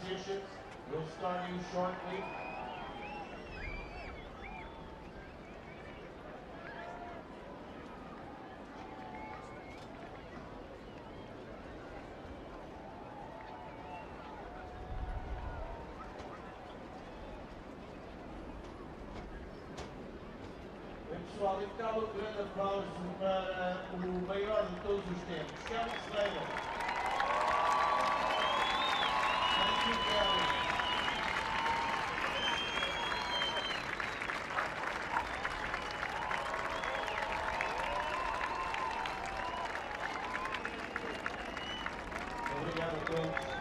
positions. We'll start you shortly. Pessoal, então um grande aplauso para o maior de todos os tempos, Slater. Thank you, Kelly. Obrigado a todos.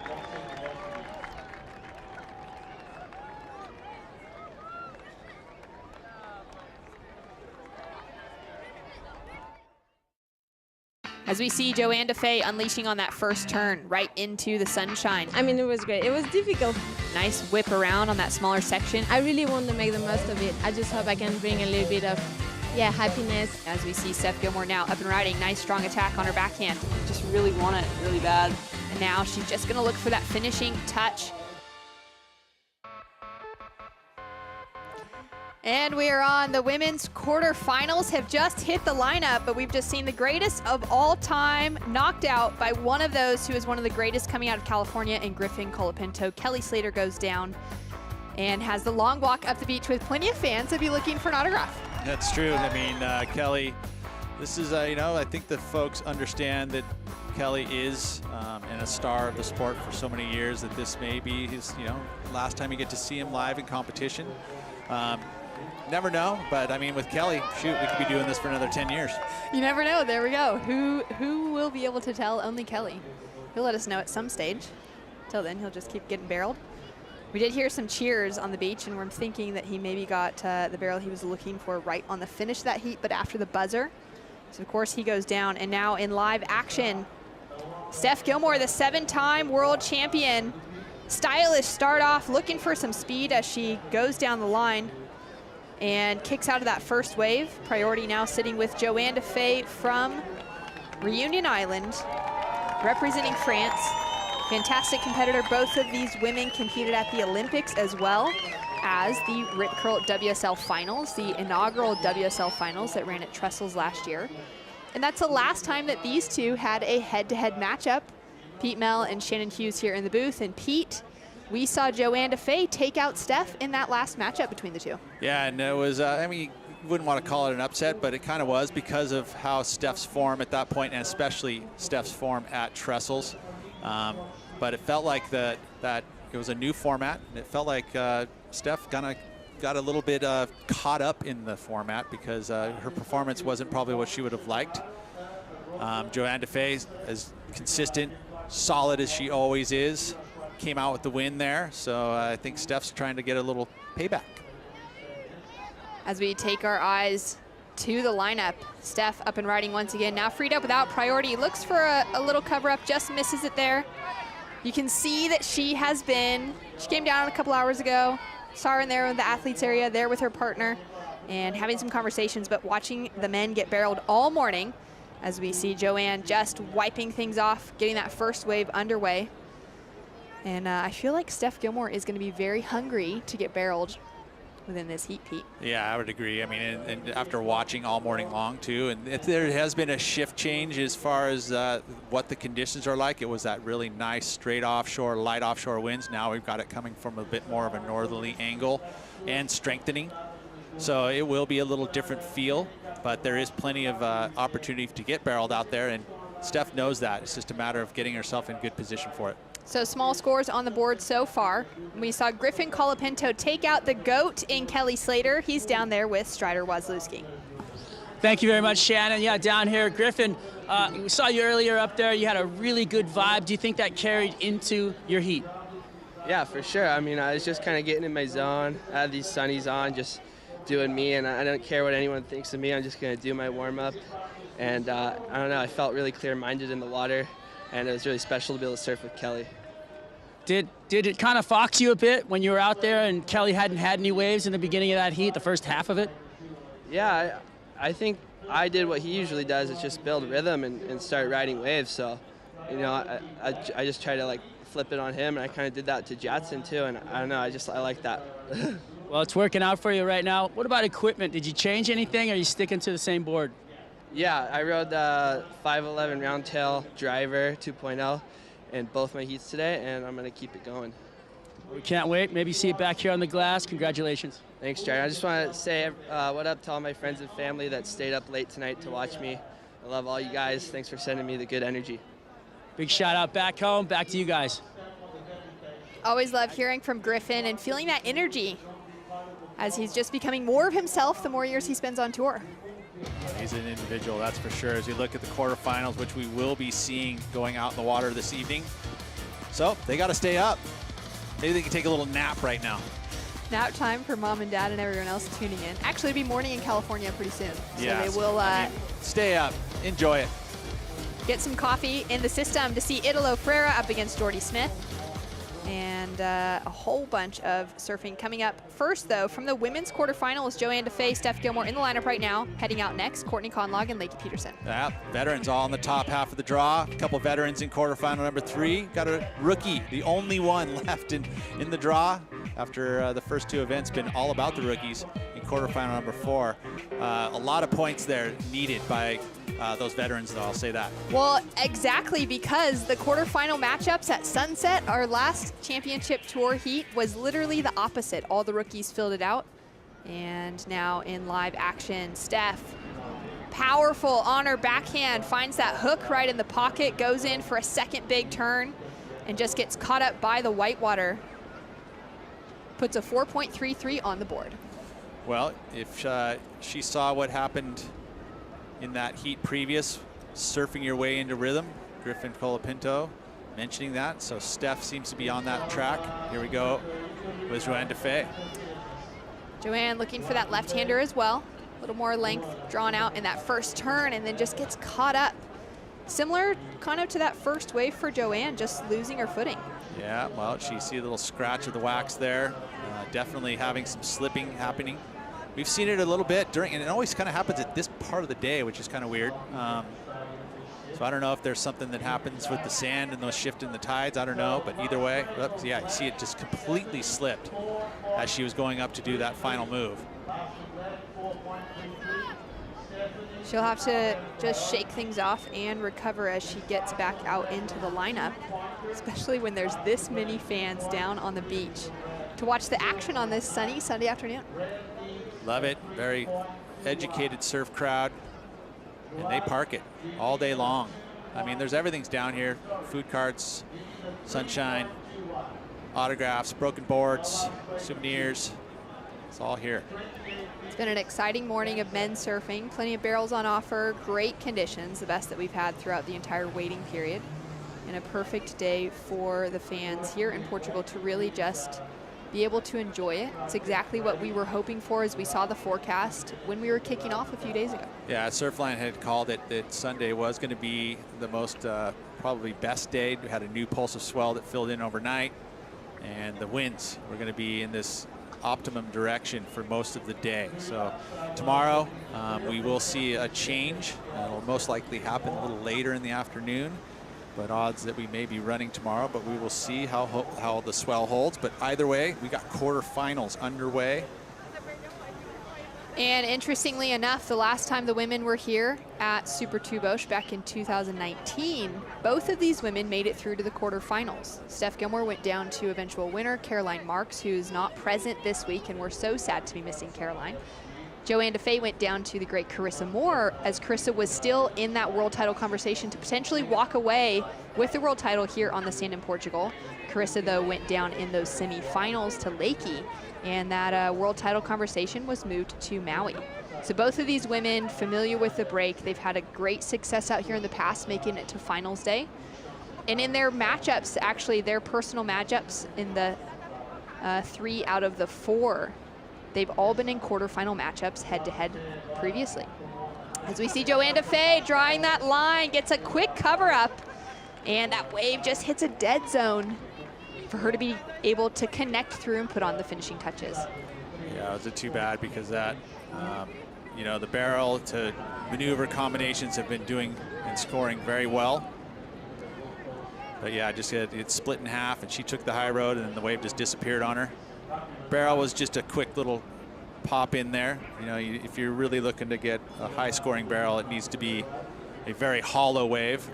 As we see Joanne DeFay unleashing on that first turn right into the sunshine. I mean, it was great. It was difficult. Nice whip around on that smaller section. I really want to make the most of it. I just hope I can bring a little bit of, happiness. As we see Steph Gilmore now up and riding. Nice strong attack on her backhand. Just really want it really bad. And now she's just going to look for that finishing touch. And we are on the women's quarterfinals, have just hit the lineup, but we've just seen the greatest of all time knocked out by one of those who is one of the greatest coming out of California in Griffin Colapinto. Kelly Slater goes down and has the long walk up the beach with plenty of fans to be looking for an autograph. That's true. I mean, Kelly, this is, I think the folks understand that Kelly is and a star of the sport for so many years that this may be his, last time you get to see him live in competition. Never know, but I mean, with Kelly, shoot, we could be doing this for another 10 years. You never know. There we go. Who will be able to tell? Only Kelly. He'll let us know at some stage. Till then, he'll just keep getting barreled. We did hear some cheers on the beach, and we're thinking that he maybe got the barrel he was looking for right on the finish of that heat, but after the buzzer. So, of course, he goes down. And now in live action, Steph Gilmore, the 7-time world champion. Stylish start off, looking for some speed as she goes down the line and kicks out of that first wave. Priority now sitting with Joanne DeFay from Reunion Island, representing France. Fantastic competitor. Both of these women competed at the Olympics as well as the Rip Curl WSL Finals, the inaugural WSL Finals that ran at Trestles last year. And that's the last time that these two had a head-to-head matchup. Pete Mell and Shannon Hughes here in the booth. And Pete, we saw Joanne DeFay take out Steph in that last matchup between the two. Yeah, and it was, I mean, you wouldn't want to call it an upset, but it kind of was because of how Steph's form at that point, and especially Steph's form at Trestles. But it felt like that it was a new format, and it felt like Steph kind of got a little bit caught up in the format because her performance wasn't probably what she would have liked. Joanne DeFay, as consistent, solid as she always is, came out with the win there. So I think Steph's trying to get a little payback. As we take our eyes to the lineup, Steph up and riding once again. Now freed up without priority. Looks for a little cover up, just misses it there. You can see that she came down a couple hours ago. Saw her in there in the athletes area, there with her partner and having some conversations, but watching the men get barreled all morning as we see Joanne just wiping things off, getting that first wave underway. And I feel like Steph Gilmore is going to be very hungry to get barreled within this heat, Pete. Yeah, I would agree. I mean, and after watching all morning long too, and there has been a shift change as far as what the conditions are like. It was that really nice straight offshore, light offshore winds. Now we've got it coming from a bit more of a northerly angle and strengthening. So it will be a little different feel, but there is plenty of opportunity to get barreled out there, and Steph knows that. It's just a matter of getting herself in good position for it. So small scores on the board so far. We saw Griffin Colapinto take out the GOAT in Kelly Slater. He's down there with Strider Wazlewski. Thank you very much, Shannon. Yeah, down here, Griffin, we saw you earlier up there. You had a really good vibe. Do you think that carried into your heat? Yeah, for sure. I mean, I was just kind of getting in my zone. I had these sunnies on, just doing me, and I don't care what anyone thinks of me. I'm just going to do my warm-up. And I don't know, I felt really clear-minded in the water, and it was really special to be able to surf with Kelly. Did it kind of fox you a bit when you were out there and Kelly hadn't had any waves in the beginning of that heat, the first half of it? Yeah, I think I did what he usually does, is just build rhythm and start riding waves. So, you know, I just try to like flip it on him, and I kind of did that to Jadson too, and I don't know, I like that. Well, it's working out for you right now. What about equipment? Did you change anything, or are you sticking to the same board? Yeah, I rode the 511 round tail driver 2.0 in both my heats today, and I'm going to keep it going. We can't wait. Maybe see it back here on the glass. Congratulations. Thanks, Jared. I just want to say what up to all my friends and family that stayed up late tonight to watch me. I love all you guys. Thanks for sending me the good energy. Big shout out back home. Back to you guys. Always love hearing from Griffin and feeling that energy as he's just becoming more of himself the more years he spends on tour. He's an individual, that's for sure, as we look at the quarterfinals, which we will be seeing going out in the water this evening. So they got to stay up. Maybe they can take a little nap right now. Nap time for mom and dad and everyone else tuning in. Actually, it'll be morning in California pretty soon. So yes. they will stay up, enjoy it. Get some coffee in the system to see Italo Ferreira up against Jordy Smith. And a whole bunch of surfing coming up. First, though, from the women's quarterfinals, Joanne DeFay, Steph Gilmore in the lineup right now. Heading out next, Courtney Conlogue and Lakey Peterson. Yeah, veterans all in the top half of the draw. A couple veterans in quarterfinal number 3. Got a rookie, the only one left in the draw after the first 2 events been all about the rookies in quarterfinal number 4. A lot of points there needed by those veterans, though, I'll say that. Well, exactly, because the quarterfinal matchups at Sunset, our last championship tour heat, was literally the opposite. All the rookies filled it out. And now in live action, Steph, powerful on her backhand, finds that hook right in the pocket, goes in for a second big turn, and just gets caught up by the whitewater. Puts a 4.33 on the board. Well, if she saw what happened in that heat previous, surfing your way into rhythm, Griffin Colapinto mentioning that, so Steph seems to be on that track. Here we go with Joanne DeFay. Joanne looking for that left-hander as well. A little more length drawn out in that first turn and then just gets caught up. Similar kind of to that first wave for Joanne, just losing her footing. Yeah, well, she see a little scratch of the wax there. Definitely having some slipping happening. We've seen it a little bit during, and it always kind of happens at this part of the day, which is kind of weird. So I don't know if there's something that happens with the sand and those shift in the tides. I don't know, but either way, oops, yeah, you see it just completely slipped as she was going up to do that final move. She'll have to just shake things off and recover as she gets back out into the lineup, especially when there's this many fans down on the beach to watch the action on this sunny Sunday afternoon. Love it. Very educated surf crowd, and they park it all day long. I mean, there's everything's down here. Food carts, sunshine, autographs, broken boards, souvenirs. It's all here. It's been an exciting morning of men's surfing. Plenty of barrels on offer, great conditions, the best that we've had throughout the entire waiting period. And a perfect day for the fans here in Portugal to really just be able to enjoy it. It's exactly what we were hoping for as we saw the forecast when we were kicking off a few days ago. Yeah, Surfline had called it that Sunday was going to be the most probably best day. We had a new pulse of swell that filled in overnight, and the winds were going to be in this optimum direction for most of the day. So tomorrow we will see a change. It'll most likely happen a little later in the afternoon, but odds that we may be running tomorrow, but we will see how the swell holds. But either way, we got quarterfinals underway. And interestingly enough, the last time the women were here at Super Tubosh back in 2019, both of these women made it through to the quarterfinals. Steph Gilmore went down to eventual winner Caroline Marks, who's not present this week, and we're so sad to be missing Caroline. Joanne DeFay went down to the great Carissa Moore, as Carissa was still in that world title conversation to potentially walk away with the world title here on the sand in Portugal. Carissa, though, went down in those semifinals to Lakey, and that world title conversation was moved to Maui. So both of these women familiar with the break. They've had a great success out here in the past, making it to finals day. And in their matchups, actually their personal matchups in the 3 out of the 4, they've all been in quarterfinal matchups head-to-head previously. As we see Joanne DeFay drawing that line, gets a quick cover-up, and that wave just hits a dead zone for her to be able to connect through and put on the finishing touches. Yeah, it was too bad because that, you know, the barrel to maneuver combinations have been doing and scoring very well. But yeah, just it split in half, and she took the high road, and then the wave just disappeared on her. Barrel was just a quick little pop in there. You know, if you're really looking to get a high-scoring barrel, it needs to be a very hollow wave.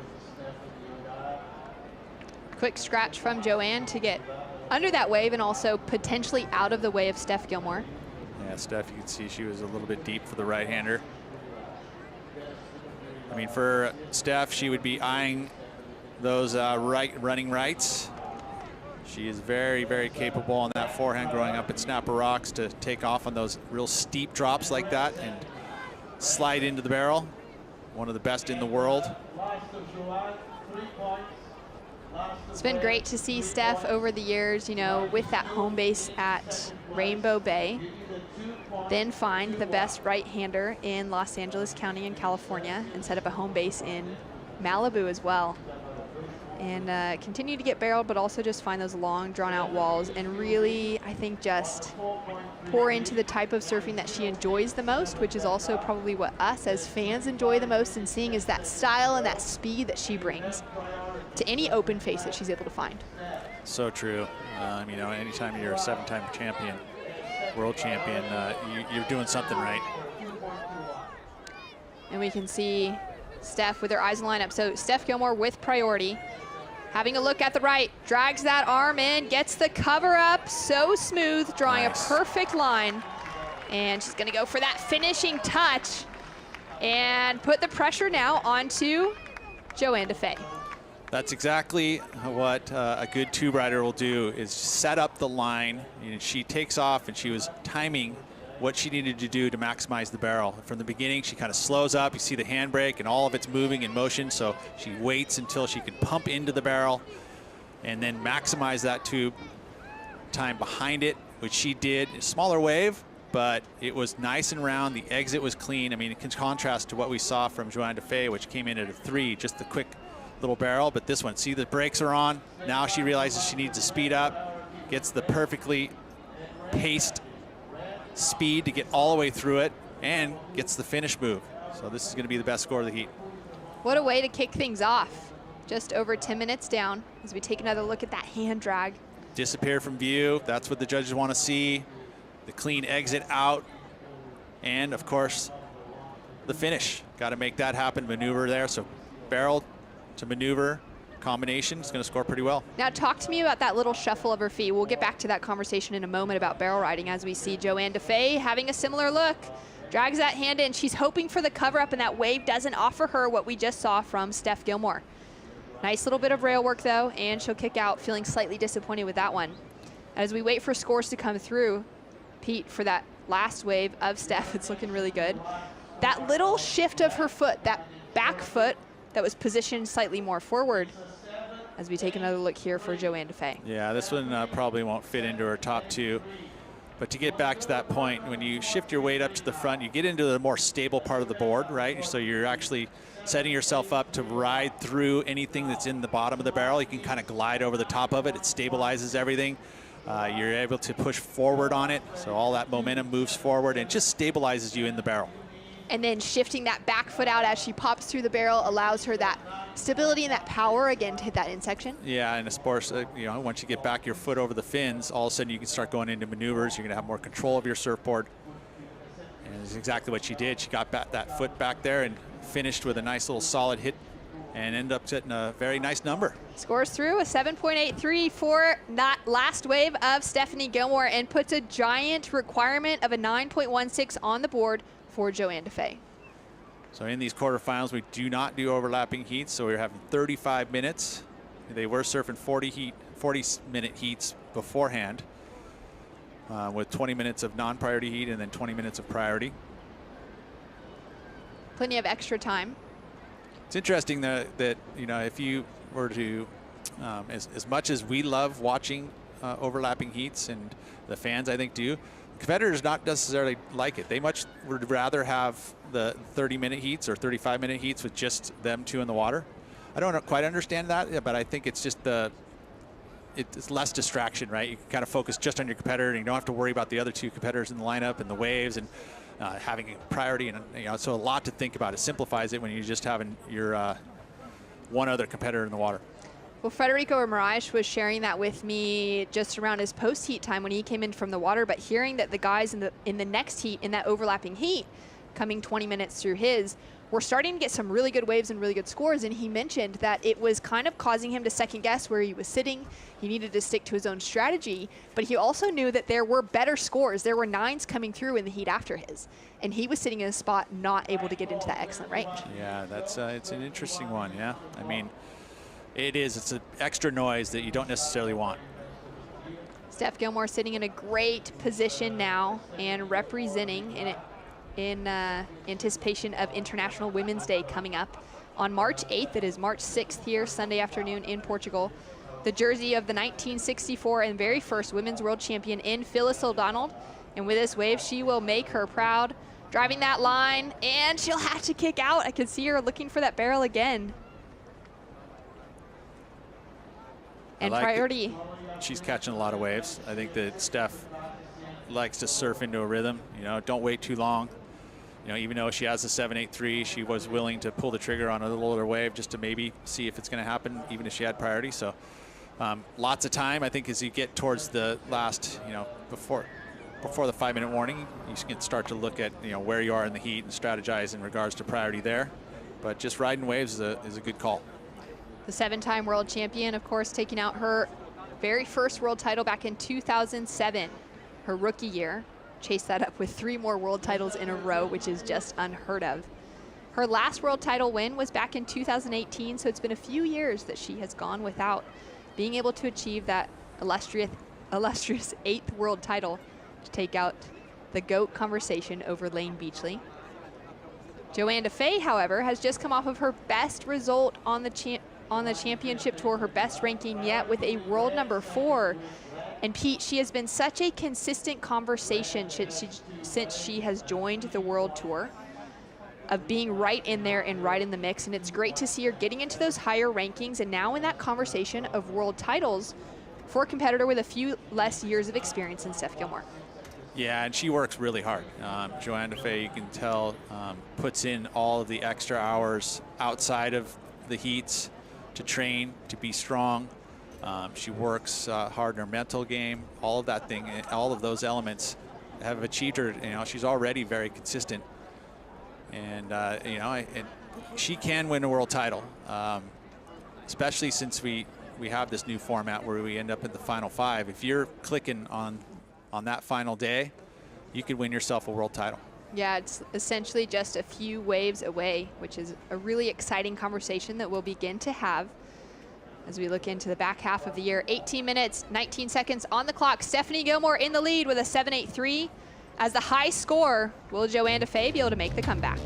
Quick scratch from Joanne to get under that wave and also potentially out of the way of Steph Gilmore. Yeah, Steph, you can see she was a little bit deep for the right-hander. I mean, for Steph, she would be eyeing those running rights. She is very, very capable on that forehand growing up at Snapper Rocks to take off on those real steep drops like that and slide into the barrel. One of the best in the world. It's been great to see Steph over the years, you know, with that home base at Rainbow Bay, then find the best right-hander in Los Angeles County in California and set up a home base in Malibu as well. And continue to get barreled, but also just find those long, drawn-out walls and really, I think, just pour into the type of surfing that she enjoys the most, which is also probably what us as fans enjoy the most in seeing, is that style and that speed that she brings to any open face that she's able to find. So true. You know, anytime you're a 7-time champion, world champion, you're doing something right. And we can see Steph with her eyes in the lineup. So Steph Gilmore with priority. Having a look at the right, drags that arm in, gets the cover up, so smooth, drawing a perfect line. And she's gonna go for that finishing touch and put the pressure now onto Joanne DeFay. That's exactly what a good tube rider will do, is set up the line. You know, she takes off, and she was timing what she needed to do to maximize the barrel. From the beginning, she kind of slows up. You see the handbrake and all of it's moving in motion, so she waits until she can pump into the barrel and then maximize that tube time behind it, which she did. A smaller wave, but it was nice and round. The exit was clean. I mean, it can contrast to what we saw from Joanne DeFay, which came in at a 3, just the quick little barrel. But this one, see, the brakes are on. Now she realizes she needs to speed up, gets the perfectly paced speed to get all the way through it, and gets the finish move. So this is going to be the best score of the heat. What a way to kick things off. Just over 10 minutes down as we take another look at that hand drag. Disappear from view. That's what the judges want to see. The clean exit out. And of course, the finish. Got to make that happen. Maneuver there. So barrel to maneuver combination is going to score pretty well. Now talk to me about that little shuffle of her feet. We'll get back to that conversation in a moment about barrel riding as we see Joanne DeFay having a similar look. Drags that hand in. She's hoping for the cover up, and that wave doesn't offer her what we just saw from Steph Gilmore. Nice little bit of rail work though, and she'll kick out feeling slightly disappointed with that one. As we wait for scores to come through, Pete, for that last wave of Steph, it's looking really good. That little shift of her foot, that back foot that was positioned slightly more forward, as we take another look here for Joanne DeFay. Yeah, this one probably won't fit into her top 2. But to get back to that point, when you shift your weight up to the front, you get into the more stable part of the board, right? So you're actually setting yourself up to ride through anything that's in the bottom of the barrel. You can kind of glide over the top of it. It stabilizes everything. You're able to push forward on it. So all that momentum moves forward and just stabilizes you in the barrel. And then shifting that back foot out as she pops through the barrel allows her that stability and that power again to hit that in section. Yeah, and of course, you know, once you get back your foot over the fins, all of a sudden you can start going into maneuvers. You're going to have more control of your surfboard. And it's exactly what she did. She got back that foot back there and finished with a nice little solid hit and ended up setting a very nice number. Scores through a 7.83 for that last wave of Stephanie Gilmore and puts a giant requirement of a 9.16 on the board for Joanne DeFay. So in these quarterfinals, we do not do overlapping heats, so we're having 35 minutes. They were surfing 40-minute heats beforehand, with 20 minutes of non-priority heat and then 20 minutes of priority. Plenty of extra time. It's interesting that you know, if you were to, as much as we love watching overlapping heats, and the fans I think do, competitors not necessarily like it. They much would rather have the 30-minute heats or 35-minute heats with just them two in the water. I don't quite understand that, but I think it's just it's less distraction, right? You can kind of focus just on your competitor, and you don't have to worry about the other two competitors in the lineup and the waves and having priority, and you know, so a lot to think about. It simplifies it when you're just having your one other competitor in the water. Well, Federico Moraes was sharing that with me just around his post-heat time when he came in from the water, but hearing that the guys in the next heat, in that overlapping heat, coming 20 minutes through his, were starting to get some really good waves and really good scores, and he mentioned that it was kind of causing him to second guess where he was sitting. He needed to stick to his own strategy, but he also knew that there were better scores. There were 9s coming through in the heat after his, and he was sitting in a spot not able to get into that excellent range. Yeah, that's it's an interesting one, yeah. I mean, it's an extra noise that you don't necessarily want. Steph Gilmore sitting in a great position now and representing in anticipation of International Women's Day coming up on March 8th. It is March 6th here, Sunday afternoon in Portugal. The jersey of the 1964 and very first women's world champion in Phyllis O'Donnell. And with this wave, she will make her proud. Driving that line, and she'll have to kick out. I can see her looking for that barrel again. And priority. She's catching a lot of waves. I think that Steph likes to surf into a rhythm. You know, don't wait too long. You know, even though she has a 7.83, she was willing to pull the trigger on a little older wave just to maybe see if it's going to happen, even if she had priority. So lots of time, I think, as you get towards the last, you know, before the 5-minute warning, you can start to look at, you know, where you are in the heat and strategize in regards to priority there. But just riding waves is a good call. The 7-time world champion, of course, taking out her very first world title back in 2007, her rookie year. Chased that up with 3 more world titles in a row, which is just unheard of. Her last world title win was back in 2018, so it's been a few years that she has gone without being able to achieve that illustrious 8th world title to take out the GOAT conversation over Lane Beachley. Joanne DeFay, however, has just come off of her best result on the championship tour, her best ranking yet, with a world number 4. And Pete, she has been such a consistent conversation since she has joined the World Tour, of being right in there and right in the mix. And it's great to see her getting into those higher rankings and now in that conversation of world titles for a competitor with a few less years of experience than Steph Gilmore. Yeah, and she works really hard. Joanne DeFay, you can tell, puts in all of the extra hours outside of the heats to train, to be strong. She works hard in her mental game. All of that thing, all of those elements have achieved her. You know, she's already very consistent, and you know, and she can win a world title, especially since we have this new format where we end up in the final 5. If you're clicking on that final day, you could win yourself a world title. Yeah, it's essentially just a few waves away, which is a really exciting conversation that we'll begin to have as we look into the back half of the year. 18 minutes, 19 seconds on the clock. Stephanie Gilmore in the lead with a 7.83. As the high score, will Joanne DeFay be able to make the comeback?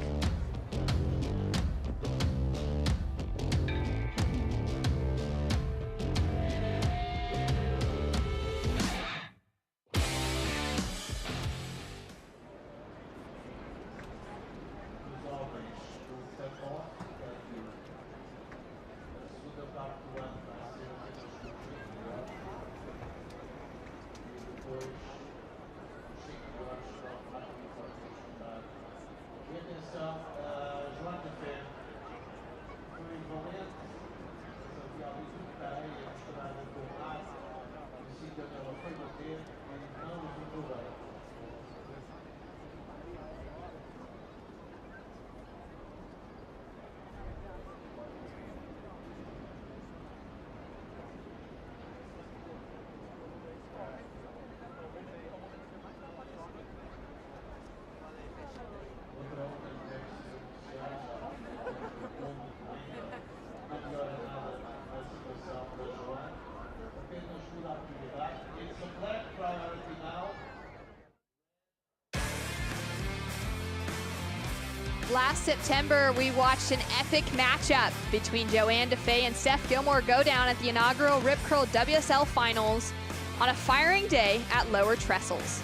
Last September, we watched an epic matchup between Joanne DeFay and Steph Gilmore go down at the inaugural Rip Curl WSL Finals on a firing day at Lower Trestles.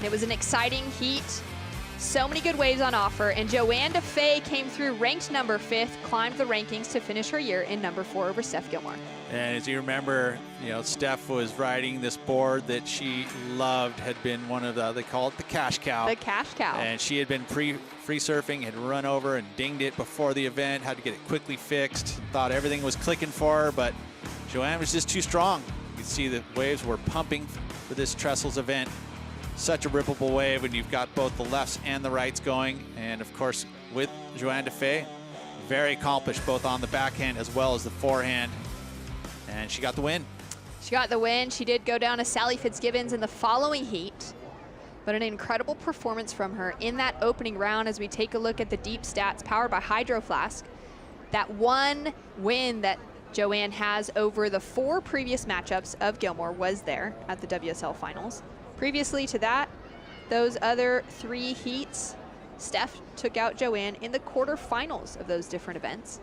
It was an exciting heat, so many good waves on offer, and Joanne DeFay came through ranked number 5th, climbed the rankings to finish her year in number 4 over Steph Gilmore. And as you remember, you know, Steph was riding this board that she loved, had been one of the, they call it the cash cow. The cash cow. And she had been free surfing, had run over and dinged it before the event, had to get it quickly fixed, thought everything was clicking for her, but Joanne was just too strong. You can see the waves were pumping for this trestles event. Such a rippable wave when you've got both the lefts and the rights going. And of course, with Joanne Defay, very accomplished both on the backhand as well as the forehand. And she got the win. She got the win. She did go down to Sally Fitzgibbons in the following heat, but an incredible performance from her in that opening round as we take a look at the deep stats powered by Hydro Flask. That one win that Joanne has over the 4 previous matchups of Gilmore was there at the WSL Finals. Previously to that, those other 3 heats, Steph took out Joanne in the quarterfinals of those different events.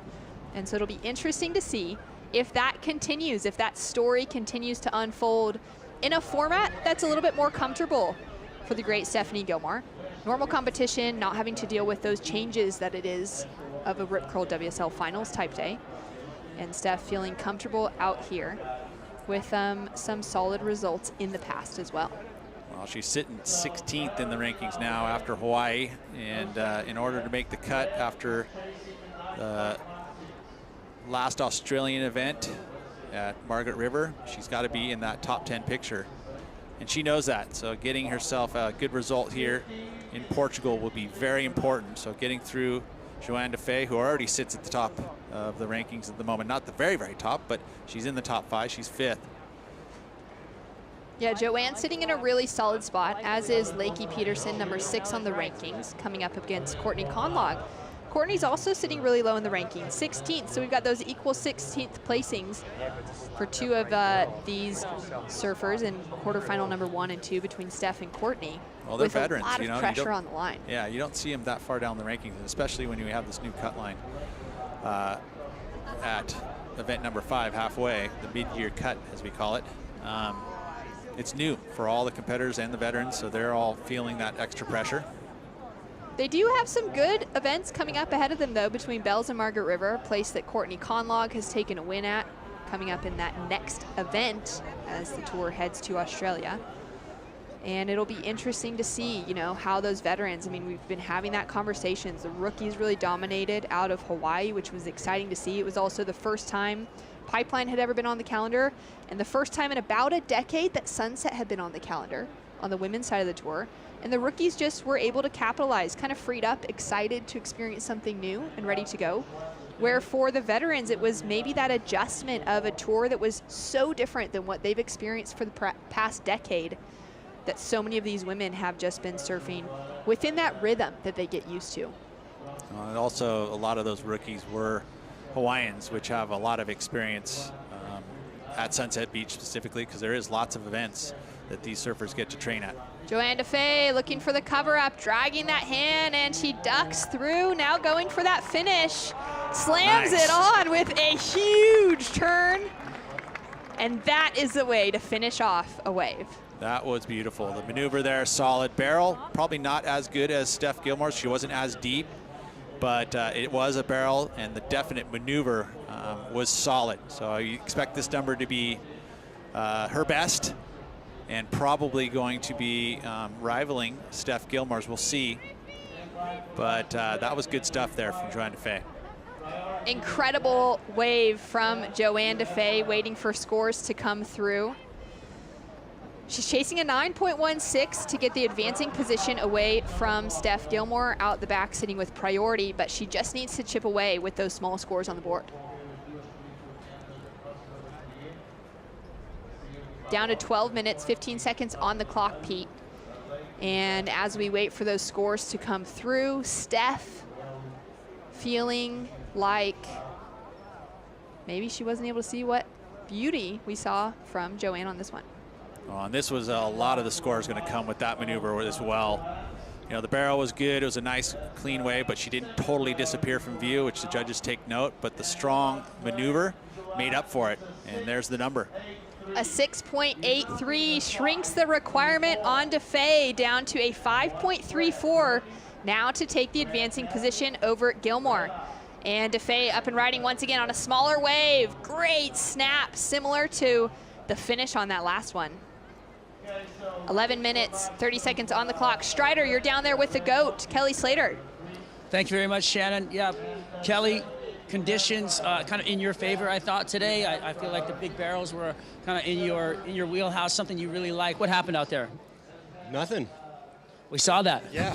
And so it'll be interesting to see if that continues, if that story continues to unfold in a format that's a little bit more comfortable for the great Stephanie Gilmore. Normal competition, not having to deal with those changes that it is of a Rip Curl WSL Finals type day. And Steph feeling comfortable out here with some solid results in the past as well. Well, she's sitting 16th in the rankings now after Hawaii, and in order to make the cut after the last Australian event at Margaret River, she's got to be in that top 10 picture, and she knows that. So getting herself a good result here in Portugal will be very important. So getting through Joanne Defay, who already sits at the top of the rankings at the moment, not the very, very top, but she's in the top 5, she's 5th. Yeah, Joanne sitting in a really solid spot, as is Lakey Peterson, number 6 on the rankings, coming up against Courtney Conlogue. Courtney's also sitting really low in the rankings, 16th, so we've got those equal 16th placings for 2 of these surfers in quarterfinal number 1 and 2 between Steph and Courtney. Well, they're with veterans, a lot of pressure on the line. Yeah, you don't see them that far down the rankings, especially when you have this new cut line at event number 5, halfway, the mid-year cut, as we call it. It's new for all the competitors and the veterans, so they're all feeling that extra pressure. They do have some good events coming up ahead of them, though, between Bells and Margaret River, a place that Courtney Conlogue has taken a win at, coming up in that next event as the tour heads to Australia. And it'll be interesting to see, you know, how those veterans, I mean, we've been having that conversation. The rookies really dominated out of Hawaii, which was exciting to see. It was also the first time Pipeline had ever been on the calendar, and the first time in about a decade that Sunset had been on the calendar on the women's side of the tour. And the rookies just were able to capitalize, kind of freed up, excited to experience something new and ready to go. Where for the veterans, it was maybe that adjustment of a tour that was so different than what they've experienced for the past decade, that so many of these women have just been surfing within that rhythm that they get used to. And also, a lot of those rookies were Hawaiians, which have a lot of experience at Sunset Beach specifically, because there is lots of events that these surfers get to train at. Joanne Defay looking for the cover up, dragging that hand, and she ducks through, now going for that finish. Slams it on with a huge turn. And that is the way to finish off a wave. That was beautiful. The maneuver there, solid barrel. Probably not as good as Steph Gilmore's. She wasn't as deep, but it was a barrel, and the definite maneuver was solid. So you expect this number to be her best, and probably going to be rivaling Steph Gilmore's. We'll see. But that was good stuff there from Joanne Defay. Incredible wave from Joanne Defay, waiting for scores to come through. She's chasing a 9.16 to get the advancing position away from Steph Gilmore, out the back sitting with priority, but she just needs to chip away with those small scores on the board. Down to 12 minutes, 15 seconds on the clock, Pete. And as we wait for those scores to come through, Steph feeling like maybe she wasn't able to see what beauty we saw from Joanne on this one. And this was a lot of the scores going to come with that maneuver as well. You know, the barrel was good. It was a nice, clean wave, but she didn't totally disappear from view, which the judges take note. But the strong maneuver made up for it, and there's the number. A 6.83 shrinks the requirement on Defay down to a 5.34 now to take the advancing position over Gilmore. And Defay up and riding once again on a smaller wave. Great snap, similar to the finish on that last one. 11 minutes, 30 seconds on the clock. Strider, you're down there with the GOAT, Kelly Slater. Thank you very much, Shannon. Yeah, Kelly, conditions kind of in your favor, I thought, today. I feel like the big barrels were kind of in your wheelhouse, something you really like. What happened out there? Nothing. We saw that. Yeah.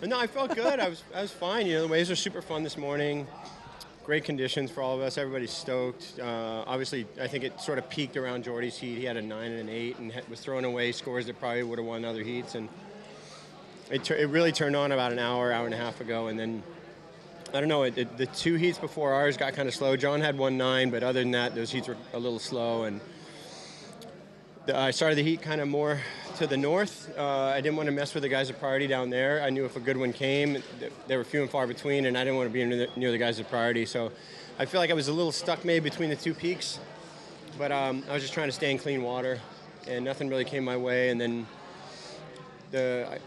No, I felt good. I was fine. You know, the waves are super fun this morning. Great conditions for all of us. Everybody's stoked. Obviously, I think it sort of peaked around Jordy's heat. He had a 9 and an 8 and was throwing away scores that probably would have won other heats. And it really turned on about an hour and a half ago. And then, I don't know, the 2 heats before ours got kind of slow. John had 1-9, but other than that, those heats were a little slow. And I started the heat kind of more to the north. I didn't want to mess with the guys at priority down there. I knew if a good one came, they were few and far between, and I didn't want to be near the guys at priority. So I feel like I was a little stuck maybe between the 2 peaks, but I was just trying to stay in clean water, and nothing really came my way. And then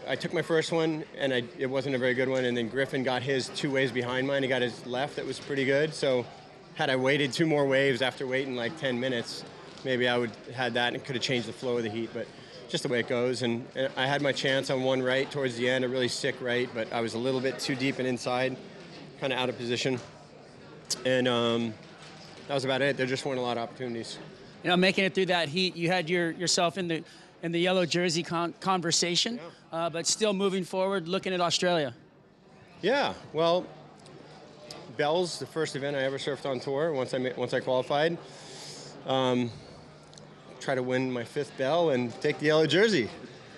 I took my first one, and it wasn't a very good one, and then Griffin got his 2 waves behind mine. He got his left that was pretty good. So had I waited 2 more waves after waiting like 10 minutes, maybe I would have had that and could have changed the flow of the heat, but just the way it goes. And I had my chance on one right towards the end, a really sick right, but I was a little bit too deep and inside, kind of out of position. And that was about it. There just weren't a lot of opportunities. You know, making it through that heat, you had yourself in the yellow jersey conversation, yeah. But still moving forward, looking at Australia. Yeah, well, Bell's the first event I ever surfed on tour once I qualified. Try to win my 5th bell and take the yellow jersey,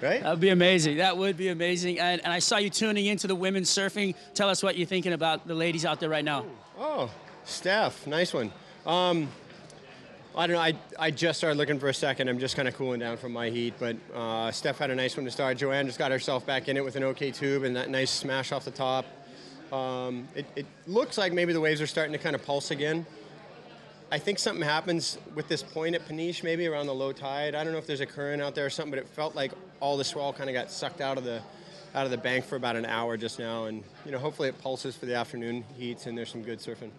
right? That would be amazing. That would be amazing. And I saw you tuning into the women's surfing. Tell us what you're thinking about the ladies out there right now. Oh, Steph, nice one. I don't know, I just started looking for a second. I'm just kind of cooling down from my heat, but Steph had a nice one to start. Joanne just got herself back in it with an OK tube and that nice smash off the top. It looks like maybe the waves are starting to kind of pulse again. I think something happens with this point at Peniche, maybe around the low tide. I don't know if there's a current out there or something, but it felt like all the swell kind of got sucked out of the bank for about an hour just now. And you know, hopefully it pulses for the afternoon heats and there's some good surfing.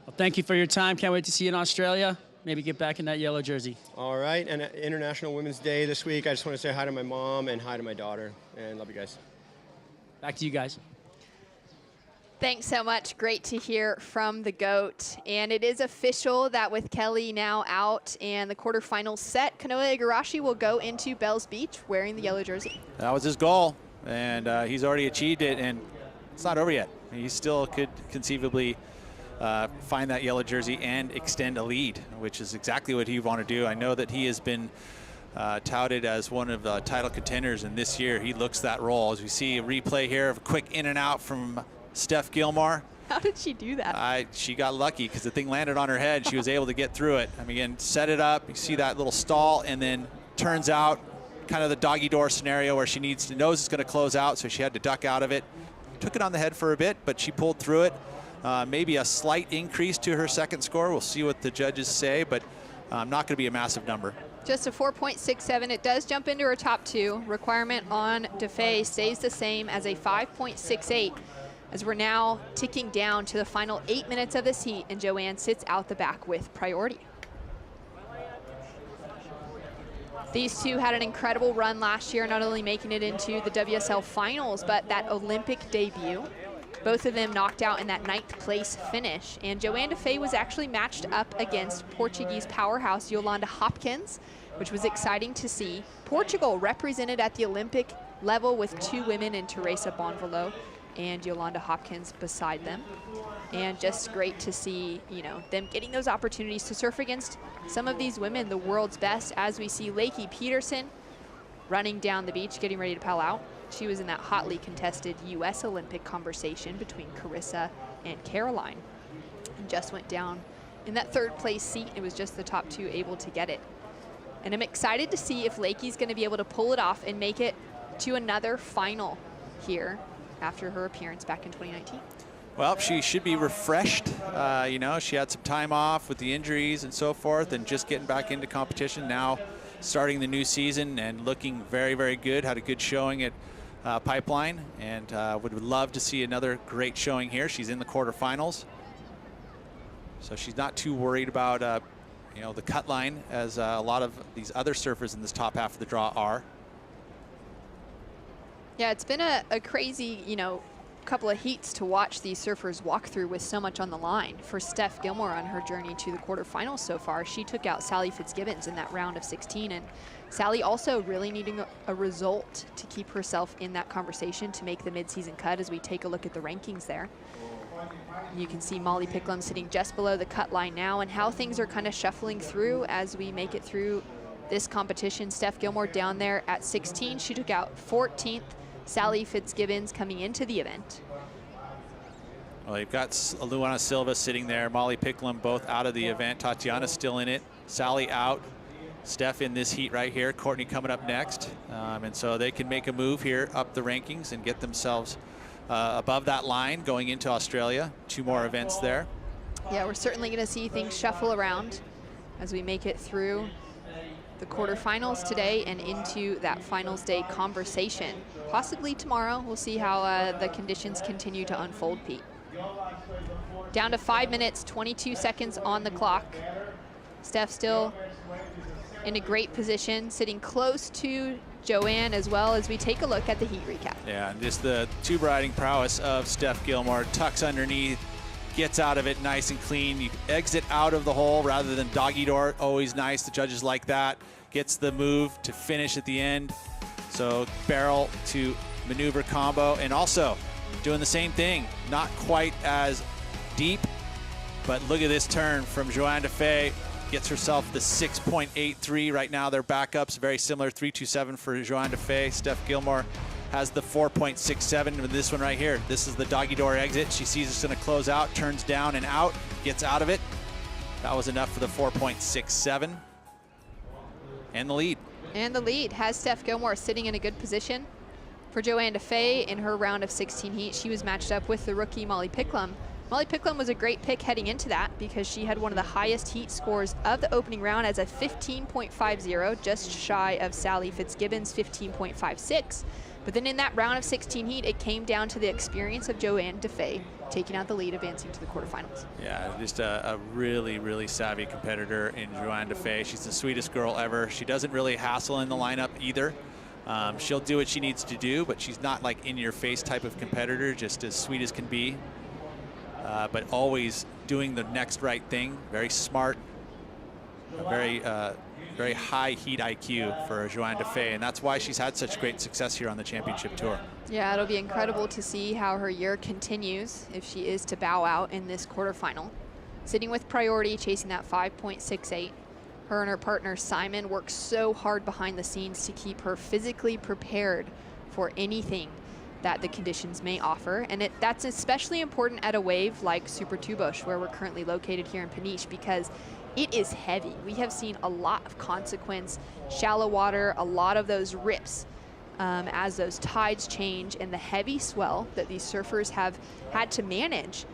Well, thank you for your time. Can't wait to see you in Australia. Maybe get back in that yellow jersey. All right, and International Women's Day this week. I just want to say hi to my mom and hi to my daughter, and love you guys. Back to you guys. Thanks so much. Great to hear from the GOAT. And it is official that with Kelly now out and the quarterfinals set, Kanoa Igarashi will go into Bells Beach wearing the yellow jersey. That was his goal, and he's already achieved it, and it's not over yet. He still could conceivably find that yellow jersey and extend a lead, which is exactly what he want to do. I know that he has been touted as one of the title contenders, and this year he looks that role. As we see a replay here of a quick in and out from Steph Gilmore. How did she do that? She got lucky because the thing landed on her head. She was able to get through it. I mean, again, set it up. You see that little stall, and then turns out kind of the doggy door scenario where she knows it's going to close out, so she had to duck out of it. Took it on the head for a bit, but she pulled through it. Maybe a slight increase to her second score. We'll see what the judges say, but not going to be a massive number. Just a 4.67. It does jump into her top 2. Requirement on DeFay stays the same as a 5.68. As we're now ticking down to the final 8 minutes of this heat, and Joanne sits out the back with priority. These two had an incredible run last year, not only making it into the WSL Finals, but that Olympic debut. Both of them knocked out in that 9th place finish. And Joanne DeFay was actually matched up against Portuguese powerhouse Yolanda Hopkins, which was exciting to see. Portugal represented at the Olympic level with 2 women in Teresa Bonvalot and Yolanda Hopkins beside them. And just great to see, you know, them getting those opportunities to surf against some of these women, the world's best, as we see Lakey Peterson running down the beach, getting ready to paddle out. She was in that hotly contested U.S. Olympic conversation between Carissa and Caroline, and just went down in that 3rd place seat. It was just the top 2 able to get it. And I'm excited to see if Lakey's going to be able to pull it off and make it to another final here after her appearance back in 2019. Well, she should be refreshed. You know, she had some time off with the injuries and so forth, and just getting back into competition now, starting the new season and looking very, very good. Had a good showing at Pipeline, and would love to see another great showing here. She's in the quarterfinals, so she's not too worried about you know, the cut line as a lot of these other surfers in this top half of the draw are. Yeah, it's been a crazy, you know, couple of heats to watch these surfers walk through with so much on the line. For Steph Gilmore on her journey to the quarterfinals so far, she took out Sally Fitzgibbons in that round of 16, and Sally also really needing a result to keep herself in that conversation to make the midseason cut as we take a look at the rankings there. You can see Molly Picklum sitting just below the cut line now, and how things are kind of shuffling through as we make it through this competition. Steph Gilmore down there at 16. She took out 14th Sally Fitzgibbons coming into the event. Well, you've got Luana Silva sitting there, Molly Picklum both out of the event. Tatiana's still in it, Sally out. Steph in this heat right here, Courtney coming up next. And so they can make a move here up the rankings and get themselves above that line going into Australia. 2 more events there. Yeah, we're certainly going to see things shuffle around as we make it through the quarterfinals today and into that finals day conversation. Possibly tomorrow. We'll see how the conditions continue to unfold, Pete. Down to 5 minutes, 22 seconds on the clock. Steph still in a great position, sitting close to Joanne as well as we take a look at the heat recap. Yeah, and just the tube riding prowess of Steph Gilmore. Tucks underneath, gets out of it nice and clean. You exit out of the hole rather than doggy door. Always nice. The judges like that. Gets the move to finish at the end. So barrel to maneuver combo, and also doing the same thing. Not quite as deep, but look at this turn from Joanne DeFay. Gets herself the 6.83 right now. Their backups very similar, 3.27 for Joanne DeFay. Steph Gilmore has the 4.67 with this one right here. This is the doggy door exit. She sees it's going to close out, turns down and out, gets out of it. That was enough for the 4.67 and the lead. And the lead has Steph Gilmore sitting in a good position. For Joanne DeFay in her round of 16 heat, she was matched up with the rookie Molly Picklum. Molly Picklum was a great pick heading into that because she had one of the highest heat scores of the opening round as a 15.50, just shy of Sally Fitzgibbons' 15.56. But then in that round of 16 heat, it came down to the experience of Joanne DeFay taking out the lead, advancing to the quarterfinals. Yeah, just a really, really savvy competitor in Joanne DeFay. She's the sweetest girl ever. She doesn't really hassle in the lineup either. She'll do what she needs to do, but she's not like in-your-face type of competitor, just as sweet as can be. But always doing the next right thing. Very smart, very high heat IQ for Joanne DeFay, and that's why she's had such great success here on the championship tour. Yeah, it'll be incredible to see how her year continues if she is to bow out in this quarterfinal. Sitting with priority, chasing that 5.68. Her and her partner Simon work so hard behind the scenes to keep her physically prepared for anything that the conditions may offer. And that's especially important at a wave like Super Tubosh, where we're currently located here in Peniche, because it is heavy. We have seen a lot of consequence, shallow water, a lot of those rips as those tides change, and the heavy swell that these surfers have had to manage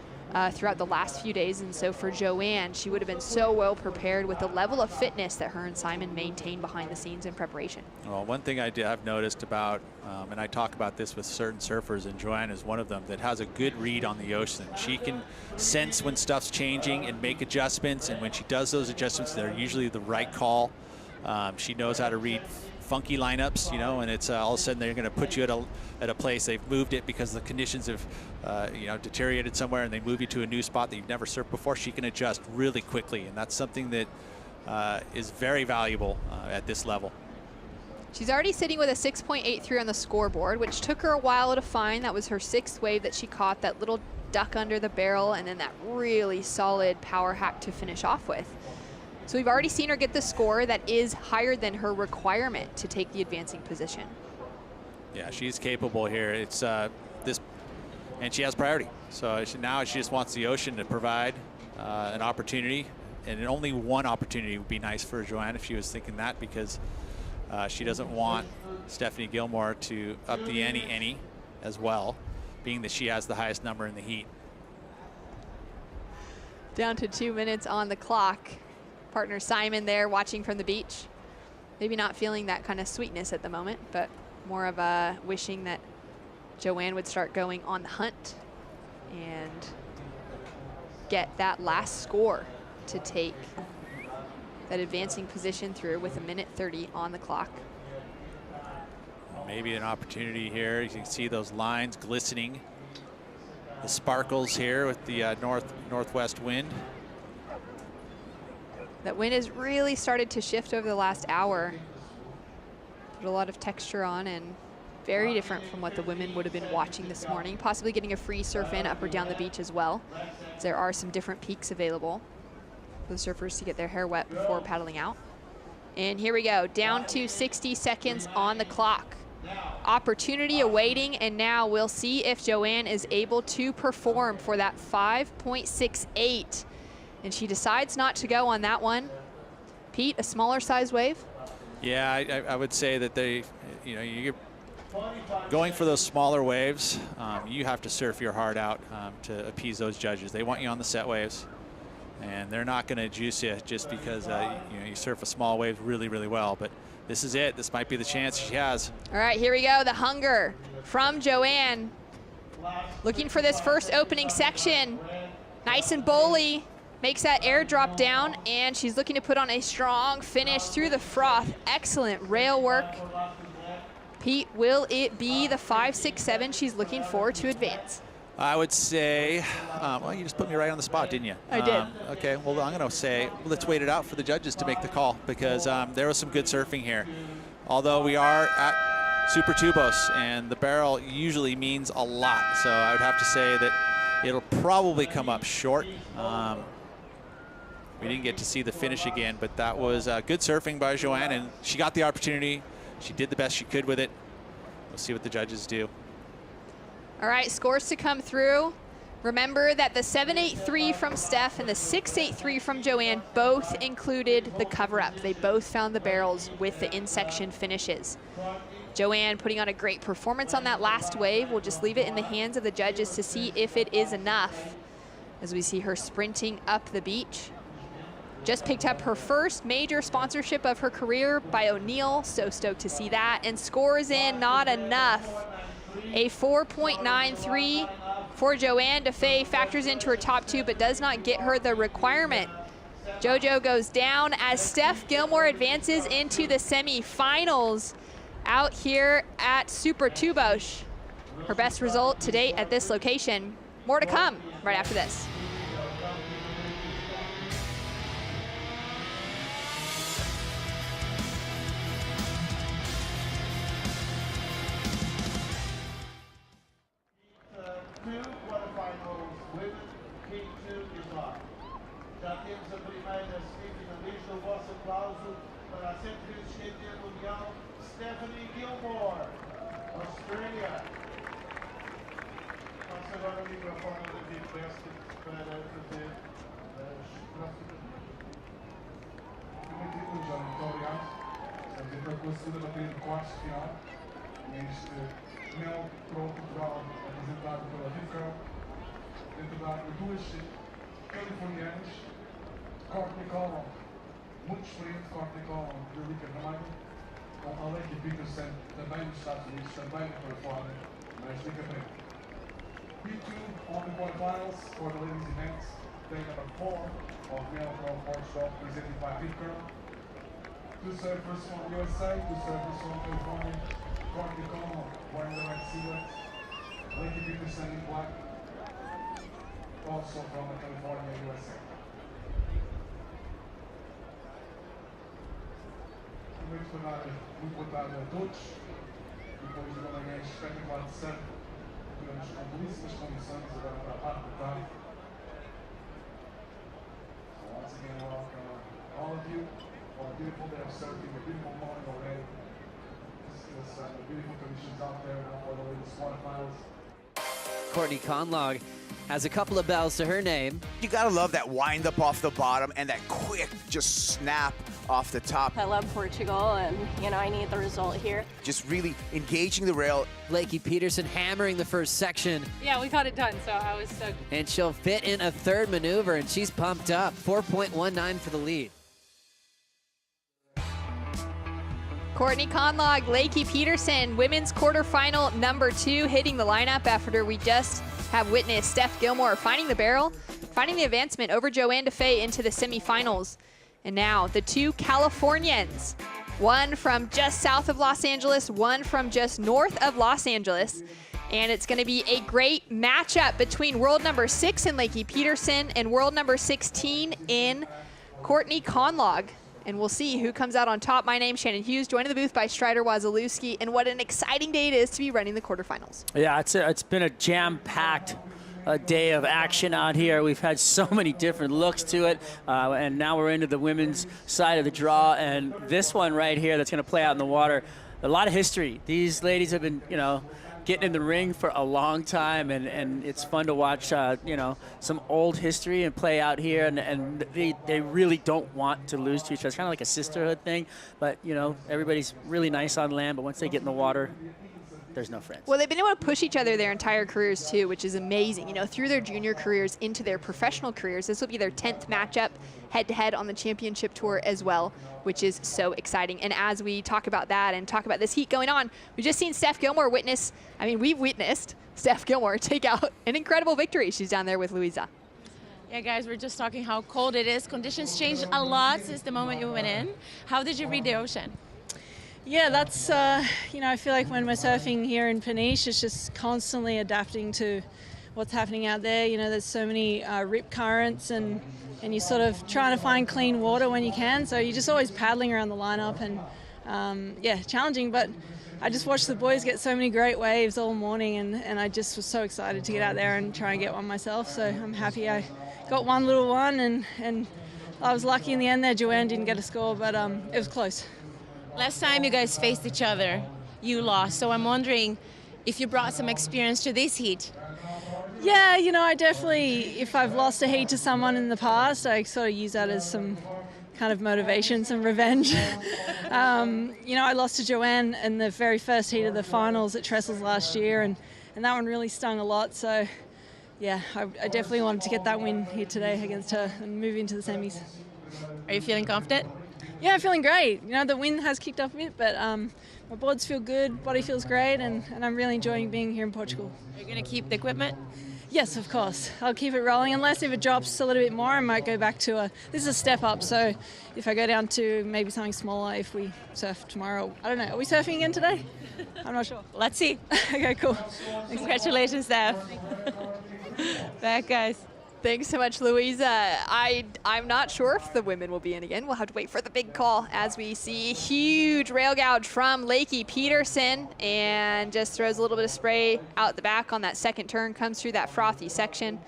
throughout the last few days. And so for Joanne, she would have been so well prepared with the level of fitness that her and Simon maintain behind the scenes in preparation. Well, one thing I've noticed about, and I talk about this with certain surfers, and Joanne is one of them, that has a good read on the ocean. She can sense when stuff's changing and make adjustments, and when she does those adjustments, they're usually the right call. She knows how to read funky lineups, you know, and it's all of a sudden they're going to put you at a place. They've moved it because the conditions have deteriorated somewhere, and they move you to a new spot that you've never surfed before. She can adjust really quickly, and that's something that is very valuable at this level. She's already sitting with a 6.83 on the scoreboard, which took her a while to find. That was her 6th wave that she caught, that little duck under the barrel, and then that really solid power hack to finish off with. So we've already seen her get the score that is higher than her requirement to take the advancing position. Yeah, she's capable here. It's this, and she has priority. So now she just wants the ocean to provide an opportunity, and only one opportunity would be nice for Joanne if she was thinking that, because she doesn't want Stephanie Gilmore to up the ante any as well, being that she has the highest number in the heat. Down to 2 minutes on the clock. Partner Simon there watching from the beach. Maybe not feeling that kind of sweetness at the moment, but more of a wishing that Joanne would start going on the hunt and get that last score to take that advancing position through with 1:30 on the clock. Maybe an opportunity here. You can see those lines glistening sparkles here with the northwest wind. That wind has really started to shift over the last hour. Put a lot of texture on, and very different from what the women would have been watching this morning. Possibly getting a free surf in up or down the beach as well. There are some different peaks available for the surfers to get their hair wet before paddling out. And here we go, down to 60 seconds on the clock. Opportunity awaiting, and now we'll see if Joanne is able to perform for that 5.68. And she decides not to go on that one. Pete, a smaller size wave? Yeah, I would say that they, you're going for those smaller waves. You have to surf your heart out to appease those judges. They want you on the set waves, and they're not going to juice you just because you surf a small wave really, really well. But this is it. This might be the chance she has. All right, here we go. The hunger from Joanne. Looking for this first opening section. Nice and bowly. Makes that air drop down, and she's looking to put on a strong finish through the froth. Excellent rail work. Pete, will it be the 5.67 she's looking for to advance? I would say, well, you just put me right on the spot, didn't you? I did. Okay, well, I'm going to say, let's wait it out for the judges to make the call, because there was some good surfing here. Although we are at Super Tubos, and the barrel usually means a lot, so I would have to say that it'll probably come up short. We didn't get to see the finish again, but that was good surfing by Joanne, and she got the opportunity. She did the best she could with it. We'll see what the judges do. All right, scores to come through. Remember that the 7.83 from Steph and the 6.83 from Joanne both included the cover-up. They both found the barrels with the in-section finishes. Joanne putting on a great performance on that last wave. We'll just leave it in the hands of the judges to see if it is enough, as we see her sprinting up the beach. Just picked up her first major sponsorship of her career by O'Neill. So stoked to see that. And scores in, not enough. A 4.93 for Joanne DeFay factors into her top two, but does not get her the requirement. JoJo goes down as Steph Gilmore advances into the semifinals out here at Super Tubos. Her best result to date at this location. More to come right after this. Quarterfinals, women, King 2 is on. Já temos a primeira semifinalista, o vosso aplauso para a 100 vezes campeã mundial, Stephanie Gilmore, Australia. Passo agora o microfone da David West para fazer as próximas. Muito obrigado. Estamos então com a segunda bateria de quartos de final neste MEO Portugal, apresentado pela Rip Curl. Dentro da água, duas californianas, Conlogue, muito experiente, Conlogue de Rica Ramalho, com a Peterson, também dos Estados Unidos, também para fora, mas Rica Preta. P2 on the quarterfinals for the ladies events, day number 4 of MEO Portugal, presented by Rip Curl. Two surfers from USA, two surfers from California, Conlogue wearing the red sealant, Peterson in black, also from California, USA. Muito boa tarde a todos. Depois de uma manhã espetacular de surf, tivemos com belíssimas condições agora para a parte da tarde. So once again, welcome all of you for a beautiful day of surfing, a beautiful morning already. There's beautiful conditions out there for the latest quarterfinals. Courtney Conlogue has a couple of bells to her name. You gotta love that wind up off the bottom and that quick just snap off the top. I love Portugal, and I need the result here. Just really engaging the rail. Blakey Peterson hammering the first section. Yeah, we got it done, so I was stoked. And she'll fit in a third maneuver, and she's pumped up. 4.19 for the lead. Courtney Conlogue, Blakey Peterson, women's quarterfinal number 2, hitting the lineup after we just have witnessed Steph Gilmore finding the barrel, finding the advancement over Joanne DeFay into the semifinals. And now the two Californians, one from just south of Los Angeles, one from just north of Los Angeles, And it's going to be a great matchup between world number 6 in Lakey Peterson and world number 16 in Courtney Conlogue. And we'll see who comes out on top. My name's Shannon Hughes, joined in the booth by Strider Wazalewski, and what an exciting day it is to be running the quarterfinals. Yeah, it's been a jam-packed day of action out here. We've had so many different looks to it, and now we're into the women's side of the draw, and this one right here that's going to play out in the water, a lot of history. These ladies have been, getting in the ring for a long time, and it's fun to watch, some old history and play out here, and they really don't want to lose to each other. It's kind of like a sisterhood thing, but, everybody's really nice on land, but once they get in the water, there's no friends. Well, they've been able to push each other their entire careers too, which is amazing. Through their junior careers into their professional careers. This will be their 10th matchup head-to-head on the championship tour as well, which is so exciting. And as we talk about that and talk about this heat going on, we've just seen Steph Gilmore we've witnessed Steph Gilmore take out an incredible victory. She's down there with Louisa. Yeah, guys, we're just talking how cold it is. Conditions changed a lot since the moment you went in. How did you read the ocean? Yeah, that's, I feel like when we're surfing here in Peniche, it's just constantly adapting to what's happening out there. There's so many rip currents, and you're sort of trying to find clean water when you can. So you're just always paddling around the lineup, and challenging. But I just watched the boys get so many great waves all morning, and I just was so excited to get out there and try and get one myself. So I'm happy I got one little one, and I was lucky in the end there. Joanne didn't get a score, but it was close. Last time you guys faced each other, you lost. So I'm wondering if you brought some experience to this heat. Yeah, I definitely, if I've lost a heat to someone in the past, I sort of use that as some kind of motivation, some revenge. I lost to Joanne in the very first heat of the finals at Trestles last year, and that one really stung a lot. So, yeah, I definitely wanted to get that win here today against her and move into the semis. Are you feeling confident? Yeah, I'm feeling great. The wind has kicked off a bit, but my boards feel good, body feels great, and I'm really enjoying being here in Portugal. Are you going to keep the equipment? Yes, of course. I'll keep it rolling, unless if it drops a little bit more, I might go back to this is a step up, so if I go down to maybe something smaller if we surf tomorrow. I don't know, are we surfing again today? I'm not sure. Let's see. Okay, cool. Congratulations, Steph. Back, guys. Thanks so much, Louisa. I'm not sure if the women will be in again. We'll have to wait for the big call as we see huge rail gouge from Lakey Peterson, and just throws a little bit of spray out the back on that second turn, comes through that frothy section,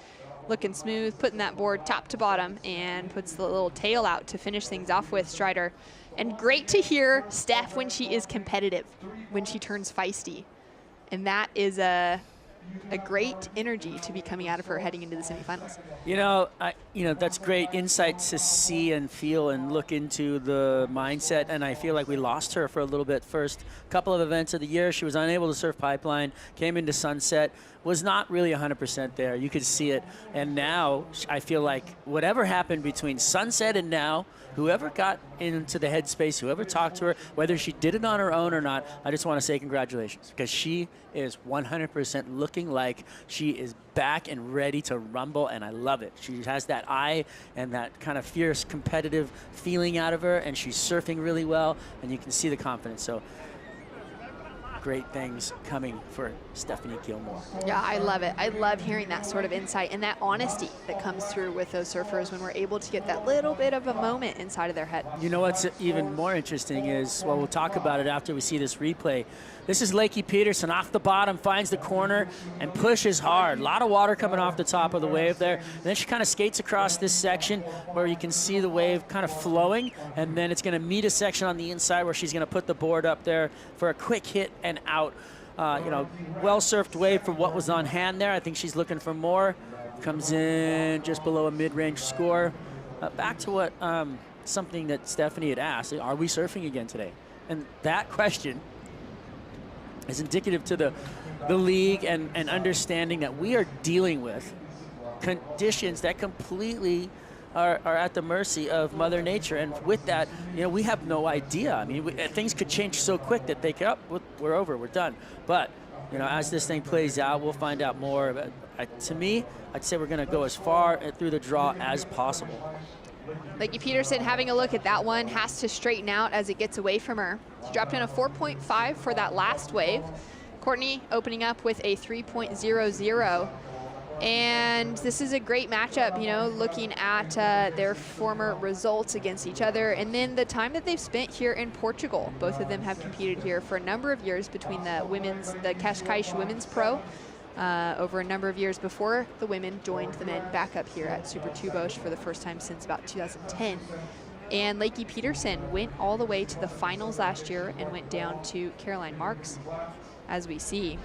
looking smooth, putting that board top to bottom, and puts the little tail out to finish things off with, Strider. And great to hear Steph when she is competitive, when she turns feisty. And that is a great energy to be coming out of her heading into the semifinals. That's great insight to see and feel and look into the mindset, and I feel like we lost her for a little bit. First couple of events of the year, she was unable to surf pipeline, came into Sunset, was not really 100% there. You could see it, and now I feel like whatever happened between Sunset and now, whoever got into the headspace, whoever talked to her, whether she did it on her own or not, I just want to say congratulations, because she is 100% looking like she is back and ready to rumble, and I love it. She has that eye and that kind of fierce competitive feeling out of her, and she's surfing really well, and you can see the confidence. So great things coming for Stephanie Gilmore. Yeah, I love it. I love hearing that sort of insight and that honesty that comes through with those surfers when we're able to get that little bit of a moment inside of their head. You know what's even more interesting is, well, we'll talk about it after we see this replay. This is Lakey Peterson off the bottom, finds the corner and pushes hard. A lot of water coming off the top of the wave there. And then she kind of skates across this section where you can see the wave kind of flowing, and then it's going to meet a section on the inside where she's going to put the board up there for a quick hit and out. Well surfed wave for what was on hand there. I think she's looking for more. Comes in just below a mid-range score. Back to what something that Stephanie had asked: are we surfing again today? And that question is indicative to the league and understanding that we are dealing with conditions that completely are at the mercy of Mother Nature. And with that, we have no idea. I mean, things could change so quick that they go, we're over, we're done. But, as this thing plays out, we'll find out more. But to me, I'd say we're going to go as far through the draw as possible. Lakey Peterson having a look at that one, has to straighten out as it gets away from her. She dropped in a 4.5 for that last wave. Courtney opening up with a 3.00. And this is a great matchup, you know, looking at their former results against each other, and then the time that they've spent here in Portugal. Both of them have competed here for a number of years between the Cascais Women's Pro over a number of years before the women joined the men back up here at Super Tubos for the first time since about 2010. And Lakey Peterson went all the way to the finals last year and went down to Caroline Marks, as we see.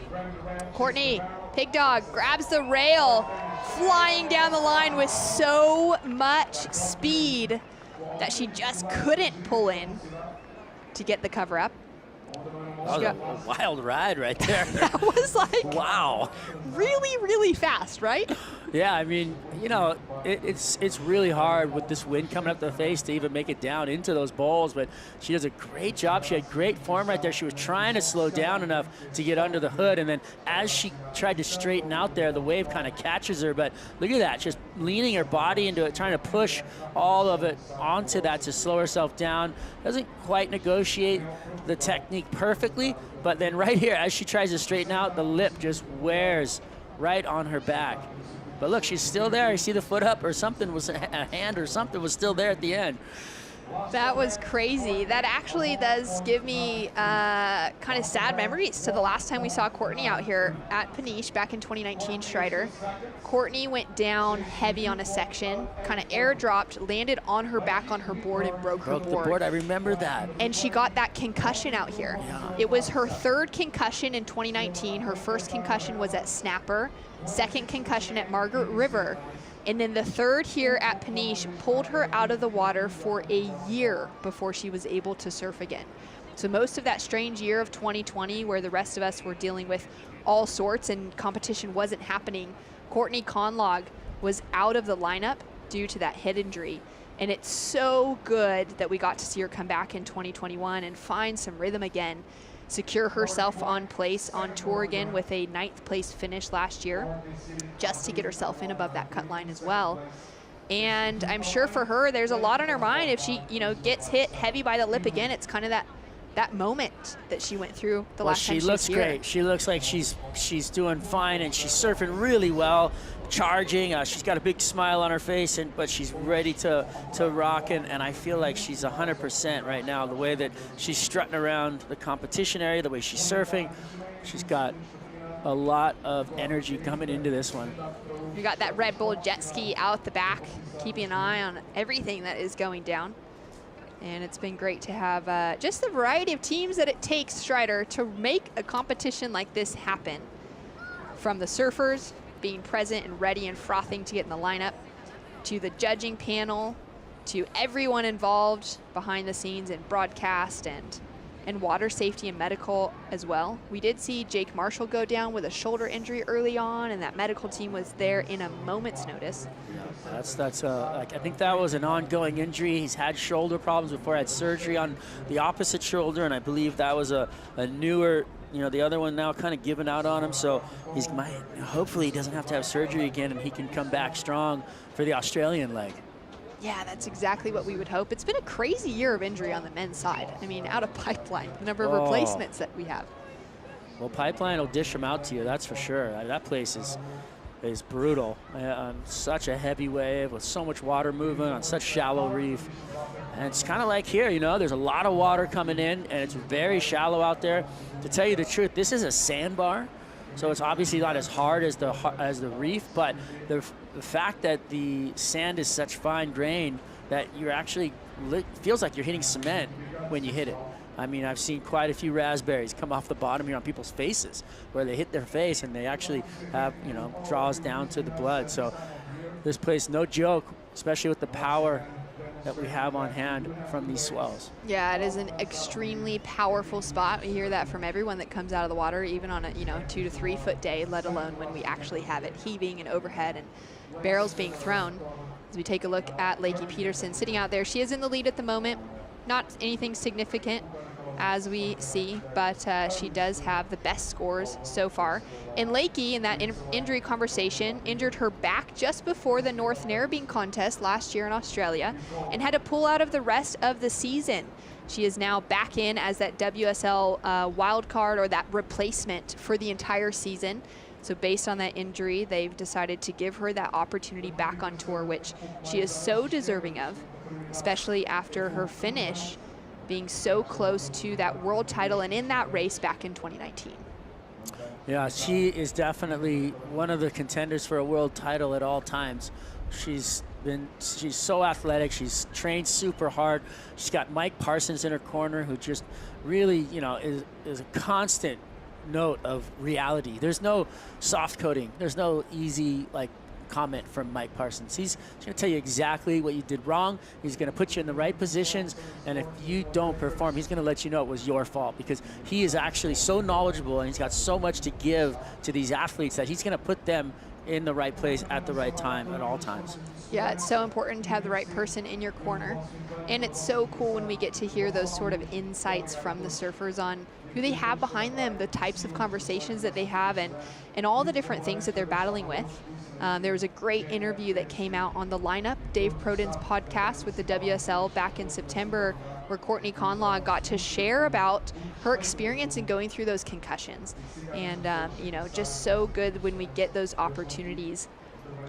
Courtney, Pig Dog, grabs the rail, flying down the line with so much speed that she just couldn't pull in to get the cover up. That was a wild ride right there. That was like, wow, really, really fast, right? Yeah, I mean, you know, it's really hard with this wind coming up the face to even make it down into those bowls, but she does a great job. She had great form right there. She was trying to slow down enough to get under the hood, and then as she tried to straighten out there, the wave kind of catches her, but look at that, just leaning her body into it, trying to push all of it onto that to slow herself down. Doesn't quite negotiate the technique perfectly, but then right here, as she tries to straighten out, the lip just wears right on her back. But look, she's still there. You see the foot up or something was a hand or something was still there at the end. That was crazy. That actually does give me kind of sad memories to the last time we saw Courtney out here at Peniche back in 2019 Strider. Courtney went down heavy on a section, kind of airdropped, landed on her back on her board and broke her board. The board, I remember that. And she got that concussion out here. Yeah. It was her third concussion in 2019. Her first concussion was at Snapper, second concussion at Margaret River. And then the third here at Peniche pulled her out of the water for a year before she was able to surf again. So most of that strange year of 2020 where the rest of us were dealing with all sorts and competition wasn't happening, Courtney Conlogue was out of the lineup due to that head injury. And it's so good that we got to see her come back in 2021 and find some rhythm again, secure herself on place on tour again with a 9th place finish last year, just to get herself in above that cut line as well. And I'm sure for her, there's a lot on her mind. If she, you know, gets hit heavy by the lip again, it's kind of that moment that she went through the last time she was here. She looks great. She looks like she's doing fine, and she's surfing really well, charging. She's got a big smile on her face, but she's ready to rock, and I feel like she's 100% right now. The way that she's strutting around the competition area, the way she's surfing, she's got a lot of energy coming into this one. You got that Red Bull jet ski out the back, keeping an eye on everything that is going down. And it's been great to have just the variety of teams that it takes, Strider, to make a competition like this happen. From the surfers being present and ready and frothing to get in the lineup, to the judging panel, to everyone involved behind the scenes in broadcast and water safety and medical as well. We did see Jake Marshall go down with a shoulder injury early on, and that medical team was there in a moment's notice. Yeah, that's I think that was an ongoing injury. He's had shoulder problems before, had surgery on the opposite shoulder, and I believe that was a newer, you know, the other one now kind of giving out on him. So hopefully he doesn't have to have surgery again, and he can come back strong for the Australian leg. Yeah, that's exactly what we would hope. It's been a crazy year of injury on the men's side. I mean, out of Pipeline, the number of replacements that we have. Well, Pipeline will dish them out to you, that's for sure. That place is brutal. Such a heavy wave with so much water movement on such shallow reef. And it's kind of like here, you know, there's a lot of water coming in, and it's very shallow out there. To tell you the truth, this is a sandbar, so it's obviously not as hard as the reef, but the fact that the sand is such fine grain that you're actually, feels like you're hitting cement when you hit it. I mean, I've seen quite a few raspberries come off the bottom here on people's faces where they hit their face and they actually have, you know, draws down to the blood. So this place, no joke, especially with the power that we have on hand from these swells. Yeah, it is an extremely powerful spot. We hear that from everyone that comes out of the water, even on a 2 to 3 foot day, let alone when we actually have it heaving and overhead and barrels being thrown. As we take a look at Lakey Peterson sitting out there, she is in the lead at the moment. Not anything significant as we see, but she does have the best scores so far. And Lakey, in that injury conversation, injured her back just before the North Narrabeen contest last year in Australia and had to pull out of the rest of the season. She is now back in as that WSL wild card, or that replacement for the entire season. So based on that injury, they've decided to give her that opportunity back on tour, which she is so deserving of, especially after her finish being so close to that world title and in that race back in 2019. Yeah, she is definitely one of the contenders for a world title at all times. She's so athletic. She's trained super hard. She's got Mike Parsons in her corner, who just really, you know, is a constant note of reality. There's no soft coding. There's no easy comment from Mike Parsons. He's going to tell you exactly what you did wrong. He's going to put you in the right positions, and if you don't perform, he's going to let you know it was your fault, because he is actually so knowledgeable and he's got so much to give to these athletes that he's going to put them in the right place at the right time at all times. Yeah, it's so important to have the right person in your corner, and it's so cool when we get to hear those sort of insights from the surfers on who they have behind them, the types of conversations that they have, and all the different things that they're battling with. There was a great interview that came out on The Lineup, Dave Proden's podcast with the WSL back in September, where Courtney Conlogue got to share about her experience in going through those concussions. And, you know, just so good when we get those opportunities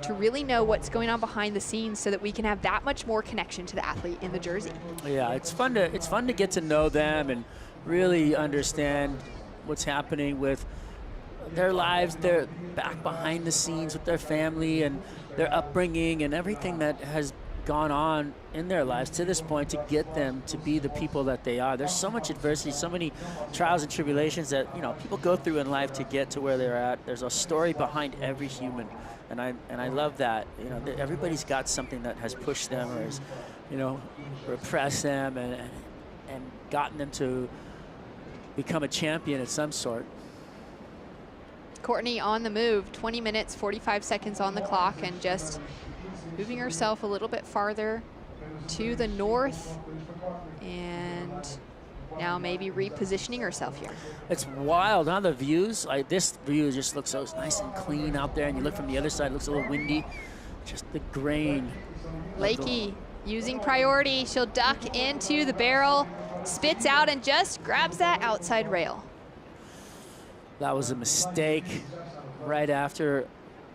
to really know what's going on behind the scenes, so that we can have that much more connection to the athlete in the jersey. Yeah, it's fun to get to know them and really understand what's happening with their lives. They're back behind the scenes with their family and their upbringing and everything that has gone on in their lives to this point to get them to be the people that they are. There's so much adversity, so many trials and tribulations that, you know, people go through in life to get to where they're at. There's a story behind every human, and I love that. You know, everybody's got something that has pushed them or has, you know, repressed them and gotten them to become a champion of some sort. Courtney on the move, 20 minutes, 45 seconds on the clock, and just moving herself a little bit farther to the north, and now maybe repositioning herself here. It's wild, huh? The views, this view just looks so nice and clean out there, and you look from the other side, it looks a little windy. Just the grain. Lakey using priority. She'll duck into the barrel, spits out, and just grabs that outside rail. That was a mistake right after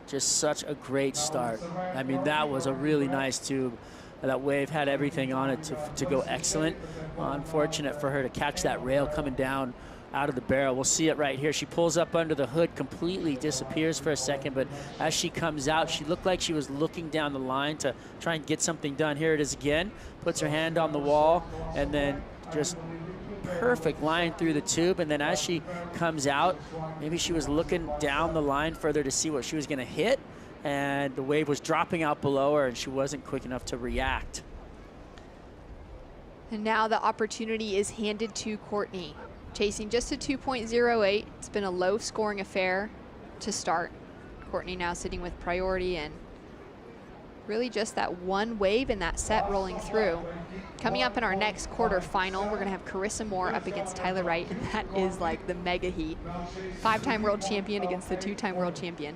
just such a great start. I mean, that was a really nice tube. That wave had everything on it to go excellent. Unfortunate for her to catch that rail coming down out of the barrel. We'll see it right here. She pulls up under the hood, completely disappears for a second, but as she comes out, she looked like she was looking down the line to try and get something done. Here it is again. Puts her hand on the wall, and then just perfect line through the tube. And then as she comes out, maybe she was looking down the line further to see what she was going to hit, and the wave was dropping out below her and she wasn't quick enough to react. And now the opportunity is handed to Courtney, chasing just a 2.08. It's been a low scoring affair to start. Courtney now sitting with priority, and really just that one wave in that set rolling through. Coming up in our next quarterfinal, we're going to have Carissa Moore up against Tyler Wright, and that is like the mega heat. 5-time world champion against the 2-time world champion.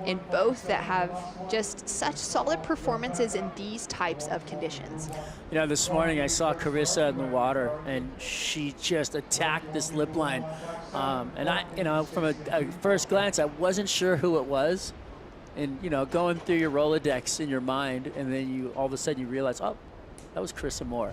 And both that have just such solid performances in these types of conditions. You know, this morning I saw Carissa in the water, and she just attacked this lip line. And I, you know, from a first glance, I wasn't sure who it was. And, you know, going through your Rolodex in your mind, and then you all of a sudden you realize, oh, that was Carissa Moore.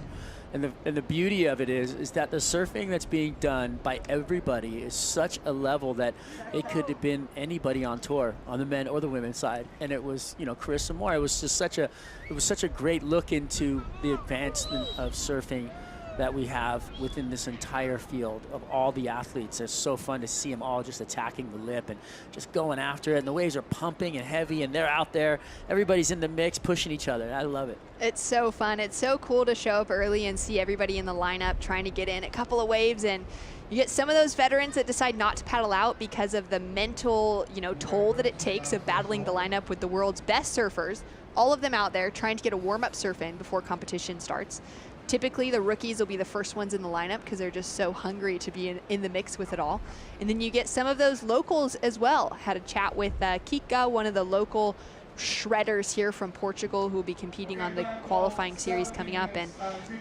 And the beauty of it is that the surfing that's being done by everybody is such a level that it could have been anybody on tour, on the men or the women's side. And it was, you know, Carissa Moore. It was just such a great look into the advancement of surfing that we have within this entire field of all the athletes. It's so fun to see them all just attacking the lip and just going after it. And the waves are pumping and heavy, and they're out there. Everybody's in the mix, pushing each other. I love it. It's so fun. It's so cool to show up early and see everybody in the lineup trying to get in a couple of waves. And you get some of those veterans that decide not to paddle out because of the mental, you know, toll that it takes of battling the lineup with the world's best surfers, all of them out there trying to get a warm-up surf in before competition starts. Typically, the rookies will be the first ones in the lineup because they're just so hungry to be in the mix with it all. And then you get some of those locals as well. Had a chat with Kika, one of the local shredders here from Portugal who will be competing on the qualifying series coming up. And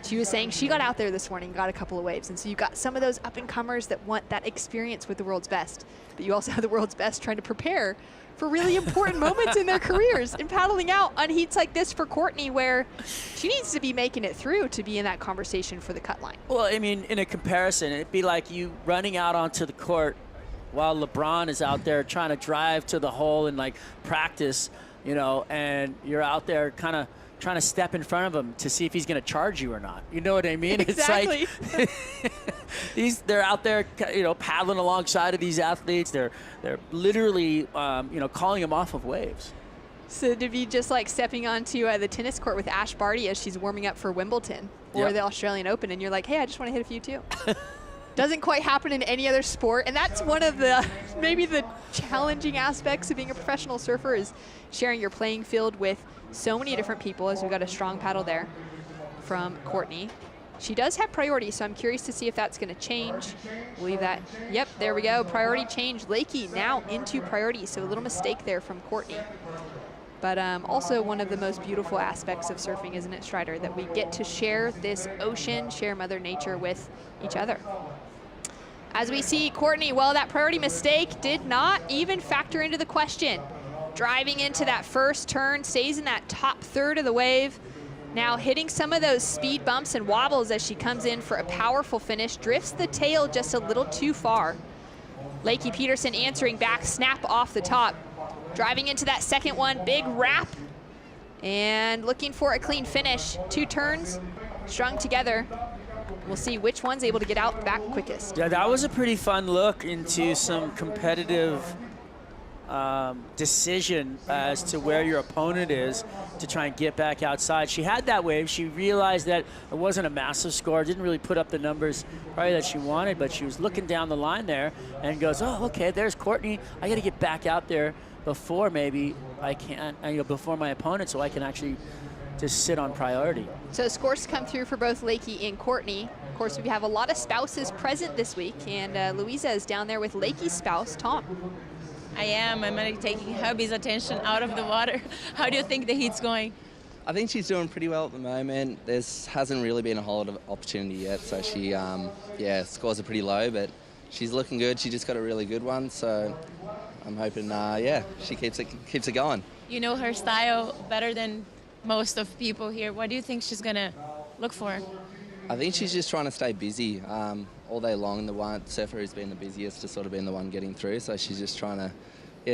she was saying she got out there this morning, got a couple of waves. And so you got some of those up-and-comers that want that experience with the world's best. But you also have the world's best trying to prepare for really important moments in their careers and paddling out on heats like this for Courtney, where she needs to be making it through to be in that conversation for the cut line. Well, I mean, in a comparison, it'd be like you running out onto the court while LeBron is out there trying to drive to the hole and like practice, you know, and you're out there kind of trying to step in front of him to see if he's going to charge you or not. You know what I mean? Exactly. It's like they're out there, you know, paddling alongside of these athletes. They're literally, you know, calling them off of waves. So to be just like stepping onto the tennis court with Ash Barty as she's warming up for Wimbledon or the Australian Open, and you're like, hey, I just want to hit a few too. Doesn't quite happen in any other sport, and that's one of the maybe the challenging aspects of being a professional surfer, is sharing your playing field with so many different people, as we got a strong paddle there from Courtney. She does have priority, so I'm curious to see if that's going to change. We'll leave that. Yep, there we go. Priority change. Lakey now into priority, so a little mistake there from Courtney. But also one of the most beautiful aspects of surfing, isn't it, Strider, that we get to share this ocean, share Mother Nature with each other. As we see Courtney, well, that priority mistake did not even factor into the question. Driving into that first turn, stays in that top third of the wave. Now hitting some of those speed bumps and wobbles as she comes in for a powerful finish, drifts the tail just a little too far. Lakey Peterson answering back, snap off the top. Driving into that second one, big wrap. And looking for a clean finish. 2 turns strung together. We'll see which one's able to get out back quickest. Yeah, that was a pretty fun look into some competitive decision as to where your opponent is to try and get back outside. She had that wave. She realized that it wasn't a massive score. Didn't really put up the numbers probably that she wanted, but she was looking down the line there and goes, oh, okay, there's Courtney. I got to get back out there before maybe I can, you know, before my opponent, so I can actually just sit on priority. So scores come through for both Lakey and Courtney. Of course, we have a lot of spouses present this week, and Louisa is down there with Lakey's spouse, Tom. I am. I'm taking hubby's attention out of the water. How do you think the heat's going? I think she's doing pretty well at the moment. There hasn't really been a whole lot of opportunity yet, so she, scores are pretty low, but she's looking good. She just got a really good one, so I'm hoping, she keeps it going. You know her style better than most of people here. What do you think she's gonna look for? I think she's just trying to stay busy all day long. The one surfer who's been the busiest has sort of been the one getting through, so she's just trying to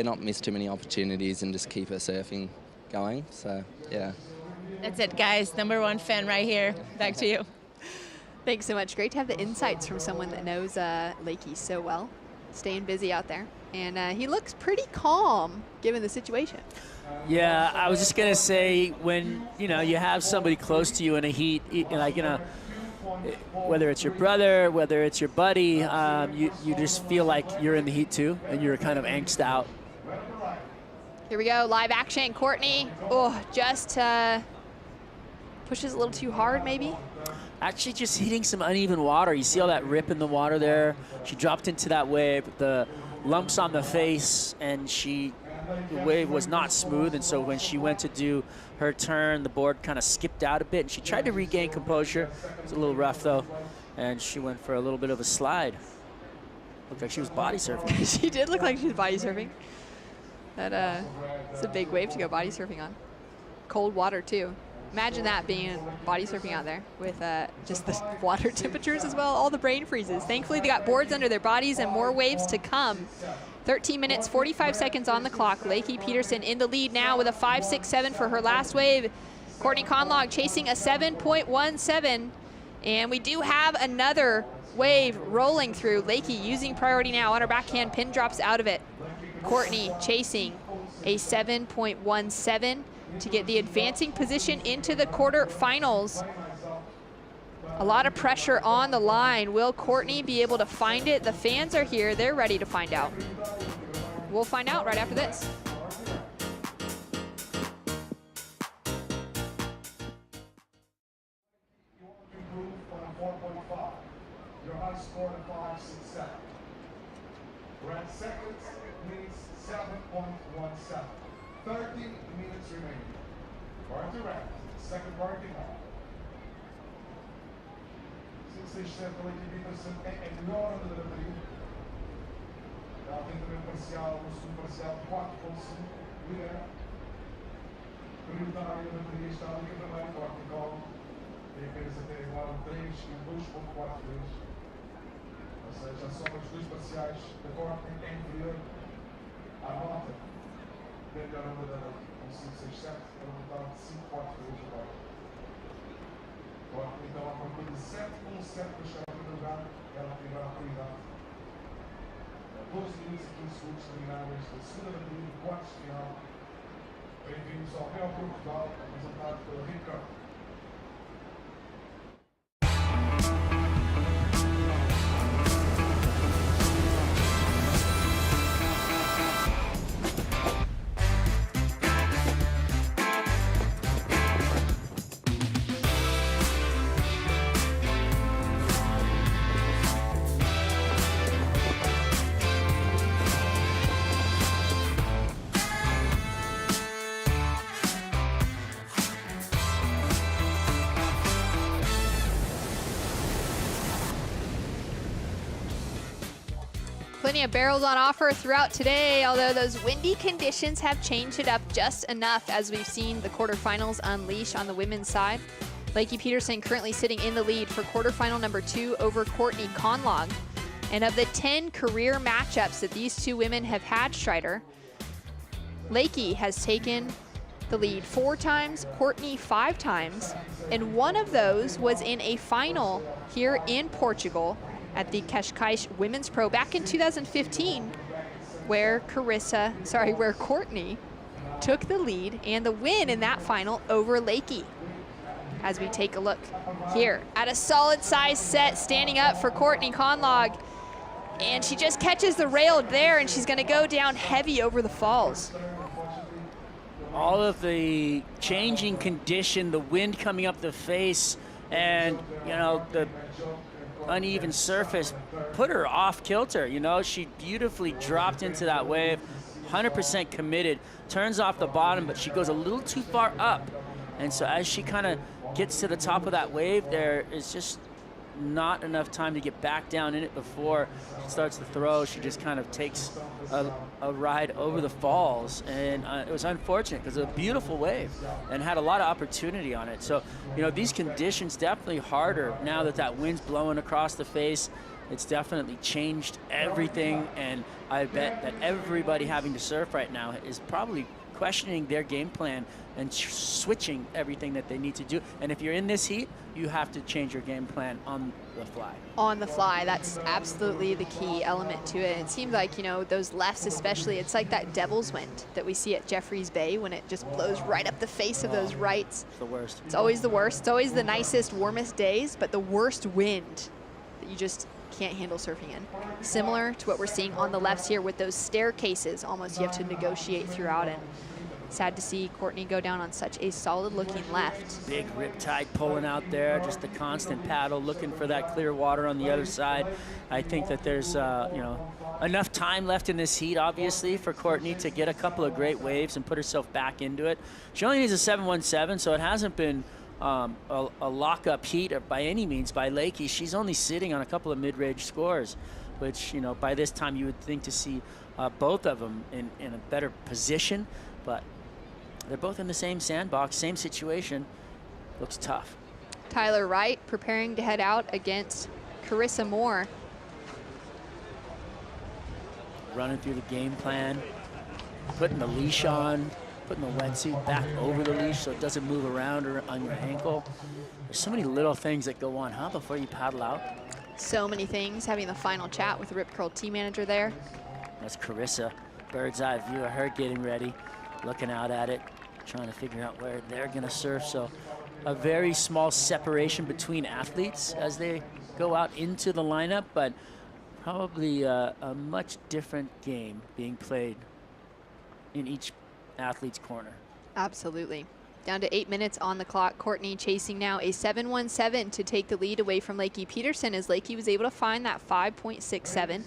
not miss too many opportunities and just keep her surfing going. So, yeah. That's it, guys. #1 fan right here. Back to you. Thanks so much. Great to have the insights from someone that knows Lakey so well. Staying busy out there. And he looks pretty calm given the situation. Yeah, I was just gonna say, when you have somebody close to you in a heat, like whether it's your brother, whether it's your buddy, you just feel like you're in the heat too, and you're kind of angst out. Here we go, live action. Courtney, just pushes a little too hard, maybe. Actually, just hitting some uneven water. You see all that rip in the water there. She dropped into that wave, the lumps on the face, and the wave was not smooth, and so when she went to do her turn, the board kind of skipped out a bit, and she tried to regain composure. It was a little rough though, and she went for a little bit of a slide. Looked like she was body surfing. She did look like she was body surfing. It's a big wave to go body surfing on. Cold water too. Imagine that, being body surfing out there with just the water temperatures as well, all the brain freezes. Thankfully, they got boards under their bodies and more waves to come. 13 minutes, 45 seconds on the clock. Lakey Peterson in the lead now with a 5.67 for her last wave. Courtney Conlogue chasing a 7.17. And we do have another wave rolling through. Lakey using priority now on her backhand, pin drops out of it. Courtney chasing a 7.17 to get the advancing position into the quarterfinals. A lot of pressure on the line. Will Courtney be able to find it? The fans are here. They're ready to find out. We'll find out right after this. Your high score to 5.67. We're at seconds, it means 7.17. 30 minutes remaining. Quarter round, second quarterfinal. 5-6-7 pela equipe Peterson é melhor onda da bateria. Ela tem também parcial, no segundo parcial 4.5, lidera. Prioritária da bateria está ali em primeiro, Colapinto. Tem apenas até agora 3 e 2.43. Ou seja, a soma dos dois parciais da Quarterfinal é inferior à nota da melhor onda da noite, com 5-6-7, para um total de 5-4-2 agora. Quarterfinal então a procura de 7.7 para chegar ao primeiro lugar, ela tem agora a prioridade. 12 minutos e 15 segundos terminaram esta segunda bateria de quartos de final. Bem-vindos ao MEO Portugal, apresentado pela Rip Curl. Plenty of barrels on offer throughout today, although those windy conditions have changed it up just enough as we've seen the quarterfinals unleash on the women's side. Lakey Peterson currently sitting in the lead for quarterfinal number 2 over Courtney Conlogue. And of the 10 career matchups that these two women have had, Strider, Lakey has taken the lead 4 times, Courtney 5 times, and one of those was in a final here in Portugal at the Cascais Women's Pro back in 2015, where Courtney took the lead and the win in that final over Lakey. As we take a look here at a solid size set, standing up for Courtney Conlogue, and she just catches the rail there, and she's gonna go down heavy over the falls. All of the changing condition, the wind coming up the face, and you know, the uneven surface put her off kilter. You know, she beautifully dropped into that wave, 100% committed, turns off the bottom, but she goes a little too far up. And so as she kind of gets to the top of that wave, there is just not enough time to get back down in it before she starts to throw. She just kind of takes a ride over the falls, and it was unfortunate because it was a beautiful wave and had a lot of opportunity on it. So, you know, these conditions definitely harder now that that wind's blowing across the face. It's definitely changed everything, and I bet that everybody having to surf right now is probably questioning their game plan and switching everything that they need to do. And if you're in this heat, you have to change your game plan on the fly. On the fly, that's absolutely the key element to it. It seems like, you know, those lefts especially, it's like that devil's wind that we see at Jeffreys Bay when it just blows right up the face of those Wrights. It's the worst. It's always the worst. It's always the nicest, warmest days, but the worst wind that you just can't handle surfing in. Similar to what we're seeing on the lefts here with those staircases, almost you have to negotiate throughout it. Sad to see Courtney go down on such a solid looking left. Big rip tide pulling out there, just the constant paddle, looking for that clear water on the other side. I think that there's you know, enough time left in this heat, obviously, for Courtney to get a couple of great waves and put herself back into it. She only needs a 717, so it hasn't been a lock-up heat by any means by Lakey. She's only sitting on a couple of mid-range scores, which, you know, by this time you would think to see both of them in a better position, but they're both in the same sandbox, same situation. Looks tough. Tyler Wright preparing to head out against Carissa Moore. Running through the game plan, putting the leash on, putting the wetsuit back over the leash so it doesn't move around or on your ankle. There's so many little things that go on, huh, before you paddle out? So many things. Having the final chat with the Rip Curl team manager there. That's Carissa. Bird's eye view of her getting ready, looking out at it, trying to figure out where they're gonna surf. So a very small separation between athletes as they go out into the lineup, but probably a much different game being played in each athlete's corner. Absolutely. Down to 8 minutes on the clock. Courtney chasing now a 717 to take the lead away from Lakey Peterson, as Lakey was able to find that 5.67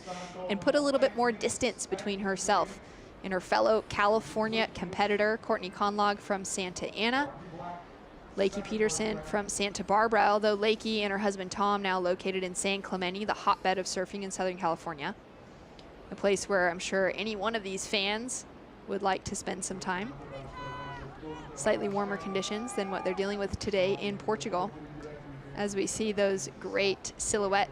and put a little bit more distance between herself and her fellow California competitor, Courtney Conlogue from Santa Ana. Lakey Peterson from Santa Barbara, although Lakey and her husband Tom now located in San Clemente, the hotbed of surfing in Southern California. A place where I'm sure any one of these fans would like to spend some time. Slightly warmer conditions than what they're dealing with today in Portugal, as we see those great silhouette,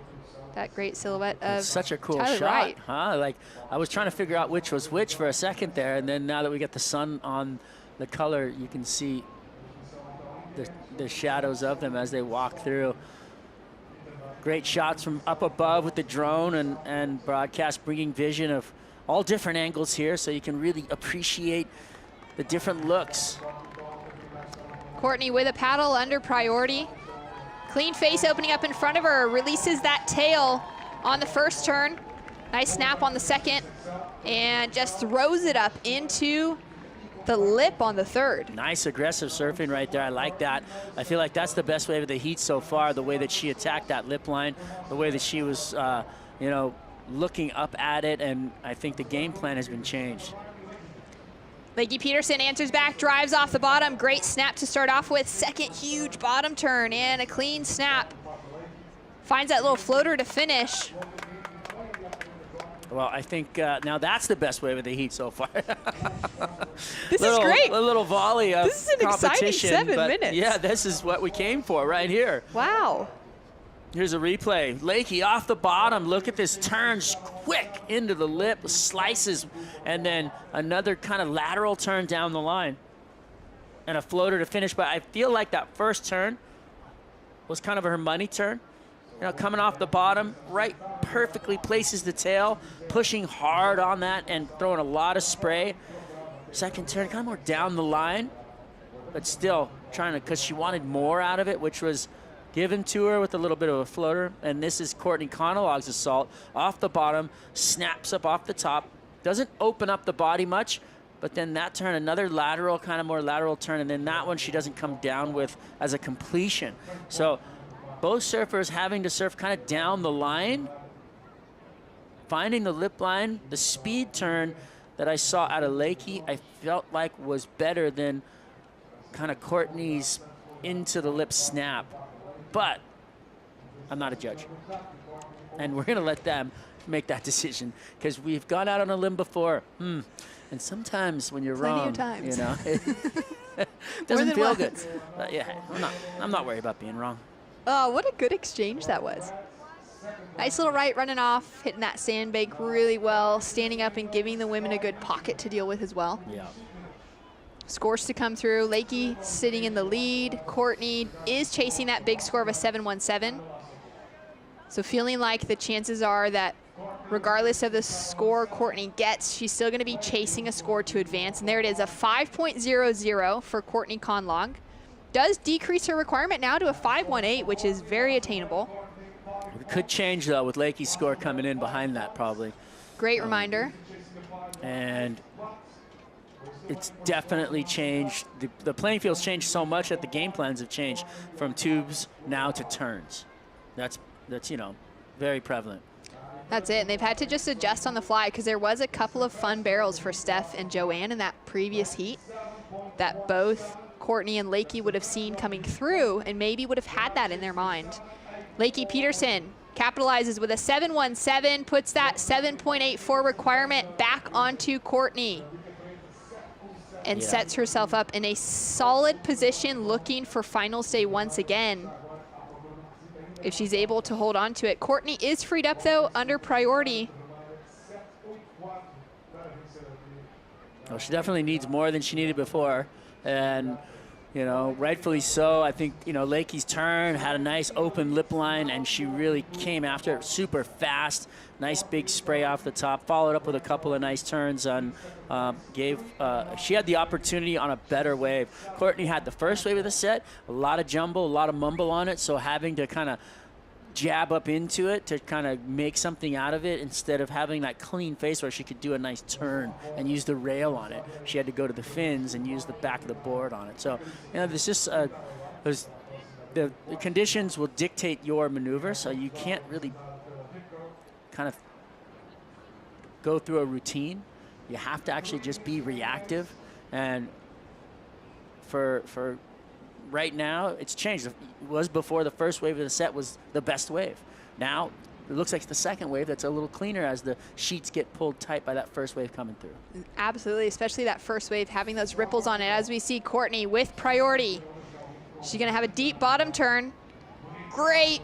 that great silhouette of It's such a cool Tyler shot, Wright. huh? Like, I was trying to figure out which was which for a second there, and then now that we get the sun on the color, you can see the shadows of them as they walk through. Great shots from up above with the drone and broadcast, bringing vision of all different angles here, so you can really appreciate the different looks. Courtney with a paddle under priority. Clean face opening up in front of her, releases that tail on the first turn. Nice snap on the second, and just throws it up into the lip on the third. Nice aggressive surfing right there. I like that. I feel like that's the best wave of the heat so far, the way that she attacked that lip line, the way that she was, you know, looking up at it, and I think the game plan has been changed. Lakey Peterson answers back, drives off the bottom. Great snap to start off with. Second huge bottom turn and a clean snap. Finds that little floater to finish. Well, I think now that's the best wave of the heat so far. This is great. A little volley of This is an exciting competition, 7 but minutes. yeah, this is what we came for right here. Wow. Here's a replay. Lakey off the bottom. Look at this, turns quick into the lip, slices, and then another kind of lateral turn down the line. And a floater to finish, but I feel like that first turn was kind of her money turn. You know, coming off the bottom, right perfectly places the tail, pushing hard on that and throwing a lot of spray. Second turn, kind of more down the line, but still trying to, because she wanted more out of it, which was given to her with a little bit of a floater. And this is Courtney Conlogue's assault. Off the bottom, snaps up off the top, doesn't open up the body much, but then that turn, another lateral, kind of more lateral turn, and then that one she doesn't come down with as a completion. So both surfers having to surf kind of down the line, finding the lip line. The speed turn that I saw out of Lakey, I felt like was better than kind of Courtney's into the lip snap. But I'm not a judge. And we're going to let them make that decision, because we've gone out on a limb before. And sometimes when you're Plenty wrong, of times. you know, it doesn't feel good. But yeah, I'm not worried about being wrong. Oh, what a good exchange that was. Nice little right running off, hitting that sandbank really well, standing up and giving the women a good pocket to deal with as well. Yeah. Scores to come through. Lakey sitting in the lead. Courtney is chasing that big score of a 717. So feeling like the chances are that regardless of the score Courtney gets, she's still going to be chasing a score to advance. And there it is, a 5.00 for Courtney Conlogue. Does decrease her requirement now to a 518, which is very attainable. It could change, though, with Lakey's score coming in behind that, probably. Great reminder. And it's definitely changed. The playing field's changed so much that the game plans have changed from tubes now to turns. That's you know, very prevalent. That's it, and they've had to just adjust on the fly, because there was a couple of fun barrels for Steph and Joanne in that previous heat that both Courtney and Lakey would have seen coming through and maybe would have had that in their mind. Lakey Peterson capitalizes with a 717, puts that 7.84 requirement back onto Courtney, and sets herself up in a solid position, looking for finals day once again, if she's able to hold on to it. Courtney is freed up, though, under priority. Well, she definitely needs more than she needed before, and you know, rightfully so. I think, you know, Lakey's turn had a nice open lip line, and she really came after it super fast. Nice big spray off the top, followed up with a couple of nice turns on, she had the opportunity on a better wave. Courtney had the first wave of the set, a lot of jumble, a lot of mumble on it, so having to kind of jab up into it to kind of make something out of it instead of having that clean face where she could do a nice turn and use the rail on it. She had to go to the fins and use the back of the board on it. So, you know, there's just the conditions will dictate your maneuver, so you can't really kind of go through a routine. You have to actually just be reactive. And for right now, it's changed. It was before the first wave of the set was the best wave. Now, it looks like the second wave that's a little cleaner as the sheets get pulled tight by that first wave coming through. Absolutely, especially that first wave having those ripples on it. As we see Courtney with priority. She's gonna have a deep bottom turn. Great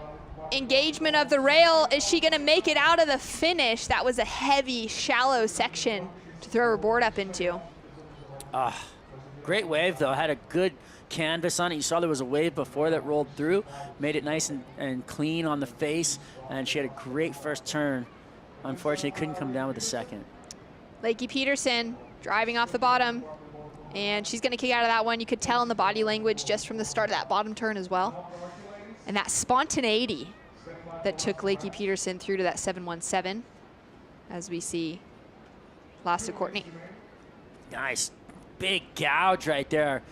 engagement of the rail. Is she gonna make it out of the finish? That was a heavy, shallow section to throw her board up into. Great wave though, had a good canvas on it. You saw there was a wave before that rolled through, made it nice and clean on the face, and she had a great first turn. Unfortunately, couldn't come down with the second. Lakey Peterson driving off the bottom, and she's gonna kick out of that one. You could tell in the body language just from the start of that bottom turn as well. And that spontaneity that took Lakey Peterson through to that 717, as we see last to Courtney. Nice, big gouge right there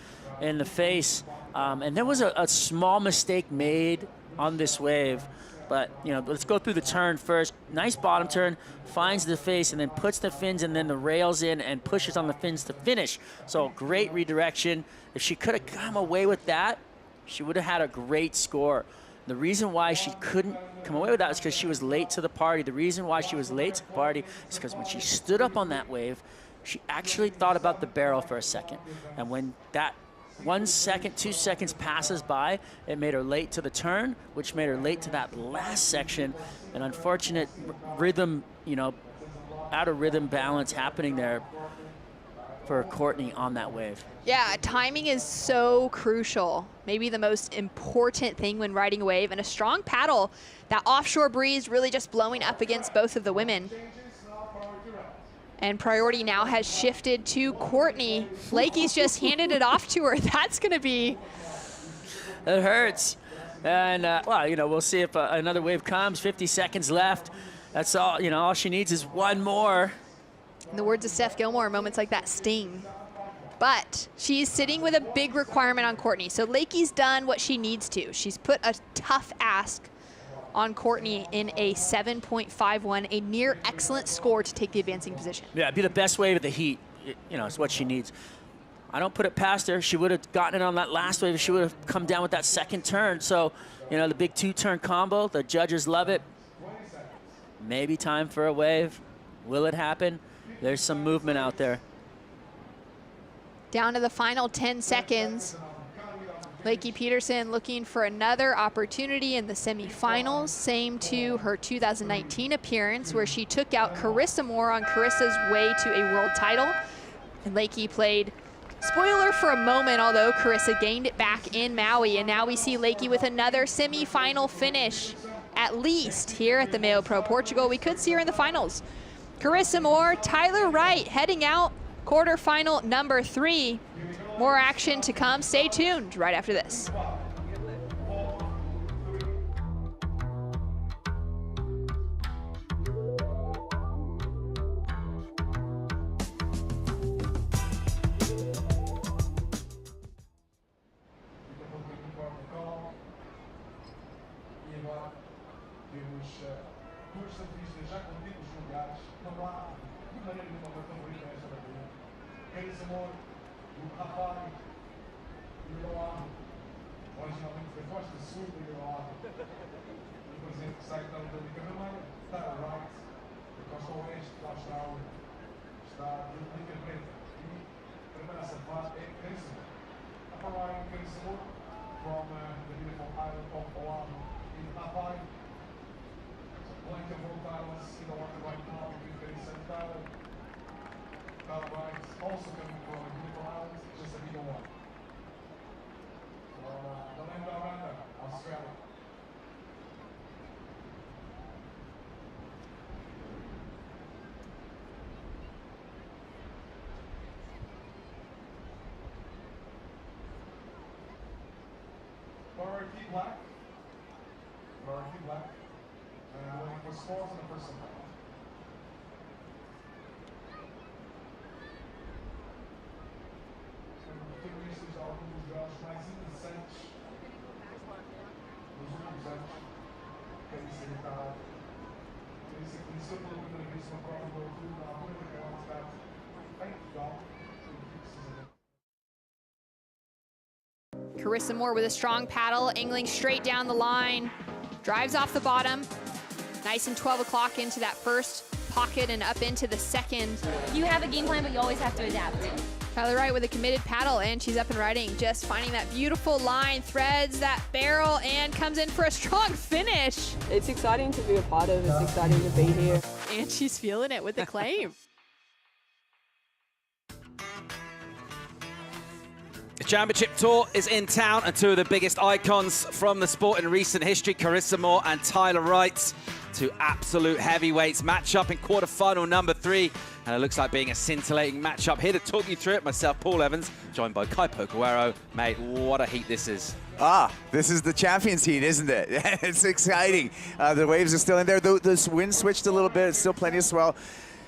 in the face. And there was a small mistake made on this wave, but you know, let's go through the turn first. Nice bottom turn, finds the face and then puts the fins and then the rails in and pushes on the fins to finish. So great redirection. If she could have come away with that, she would have had a great score. The reason why she couldn't come away with that is because she was late to the party. The reason why she was late to the party is because when she stood up on that wave, she actually thought about the barrel for a second. And when that 1 second, 2 seconds passes by, it made her late to the turn, which made her late to that last section. An unfortunate rhythm, you know, out of rhythm balance happening there for Courtney on that wave. Yeah, timing is so crucial. Maybe the most important thing when riding a wave, and a strong paddle. That offshore breeze really just blowing up against both of the women. And priority now has shifted to Courtney. Lakey's just handed it off to her. That's gonna be... It hurts. And, well, you know, we'll see if another wave comes. 50 seconds left. That's all, you know, all she needs is one more. In the words of Steph Gilmore, moments like that sting. But she's sitting with a big requirement on Courtney. So Lakey's done what she needs to. She's put a tough ask on Courtney in a 7.51, a near excellent score to take the advancing position. Yeah, be the best wave of the heat. You know, it's what she needs. I don't put it past her. She would have gotten it on that last wave. She would have come down with that second turn. So, you know, the big two-turn combo, the judges love it. Maybe time for a wave. Will it happen? There's some movement out there. Down to the final 10 seconds. Lakey Peterson looking for another opportunity in the semifinals, same to her 2019 appearance where she took out Carissa Moore on Carissa's way to a world title. And Lakey played spoiler for a moment, although Carissa gained it back in Maui. And now we see Lakey with another semifinal finish, at least here at the MEO Pro Portugal. We could see her in the finals. Carissa Moore, Tyler Wright heading out quarterfinal number 3. More action to come. Stay tuned right after this. Originalmente foi Costa Sul do Irlanda. O presidente que sai da luta de Alemanha está a Wright, da Costa Oeste da Austrália, está de Liga Preta. E para primeira fase é Carissa Moore. A following Carissa Moore from the beautiful island of Oahu in Hawaii. So plenty of world titles in the water right now between Carissa and Tyler. Tyler Wright also coming from a beautiful island, just a bigger one. The land down under, Australia. Priority black. Priority black. And waiting for scores in the first round. Turistas de alguns jogos mais interessantes nos últimos anos. Carissa está. Carissa conheceu pela primeira vez uma prova do outubro na altura daquela cidade Carissa Moore with a strong paddle, angling straight down the line, drives off the bottom, nice and 12 o'clock into that first pocket and up into the second. You have a game plan, but you always have to adapt. Tyler Wright with a committed paddle, and she's up and riding, just finding that beautiful line, threads that barrel, and comes in for a strong finish. It's exciting to be a part of. It's exciting to be here. And she's feeling it with the claim. The Championship Tour is in town, and two of the biggest icons from the sport in recent history, Carissa Moore and Tyler Wright, two absolute heavyweights, match up in quarterfinal number 3, and it looks like being a scintillating matchup. Here to talk you through it, myself, Paul Evans, joined by Kaipo Guerrero. Mate, what a heat this is. This is the Champions heat, isn't it? It's exciting. The waves are still in there. The wind switched a little bit. It's still plenty of swell.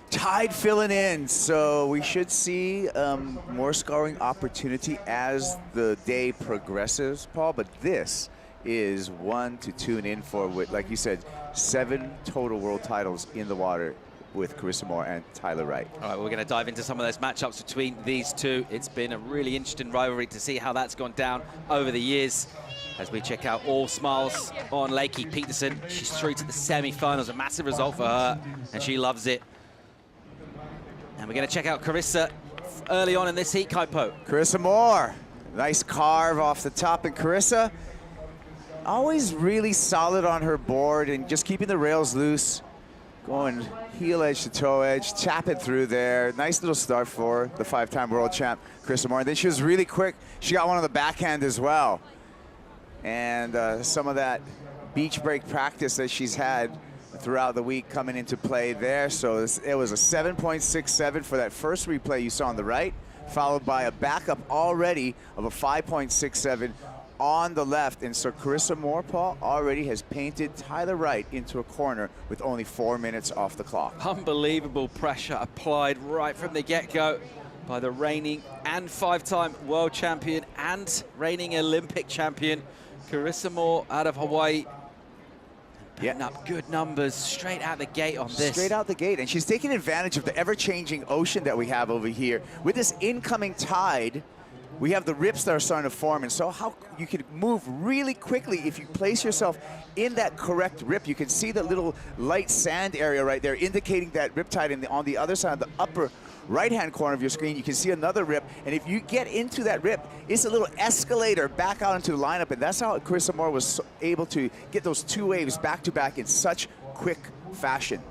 Tide filling in, so we should see more scoring opportunity as the day progresses, Paul. But this is one to tune in for, with, like you said, 7 total world titles in the water with Carissa Moore and Tyler Wright. All right, we're going to dive into some of those matchups between these two. It's been a really interesting rivalry to see how that's gone down over the years. As we check out all smiles on Lakey Peterson. She's through to the semi-finals, a massive result for her, and she loves it. And we're going to check out Carissa early on in this heat, Kaipo. Carissa Moore, nice carve off the top, and Carissa always really solid on her board and just keeping the rails loose, going heel edge to toe edge, tapping through there. Nice little start for the 5-time world champ, Carissa Moore. And then she was really quick. She got one on the backhand as well. And some of that beach break practice that she's had throughout the week coming into play there. So it was a 7.67 for that first replay you saw on the right, followed by a backup already of a 5.67 on the left. And so Carissa Moore, Paul, already has painted Tyler Wright into a corner with only 4 minutes off the clock. Unbelievable pressure applied right from the get-go by the reigning and 5-time world champion and reigning Olympic champion, Carissa Moore out of Hawaii. Putting up good numbers straight out the gate on this. Straight out the gate, and she's taking advantage of the ever-changing ocean that we have over here. With this incoming tide, we have the rips that are starting to form, and so how you can move really quickly if you place yourself in that correct rip. You can see the little light sand area right there indicating that rip tide, and on the other side of the upper right-hand corner of your screen, you can see another rip, and if you get into that rip, it's a little escalator back out into the lineup, and that's how Carissa Moore was able to get those 2 waves back-to-back in such quick fashion.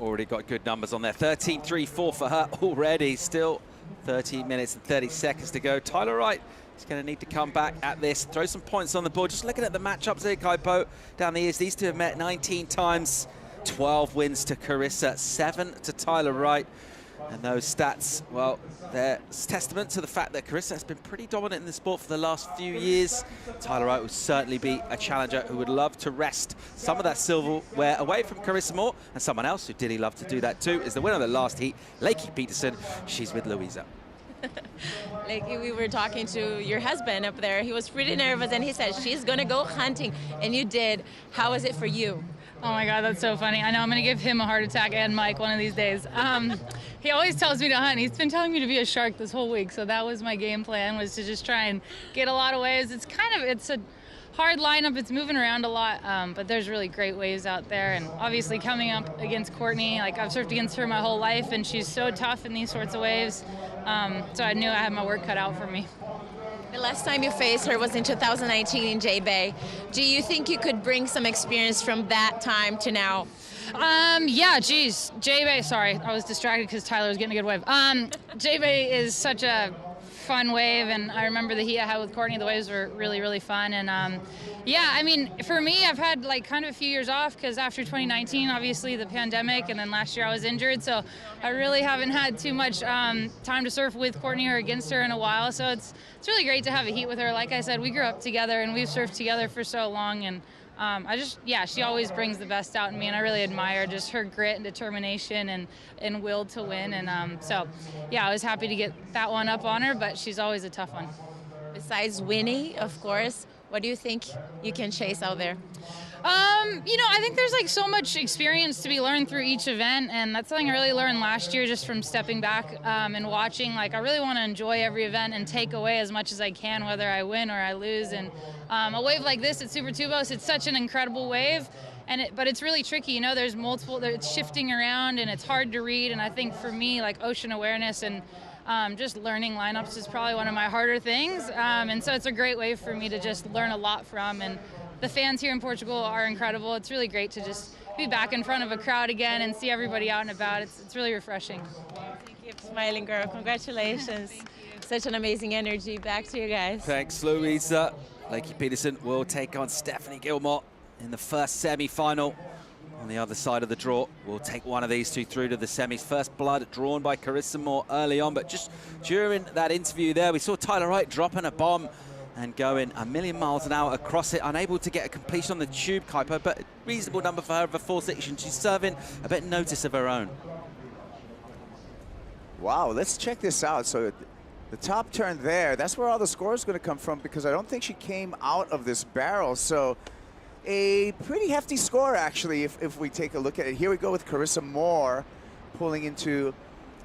Already got good numbers on there. 13.34 for her already. Still 13 minutes and 30 seconds to go. Tyler Wright is going to need to come back at this, throw some points on the board. Just looking at the matchups here, Kaipo, down the years, these two have met 19 times. 12 wins to Carissa, 7 to Tyler Wright. And those stats, well, they're testament to the fact that Carissa has been pretty dominant in the sport for the last few years. Tyler Wright will certainly be a challenger who would love to wrest some of that silverware away from Carissa Moore. And someone else who did love to do that too is the winner of the last heat, Lakey Peterson. She's with Louisa. Like, we were talking to your husband up there. He was pretty nervous, and he said, she's going to go hunting. And you did. How was it for you? Oh my God, that's so funny. I know I'm going to give him a heart attack and Mike one of these days. He always tells me to hunt. He's been telling me to be a shark this whole week, so that was my game plan, was to just try and get a lot of waves. It's a hard lineup. It's moving around a lot, but there's really great waves out there. And obviously coming up against Courtney, like I've surfed against her my whole life, and she's so tough in these sorts of waves. So I knew I had my work cut out for me. The last time you faced her was in 2019 in J-Bay. Do you think you could bring some experience from that time to now? Yeah, geez. J-Bay, sorry, I was distracted because Tyler was getting a good wave. J-Bay is such a fun wave, and I remember the heat I had with Courtney. The waves were really, really fun. And yeah, I mean, for me, I've had like kind of a few years off because after 2019, obviously the pandemic, and then last year I was injured. So I really haven't had too much time to surf with Courtney or against her in a while. So it's really great to have a heat with her. Like I said, we grew up together and we've surfed together for so long. And she always brings the best out in me, and I really admire just her grit and determination and will to win. And so, yeah, I was happy to get that one up on her, but she's always a tough one. Besides winning, of course, what do you think you can chase out there? You know, I think there's like so much experience to be learned through each event, and that's something I really learned last year just from stepping back and watching. Like, I really want to enjoy every event and take away as much as I can, whether I win or I lose. And a wave like this at Super Tubos, it's such an incredible wave, but it's really tricky. You know, there's multiple, it's shifting around and it's hard to read. And I think for me, like ocean awareness and just learning lineups is probably one of my harder things. And so it's a great wave for me to just learn a lot from. And the fans here in Portugal are incredible. It's really great to just be back in front of a crowd again and see everybody out and about. It's really refreshing. Keep smiling, girl. Congratulations. Such an amazing energy. Back to you guys. Thanks, Louisa. Lakey Peterson will take on Stephanie Gilmore in the first semi-final. On the other side of the draw, we'll take one of these two through to the semis. First blood drawn by Carissa Moore early on, but just during that interview there, we saw Tyler Wright dropping a bomb and going a million miles an hour across it, unable to get a completion on the tube, Kuiper, but a reasonable number for her of a 4.6, and she's serving a bit notice of her own. Wow, let's check this out. So the top turn there, that's where all the score is going to come from, because I don't think she came out of this barrel. So a pretty hefty score, actually, if we take a look at it. Here we go with Carissa Moore pulling into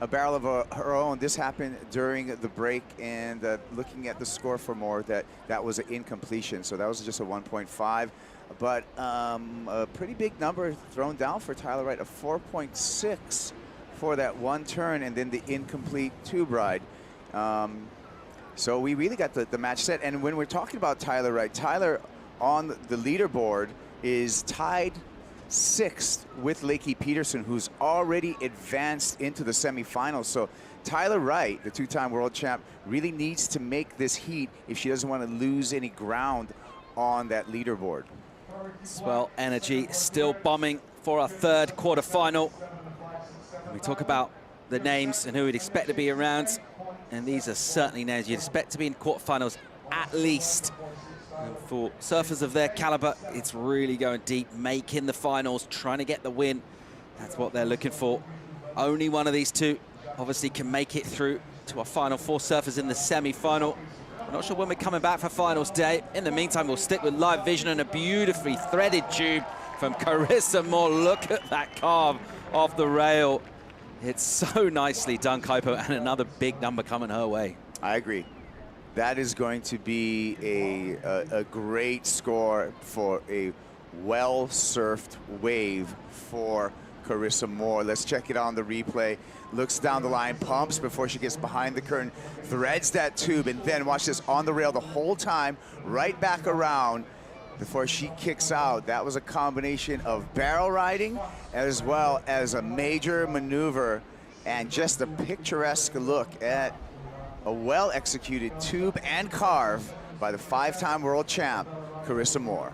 a barrel of her own. This happened during the break, and looking at the score for Moore, that was an incompletion. So that was just a 1.5, but a pretty big number thrown down for Tyler Wright, a 4.6 for that one turn, and then the incomplete tube ride. So we really got the match set. And when we're talking about Tyler Wright, Tyler on the leaderboard is tied 6th with Lakey Peterson, who's already advanced into the semifinals. So Tyler Wright, the two-time world champ, really needs to make this heat if she doesn't want to lose any ground on that leaderboard. Swell energy, still bombing for our third quarterfinal. We talk about the names and who we'd expect to be around, and these are certainly names you'd expect to be in quarterfinals at least. And for surfers of their caliber, it's really going deep, making the finals, trying to get the win. That's what they're looking for. Only one of these two obviously can make it through to our final 4 surfers in the semi-final. I'm not sure when we're coming back for finals day. In the meantime, we'll stick with live vision and a beautifully threaded tube from Carissa Moore. Look at that carve off the rail. It's so nicely done, Kuiper, and another big number coming her way. I agree. That is going to be a great score for a well-surfed wave for Carissa Moore. Let's check it on the replay. Looks down the line, pumps before she gets behind the curtain, threads that tube, and then watch this on the rail the whole time, right back around before she kicks out. That was a combination of barrel riding as well as a major maneuver and just a picturesque look at a well-executed tube and carve by the 5-time world champ, Carissa Moore.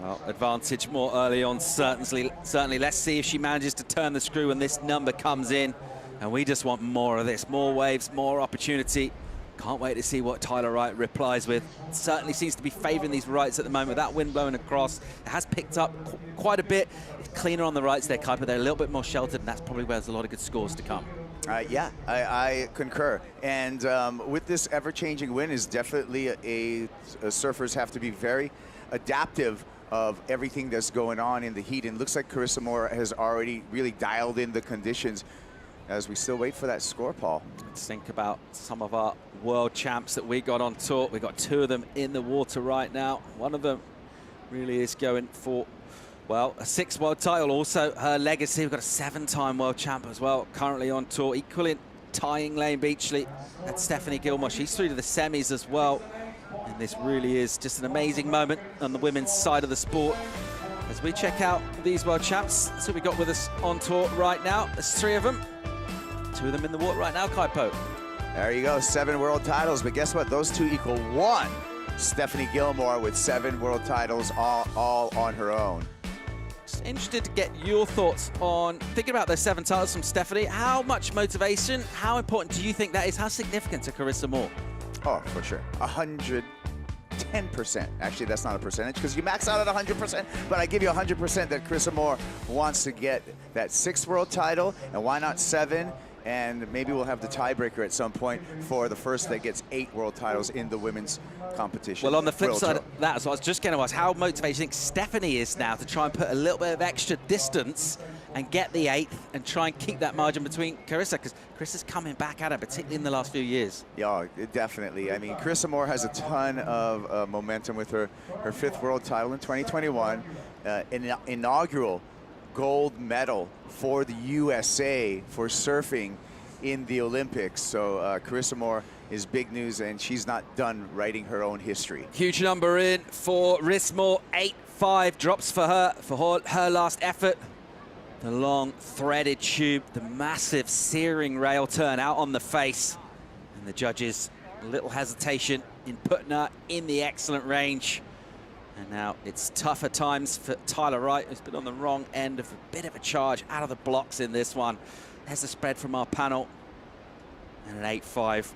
Well, advantage more early on, certainly. Let's see if she manages to turn the screw when this number comes in. And we just want more of this, more waves, more opportunity. Can't wait to see what Tyler Wright replies with. Certainly seems to be favoring these rights at the moment. That wind blowing across, it has picked up quite a bit. It's cleaner on the rights there, Kuiper. They're a little bit more sheltered, and that's probably where there's a lot of good scores to come. Yeah, I concur. And with this ever-changing wind is definitely surfers have to be very adaptive of everything that's going on in the heat. And it looks like Carissa Moore has already really dialed in the conditions as we still wait for that score, Paul. Let's think about some of our world champs that we got on tour. We've got 2 of them in the water right now. One of them really is going for, well, a 6th world title. Also, her legacy. We've got a 7-time world champ as well, currently on tour. Equally tying Lane Beachley. That's Stephanie Gilmore. She's through to the semis as well. And this really is just an amazing moment on the women's side of the sport. As we check out these world champs, that's what we got with us on tour right now. There's 3 of them. 2 of them in the water right now, Kuiper. There you go, 7 world titles, but guess what? Those 2 equal 1. Stephanie Gilmore with 7 world titles all on her own. Just interested to get your thoughts on thinking about those 7 titles from Stephanie. How much motivation, how important do you think that is? How significant to Carissa Moore? Oh, for sure. 110%. Actually, that's not a percentage because you max out at 100%, but I give you 100% that Carissa Moore wants to get that 6th world title, and why not 7? and maybe we'll have the tiebreaker at some point for the first that gets 8 world titles in the women's competition. Well, on the flip side of that, so I was just going to ask, how motivated do you think Stephanie is now to try and put a little bit of extra distance and get the 8th and try and keep that margin between Carissa? Because Carissa's coming back at her, particularly in the last few years. Yeah, definitely. I mean, Carissa Moore has a ton of momentum with her 5th world title in 2021, an inaugural gold medal for the USA for surfing in the Olympics. So Carissa Moore is big news, and she's not done writing her own history. Huge number in for Rismore, 8.5 drops for her last effort. The long threaded tube, the massive searing rail turn out on the face, and the judges a little hesitation in putting her in the excellent range. And now it's tougher times for Tyler Wright, who's been on the wrong end of a bit of a charge out of the blocks in this one. There's the spread from our panel. And an 8.5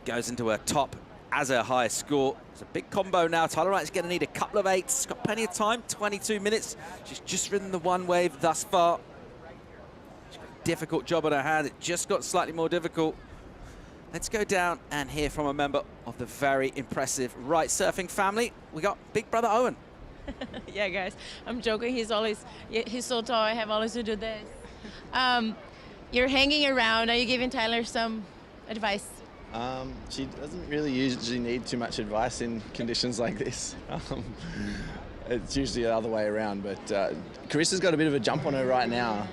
goes into her top as her highest score. It's a big combo now. Tyler Wright's going to need a couple of 8s. She's got plenty of time, 22 minutes. She's just ridden the one wave thus far. She's got a difficult job on her hand. It just got slightly more difficult. Let's go down and hear from a member of the very impressive Wright surfing family. We got big brother Owen. Yeah, guys, I'm joking. He's so tall. I have always to do this. You're hanging around. Are you giving Tyler some advice? She doesn't really usually need too much advice in conditions like this. It's usually the other way around, but Carissa's got a bit of a jump on her right now.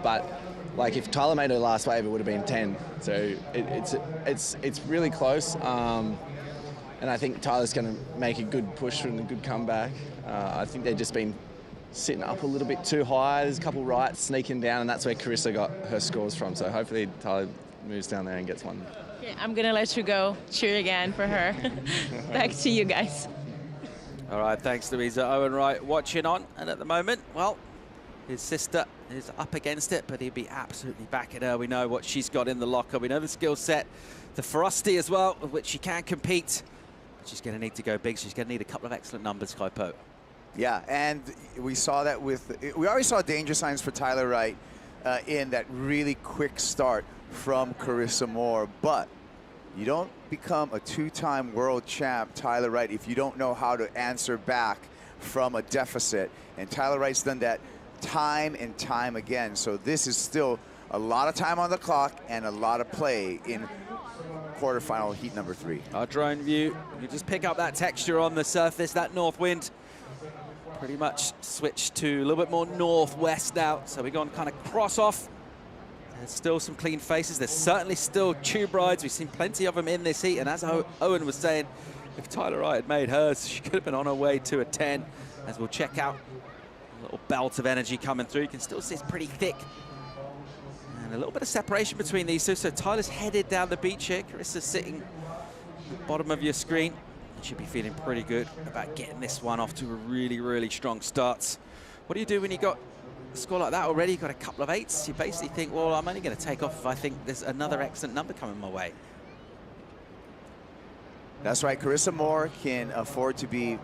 But like if Tyler made her last wave, it would have been 10. So it's really close. And I think Tyler's going to make a good push and a good comeback. I think they've just been sitting up a little bit too high. There's a couple rights sneaking down, and that's where Carissa got her scores from. So hopefully Tyler moves down there and gets one. Okay, I'm going to let you go. Cheer again for her. Back to you guys. All right, thanks, Louisa. Owen Wright watching on, and at the moment, well, his sister is up against it, but he'd be absolutely backing her. We know what she's got in the locker. We know the skill set, the ferocity as well, with which she can compete. She's going to need to go big. She's going to need a couple of excellent numbers, Kaipo. Yeah, and we saw that we already saw danger signs for Tyler Wright in that really quick start from Carissa Moore, but you don't become a 2-time world champ, Tyler Wright, if you don't know how to answer back from a deficit. And Tyler Wright's done that time and time again. So this is still a lot of time on the clock and a lot of play in quarterfinal heat number 3. Our drone view, you just pick up that texture on the surface, that north wind. Pretty much switched to a little bit more northwest now. So we're going kind of cross off. There's still some clean faces. There's certainly still tube rides. We've seen plenty of them in this heat. And as Owen was saying, if Tyler Wright had made hers, she could have been on her way to a 10. As we'll check out a little belt of energy coming through. You can still see it's pretty thick. And a little bit of separation between these two. So Tyler's headed down the beach here. Carissa's sitting at the bottom of your screen. Should be feeling pretty good about getting this one off to a really, really strong start. What do you do when you got a score like that already? You've got a couple of 8s. You basically think, well, I'm only going to take off if I think there's another excellent number coming my way. That's right. Carissa Moore can afford to be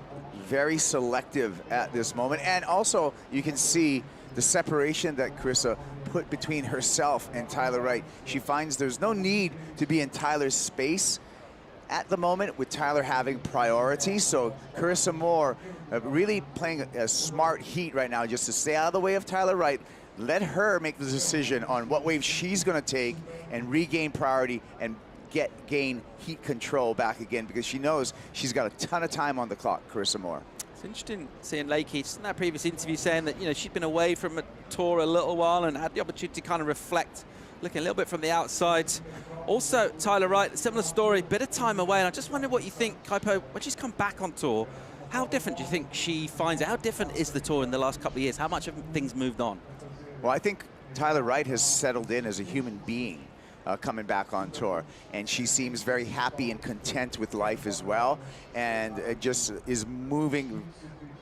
very selective at this moment. And also, you can see the separation that Carissa put between herself and Tyler Wright. She finds there's no need to be in Tyler's space at the moment, with Tyler having priority. So Carissa Moore really playing a smart heat right now just to stay out of the way of Tyler Wright. Let her make the decision on what wave she's going to take and regain priority and gain heat control back again, because she knows she's got a ton of time on the clock, Carissa Moore. It's interesting seeing Lakey just in that previous interview saying that, you know, she'd been away from a tour a little while and had the opportunity to kind of reflect, looking a little bit from the outside. Also, Tyler Wright, similar story, bit of time away, and I just wonder what you think, Kaipo, when she's come back on tour, how different do you think she finds it? How different is the tour in the last couple of years? How much have things moved on? Well, I think Tyler Wright has settled in as a human being. coming back on tour. And she seems very happy and content with life as well, and just is moving,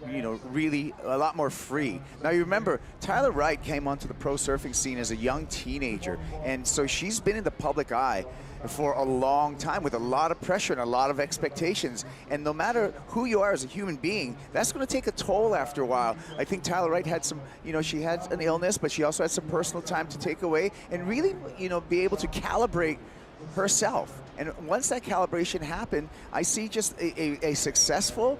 you know, really a lot more free. Now you remember, Tyler Wright came onto the pro surfing scene as a young teenager, and so she's been in the public eye for a long time with a lot of pressure and a lot of expectations. And no matter who you are as a human being, that's going to take a toll after a while. I think Tyler Wright had some, you know, she had an illness, but she also had some personal time to take away and really, you know, be able to calibrate herself. And once that calibration happened, I see just a successful,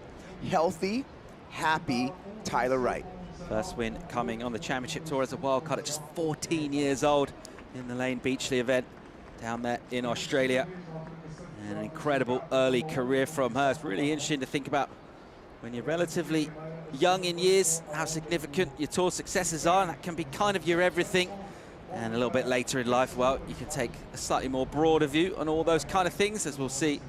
healthy, happy Tyler Wright. First win coming on the championship tour as a wildcard at just 14 years old in the Lane Beachley event down there in Australia. And an incredible early career from her. It's really interesting to think about when you're relatively young in years, how significant your tour successes are, and that can be kind of your everything. And a little bit later in life, well, you can take a slightly more broader view on all those kind of things, as we'll see.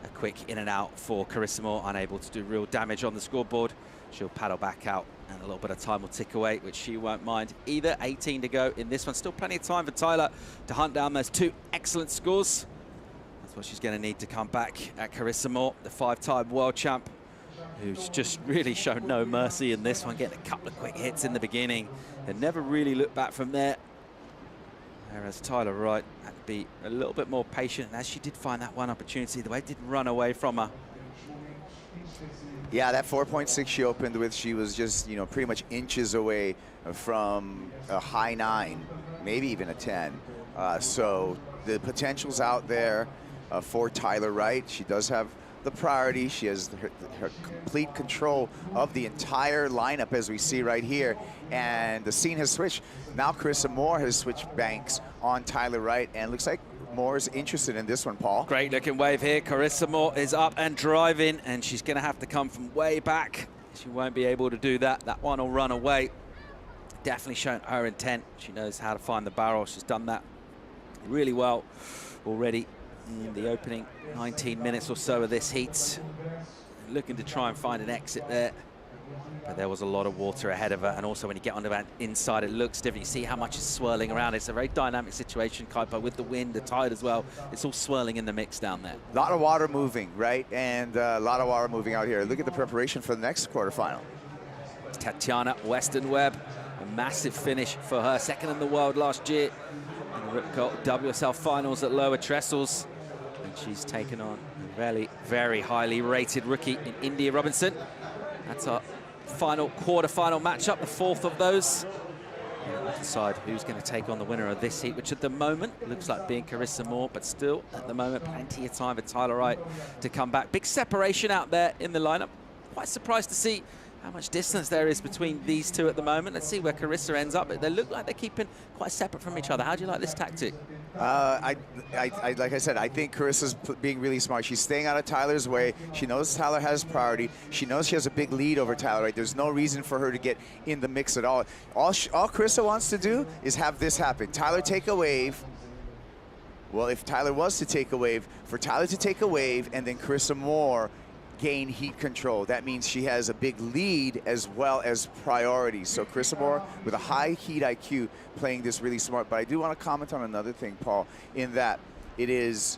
A quick in and out for Carissa Moore, unable to do real damage on the scoreboard. She'll paddle back out, and a little bit of time will tick away, which she won't mind either. 18 to go in this one. Still plenty of time for Tyler to hunt down those 2 excellent scores. That's what she's going to need to come back at Carissa Moore, the 5-time world champ, who's just really shown no mercy in this one, getting a couple of quick hits in the beginning and never really looked back from there. Whereas Tyler Wright had to be a little bit more patient, and as she did find that one opportunity, the wave didn't run away from her. Yeah, that 4.6 she opened with, she was just, you know, pretty much inches away from a high 9, maybe even a 10. So the potential's out there for Tyler Wright. She does have the priority. She has her complete control of the entire lineup, as we see right here. And the scene has switched. Now Carissa Moore has switched banks on Tyler Wright, and looks like Moore's interested in this one, Paul. Great looking wave here. Carissa Moore is up and driving, and she's going to have to come from way back. She won't be able to do that. That one will run away. Definitely shown her intent. She knows how to find the barrel. She's done that really well already in the opening 19 minutes or so of this heat. Looking to try and find an exit there. But there was a lot of water ahead of her, and also when you get onto that inside, it looks different. You see how much is swirling around. It's a very dynamic situation, Kuiper, with the wind, the tide as well. It's all swirling in the mix down there. A lot of water moving, right? And a lot of water moving out here. Look at the preparation for the next quarterfinal. Tatiana Weston-Webb, a massive finish for her. Second in the world last year in the Rip Curl WSL Finals at Lower Trestles. And she's taken on a very, very highly rated rookie in India Robinson. That's our final quarterfinal matchup, the 4th of those. And we'll decide who's going to take on the winner of this heat, which at the moment looks like being Carissa Moore, but still at the moment plenty of time for Tyler Wright to come back. Big separation out there in the lineup. Quite surprised to see how much distance there is between these two at the moment. Let's see where Carissa ends up. They look like they're keeping quite separate from each other. How do you like this tactic? Like I said, I think Carissa's being really smart. She's staying out of Tyler's way. She knows Tyler has priority. She knows she has a big lead over Tyler, right? There's no reason for her to get in the mix at all. All Carissa wants to do is have this happen. Tyler take a wave. Well, if Tyler was to take a wave, for Tyler to take a wave and then Carissa Moore gain heat control. That means she has a big lead as well as priority. So Carissa Moore with a high heat IQ playing this really smart. But I do want to comment on another thing, Paul, in that it is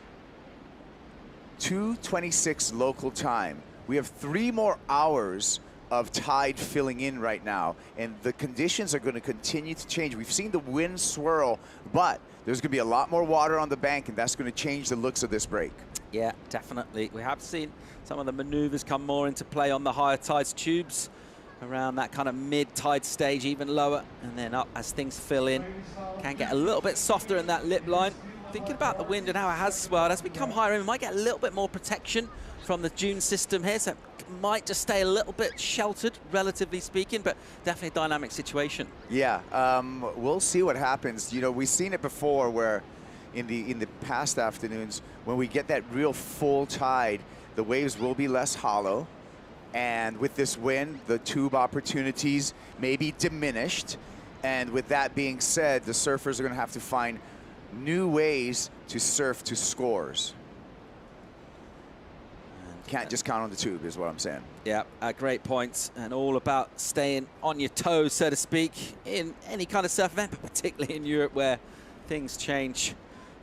2:26 local time. We have 3 more hours of tide filling in right now, and the conditions are going to continue to change. We've seen the wind swirl, but there's going to be a lot more water on the bank, and that's going to change the looks of this break. Yeah, definitely. We have seen some of the maneuvers come more into play on the higher tides tubes around that kind of mid-tide stage, even lower, and then up as things fill in. Can get a little bit softer in that lip line. Thinking about the wind and how it has swelled, as we come higher in, we might get a little bit more protection from the dune system here, so it might just stay a little bit sheltered, relatively speaking, but definitely a dynamic situation. Yeah, we'll see what happens. You know, we've seen it before where in the past afternoons, when we get that real full tide, the waves will be less hollow, and with this wind, the tube opportunities may be diminished. And with that being said, the surfers are going to have to find new ways to surf to scores. Can't just count on the tube, is what I'm saying. Yeah, great points, and all about staying on your toes, so to speak, in any kind of surf event, but particularly in Europe where things change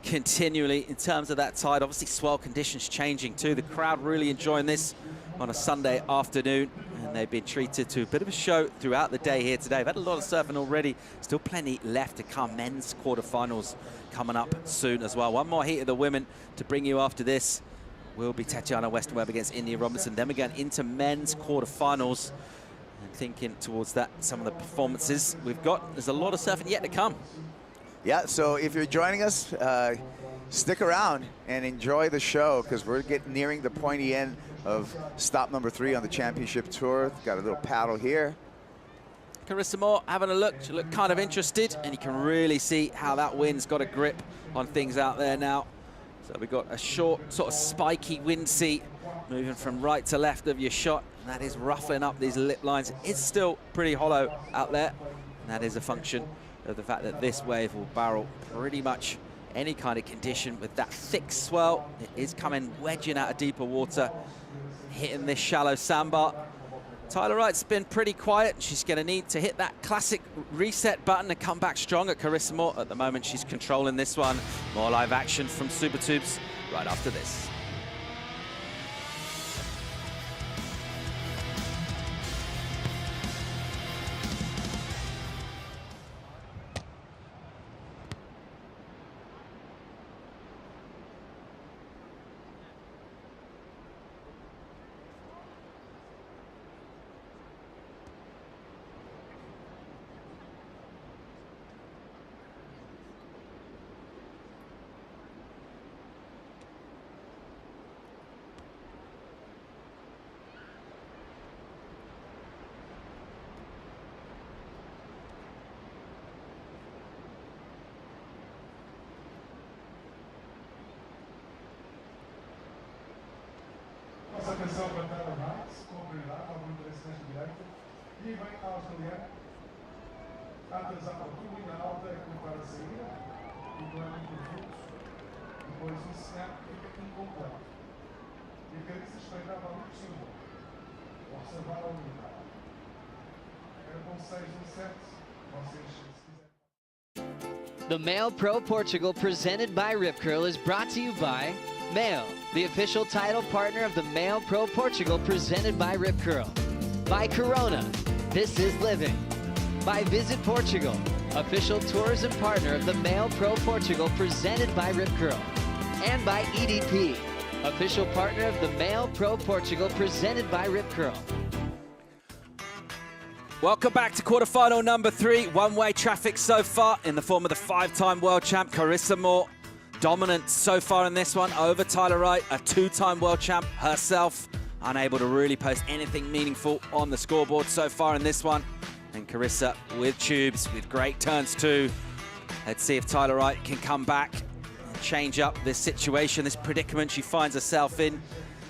continually in terms of that tide. Obviously, swell conditions changing too. The crowd really enjoying this on a Sunday afternoon, and they've been treated to a bit of a show throughout the day here today. They've had a lot of surfing already. Still plenty left to come. Men's quarterfinals coming up soon as well. One more heat of the women to bring you after this will be Tatiana Weston-Webb against India Robinson. Then we're going into men's quarterfinals. And thinking towards that, some of the performances we've got, there's a lot of surfing yet to come. Yeah, so if you're joining us, stick around and enjoy the show, because we're nearing the pointy end of stop number 3 on the championship tour. Got a little paddle here. Carissa Moore having a look. She looked kind of interested, and you can really see how that wind's got a grip on things out there now. So we've got a short, sort of spiky wind seat moving from right to left of your shot, and that is ruffling up these lip lines. It's still pretty hollow out there, and that is a function of the fact that this wave will barrel pretty much any kind of condition with that thick swell. It is coming wedging out of deeper water, hitting this shallow sandbar. Tyler Wright's been pretty quiet. She's going to need to hit that classic reset button and come back strong at Carissa Moore. At the moment, she's controlling this one. More live action from Super Tubes right after this. Nossa atenção para Taylor Wright, com prioridade, algum interesse nesta direita. E vem a australiana. Atenção para tudo, linha alta, é como para a saída. E não é muito fluxo. Depois o snap fica incompleto. E a cabeça espeitava ali por cima. Observar a unidade. Era com 6 e 7. Vocês, se quiserem. The MEO Pro Portugal presented by Rip Curl is brought to you by MEO, the official title partner of the MEO Pro Portugal presented by Rip Curl. By Corona, this is living. By Visit Portugal, official tourism partner of the MEO Pro Portugal presented by Rip Curl. And by EDP, official partner of the MEO Pro Portugal presented by Rip Curl. Welcome back to quarterfinal number 3. One-way traffic so far in the form of the 5-time world champ, Carissa Moore. Dominant so far in this one over Tyler Wright, a 2-time world champ herself. Unable to really post anything meaningful on the scoreboard so far in this one. And Carissa with tubes, with great turns too. Let's see if Tyler Wright can come back and change up this situation, this predicament she finds herself in.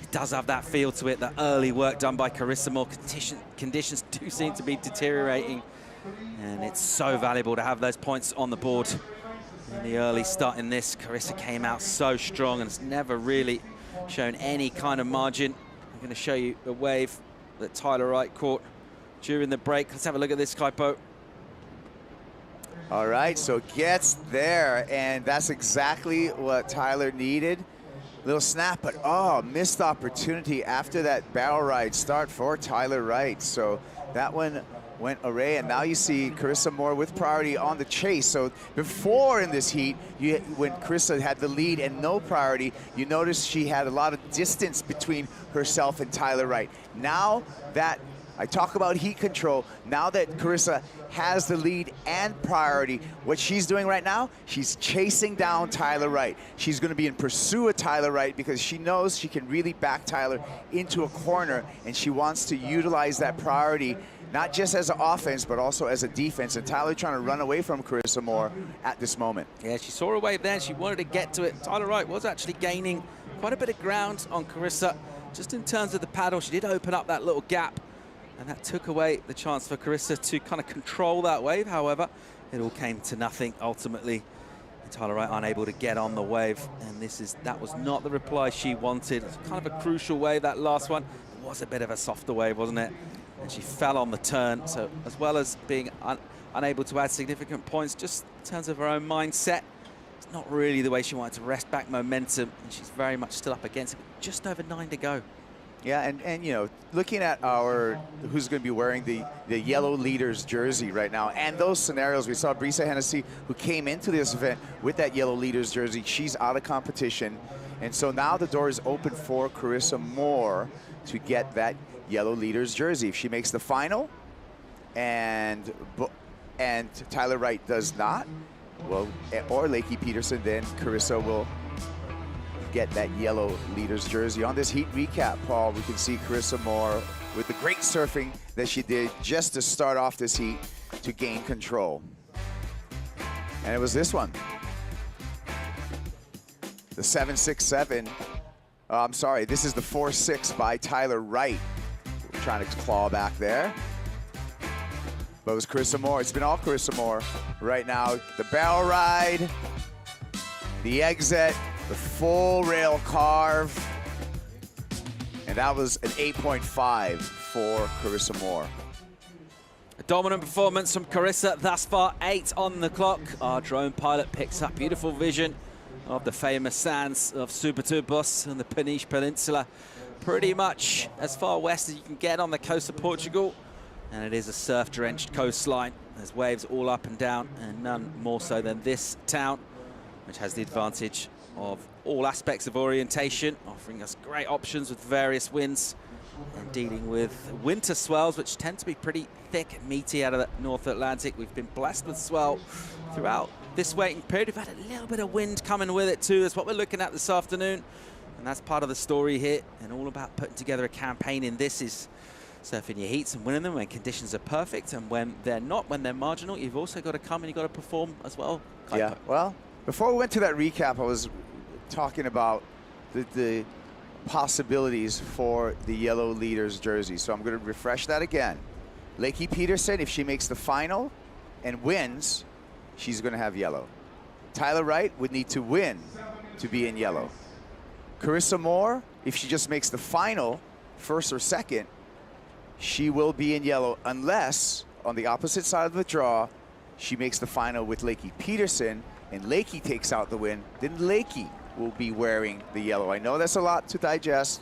It does have that feel to it, the early work done by Carissa Moore. Conditions do seem to be deteriorating, and it's so valuable to have those points on the board. In the early start in this, Carissa came out so strong and has never really shown any kind of margin. I'm going to show you the wave that Tyler Wright caught during the break. Let's have a look at this, Kaipo. All right, so gets there, and that's exactly what Tyler needed. Little snap, but oh, missed opportunity after that barrel ride start for Tyler Wright. So that one went array, and now you see Carissa Moore with priority on the chase. So before in this heat, when Carissa had the lead and no priority, you notice she had a lot of distance between herself and Tyler Wright. Now that I talk about heat control, now that Carissa has the lead and priority, what she's doing right now, she's chasing down Tyler Wright. She's going to be in pursuit of Tyler Wright because she knows she can really back Tyler into a corner, and she wants to utilize that priority not just as an offense, but also as a defense. And Tyler trying to run away from Carissa Moore at this moment. Yeah, she saw a wave there. She wanted to get to it. Tyler Wright was actually gaining quite a bit of ground on Carissa. Just in terms of the paddle, she did open up that little gap, and that took away the chance for Carissa to kind of control that wave. However, it all came to nothing ultimately. And Tyler Wright unable to get on the wave, and that was not the reply she wanted. It's kind of a crucial wave, that last one. It was a bit of a softer wave, wasn't it? And she fell on the turn, so as well as being unable to add significant points, just in terms of her own mindset, it's not really the way she wanted to wrest back momentum, and she's very much still up against it. Just over 9 to go. Yeah, and you know, looking at who's going to be wearing the yellow leaders jersey right now, and those scenarios, we saw Brisa Hennessy, who came into this event with that yellow leaders jersey. She's out of competition, and so now the door is open for Carissa Moore to get that yellow leaders jersey. If she makes the final, and Tyler Wright does not, well, or Lakey Peterson, then Carissa will get that yellow leaders jersey. On this heat recap, Paul, we can see Carissa Moore with the great surfing that she did just to start off this heat to gain control. And it was this one. The 767. I'm sorry, this is the 4-6 by Tyler Wright. We're trying to claw back there. But it was Carissa Moore. It's been all Carissa Moore right now. The barrel ride, the exit, the full rail carve, and that was an 8.5 for Carissa Moore. A dominant performance from Carissa thus far, 8 on the clock. Our drone pilot picks up beautiful vision of the famous sands of Subatubos and the Peniche Peninsula. Pretty much as far west as you can get on the coast of Portugal. And it is a surf-drenched coastline. There's waves all up and down, and none more so than this town, which has the advantage of all aspects of orientation, offering us great options with various winds and dealing with winter swells, which tend to be pretty thick and meaty out of the North Atlantic. We've been blessed with swell throughout this waiting period. We've had a little bit of wind coming with it too. That's what we're looking at this afternoon, and that's part of the story here, and all about putting together a campaign in this is surfing your heats and winning them when conditions are perfect, and when they're not, when they're marginal, you've also got to come and you've got to perform as well. Yeah, well, before we went to that recap, I was talking about the possibilities for the yellow leaders jersey. So I'm going to refresh that again. Lakey Peterson, if she makes the final and wins, she's going to have yellow. Tyler Wright would need to win to be in yellow. Carissa Moore, if she just makes the final, first or second, she will be in yellow unless, on the opposite side of the draw, she makes the final with Lakey Peterson and Lakey takes out the win, then Lakey will be wearing the yellow. I know that's a lot to digest,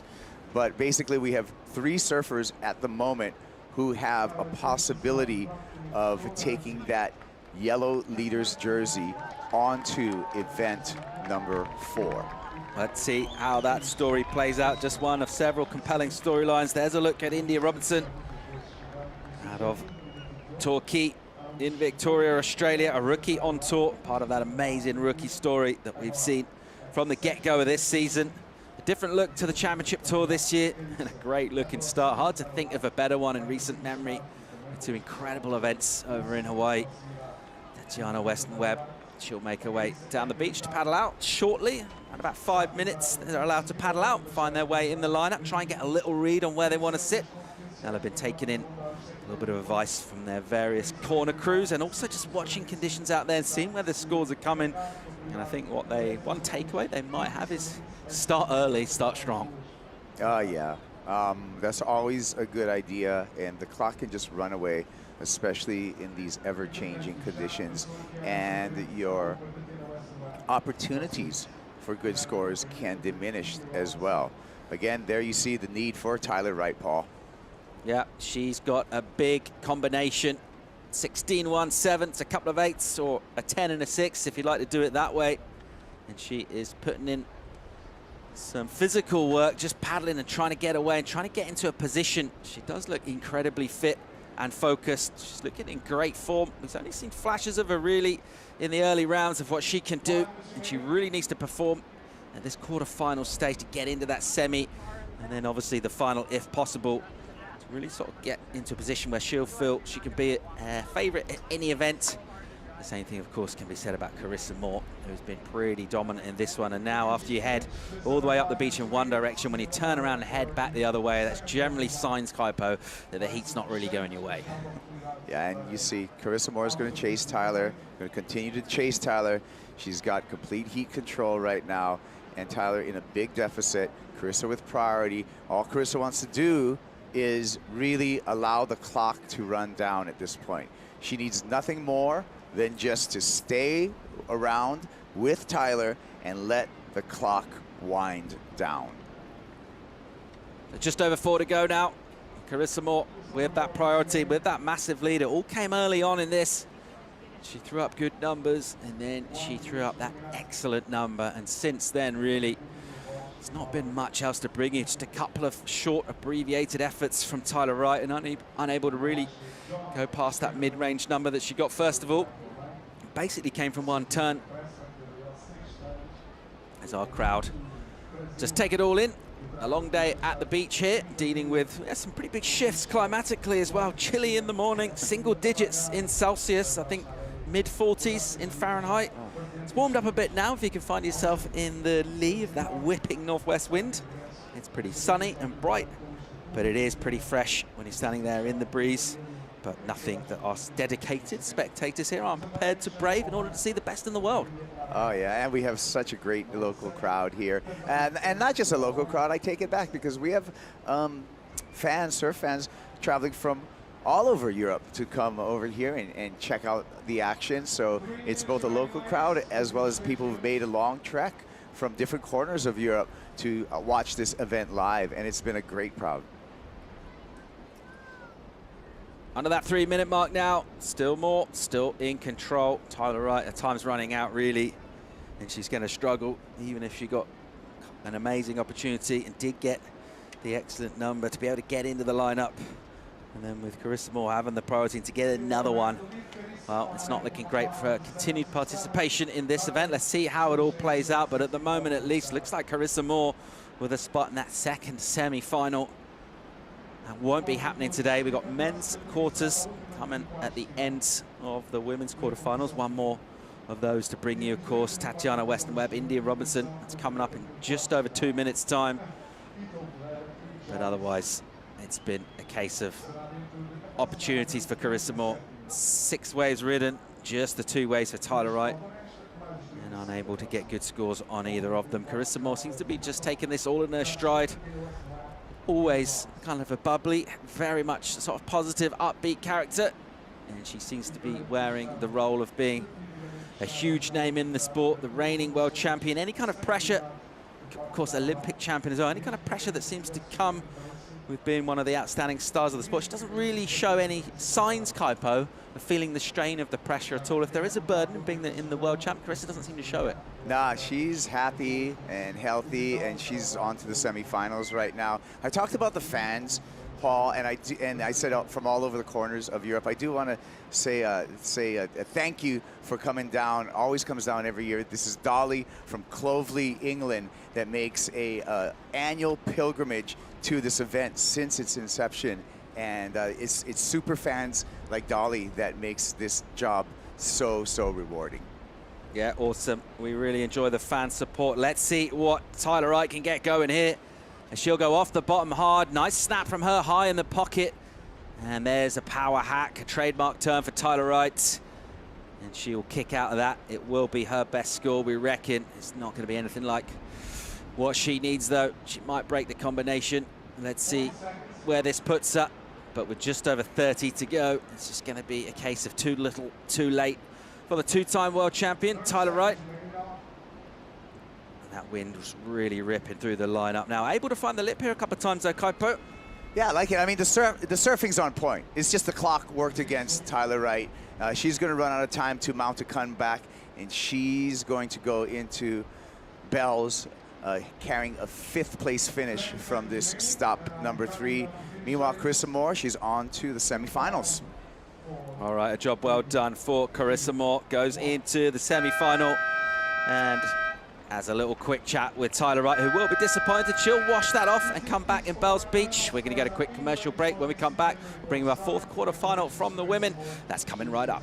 but basically we have 3 surfers at the moment who have a possibility of taking that yellow leaders jersey onto event number 4. Let's see how that story plays out. Just one of several compelling storylines. There's a look at India Robertson out of Torquay in Victoria, Australia, a rookie on tour, part of that amazing rookie story that we've seen from the get-go of this season. A different look to the championship tour this year, and a great looking start. Hard to think of a better one in recent memory. 2 incredible events over in Hawaii. Tatiana Weston-Webb, she'll make her way down the beach to paddle out shortly. In about 5 minutes, they're allowed to paddle out, find their way in the lineup, try and get a little read on where they want to sit. Now they've been taking in a little bit of advice from their various corner crews, and also just watching conditions out there and seeing where the scores are coming. And I think one takeaway they might have is start early, start strong. Oh, yeah. That's always a good idea, and the clock can just run away, especially in these ever-changing conditions, and your opportunities for good scores can diminish as well. Again, there you see the need for Tyler Wright, Paul. Yeah, she's got a big combination. 16, 1, 7, it's a couple of 8s, or a 10 and a 6 if you'd like to do it that way. And she is putting in some physical work, just paddling and trying to get away and trying to get into a position. She does look incredibly fit and focused. She's looking in great form. We've only seen flashes of her really in the early rounds of what she can do, and she really needs to perform at this quarterfinal stage to get into that semi, and then obviously the final if possible, to really sort of get into a position where she'll feel she can be a favorite at any event. The same thing, of course, can be said about Carissa Moore, who's been pretty dominant in this one. And now after you head all the way up the beach in one direction, when you turn around and head back the other way, that's generally signs, Kaipo, that the heat's not really going your way. Yeah, and you see Carissa Moore is going to chase Tyler, going to continue to chase Tyler. She's got complete heat control right now, and Tyler in a big deficit. Carissa with priority. All Carissa wants to do is really allow the clock to run down at this point. She needs nothing more than just to stay around with Tyler and let the clock wind down. Just over 4 to go now. Carissa Moore with that priority, with that massive lead. It all came early on in this. She threw up good numbers, and then she threw up that excellent number. And since then, really, there's not been much else to bring you. Just a couple of short, abbreviated efforts from Tyler Wright, and unable to really go past that mid-range number that she got first of all. Basically came from one turn. As our crowd just take it all in. A long day at the beach here, dealing with some pretty big shifts climatically as well. Chilly in the morning, single digits in Celsius, I think mid-40s in Fahrenheit. It's warmed up a bit now if you can find yourself in the lee of that whipping northwest wind. It's pretty sunny and bright, but it is pretty fresh when you're standing there in the breeze. But nothing that us dedicated spectators here aren't prepared to brave in order to see the best in the world. Oh yeah, and we have such a great local crowd here. And not just a local crowd, I take it back, because we have surf fans traveling from all over Europe to come over here and check out the action. So it's both a local crowd as well as people who've made a long trek from different corners of Europe to watch this event live, and it's been a great crowd. Under that 3-minute mark now, still more, still in control. Tyler Wright, her time's running out really, and she's going to struggle, even if she got an amazing opportunity and did get the excellent number to be able to get into the lineup. And then with Carissa Moore having the priority to get another one, well, it's not looking great for her continued participation in this event. Let's see how it all plays out, but at the moment at least, looks like Carissa Moore with a spot in that second semi-final. That won't be happening today. We've got men's quarters coming at the end of the women's quarterfinals. One more of those to bring you, of course. Tatiana Weston-Webb, India Robinson. It's coming up in just over 2 minutes' time. But otherwise, it's been a case of opportunities for Carissa Moore. 6 waves ridden, just the 2 waves for Tyler Wright, and unable to get good scores on either of them. Carissa Moore seems to be just taking this all in her stride. Always kind of a bubbly, very much sort of positive, upbeat character. And she seems to be wearing the role of being a huge name in the sport, the reigning world champion. Any kind of pressure, of course, Olympic champion as well, any kind of pressure that seems to come with being one of the outstanding stars of the sport. She doesn't really show any signs, Kaipo, of feeling the strain of the pressure at all. If there is a burden being in the world champ, Carissa doesn't seem to show it. Nah, she's happy and healthy, and she's on to the semifinals right now. I talked about the fans, Paul, and I said from all over the corners of Europe. I do want to say a thank you for coming down. Always comes down every year. This is Dolly from Clovelly, England, that makes a annual pilgrimage to this event since its inception, and it's super fans like Dolly that makes this job so rewarding. Yeah, awesome. We really enjoy the fan support. Let's see what Tyler Wright can get going here. And she'll go off the bottom hard. Nice snap from her high in the pocket. And there's a power hack, a trademark turn for Tyler Wright. And she'll kick out of that. It will be her best score, we reckon. It's not going to be anything like what she needs, though. She might break the combination. Let's see where this puts her. But with just over 30 to go, it's just going to be a case of too little, too late for the 2-time world champion, Tyler Wright. And that wind was really ripping through the lineup. Now, able to find the lip here a couple of times, though, Kaipo. Yeah, I like it. I mean, the surfing's on point. It's just the clock worked against Tyler Wright. She's going to run out of time to mount a comeback, and she's going to go into Bells carrying a 5th place finish from this stop number 3. Meanwhile, Carissa Moore, she's on to the semifinals. All right, a job well done for Carissa Moore. Goes into the semi-final and has a little quick chat with Tyler Wright, who will be disappointed. She'll wash that off and come back in Bells Beach. We're going to get a quick commercial break. When we come back, we'll bring you our 4th quarterfinal from the women. That's coming right up.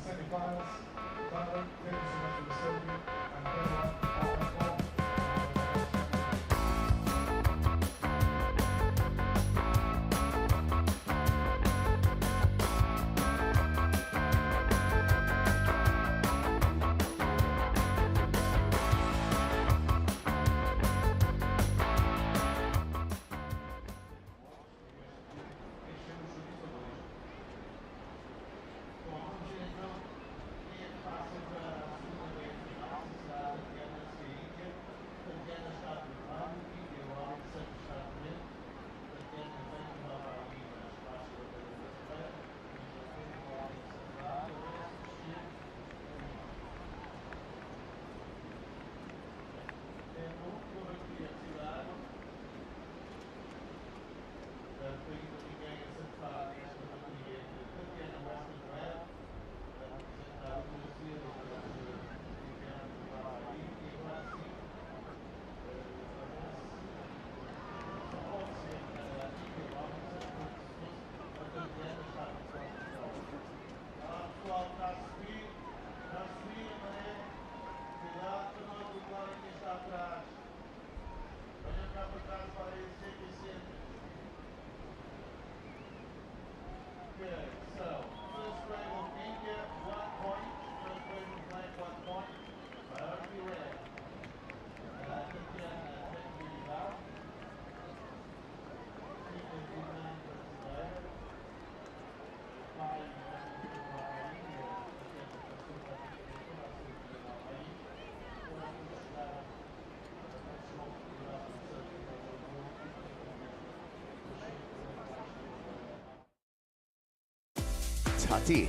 Tati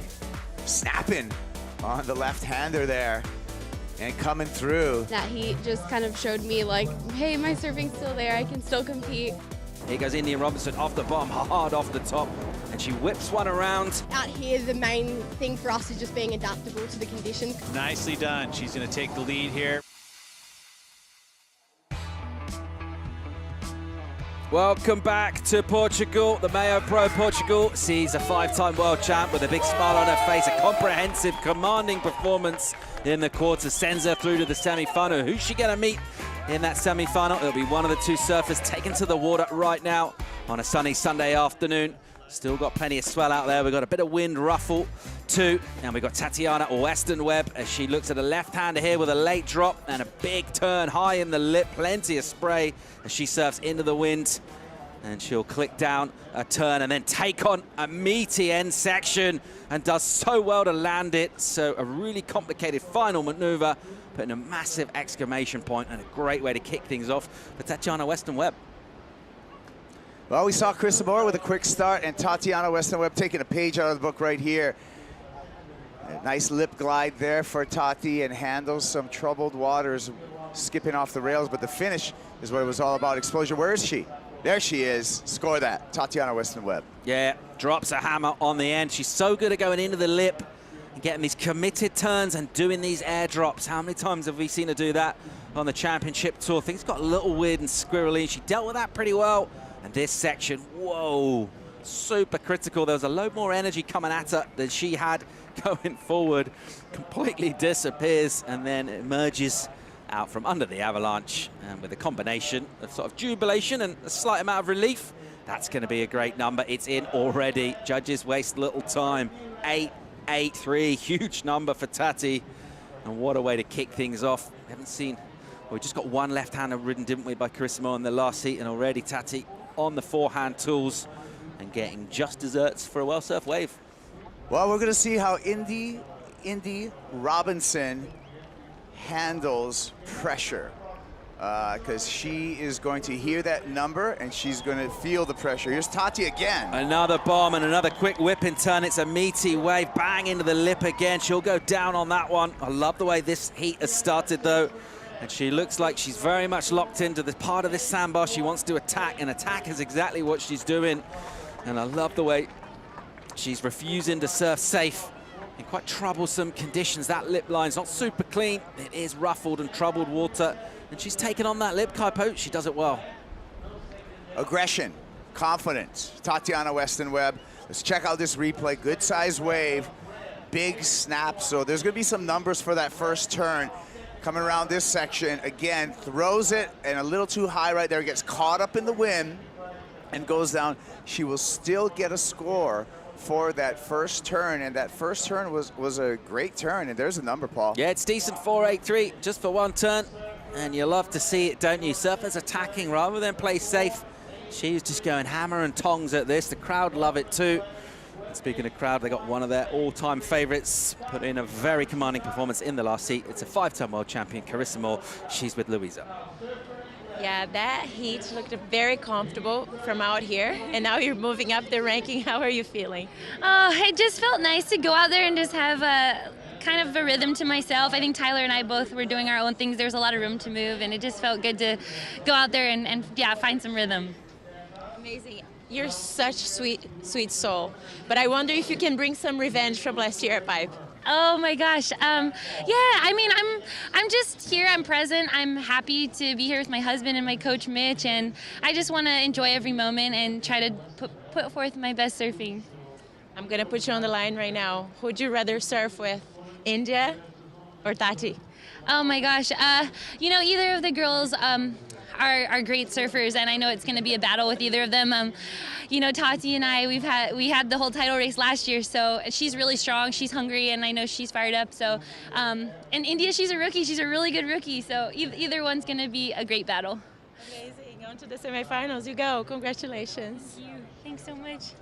snapping on the left-hander there and coming through. That heat just kind of showed me like, hey, my surfing's still there. I can still compete. Here goes India Robinson off the bottom, hard off the top, and she whips one around. Out here, the main thing for us is just being adaptable to the conditions. Nicely done. She's going to take the lead here. Welcome back to Portugal. The MEO Pro Portugal sees a 5-time world champ with a big smile on her face, a comprehensive, commanding performance in the quarters, sends her through to the semi-final. Who's she going to meet in that semi-final? It'll be one of the two surfers taken to the water right now on a sunny Sunday afternoon. Still got plenty of swell out there. We've got a bit of wind ruffle too. And we've got Tatiana Weston-Webb as she looks at a left-hander here with a late drop and a big turn high in the lip. Plenty of spray as she surfs into the wind. And she'll click down a turn and then take on a meaty end section and does so well to land it. So a really complicated final maneuver, putting a massive exclamation point and a great way to kick things off for Tatiana Weston-Webb. Well, we saw Chris Moore with a quick start and Tatiana Weston-Webb taking a page out of the book right here. A nice lip glide there for Tati and handles some troubled waters, skipping off the rails, but the finish is what it was all about. Explosion, where is she? There she is. Score that, Tatiana Weston-Webb. Yeah, drops a hammer on the end. She's so good at going into the lip and getting these committed turns and doing these air drops. How many times have we seen her do that on the championship tour? Things got a little weird and squirrely, and she dealt with that pretty well. And this section, whoa, super critical. There was a load more energy coming at her than she had going forward. Completely disappears and then emerges out from under the avalanche, and with a combination of sort of jubilation and a slight amount of relief, that's going to be a great number. It's in already. Judges waste little time. 8-8-3, huge number for Tati, and what a way to kick things off. We haven't seen, well, we just got one left-hander ridden, didn't we, by Carissimo in the last heat, and already Tati on the forehand tools and getting just desserts for a well-surfed wave. Well, we're going to see how Indy Robinson handles pressure, because she is going to hear that number and she's going to feel the pressure. Here's Tati again. Another bomb and another quick whip and turn. It's a meaty wave, bang into the lip again. She'll go down on that one. I love the way this heat has started though, and she looks like she's very much locked into the part of this sandbar she wants to attack, and attack is exactly what she's doing. And I love the way she's refusing to surf safe in quite troublesome conditions. That lip line's not super clean. It is ruffled and troubled water, and she's taken on that lip, Kaipo. She does it well. Aggression, confidence, Tatiana Weston-Webb. Let's check out this replay. Good size wave, big snap. So there's gonna be some numbers for that first turn. Coming around this section, again, throws it and a little too high right there, gets caught up in the wind and goes down. She will still get a score for that first turn, and that first turn was a great turn, and there's a number, Paul. Yeah, it's decent, 4.83 just for one turn, and you love to see it, don't you? Surfers attacking rather than play safe. She's just going hammer and tongs at this. The crowd love it too. And speaking of crowd, they got one of their all-time favorites, put in a very commanding performance in the last heat. It's a 5-time world champion, Carissa Moore. She's with Louisa. Yeah, that heat looked very comfortable from out here, and now you're moving up the ranking. How are you feeling? Oh, it just felt nice to go out there and just have a kind of a rhythm to myself. I think Tyler and I both were doing our own things. There was a lot of room to move, and it just felt good to go out there and yeah, find some rhythm. Amazing. You're such sweet soul. But I wonder if you can bring some revenge from last year at Pipe. Oh my gosh. Yeah, I mean, I'm just here, I'm present. I'm happy to be here with my husband and my coach Mitch, and I just want to enjoy every moment and try to put forth my best surfing. I'm going to put you on the line right now. Who'd you rather surf with, India or Tati? Oh my gosh. You know, either of the girls are great surfers, and I know it's going to be a battle with either of them. You know, Tati and I, we had the whole title race last year, so she's really strong, she's hungry, and I know she's fired up. So, and India, she's a rookie, she's a really good rookie, so either one's going to be a great battle. Amazing. On to the semifinals you go. Congratulations. Thank you. Thanks so much.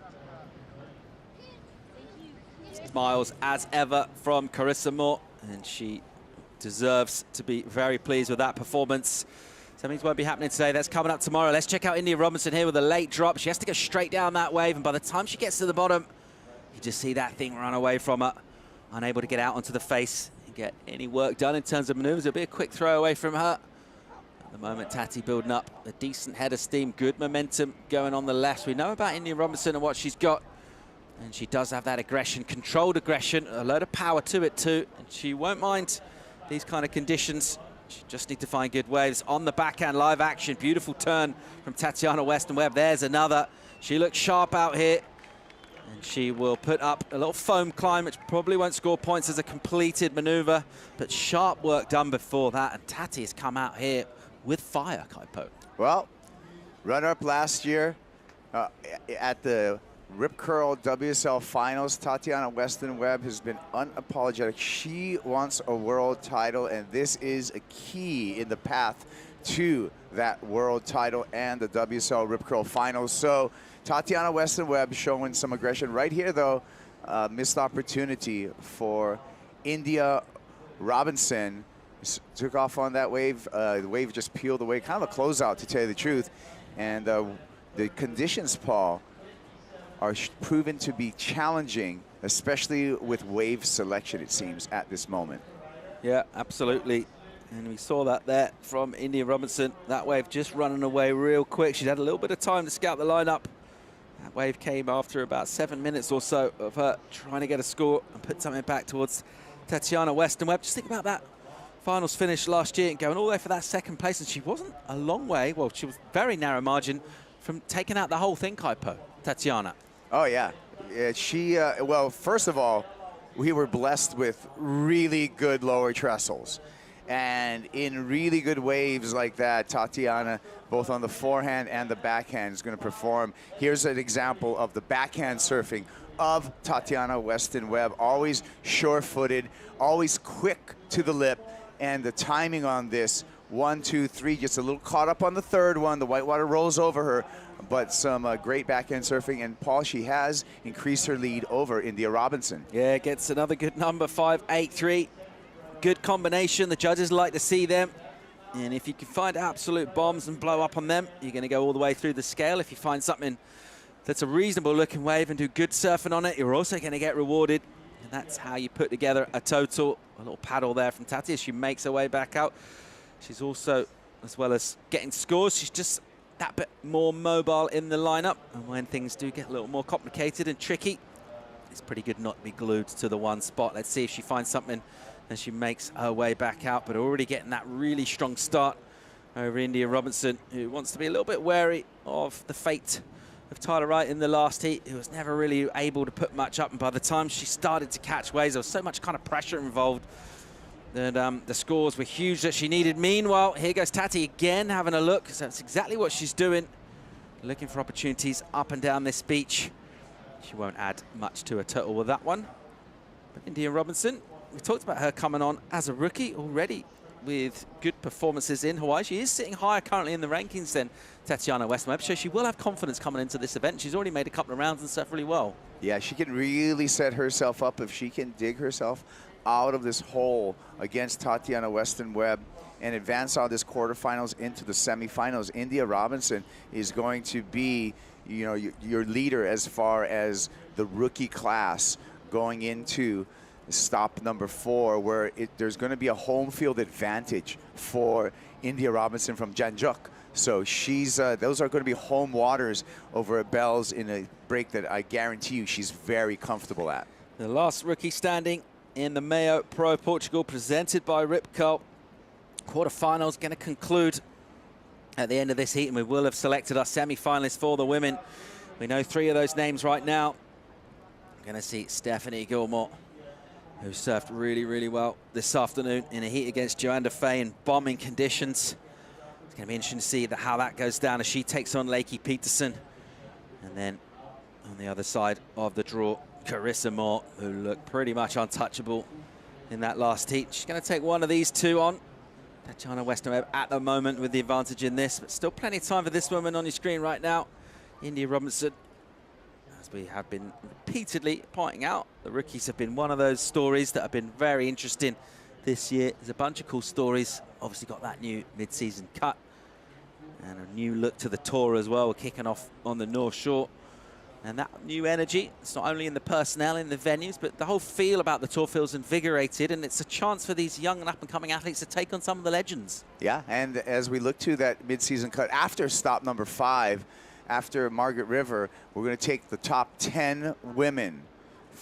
Smiles as ever from Carissa Moore, and she deserves to be very pleased with that performance. Semis won't be happening today. That's coming up tomorrow. Let's check out India Robinson here with a late drop. She has to go straight down that wave, and by the time she gets to the bottom, You just see that thing run away from her, unable to get out onto the face and get any work done in terms of maneuvers. It'll be a quick throw away from her. At the moment, Tati building up a decent head of steam, good momentum going on the left. We know about India Robinson and what she's got. And she does have that aggression, controlled aggression, a load of power to it too. And she won't mind these kind of conditions. She just need to find good waves. On the backhand, live action, beautiful turn from Tatiana Weston-Webb. There's another. She looks sharp out here. And she will put up a little foam climb, which probably won't score points as a completed maneuver. But sharp work done before that. And Tati has come out here with fire, Kaipo. Well, runner-up last year at the Rip Curl WSL Finals. Tatiana Weston-Webb has been unapologetic. She wants a world title, and this is a key in the path to that world title and the WSL Rip Curl Finals. So Tatiana Weston-Webb showing some aggression right here, though. Missed opportunity for India Robinson. Took off on that wave. The wave just peeled away. Kind of a closeout, to tell you the truth. And the conditions, Paul, are proven to be challenging, especially with wave selection, it seems, at this moment. Yeah, absolutely. And we saw that there from India Robinson. That wave just running away real quick. She'd had a little bit of time to scout the lineup. That wave came after about 7 minutes or so of her trying to get a score and put something back towards Tatiana Weston-Webb. Just think about that finals finish last year and going all the way for that second place. And she wasn't a long way. Well, she was very narrow margin from taking out the whole thing, Kaipo, Tatiana. Oh, yeah. She, well, first of all, we were blessed with really good lower trestles. And in really good waves like that, Tatiana, both on the forehand and the backhand, is going to perform. Here's an example of the backhand surfing of Tatiana Weston-Webb. Always sure-footed, always quick to the lip. And the timing on this, 1, 2, 3, gets a little caught up on the third one. The whitewater rolls over her. But some great backhand surfing. And, Paul, she has increased her lead over India Robinson. Yeah, gets another good number, 5-8-3. Good combination. The judges like to see them. And if you can find absolute bombs and blow up on them, you're going to go all the way through the scale. If you find something that's a reasonable-looking wave and do good surfing on it, you're also going to get rewarded. And that's how you put together a total. A little paddle there from Tati as she makes her way back out. She's also, as well as getting scores, she's just that bit more mobile in the lineup. And when things do get a little more complicated and tricky, it's pretty good not to be glued to the one spot. Let's see if she finds something as she makes her way back out. But already getting that really strong start over India Robinson, who wants to be a little bit wary of the fate of Tyler Wright in the last heat, who was never really able to put much up. And by the time she started to catch waves, there was so much kind of pressure involved that the scores were huge that she needed. Meanwhile, here goes Tati again, having a look, because that's exactly what she's doing. Looking for opportunities up and down this beach. She won't add much to her total with that one. But India Robinson, we talked about her coming on as a rookie already with good performances in Hawaii. She is sitting higher currently in the rankings than Tatiana Weston-Webb, so she will have confidence coming into this event. She's already made a couple of rounds and surfed really well. Yeah, she can really set herself up if she can dig herself out of this hole against Tatiana Weston-Webb and advance out this quarterfinals into the semifinals. India Robinson is going to be, you know, your leader as far as the rookie class going into stop number 4, where there's going to be a home field advantage for India Robinson from Janjuk. So she's those are going to be home waters over at Bell's in a break that I guarantee you she's very comfortable at. The last rookie standing in the MEO Pro Portugal, presented by Rip Curl. Quarterfinals going to conclude at the end of this heat, and we will have selected our semi-finalists for the women. We know 3 of those names right now. We're going to see Stephanie Gilmore, who surfed really, really well this afternoon in a heat against Joanna Fay in bombing conditions. It's going to be interesting to see how that goes down as she takes on Lakey Peterson. And then on the other side of the draw, Carissa Moore, who looked pretty much untouchable in that last heat. She's going to take one of these 2 on. Tatiana Weston-Webb at the moment with the advantage in this, but still plenty of time for this woman on your screen right now. India Robinson, as we have been repeatedly pointing out, the rookies have been one of those stories that have been very interesting this year. There's a bunch of cool stories. Obviously got that new mid-season cut and a new look to the tour as well. We're kicking off on the North Shore. And that new energy, it's not only in the personnel, in the venues, but the whole feel about the tour feels invigorated, and it's a chance for these young and up-and-coming athletes to take on some of the legends. Yeah, and as we look to that mid-season cut, after stop number 5, after Margaret River, we're going to take the top 10 women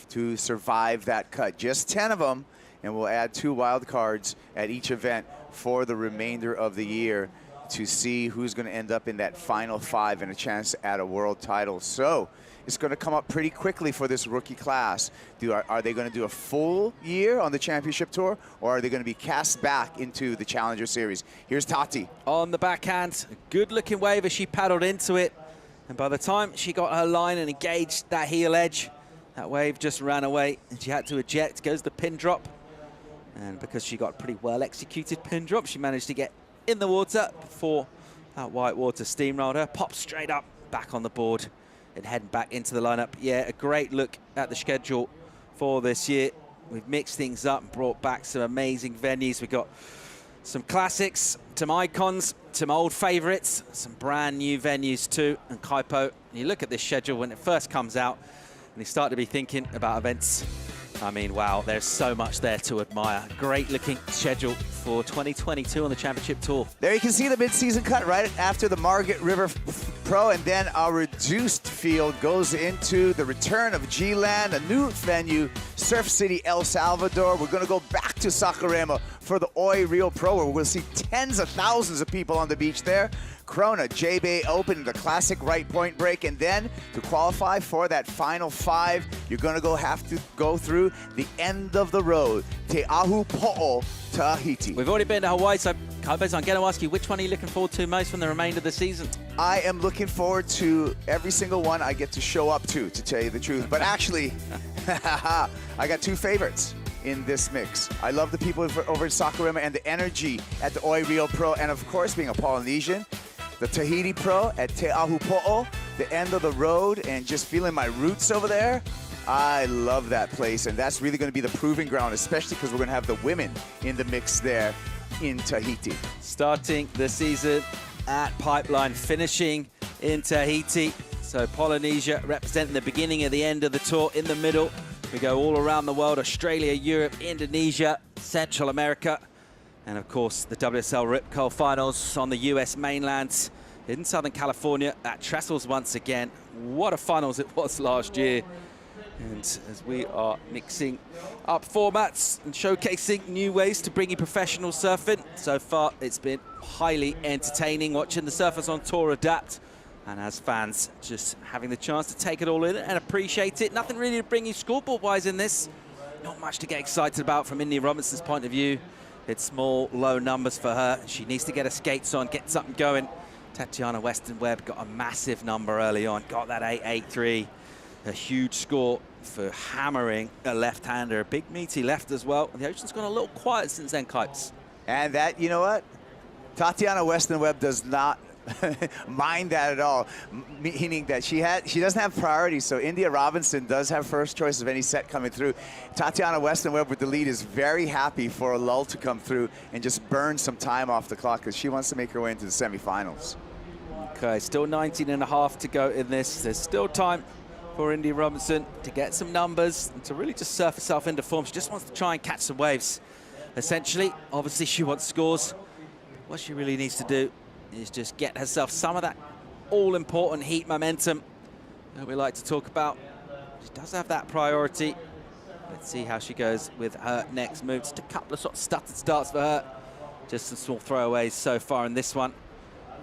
to survive that cut. Just 10 of them, and we'll add 2 wild cards at each event for the remainder of the year to see who's going to end up in that final 5 and a chance at a world title. So it's going to come up pretty quickly for this rookie class. Are they going to do a full year on the championship tour, or are they going to be cast back into the Challenger Series? Here's Tati. On the backhand, a good-looking wave as she paddled into it. And by the time she got her line and engaged that heel edge, that wave just ran away, and she had to eject. Goes the pin drop. And because she got a pretty well-executed pin drop, she managed to get in the water before that white water steamrolled her. Popped straight up, back on the board, and heading back into the lineup. Yeah, a great look at the schedule for this year. We've mixed things up and brought back some amazing venues. We've got some classics, some icons, some old favorites, some brand new venues too. And Kaipo, you look at this schedule when it first comes out, and you start to be thinking about events. I mean, wow, there's so much there to admire. Great looking schedule for 2022 on the Championship Tour. There you can see the mid-season cut right after the Margaret River Pro, and then our reduced field goes into the return of G-Land, a new venue, Surf City, El Salvador. We're going to go back to Saquarema for the Oi Rio Pro, where we're going to see tens of thousands of people on the beach there. Corona, J-Bay Open, the classic right point break, and then to qualify for that final 5, you're going to have to go through the end of the road, Te Ahu Po'o, Tahiti. We've already been to Hawaii, so I'm going to ask you, which one are you looking forward to most from the remainder of the season? I am looking forward to every single one I get to show up to tell you the truth. But actually, I got 2 favorites in this mix. I love the people over in Saquarema and the energy at the Oi Rio Pro, and of course, being a Polynesian, the Tahiti Pro at Te Ahu Po'o, the end of the road, and just feeling my roots over there. I love that place, and that's really going to be the proving ground, especially because we're going to have the women in the mix there in Tahiti. Starting the season at Pipeline, finishing in Tahiti. So Polynesia representing the beginning and the end of the tour. In the middle, we go all around the world: Australia, Europe, Indonesia, Central America, and of course the WSL Rip Curl Finals on the US mainland in Southern California at Trestles once again. What a finals it was last year. And as we are mixing up formats and showcasing new ways to bring you professional surfing, so far it's been highly entertaining watching the surfers on tour adapt, and as fans just having the chance to take it all in and appreciate it. Nothing really to bring you scoreboard-wise in this. Not much to get excited about from India Robinson's point of view. It's small, low numbers for her. She needs to get her skates on, get something going. Tatiana Weston-Webb got a massive number early on, got that 8.83. A huge score for hammering a left-hander, a big meaty left as well. The ocean's gone a little quiet since then, Kipes. And that, you know what? Tatiana Weston-Webb does not mind that at all, meaning that she doesn't have priorities, so India Robinson does have first choice of any set coming through. Tatiana Weston-Webb with the lead is very happy for a lull to come through and just burn some time off the clock because she wants to make her way into the semifinals. Okay, still 19.5 to go in this. There's still time for India Robinson to get some numbers and to really just surf herself into form. She just wants to try and catch some waves. Essentially, obviously she wants scores. What she really needs to do is just get herself some of that all-important heat momentum that we like to talk about. She does have that priority. Let's see how she goes with her next move. Just a couple of sort of stuttered starts for her. Just some small throwaways so far in this one.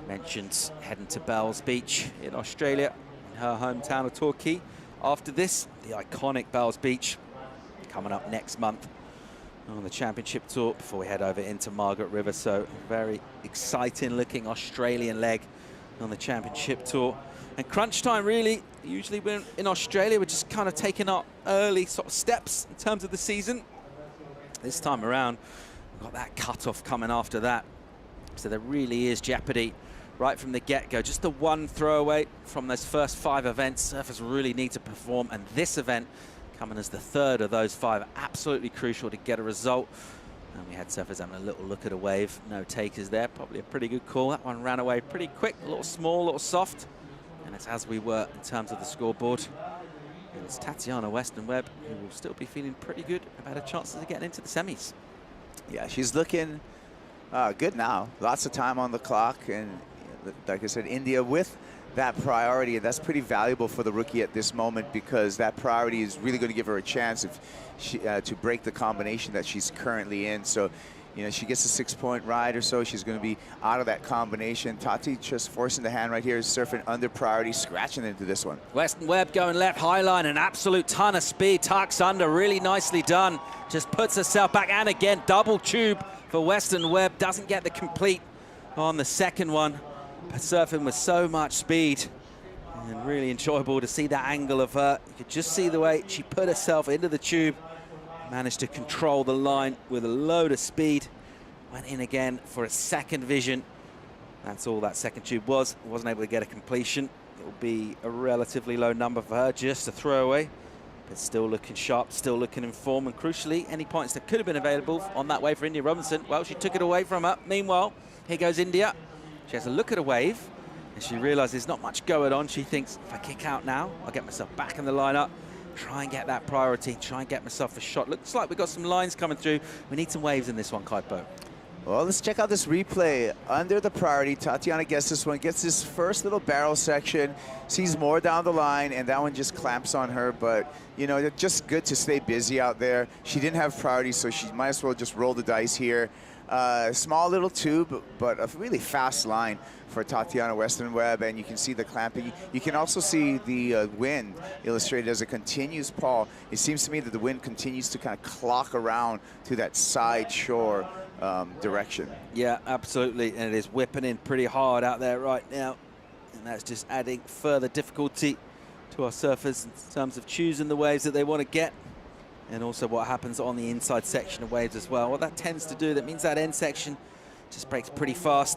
Mentioned heading to Bells Beach in Australia, her hometown of Torquay. After this, the iconic Bells Beach coming up next month on the Championship Tour before we head over into Margaret River. So very exciting looking Australian leg on the Championship Tour. And crunch time, really. Usually when in Australia, we're just kind of taking our early sort of steps in terms of the season. This time around, we've got that cut-off coming after that. So there really is jeopardy right from the get-go. Just the one throwaway from those first 5 events. Surfers really need to perform, and this event, coming as the 3rd of those 5, absolutely crucial to get a result. And we had surfers having a little look at a wave. No takers there, probably a pretty good call. That one ran away pretty quick, a little small, a little soft. And it's as we were in terms of the scoreboard. And it's Tatiana Weston-Webb who will still be feeling pretty good about her chances of getting into the semis. Yeah, she's looking good now. Lots of time on the clock. And like I said, India with that priority, and that's pretty valuable for the rookie at this moment, because that priority is really going to give her a chance if she, to break the combination that she's currently in. So, you know, she gets a 6-point ride or so, she's going to be out of that combination. Tati just forcing the hand right here, surfing under priority, scratching into this one. Weston-Webb going left high line, an absolute ton of speed, tucks under, really nicely done. Just puts herself back, and again, double tube for Weston-Webb. Doesn't get the complete on the second one. But surfing with so much speed, and really enjoyable to see that angle of her. You could just see the way she put herself into the tube, managed to control the line with a load of speed. Went in again for a second vision. That's all that second tube was. Wasn't able to get a completion. It will be a relatively low number for her, just a throwaway. But still looking sharp, still looking in form. And crucially, any points that could have been available on that wave for India Robinson, well, she took it away from her. Meanwhile, here goes India. She has a look at a wave, and she realizes there's not much going on. She thinks, if I kick out now, I'll get myself back in the lineup, try and get that priority, try and get myself a shot. Looks like we've got some lines coming through. We need some waves in this one, Kaipo. Well, let's check out this replay. Under the priority, Tatiana gets this one, gets this first little barrel section, sees more down the line, and that one just clamps on her. But, you know, it's just good to stay busy out there. She didn't have priority, so she might as well just roll the dice here. Small little tube, but a really fast line for Tatiana Weston-Webb, and you can see the clamping. You can also see the wind illustrated as it continues, Paul. It seems to me that the wind continues to kind of clock around to that side shore direction. Yeah, absolutely, and it is whipping in pretty hard out there right now, and that's just adding further difficulty to our surfers in terms of choosing the waves that they want to get. And also what happens on the inside section of waves as well. What that tends to do, that means that end section just breaks pretty fast.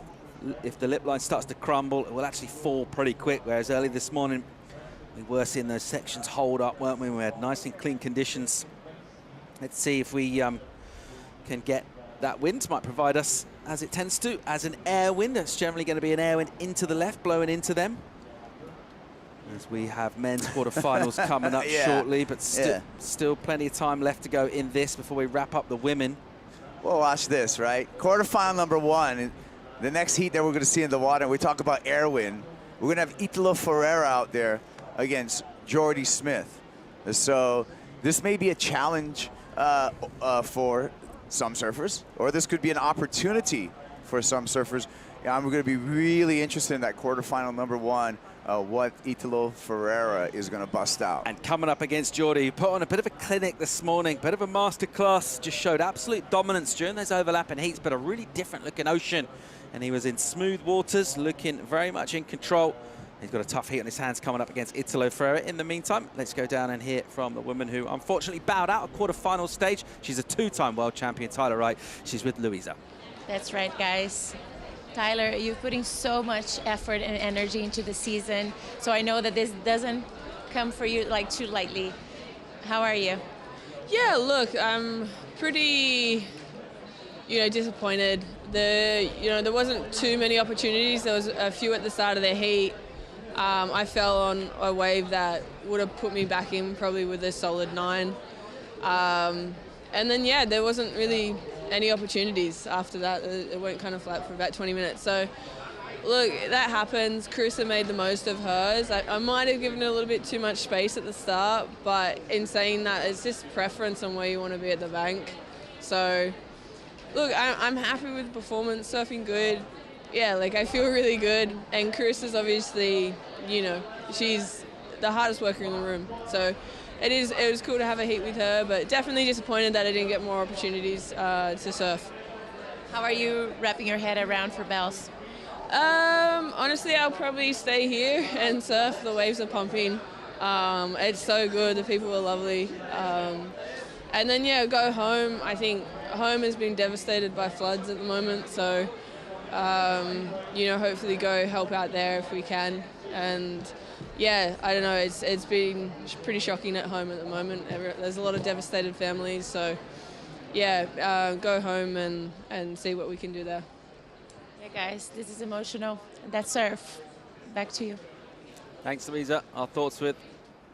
If the lip line starts to crumble, it will actually fall pretty quick, whereas early this morning, we were seeing those sections hold up, weren't we? We had nice and clean conditions. Let's see if we can get that wind. Might provide us, as it tends to, as an air wind. It's generally going to be an air wind into the left, blowing into them. As we have men's quarterfinals coming up shortly, but still plenty of time left to go in this before we wrap up the women. Well, watch this, right? Quarterfinal number 1. The next heat that we're going to see in the water, we talk about air wind. We're going to have Italo Ferreira out there against Jordy Smith. So this may be a challenge for some surfers, or this could be an opportunity for some surfers. I'm going to be really interested in that quarterfinal number 1. What Italo Ferreira is going to bust out. And coming up against Jordy, he put on a bit of a clinic this morning, bit of a masterclass, just showed absolute dominance during those overlapping heats, but a really different looking ocean. And he was in smooth waters, looking very much in control. He's got a tough heat on his hands coming up against Italo Ferreira. In the meantime, let's go down and hear from the woman who unfortunately bowed out at quarterfinal stage. She's a 2-time world champion, Tyler Wright. She's with Louisa. That's right, guys. Tyler, you're putting so much effort and energy into the season, so I know that this doesn't come for you like too lightly. How are you? Yeah, look, I'm pretty, disappointed. There wasn't too many opportunities. There was a few at the start of the heat. I fell on a wave that would have put me back in probably with a solid 9. And then, there wasn't really any opportunities after that. It went kind of flat for about 20 minutes. So, look, that happens. Carissa made the most of hers. I might have given her a little bit too much space at the start, but in saying that, it's just preference on where you want to be at the bank. So, look, I'm happy with the performance, surfing good. Yeah, I feel really good. And Carissa's obviously, she's the hardest worker in the room. So, it was cool to have a heat with her, but definitely disappointed that I didn't get more opportunities to surf. How are you wrapping your head around for bells? Honestly, I'll probably stay here and surf. The waves are pumping. It's so good. The people are lovely. And then, go home. I think home has been devastated by floods at the moment, so, hopefully go help out there if we can. And I don't know, it's been pretty shocking at home at the moment. There's a lot of devastated families, so go home and see what we can do there. Yeah, guys, this is emotional. That's surf. Back to you. Thanks, Louisa. Our thoughts with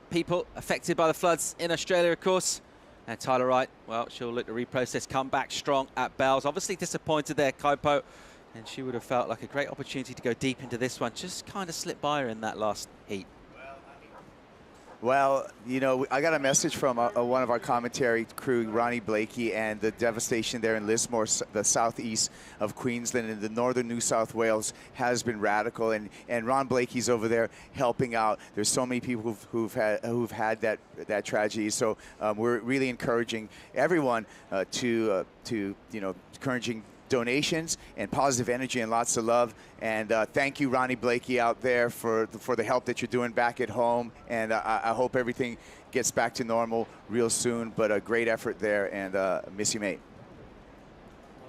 people affected by the floods in Australia, of course. And Tyler Wright, well, she'll look to reprocess, come back strong at Bells. Obviously disappointed there, Kaipo, and she would have felt like a great opportunity to go deep into this one. Just kind of slipped by her in that last heat. Well, you know, I got a message from one of our commentary crew, Ronnie Blakey, and the devastation there in Lismore, the southeast of Queensland and the northern New South Wales has been radical. And Ron Blakey's over there helping out. There's so many people who've had that tragedy. So we're really encouraging everyone to encouraging donations and positive energy and lots of love. And thank you, Ronnie Blakey, out there for the help that you're doing back at home. And I hope everything gets back to normal real soon. But a great effort there, and miss you, mate.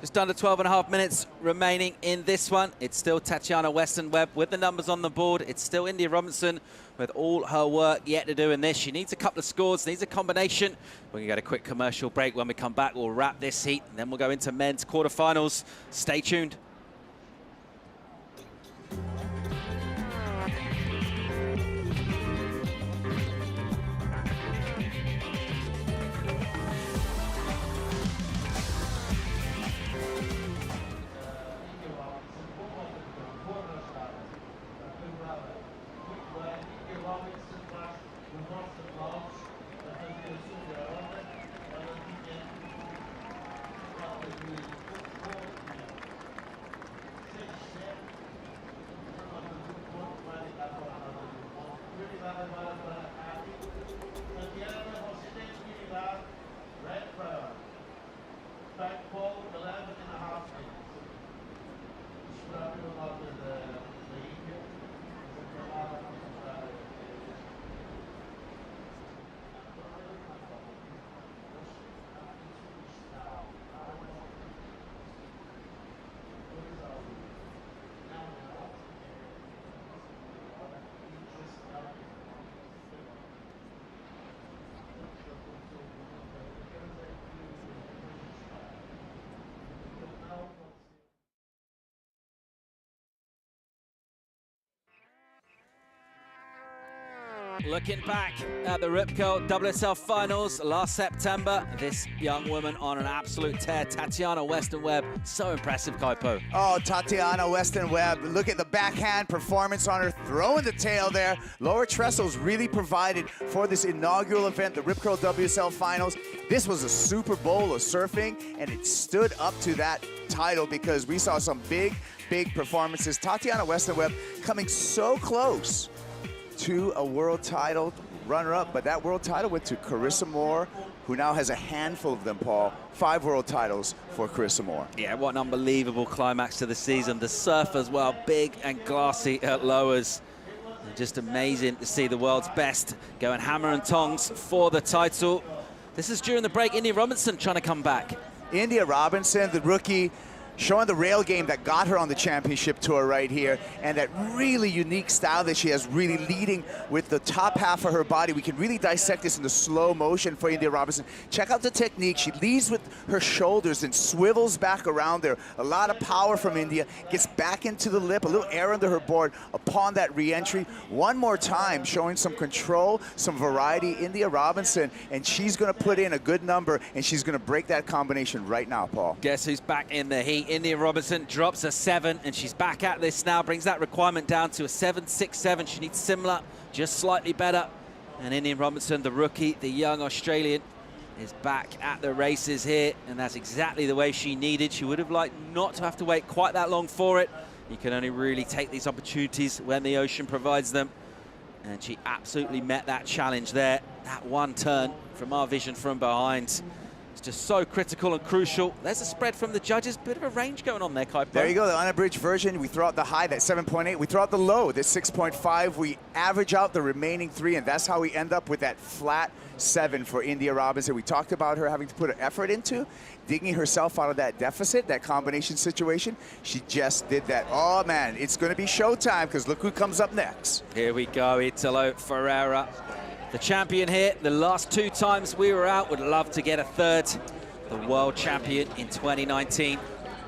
Just under 12.5 minutes remaining in this one. It's still Tatiana Weston-Webb with the numbers on the board. It's still India Robinson with all her work yet to do in this. She needs a couple of scores, needs a combination. We're going to get a quick commercial break. When we come back, we'll wrap this heat, and then we'll go into men's quarterfinals. Stay tuned. Looking back at the Rip Curl WSL Finals last September, this young woman on an absolute tear, Tatiana Weston-Webb. So impressive, Kaipo. Oh, Tatiana Weston-Webb, look at the backhand performance on her, throwing the tail there. Lower trestles really provided for this inaugural event, the Rip Curl WSL Finals. This was a Super Bowl of surfing, and it stood up to that title because we saw some big performances. Tatiana Weston-Webb coming so close to a world title runner-up, but that world title went to Carissa Moore, who now has a handful of them, Paul. 5 world titles for Carissa Moore. Yeah, what an unbelievable climax to the season. The surf as well, big and glassy at lowers. And just amazing to see the world's best going hammer and tongs for the title. This is during the break. India Robinson trying to come back. India Robinson, the rookie, showing the rail game that got her on the championship tour right here, and that really unique style that she has, really leading with the top half of her body. We can really dissect this in the slow motion for India Robinson. Check out the technique. She leads with her shoulders and swivels back around there. A lot of power from India. Gets back into the lip, a little air under her board upon that re-entry. One more time, showing some control, some variety. India Robinson, and she's going to put in a good number, and she's going to break that combination right now, Paul. Guess who's back in the heat? India Robinson drops a 7, and she's back at this now, brings that requirement down to a 7.67. She needs similar, just slightly better. And India Robinson, the rookie, the young Australian, is back at the races here, and that's exactly the way she needed. She would have liked not to have to wait quite that long for it. You can only really take these opportunities when the ocean provides them. And she absolutely met that challenge there. That one turn from our vision from behind. It's just so critical and crucial. There's a spread from the judges. Bit of a range going on there, Kaipo. There you go, the unabridged version. We throw out the high, that 7.8. We throw out the low, the 6.5. We average out the remaining 3, and that's how we end up with that flat 7 for India Robinson. We talked about her having to put an effort into digging herself out of that deficit, that combination situation. She just did that. Oh, man, it's going to be showtime, because look who comes up next. Here we go, Italo Ferreira. The champion here, the last 2 times we were out, would love to get a 3rd. The world champion in 2019.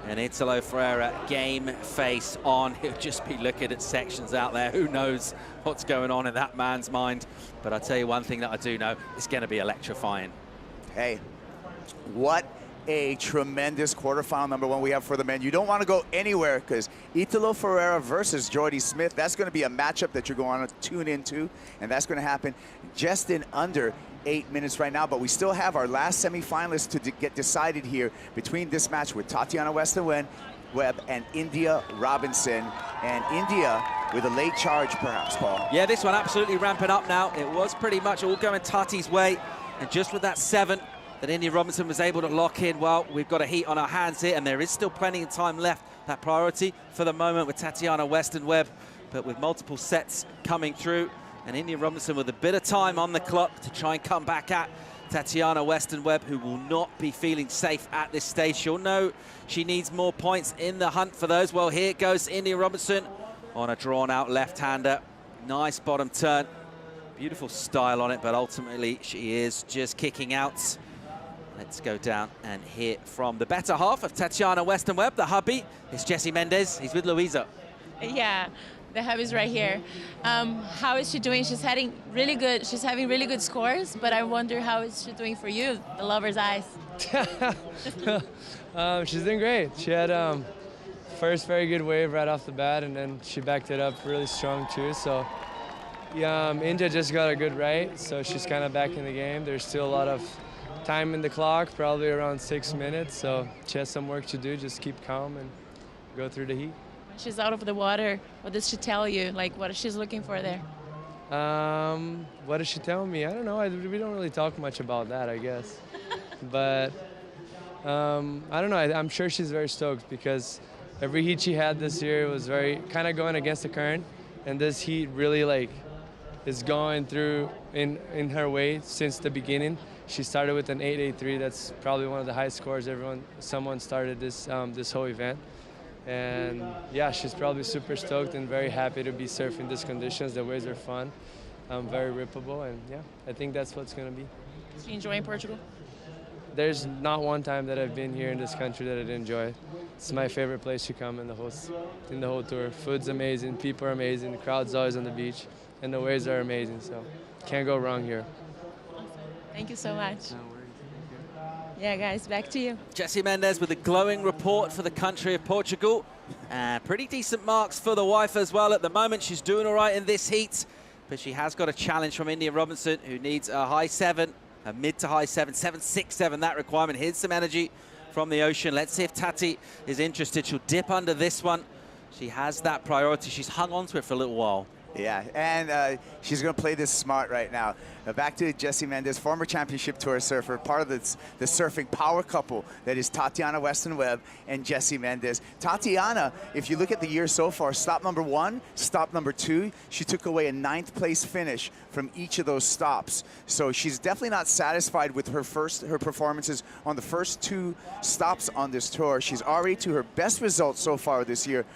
And Italo Ferreira, game face on. He'll just be looking at sections out there. Who knows what's going on in that man's mind? But I'll tell you one thing that I do know, it's going to be electrifying. Hey, what a tremendous quarterfinal number one we have for the men. You don't want to go anywhere because Italo Ferreira versus Jordy Smith, that's going to be a matchup that you're going to tune into, and that's going to happen just in under 8 minutes right now. But we still have our last semifinalists to get decided here between this match with Tatiana Weston-Webb and India Robinson. And India with a late charge, perhaps, Paul. Yeah, this one absolutely ramping up now. It was pretty much all going Tati's way, and just with that 7 that India Robinson was able to lock in, well, we've got a heat on our hands here, and there is still plenty of time left. That priority for the moment with Tatiana Weston-Webb, but with multiple sets coming through, and India Robinson with a bit of time on the clock to try and come back at Tatiana Weston-Webb, who will not be feeling safe at this stage. She'll know she needs more points in the hunt for those. Well, here goes India Robinson on a drawn-out left-hander. Nice bottom turn. Beautiful style on it, but ultimately she is just kicking out. Let's go down and hear from the better half of Tatiana Weston-Webb, the hubby. It's Jesse Mendez. He's with Louisa. Yeah, the hubby's right here. How is she doing? She's having really good scores, but I wonder how is she doing for you, the lover's eyes? She's doing great. She had first very good wave right off the bat, and then she backed it up really strong too. So yeah, India just got a good right, so she's kind of back in the game. There's still a lot of time in the clock, probably around 6 minutes, so she has some work to do. Just keep calm and go through the heat. When she's out of the water, what does she tell you? Like, what is she looking for there? What is she telling me? I don't know. We don't really talk much about that, I guess. But I don't know. I'm sure she's very stoked because every heat she had this year was very kind of going against the current, and this heat really like is going through in her way since the beginning. She started with an 8.83. That's probably one of the highest scores someone started this this whole event. And yeah, she's probably super stoked and very happy to be surfing these conditions. The waves are fun, very rippable, and yeah, I think that's what's going to be. Is she enjoying Portugal? There's not one time that I've been here in this country that I didn't enjoy. It's my favorite place to come in the whole tour. Food's amazing, people are amazing, the crowd's always on the beach, and the waves are amazing, so can't go wrong here. Thank you so much. Yeah, guys, back to you. Jesse Mendez with a glowing report for the country of Portugal. Pretty decent marks for the wife as well. At the moment, she's doing all right in this heat, but she has got a challenge from India Robinson, who needs a high 7, a mid to high 7, 7.67, that requirement. Here's some energy from the ocean. Let's see if Tati is interested. She'll dip under this one. She has that priority. She's hung on to it for a little while. Yeah, and she's going to play this smart right now. Back to Jesse Mendez, former championship tour surfer, part of the surfing power couple that is Tatiana Weston-Webb and Jesse Mendez. Tatiana, if you look at the year so far, stop number 1, stop number 2, she took away a 9th place finish from each of those stops. So she's definitely not satisfied with her performances on the first 2 stops on this tour. She's already to her best results so far this year,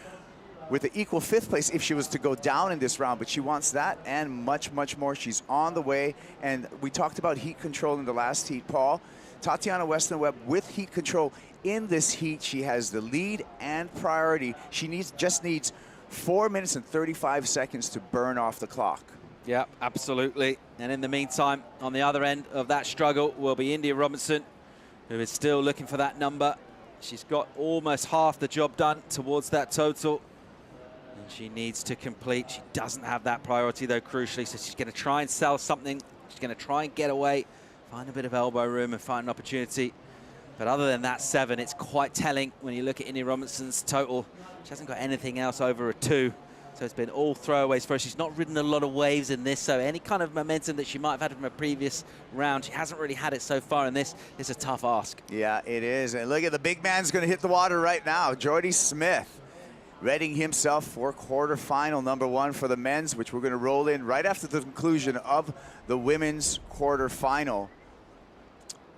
with an equal 5th place if she was to go down in this round, but she wants that and much, much more. She's on the way, and we talked about heat control in the last heat, Paul. Tatiana Weston-Webb with heat control in this heat. She has the lead and priority. She just needs 4 minutes and 35 seconds to burn off the clock. Yeah, absolutely. And in the meantime, on the other end of that struggle will be India Robinson, who is still looking for that number. She's got almost half the job done towards that total. And she needs to complete. She doesn't have that priority, though, crucially, so she's going to try and sell something. She's going to try and get away, find a bit of elbow room and find an opportunity. But other than that 7, it's quite telling when you look at India Robinson's total. She hasn't got anything else over a 2, so it's been all throwaways for her. She's not ridden a lot of waves in this, so any kind of momentum that she might have had from a previous round, she hasn't really had it so far in this. It's a tough ask. Yeah, it is. And look at the big man's going to hit the water right now, Jordy Smith, readying himself for quarterfinal number 1 for the men's, which we're going to roll in right after the conclusion of the women's quarterfinal.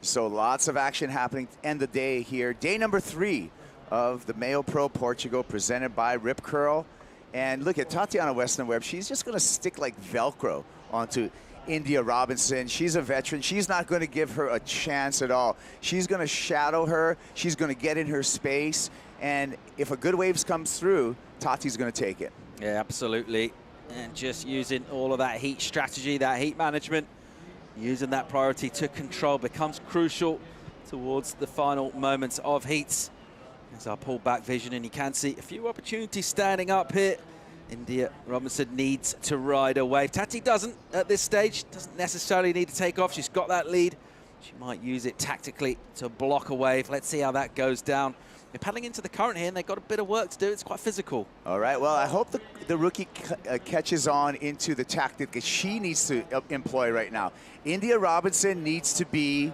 So lots of action happening to end the day here. Day number 3 of the MEO Pro Portugal, presented by Rip Curl. And look at Tatiana Weston-Webb. She's just going to stick like Velcro onto India Robinson. She's a veteran. She's not going to give her a chance at all. She's going to shadow her. She's going to get in her space. And if a good waves comes through, Tati's going to take it. Yeah, absolutely. And just using all of that heat strategy, that heat management, using that priority to control becomes crucial towards the final moments of heats. As I pull back vision, and you can see a few opportunities standing up here. India Robinson needs to ride a wave. Tati doesn't at this stage, doesn't necessarily need to take off. She's got that lead. She might use it tactically to block a wave. Let's see how that goes down. They're paddling into the current here, and they've got a bit of work to do. It's quite physical. All right, well, I hope the rookie catches on into the tactic that she needs to employ right now. India Robinson needs to be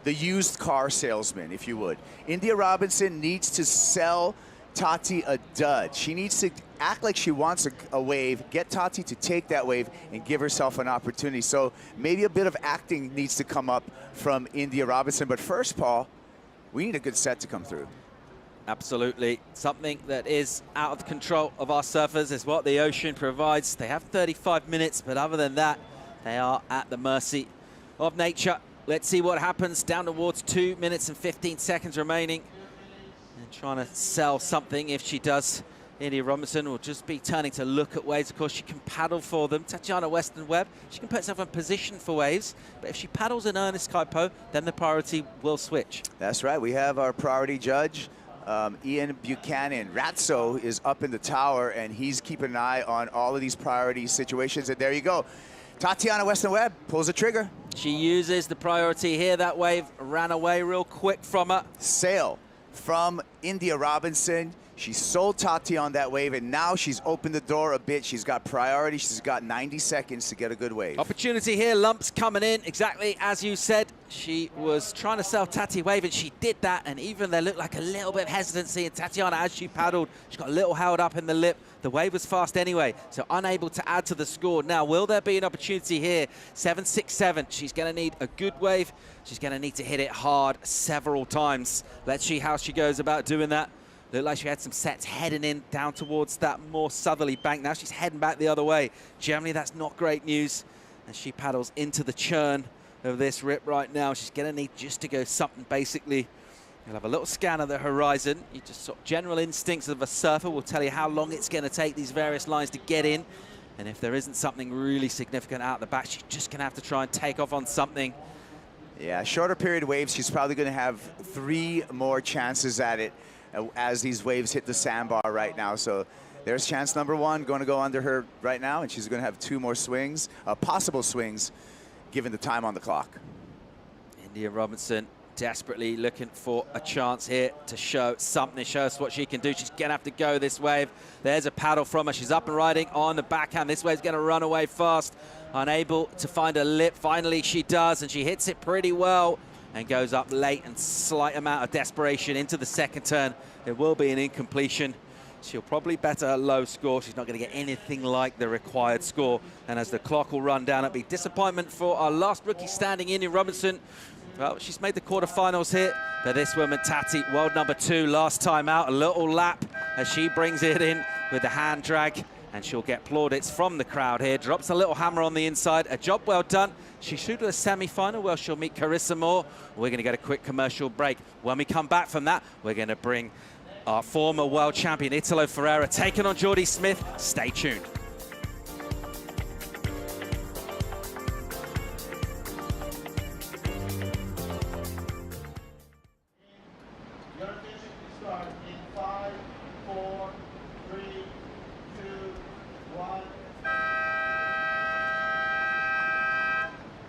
the used car salesman, if you would. India Robinson needs to sell Tati a dud. She needs to act like she wants a wave, get Tati to take that wave, and give herself an opportunity. So maybe a bit of acting needs to come up from India Robinson. But first, Paul, we need a good set to come through. Absolutely. Something that is out of the control of our surfers is what the ocean provides. They have 35 minutes, but other than that, they are at the mercy of nature. Let's see what happens. Down towards 2 minutes and 15 seconds remaining. And trying to sell something. If she does, India Robinson will just be turning to look at waves. Of course, she can paddle for them. Tatiana Weston-Webb, she can put herself in position for waves. But if she paddles in earnest Kaipo, then the priority will switch. That's right. We have our priority judge, Ian Buchanan. Ratso is up in the tower, and he's keeping an eye on all of these priority situations. And there you go. Tatiana Weston-Webb pulls the trigger. She uses the priority here. That wave ran away real quick from her. Sail from India Robinson. She sold Tati on that wave, and now she's opened the door a bit. She's got priority. She's got 90 seconds to get a good wave. Opportunity here. Lumps coming in exactly as you said. She was trying to sell Tati wave, and she did that. And even there looked like a little bit of hesitancy in Tatiana as she paddled. She got a little held up in the lip. The wave was fast anyway, so unable to add to the score. Now, will there be an opportunity here? 7-6-7. She's going to need a good wave. She's going to need to hit it hard several times. Let's see how she goes about doing that. Looked like she had some sets heading in down towards that more southerly bank. Now she's heading back the other way. Generally, that's not great news as she paddles into the churn of this rip right now. She's going to need just to go something basically. You'll have a little scan of the horizon. You just sort of general instincts of a surfer will tell you how long it's going to take these various lines to get in. And if there isn't something really significant out the back, she's just going to have to try and take off on something. Yeah, shorter period waves. She's probably going to have 3 more chances at it as these waves hit the sandbar right now. So there's chance number 1 going to go under her right now, and she's going to have 2 more swings, possible swings, given the time on the clock. India Robinson desperately looking for a chance here to show something, show us what she can do. She's going to have to go this wave. There's a paddle from her. She's up and riding on the backhand. This wave's going to run away fast. Unable to find a lip. Finally, she does, and she hits it pretty well and goes up late and slight amount of desperation into the second turn. There will be an incompletion. She'll probably bet a low score. She's not going to get anything like the required score. And as the clock will run down, it'll be disappointment for our last rookie standing, India Robinson. Well, she's made the quarterfinals here. But this woman, Tati, world number 2, last time out. A little lap as she brings it in with the hand drag. And she'll get plaudits from the crowd here. Drops a little hammer on the inside. A job well done. She should do a semi-final where she'll meet Carissa Moore. We're going to get a quick commercial break. When we come back from that, we're going to bring our former world champion, Italo Ferreira, taking on Jordy Smith. Stay tuned. Your attention to start in 5, 4, 3, 2, 1.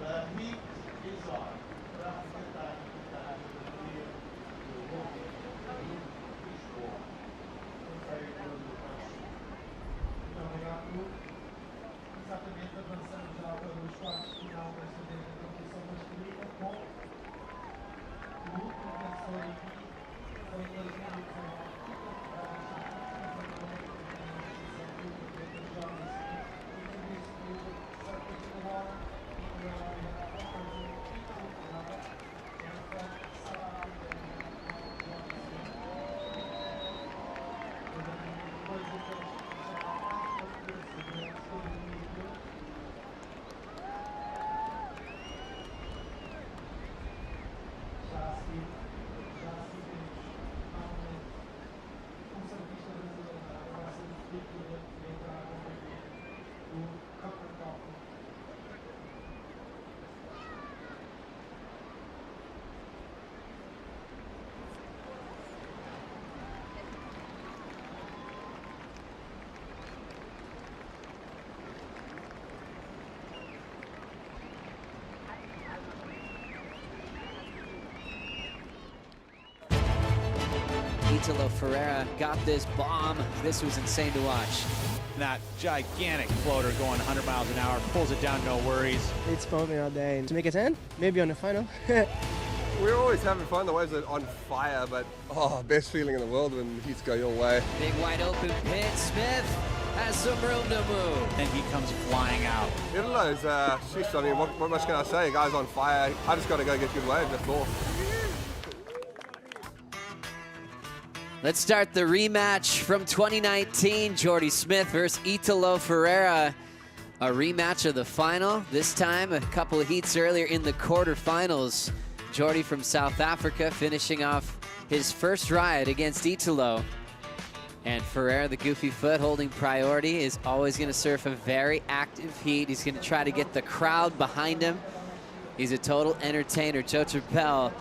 The heat is on. Italo Ferreira got this bomb. This was insane to watch. That gigantic floater going 100 miles an hour, pulls it down, no worries. It's pumping all day. And to make a 10, maybe on the final. We're always having fun. The waves are on fire, but best feeling in the world when heats go your way. Big wide open pit. Smith has some room to move. And he comes flying out. Italo's, sheesh, I mean, what much can I say? Guy's on fire. I just got to go get good waves, that's all. Let's start the rematch from 2019. Jordy Smith versus Italo Ferreira. A rematch of the final. This time a couple of heats earlier in the quarterfinals. Jordy from South Africa finishing off his first ride against Italo. And Ferreira, the goofy foot, holding priority, is always going to surf a very active heat. He's going to try to get the crowd behind him. He's a total entertainer. Joe Trappell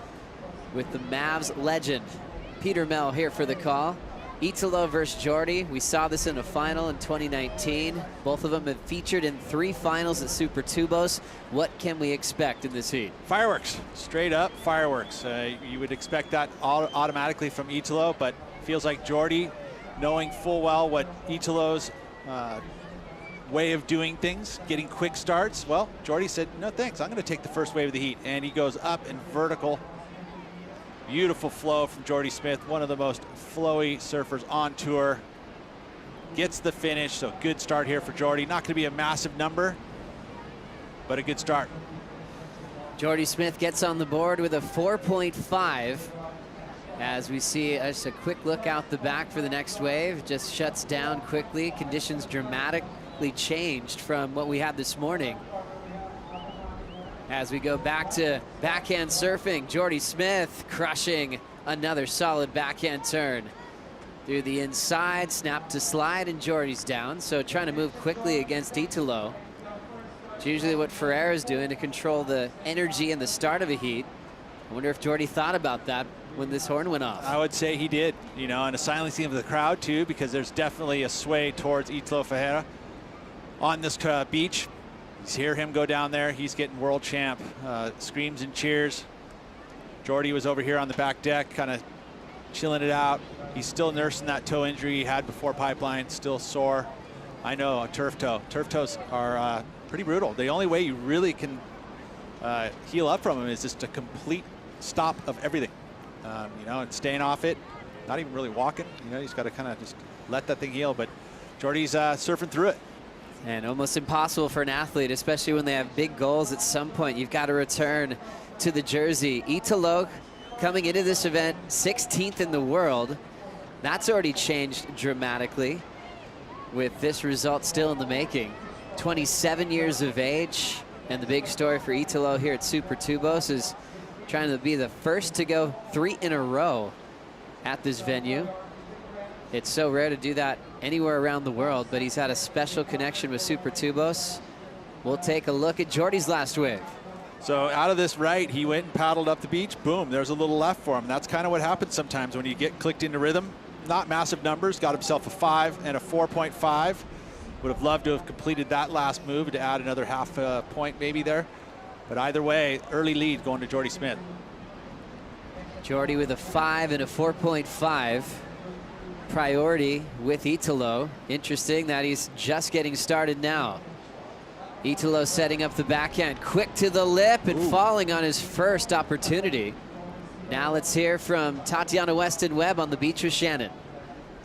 with the Mavs legend. Peter Mel here for the call. Italo versus Jordy. We saw this in a final in 2019. Both of them have featured in 3 finals at Super Tubos. What can we expect in this heat? Fireworks, straight up fireworks. You would expect that automatically from Italo, but feels like Jordy, knowing full well what Italo's way of doing things, getting quick starts. Well, Jordy said, no thanks, I'm going to take the first wave of the heat. And he goes up and vertical. Beautiful flow from Jordy Smith, one of the most flowy surfers on tour. Gets the finish, so good start here for Jordy. Not going to be a massive number, but a good start. Jordy Smith gets on the board with a 4.5. As we see just a quick look out the back for the next wave. Just shuts down quickly. Conditions dramatically changed from what we had this morning. As we go back to backhand surfing, Jordy Smith crushing another solid backhand turn. Through the inside, snap to slide, and Jordy's down. So trying to move quickly against Italo. It's usually what Ferreira's doing to control the energy in the start of a heat. I wonder if Jordy thought about that when this horn went off. I would say he did, you know, and a silencing of the crowd too, because there's definitely a sway towards Italo Ferreira on this beach. You hear him go down there. He's getting world champ screams and cheers. Jordy was over here on the back deck, kind of chilling it out. He's still nursing that toe injury he had before Pipeline, still sore. I know, a turf toe. Turf toes are pretty brutal. The only way you really can heal up from them is just a complete stop of everything. You know, and staying off it, not even really walking. You know, he's got to kind of just let that thing heal. But Jordy's surfing through it. And almost impossible for an athlete, especially when they have big goals. At some point, you've got to return to the jersey. Italo coming into this event 16th in the world. That's already changed dramatically with this result still in the making. 27 years of age. And the big story for Italo here at Super Tubos is trying to be the first to go 3 in a row at this venue. It's so rare to do that anywhere around the world, but he's had a special connection with Super Tubos. We'll take a look at Jordy's last wave. So out of this right, he went and paddled up the beach. Boom, there's a little left for him. That's kind of what happens sometimes when you get clicked into rhythm. Not massive numbers, got himself a 5 and a 4.5. Would have loved to have completed that last move to add another half point maybe there. But either way, early lead going to Jordy Smith. Jordy with a 5 and a 4.5. Priority with Italo. Interesting that he's just getting started now. Italo setting up the backhand, quick to the lip and falling on his first opportunity. Now let's hear from Tatiana Weston-Webb on the beach with Shannon.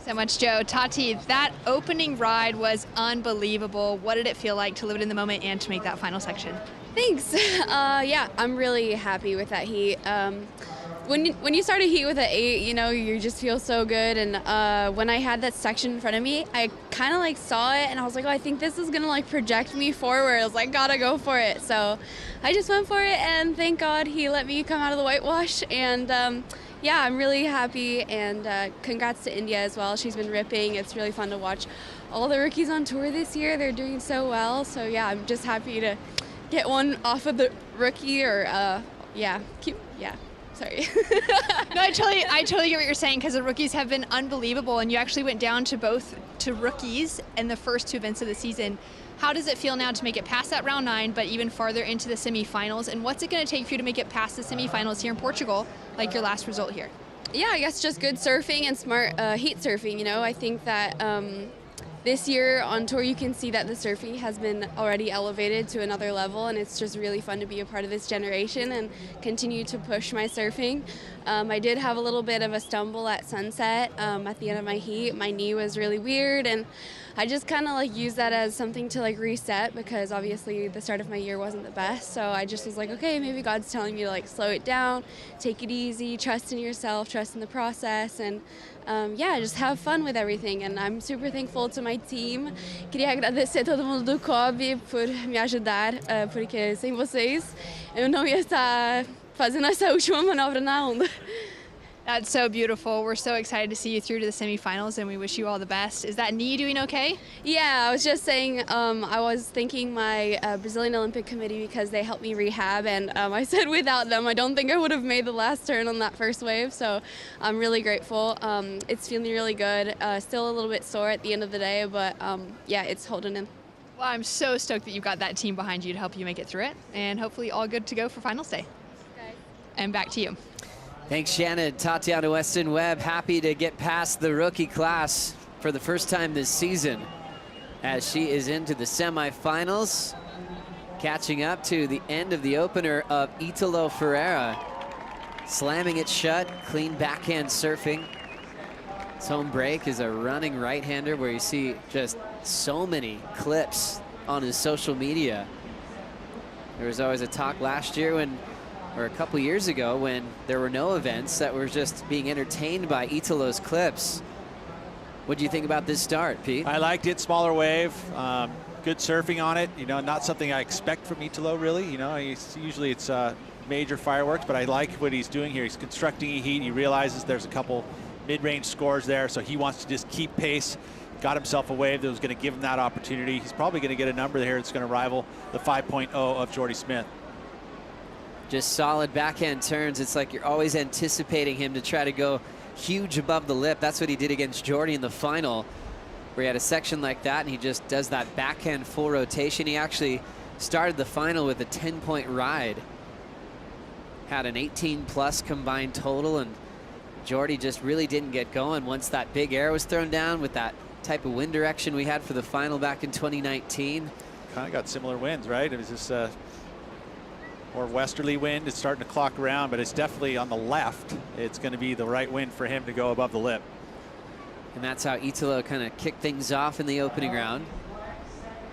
So much, Joe. Tati, that opening ride was unbelievable. What did it feel like to live it in the moment and to make that final section? Thanks. Yeah, I'm really happy with that heat. When you start a heat with an 8, you know, you just feel so good. And when I had that section in front of me, I kind of like saw it and I was like, oh, I think this is gonna like project me forward. I was like, gotta go for it. So I just went for it, and thank God he let me come out of the whitewash. And yeah, I'm really happy, and congrats to India as well. She's been ripping. It's really fun to watch all the rookies on tour this year. They're doing so well. So yeah, I'm just happy to get one off of the rookie, or sorry. No, I totally get what you're saying, because the rookies have been unbelievable, and you actually went down to rookies in the first 2 events of the season. How does it feel now to make it past that round 9, but even farther into the semifinals? And what's it going to take for you to make it past the semifinals here in Portugal, like your last result here? Yeah, I guess just good surfing and smart heat surfing. You know, I think that this year on tour you can see that the surfing has been already elevated to another level, and it's just really fun to be a part of this generation and continue to push my surfing. I did have a little bit of a stumble at sunset at the end of my heat. My knee was really weird, and I just kind of like used that as something to like reset, because obviously the start of my year wasn't the best. So I just was like, okay, maybe God's telling me to like slow it down, take it easy, trust in yourself, trust in the process, and yeah, just have fun with everything. And I'm super thankful to my team. Queria agradecer a todo mundo do COB por me ajudar, porque sem vocês eu não ia estar fazendo essa última manobra na onda. That's so beautiful. We're so excited to see you through to the semifinals, and we wish you all the best. Is that knee doing okay? Yeah, I was just saying, I was thanking my Brazilian Olympic Committee because they helped me rehab, and I said without them, I don't think I would have made the last turn on that first wave, so I'm really grateful. It's feeling really good. Still a little bit sore at the end of the day, but yeah, it's holding in. Well, I'm so stoked that you've got that team behind you to help you make it through it, and hopefully all good to go for finals day. Okay. And back to you. Thanks, Shannon. Tatiana Weston-Webb happy to get past the rookie class for the first time this season, as she is into the semifinals, catching up to the end of the opener of Italo Ferreira, slamming it shut, clean backhand surfing. His home break is a running right-hander where you see just so many clips on his social media. There was always a talk last year or a couple years ago when there were no events that were just being entertained by Italo's clips. What do you think about this start, Pete? I liked it, smaller wave, good surfing on it. You know, not something I expect from Italo, really. You know, usually it's major fireworks, but I like what he's doing here. He's constructing a heat. He realizes there's a couple mid-range scores there, so he wants to just keep pace. Got himself a wave that was going to give him that opportunity. He's probably going to get a number here that's going to rival the 5.0 of Jordy Smith. Just solid backhand turns. It's like you're always anticipating him to try to go huge above the lip. That's what he did against Jordy in the final, where he had a section like that, and he just does that backhand full rotation. He actually started the final with a 10-point ride. Had an 18+ combined total, and Jordy just really didn't get going once that big air was thrown down with that type of wind direction we had for the final back in 2019. Kind of got similar winds, right? It was just more westerly wind. It's starting to clock around, but it's definitely on the left. It's going to be the right wind for him to go above the lip. And that's how Italo kind of kicked things off in the opening round.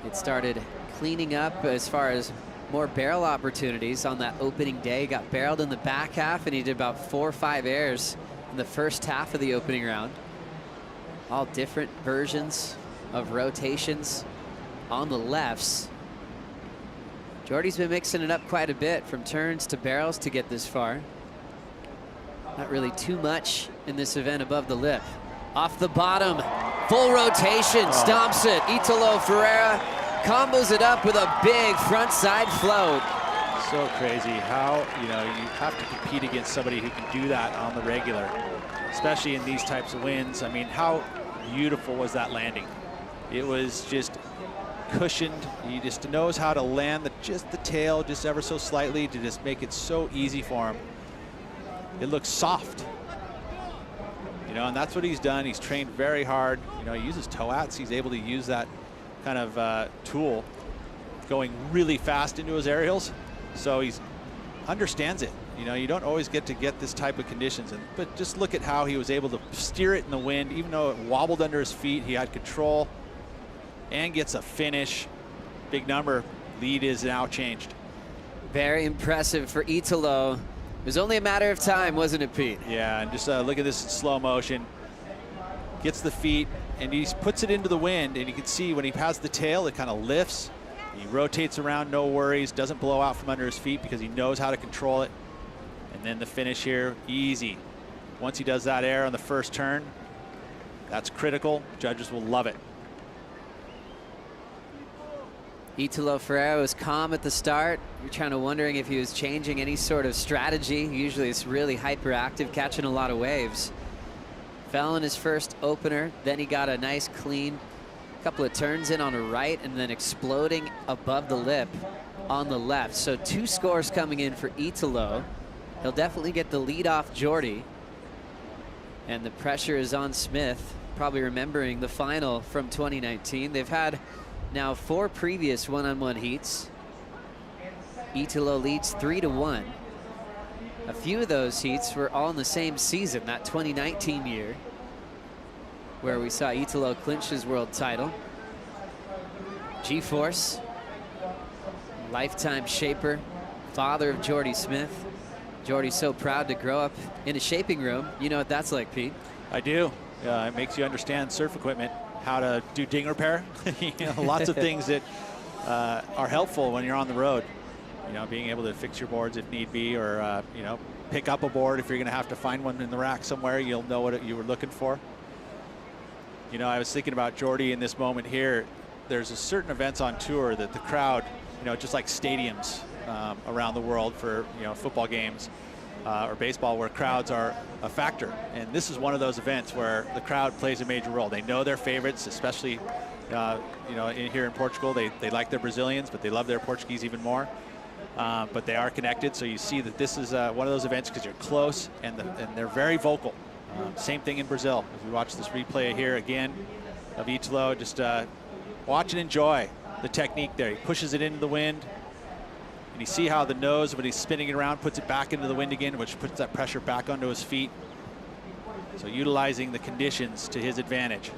It started cleaning up as far as more barrel opportunities on that opening day. He got barreled in the back half, and he did about 4 or 5 airs in the first half of the opening round. All different versions of rotations on the lefts. Jordy's been mixing it up quite a bit, from turns to barrels to get this far. Not really too much in this event above the lip. Off the bottom, full rotation, stomps it. Italo Ferreira combos it up with a big front side float. So crazy how, you know, you have to compete against somebody who can do that on the regular, especially in these types of winds. I mean, how beautiful was that landing? It was just cushioned. He just knows how to land just the tail just ever so slightly to just make it so easy for him. It looks soft, you know, and that's what he's done. He's trained very hard. You know, he uses toats. He's able to use that kind of tool going really fast into his aerials, so he understands it. You know, you don't always get this type of conditions, but just look at how he was able to steer it in the wind. Even though it wobbled under his feet, he had control and gets a finish. Big number. Lead is now changed. Very impressive for Italo. It was only a matter of time, wasn't it, Pete? Yeah, and just look at this in slow motion. Gets the feet, and he puts it into the wind, and you can see when he has the tail, it kind of lifts. He rotates around, no worries, doesn't blow out from under his feet because he knows how to control it. And then the finish here, easy. Once he does that air on the first turn, that's critical. Judges will love it. Italo Ferreira was calm at the start. You're kind of wondering if he was changing any sort of strategy. Usually it's really hyperactive, catching a lot of waves. Fell in his first opener, then he got a nice clean couple of turns in on a right, and then exploding above the lip on the left. So 2 scores coming in for Italo. He'll definitely get the lead off Jordy. And the pressure is on Smith, probably remembering the final from 2019. They've had now 4 previous one-on-one heats. Italo leads 3-1. A few of those heats were all in the same season, that 2019 year, where we saw Italo clinch his world title. G-Force, lifetime shaper, father of Jordy Smith. Jordy's so proud to grow up in a shaping room. You know what that's like, Pete? I do. It makes you understand surf equipment, how to do ding repair. You know, lots of things that are helpful when you're on the road. You know, being able to fix your boards if need be, or you know, pick up a board if you're going to have to find one in the rack somewhere. You'll know what you were looking for. You know, I was thinking about Jordy in this moment here. There's a certain events on tour that the crowd, you know, just like stadiums around the world for, you know, football games or baseball, where crowds are a factor. And this is one of those events where the crowd plays a major role. They know their favorites, especially, you know, here in Portugal. They like their Brazilians, but they love their Portuguese even more. But they are connected, so you see that this is one of those events because you're close, and they're very vocal. Same thing in Brazil. As we watch this replay here again of Italo, just watch and enjoy the technique there. He pushes it into the wind, and you see how the nose, when he's spinning it around, puts it back into the wind again, which puts that pressure back onto his feet. So utilizing the conditions to his advantage.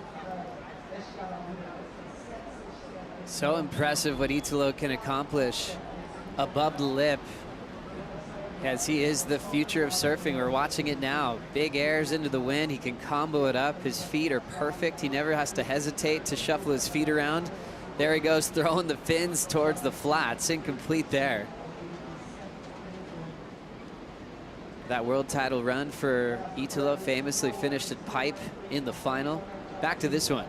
So impressive what Italo can accomplish above the lip, as he is the future of surfing. We're watching it now. Big airs into the wind. He can combo it up. His feet are perfect. He never has to hesitate to shuffle his feet around. There he goes, throwing the fins towards the flats. Incomplete there. That world title run for Italo famously finished at pipe in the final. Back to this one.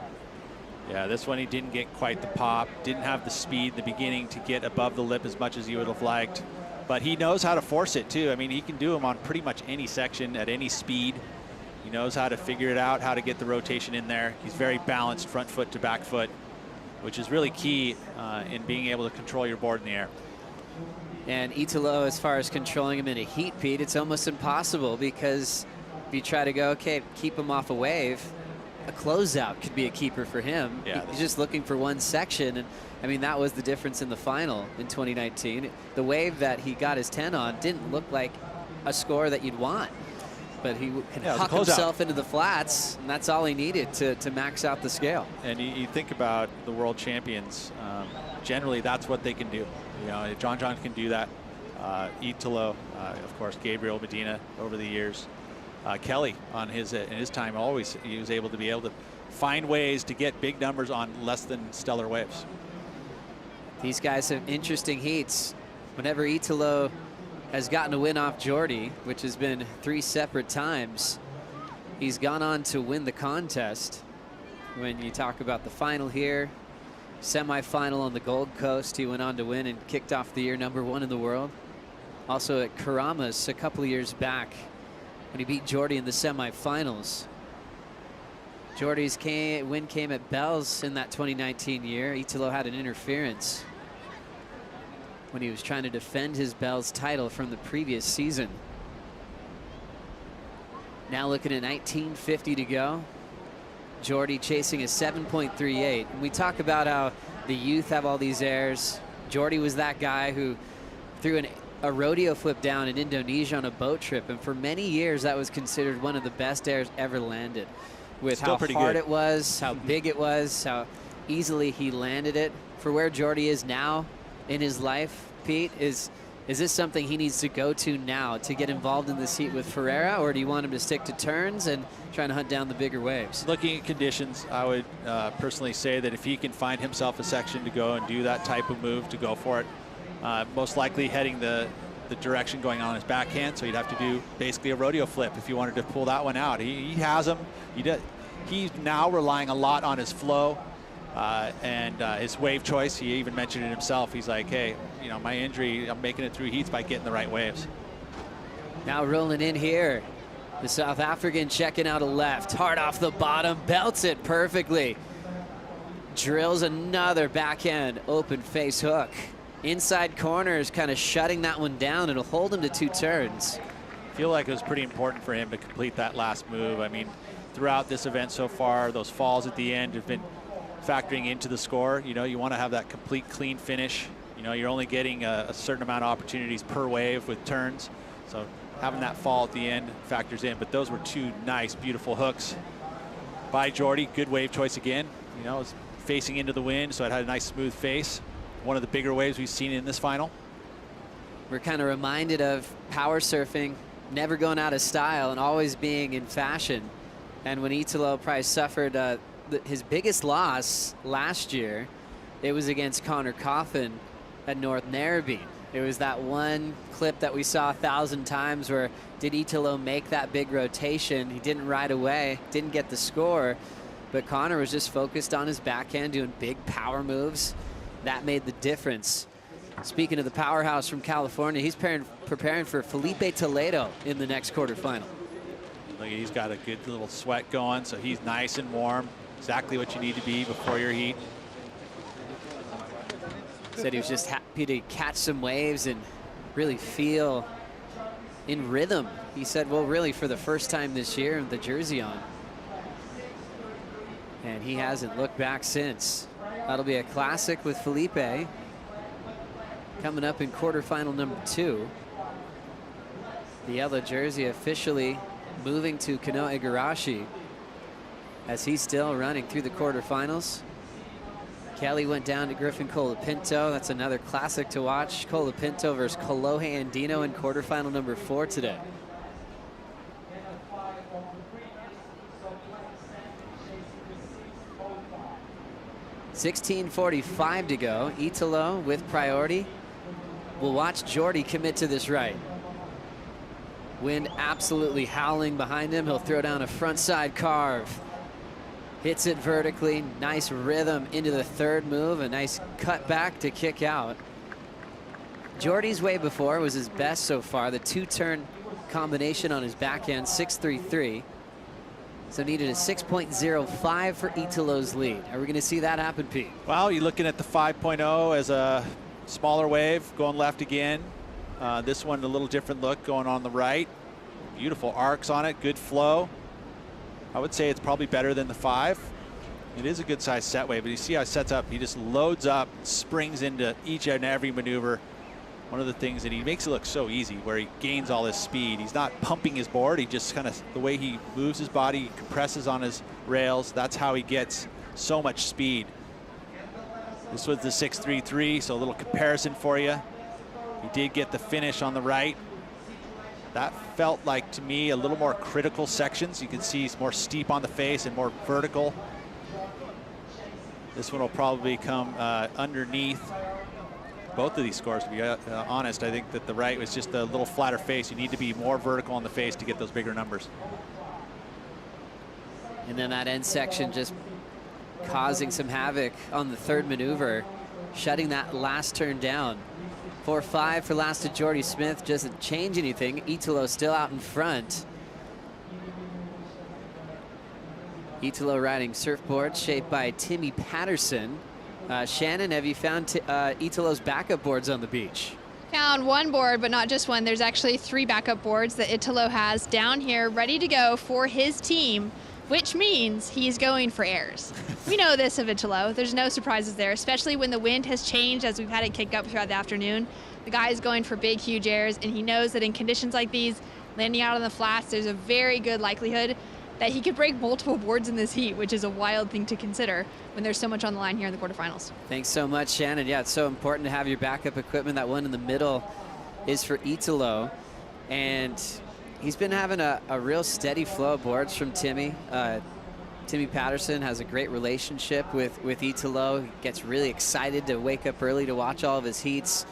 Yeah, this one he didn't get quite the pop, didn't have the speed in the beginning to get above the lip as much as you would have liked. But he knows how to force it too. I mean, he can do them on pretty much any section at any speed. He knows how to figure it out, how to get the rotation in there. He's very balanced front foot to back foot, which is really key in being able to control your board in the air. And Italo, as far as controlling him in a heat, Pete, it's almost impossible, because if you try to go, okay, keep him off a wave, a closeout could be a keeper for him. Yeah, he's just looking for one section, and I mean, that was the difference in the final in 2019. The wave that he got his 10 on didn't look like a score that you'd want, but he can huck himself into the flats, and that's all he needed to max out the scale. And you think about the world champions, generally that's what they can do. You know, John can do that. Italo, of course, Gabriel Medina over the years. Kelly on in his time, always he was able to find ways to get big numbers on less than stellar waves. These guys have interesting heats. Whenever Italo has gotten a win off Jordy, which has been 3 separate times, he's gone on to win the contest. When you talk about the final here, semi-final on the Gold Coast, he went on to win and kicked off the year #1 in the world. Also at Karamas a couple of years back, when he beat Jordy in the semifinals. Jordy's win came at Bell's in that 2019 year. Italo had an interference when he was trying to defend his Bell's title from the previous season. Now looking at 19:50 to go. Jordy chasing a 7.38. And we talk about how the youth have all these airs. Jordy was that guy who threw a rodeo flip down in Indonesia on a boat trip, and for many years that was considered one of the best airs ever landed, with Still how hard it was, how big it was, how easily he landed it. For where Jordy is now in his life, Pete, is this something he needs to go to now to get involved in this heat with Ferreira, or do you want him to stick to turns and trying to hunt down the bigger waves? Looking at conditions, I would personally say that if he can find himself a section to go and do that type of move, to go for it. Most likely heading the direction going on his backhand, so he'd have to do basically a rodeo flip if you wanted to pull that one out. He has them. He's now relying a lot on his flow and his wave choice. He even mentioned it himself. He's like, hey, you know, my injury, I'm making it through heats by getting the right waves. Now rolling in here, the South African checking out a left, hard off the bottom, belts it perfectly. Drills another backhand open face hook. Inside corner is kind of shutting that one down. It'll hold him to 2 turns. I feel like it was pretty important for him to complete that last move. I mean, throughout this event so far, those falls at the end have been factoring into the score. You know, you want to have that complete clean finish. You know, you're only getting a certain amount of opportunities per wave with turns. So having that fall at the end factors in. But those were two nice, beautiful hooks by Jordy. Good wave choice again. You know, it was facing into the wind, so it had a nice smooth face. One of the bigger waves we've seen in this final. We're kind of reminded of power surfing never going out of style and always being in fashion. And when Italo probably suffered his biggest loss last year, it was against Connor Coffin at North Narrabeen. It was that one clip that we saw 1,000 times where did Italo make that big rotation? He didn't right away, didn't get the score, but Connor was just focused on his backhand, doing big power moves. That made the difference. Speaking of the powerhouse from California, he's preparing for Felipe Toledo in the next quarterfinal. Look, he's got a good little sweat going, so he's nice and warm. Exactly what you need to be before your heat. Said he was just happy to catch some waves and really feel in rhythm. He said, well, really for the first time this year with the jersey on. And he hasn't looked back since. That'll be a classic with Felipe coming up in quarterfinal number 2. The yellow jersey officially moving to Kano Igarashi as he's still running through the quarterfinals. Kelly went down to Griffin Colapinto. That's another classic to watch. Colapinto versus Kolohe Andino in quarterfinal number 4 today. .16:45 to go. Italo with priority. We'll watch Jordy commit to this right. Wind absolutely howling behind him. He'll throw down a front side carve. Hits it vertically. Nice rhythm into the third move. A nice cut back to kick out. Jordy's wave before was his best so far. The 2-turn combination on his backhand, 6.33. So needed a 6.05 for Italo's lead. Are we going to see that happen, Pete? Well, you're looking at the 5.0 as a smaller wave going left again. This one a little different look going on the right. Beautiful arcs on it, good flow. I would say it's probably better than the 5. It is a good size set wave, but you see how it sets up. He just loads up, springs into each and every maneuver. One of the things that he makes it look so easy, where he gains all his speed. He's not pumping his board. He just kind of, the way he moves his body, he compresses on his rails. That's how he gets so much speed. This was the 6.33, so a little comparison for you. He did get the finish on the right. That felt like, to me, a little more critical sections. You can see he's more steep on the face and more vertical. This one will probably come underneath both of these scores, to be honest. I think that the right was just a little flatter face. You need to be more vertical on the face to get those bigger numbers. And then that end section just causing some havoc on the third maneuver, shutting that last turn down. 4.5 for last to Jordy Smith. Doesn't change anything. Italo still out in front. Italo riding surfboard shaped by Timmy Patterson. Shannon, have you found Italo's backup boards on the beach? Found one board, but not just one. There's actually 3 backup boards that Italo has down here ready to go for his team, which means he's going for airs. We know this of Italo. There's no surprises there, especially when the wind has changed as we've had it kick up throughout the afternoon. The guy is going for big, huge airs, and he knows that in conditions like these, landing out on the flats, there's a very good likelihood that he could break multiple boards in this heat, which is a wild thing to consider when there's so much on the line here in the quarterfinals. Thanks so much, Shannon. Yeah, it's so important to have your backup equipment. That one in the middle is for Italo, and he's been having a real steady flow of boards from Timmy. Timmy Patterson has a great relationship with Italo. He gets really excited to wake up early to watch all of his heats,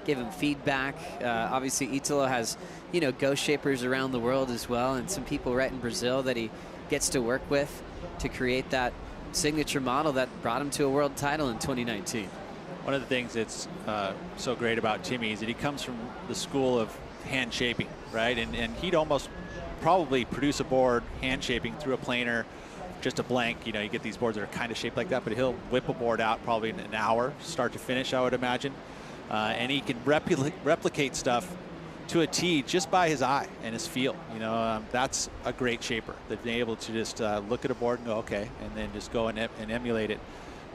give him feedback. Obviously, Italo has, you know, ghost shapers around the world as well, and some people right in Brazil that he gets to work with to create that signature model that brought him to a world title in 2019. One of the things that's so great about Timmy is that he comes from the school of hand shaping, right? And he'd almost probably produce a board hand shaping through a planer, just a blank. You know, you get these boards that are kind of shaped like that, but he'll whip a board out probably in an hour, start to finish, I would imagine. And he can replicate stuff to a T just by his eye and his feel. You know, that's a great shaper. They've been able to just look at a board and go, okay, and then just go and emulate it.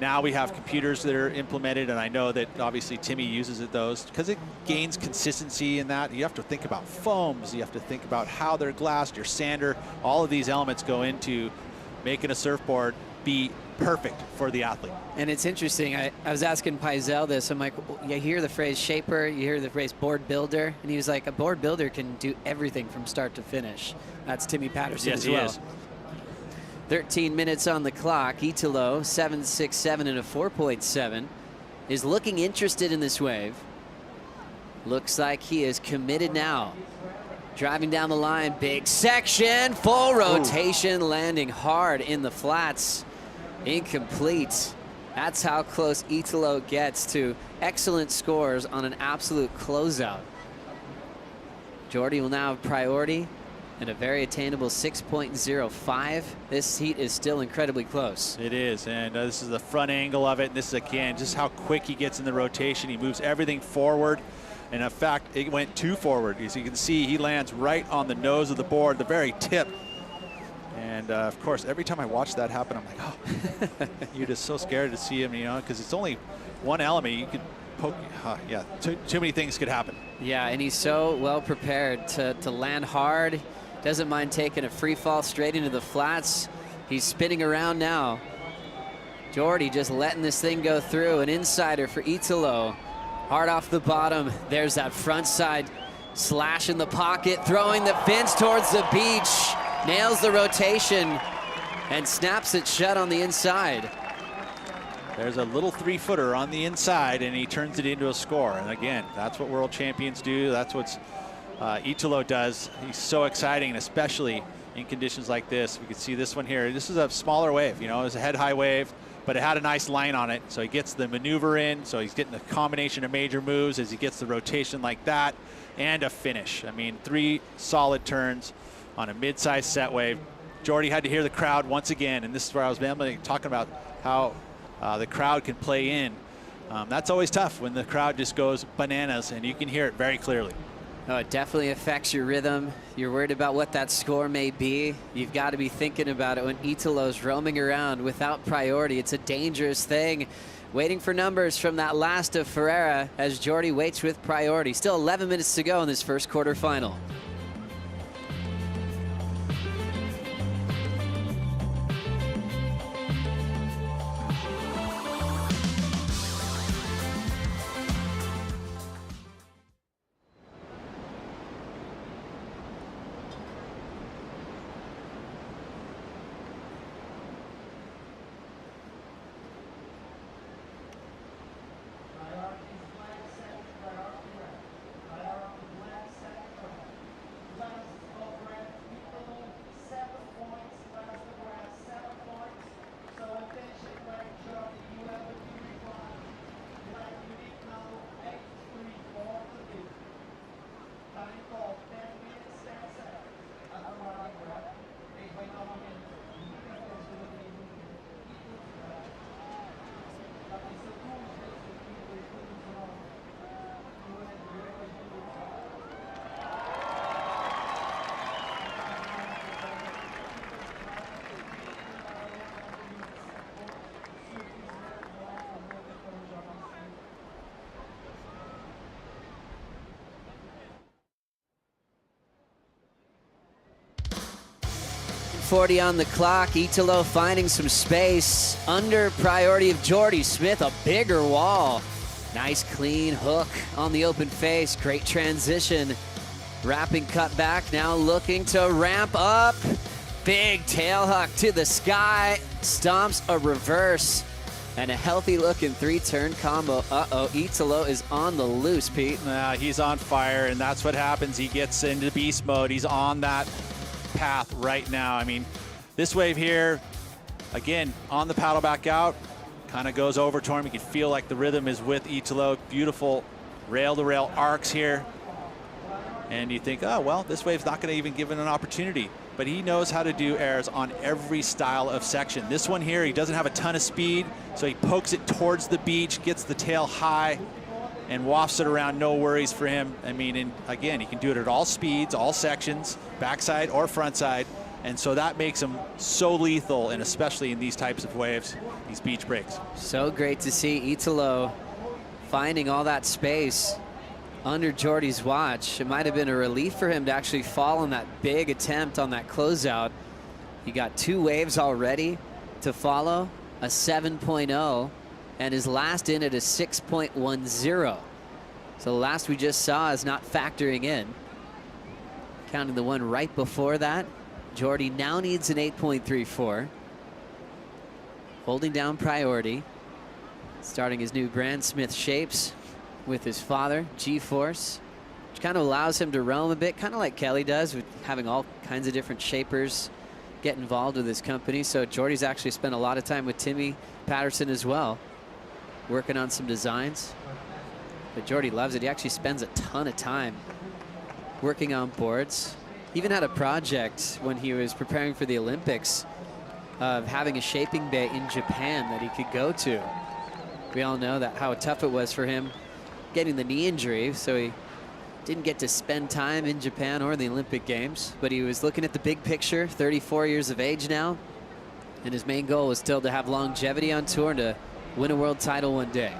Now we have computers that are implemented, and I know that obviously Timmy uses those because it gains consistency in that. You have to think about foams, you have to think about how they're glassed, your sander, all of these elements go into making a surfboard be perfect for the athlete. And it's interesting, I was asking Peisel this, I'm like, you hear the phrase shaper, you hear the phrase board builder, and he was like, a board builder can do everything from start to finish. That's Timmy Patterson as well. Yes, he is. 13 minutes on the clock. Italo, 7.67 and a 4.7, is looking interested in this wave. Looks like he is committed now. Driving down the line, big section, full rotation, landing hard in the flats. Incomplete. That's how close Italo gets to excellent scores on an absolute closeout. Jordy will now have priority and a very attainable 6.05. This heat is still incredibly close. It is, and this is the front angle of it. And this is, again, just how quick he gets in the rotation. He moves everything forward, and in fact, it went too forward. As you can see, he lands right on the nose of the board, the very tip. And of course, every time I watch that happen, I'm like, oh, you're just so scared to see him, you know, because it's only one element. You could poke, yeah, too many things could happen. Yeah, and he's so well prepared to land hard. Doesn't mind taking a free fall straight into the flats. He's spinning around now. Jordy just letting this thing go through. An insider for Italo. Hard off the bottom. There's that front side slash in the pocket, throwing the fins towards the beach. Nails the rotation and snaps it shut on the inside. There's a little 3-footer on the inside, and he turns it into a score. And again, that's what world champions do. That's what Italo does. He's so exciting, and especially in conditions like this. We can see this one here. This is a smaller wave, you know, it was a head-high wave, but it had a nice line on it. So he gets the maneuver in, so he's getting a combination of major moves as he gets the rotation like that, and a finish. I mean, 3 solid turns on a mid-sized set wave. Jordy had to hear the crowd once again, and this is where I was talking about how the crowd can play in. That's always tough when the crowd just goes bananas, and you can hear it very clearly. Oh, it definitely affects your rhythm. You're worried about what that score may be. You've got to be thinking about it when Italo's roaming around without priority. It's a dangerous thing. Waiting for numbers from that last of Ferreira as Jordy waits with priority. Still 11 minutes to go in this first quarterfinal. .40 on the clock. Italo finding some space under priority of Jordy Smith. A bigger wall. Nice clean hook on the open face. Great transition. Wrapping cut back. Now looking to ramp up. Big tail hook to the sky. Stomps a reverse. And a healthy looking 3-turn combo. Uh-oh, Italo is on the loose, Pete. He's on fire, and that's what happens. He gets into beast mode. He's on that path right now. I mean, this wave here, again, on the paddle back out, kind of goes over to him. You can feel like the rhythm is with Italo. Beautiful rail-to-rail arcs here. And you think, oh, well, this wave's not going to even give him an opportunity. But he knows how to do airs on every style of section. This one here, he doesn't have a ton of speed, so he pokes it towards the beach, gets the tail high, and wafts it around, no worries for him. I mean, and again, he can do it at all speeds, all sections, backside or frontside. And so that makes him so lethal, and especially in these types of waves, these beach breaks. So great to see Italo finding all that space under Jordy's watch. It might have been a relief for him to actually fall on that big attempt on that closeout. He got 2 waves already to follow, a 7.0, and his last in at a 6.10. So the last we just saw is not factoring in. Counting the one right before that, Jordy now needs an 8.34. Holding down priority. Starting his new brand, Smith Shapes, with his father, G-Force, which kind of allows him to roam a bit, kind of like Kelly does, with having all kinds of different shapers get involved with his company. So Jordy's actually spent a lot of time with Timmy Patterson as well, working on some designs. But Jordy loves it. He actually spends a ton of time working on boards. Even had a project when he was preparing for the Olympics of having a shaping bay in Japan that he could go to. We all know that how tough it was for him getting the knee injury, so he didn't get to spend time in Japan or the Olympic Games, but he was looking at the big picture, 34 years of age now, and his main goal was still to have longevity on tour and to win a world title one day.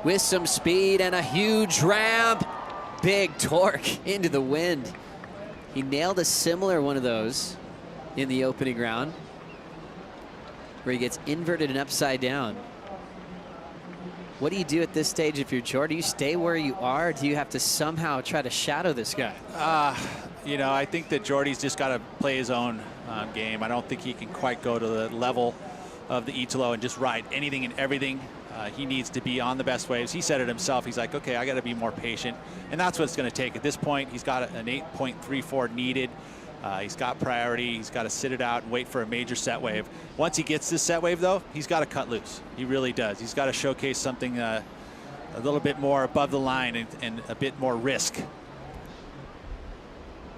With some speed and a huge ramp, big torque into the wind. He nailed a similar one of those in the opening round, where he gets inverted and upside down. What do you do at this stage if you're Jordy? Do you stay where you are? Or do you have to somehow try to shadow this guy? You know, I think that Jordy's just got to play his own game. I don't think he can quite go to the level of the Italo and just ride anything and everything. He needs to be on the best waves. He said it himself. He's like, okay, I got to be more patient. And that's what it's going to take. At this point, he's got an 8.34 needed. He's got priority. He's got to sit it out and wait for a major set wave. Once he gets this set wave, though, he's got to cut loose. He really does. He's got to showcase something a little bit more above the line and a bit more risk.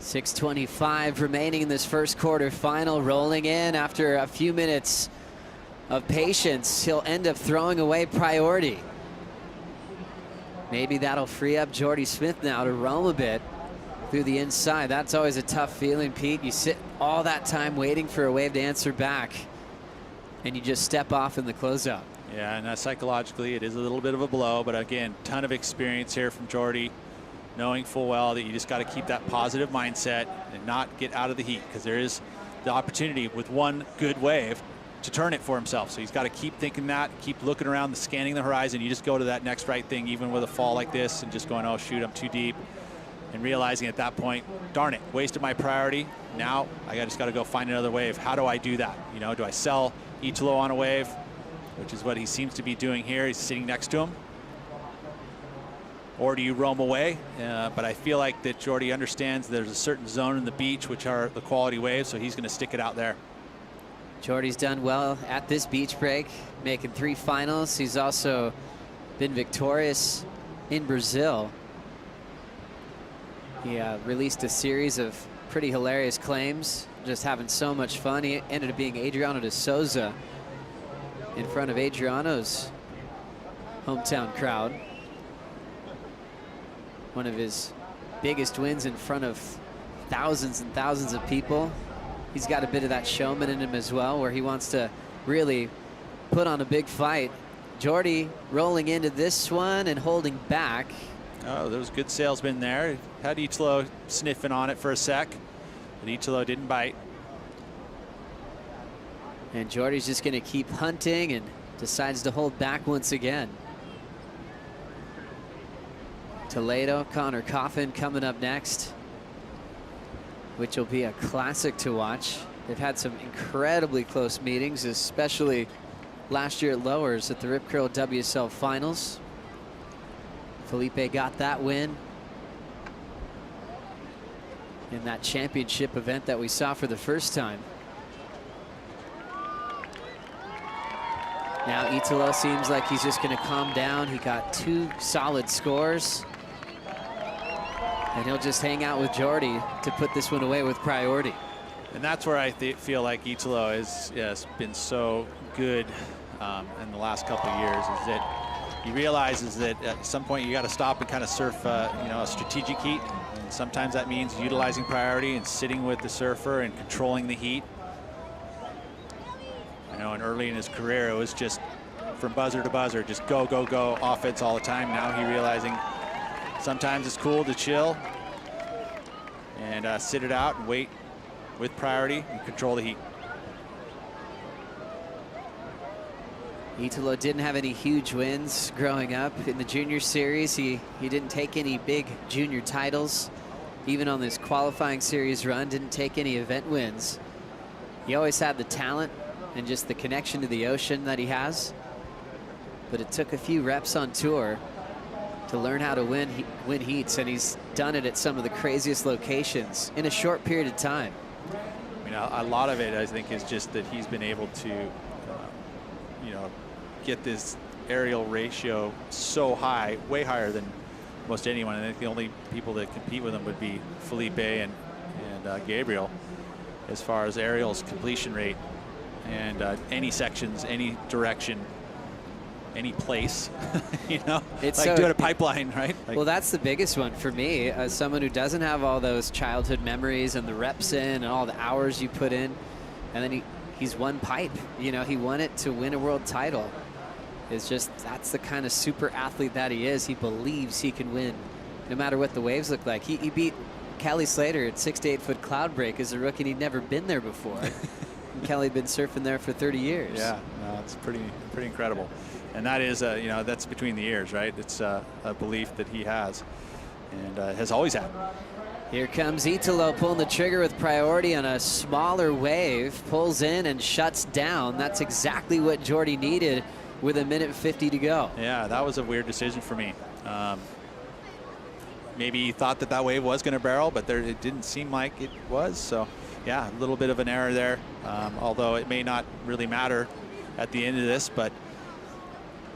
6:25 remaining in this first quarterfinal. Rolling in after a few minutes of patience, he'll end up throwing away priority. Maybe that'll free up Jordy Smith now to roam a bit through the inside. That's always a tough feeling, Pete. You sit all that time waiting for a wave to answer back, and you just step off in the closeout. Yeah, and psychologically, it is a little bit of a blow, but again, ton of experience here from Jordy, knowing full well that you just got to keep that positive mindset and not get out of the heat, because there is the opportunity with one good wave to turn it for himself. So he's got to keep thinking that, keep looking around, scanning the horizon. You just go to that next right thing, even with a fall like this, and just going, oh shoot, I'm too deep. And realizing at that point, darn it, wasted my priority. Now I just got to go find another wave. How do I do that? You know, do I sell Italo on a wave, which is what he seems to be doing here. He's sitting next to him. Or do you roam away? But I feel like that Jordy understands there's a certain zone in the beach, which are the quality waves, so he's going to stick it out there. Jordy's done well at this beach break, making 3 finals. He's also been victorious in Brazil. He released a series of pretty hilarious claims, just having so much fun. He ended up being Adriano de Souza in front of Adriano's hometown crowd. One of his biggest wins in front of thousands and thousands of people. He's got a bit of that showman in him as well, where he wants to really put on a big fight. Jordy rolling into this one and holding back. Oh, there was good salesman there. Had Italo sniffing on it for a sec, but Italo didn't bite. And Jordy's just going to keep hunting and decides to hold back once again. Toledo, Connor Coffin coming up next, which will be a classic to watch. They've had some incredibly close meetings, especially last year at Lowers at the Rip Curl WSL Finals. Felipe got that win in that championship event that we saw for the first time. Now Italo seems like he's just going to calm down. He got 2 solid scores. And he'll just hang out with Jordy to put this one away with priority. And that's where I feel like Italo has been so good in the last couple of years, is that he realizes that at some point you got to stop and kind of surf, you know, a strategic heat. And sometimes that means utilizing priority and sitting with the surfer and controlling the heat. I know, and early in his career, it was just from buzzer to buzzer, just go, go, go, offense all the time. Now he realizing sometimes it's cool to chill and sit it out and wait with priority and control the heat. Italo didn't have any huge wins growing up in the junior series. He didn't take any big junior titles. Even on this qualifying series run, didn't take any event wins. He always had the talent and just the connection to the ocean that he has. But it took a few reps on tour to learn how to win heats, and he's done it at some of the craziest locations in a short period of time. I mean, a lot of it, I think, is just that he's been able to, you know, get this aerial ratio so high, way higher than most anyone. I think the only people that compete with him would be Felipe and Gabriel as far as aerials completion rate and any sections, any direction, any place. You know, it's like doing a pipeline, right? Like, well, that's the biggest one for me, as someone who doesn't have all those childhood memories and the reps in and all the hours you put in, and then he's won pipe. You know, he won it to win a world title. It's just, that's the kind of super athlete that he is. He believes he can win no matter what the waves look like. He beat Kelly Slater at 6 to 8 foot cloud break as a rookie, and he'd never been there before. And Kelly had been surfing there for 30 years. Yeah, no, it's pretty incredible. And that is, you know, that's between the ears, right? It's a belief that he has and has always had. Here comes Italo pulling the trigger with priority on a smaller wave, pulls in and shuts down. That's exactly what Jordy needed with 1:50 to go. Yeah, that was a weird decision for me. Maybe he thought that wave was going to barrel, but it didn't seem like it was. So, yeah, a little bit of an error there, although it may not really matter at the end of this, but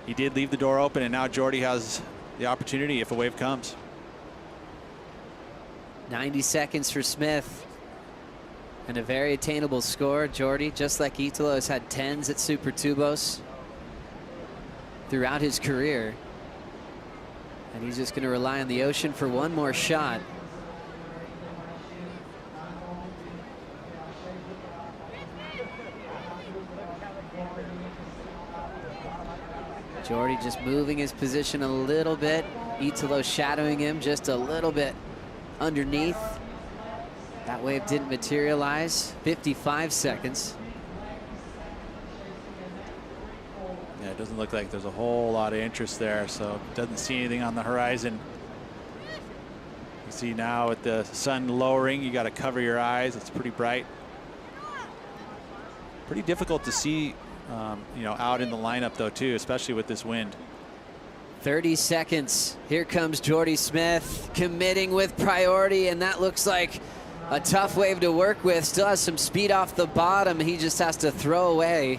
he did leave the door open, and now Jordy has the opportunity if a wave comes. 90 seconds for Smith. And a very attainable score. Jordy, just like Italo, has had 10s at Super Tubos throughout his career. And he's just going to rely on the ocean for one more shot. Jordy just moving his position a little bit. Italo shadowing him just a little bit underneath. That wave didn't materialize. 55 seconds. Yeah, it doesn't look like there's a whole lot of interest there, so doesn't see anything on the horizon. You see now with the sun lowering, you got to cover your eyes. It's pretty bright. Pretty difficult to see, you know, out in the lineup though too, especially with this wind. 30 seconds. Here comes Jordy Smith committing with priority, and that looks like a tough wave to work with. Still has some speed off the bottom. He just has to throw away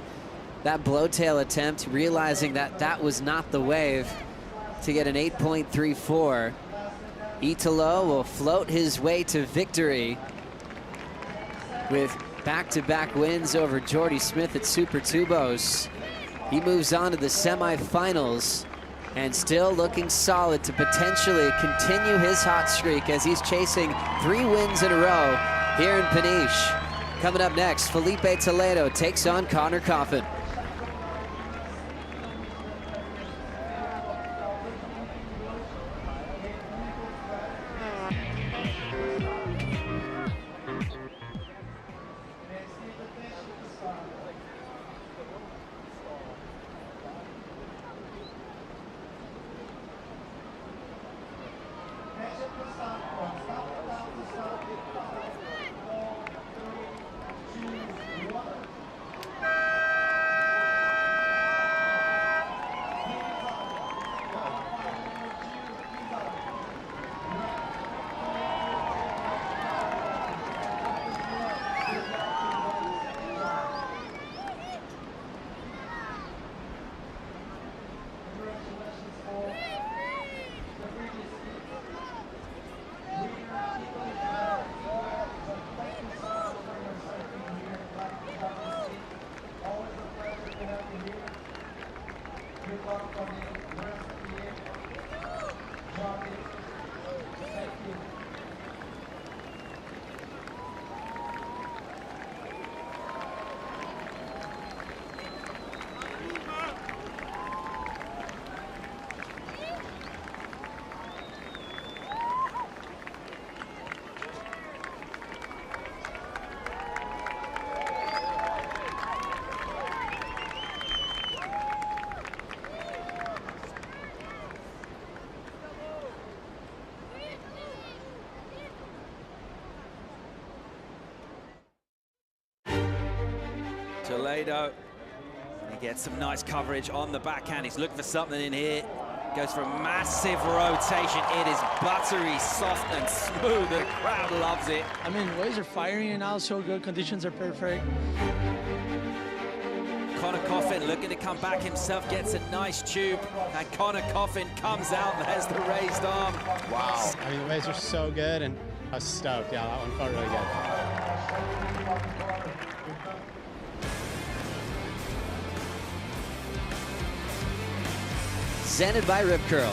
that blowtail attempt, realizing that that was not the wave, to get an 8.34. Italo will float his way to victory with back-to-back wins over Jordy Smith at Super Tubos. He moves on to the semifinals and still looking solid to potentially continue his hot streak as he's chasing 3 wins in a row here in Peniche. Coming up next, Felipe Toledo takes on Connor Coffin. Toledo, he gets some nice coverage on the backhand. He's looking for something in here. Goes for a massive rotation. It is buttery, soft and smooth. The crowd loves it. I mean, waves are firing now, so good. Conditions are perfect. Connor Coffin looking to come back himself, gets a nice tube, and Connor Coffin comes out. There's the raised arm. Wow. I mean, the waves are so good, and I was stoked. Yeah, that one felt really good. Presented by Rip Curl.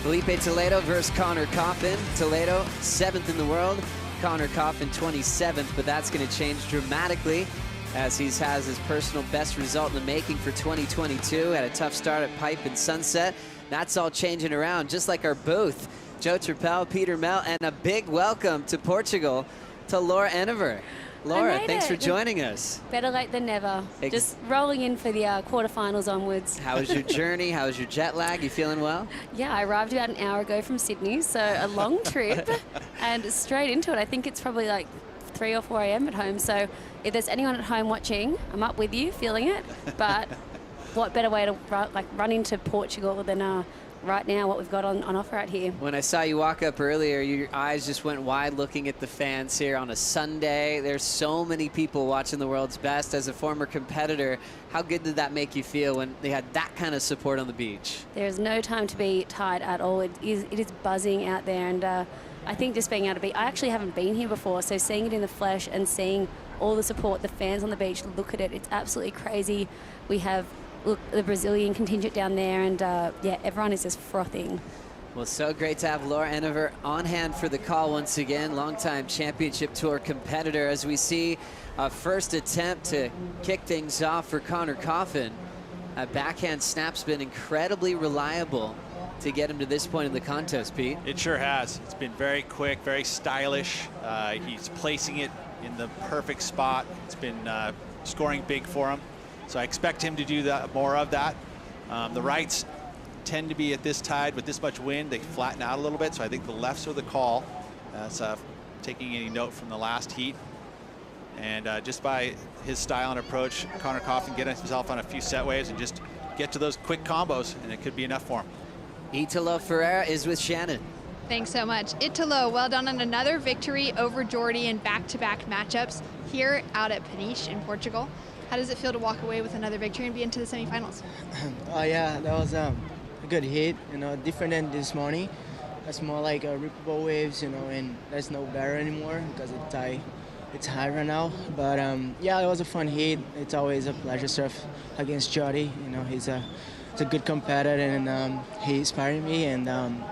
Felipe Toledo versus Connor Coffin. Toledo, 7th in the world. Connor Coffin, 27th, but that's going to change dramatically as he has his personal best result in the making for 2022. Had a tough start at Pipe and Sunset. That's all changing around, just like our booth. Joe Turpel, Peter Mel, and a big welcome to Portugal to Laura Enever. Laura, thanks for joining us. Better late than never. Just rolling in for the quarterfinals onwards. How was your journey? How was your jet lag? You feeling well? Yeah, I arrived about an hour ago from Sydney, so a long trip and straight into it. I think it's probably like 3 or 4 a.m. at home, so if there's anyone at home watching, I'm up with you, feeling it. But what better way to run into Portugal than right now what we've got on offer out here. When I saw you walk up earlier, your eyes just went wide looking at the fans here on a Sunday. There's so many people watching the world's best. As a former competitor, how good did that make you feel when they had that kind of support on the beach? There's no time to be tired at all. It is buzzing out there, and I think just being able to be, I actually haven't been here before, so seeing it in the flesh and seeing all the support, the fans on the beach, look at it, it's absolutely crazy. We have the Brazilian contingent down there, and yeah, everyone is just frothing. Well, so great to have Laura Enever on hand for the call once again, longtime championship tour competitor, as we see a first attempt to kick things off for Connor Coffin. A backhand snap's been incredibly reliable to get him to this point in the contest, Pete. It sure has. It's been very quick, very stylish. He's placing it in the perfect spot. It's been scoring big for him. So I expect him to do that, more of that. The rights tend to be at this tide with this much wind, they flatten out a little bit. So I think the lefts are the call. Taking any note from the last heat. And just by his style and approach, Connor Coffin getting himself on a few set waves and just get to those quick combos, and it could be enough for him. Italo Ferreira is with Shannon. Thanks so much. Italo, well done on another victory over Jordy in back-to-back matchups here out at Peniche in Portugal. How does it feel to walk away with another victory and be into the semifinals? Oh yeah, that was a good hit. You know, different than this morning. That's more like a rippable waves, you know, and there's no barrier anymore because it's high right now. But yeah, it was a fun hit. It's always a pleasure surf against Jordy. You know, he's a good competitor, and he inspired me, and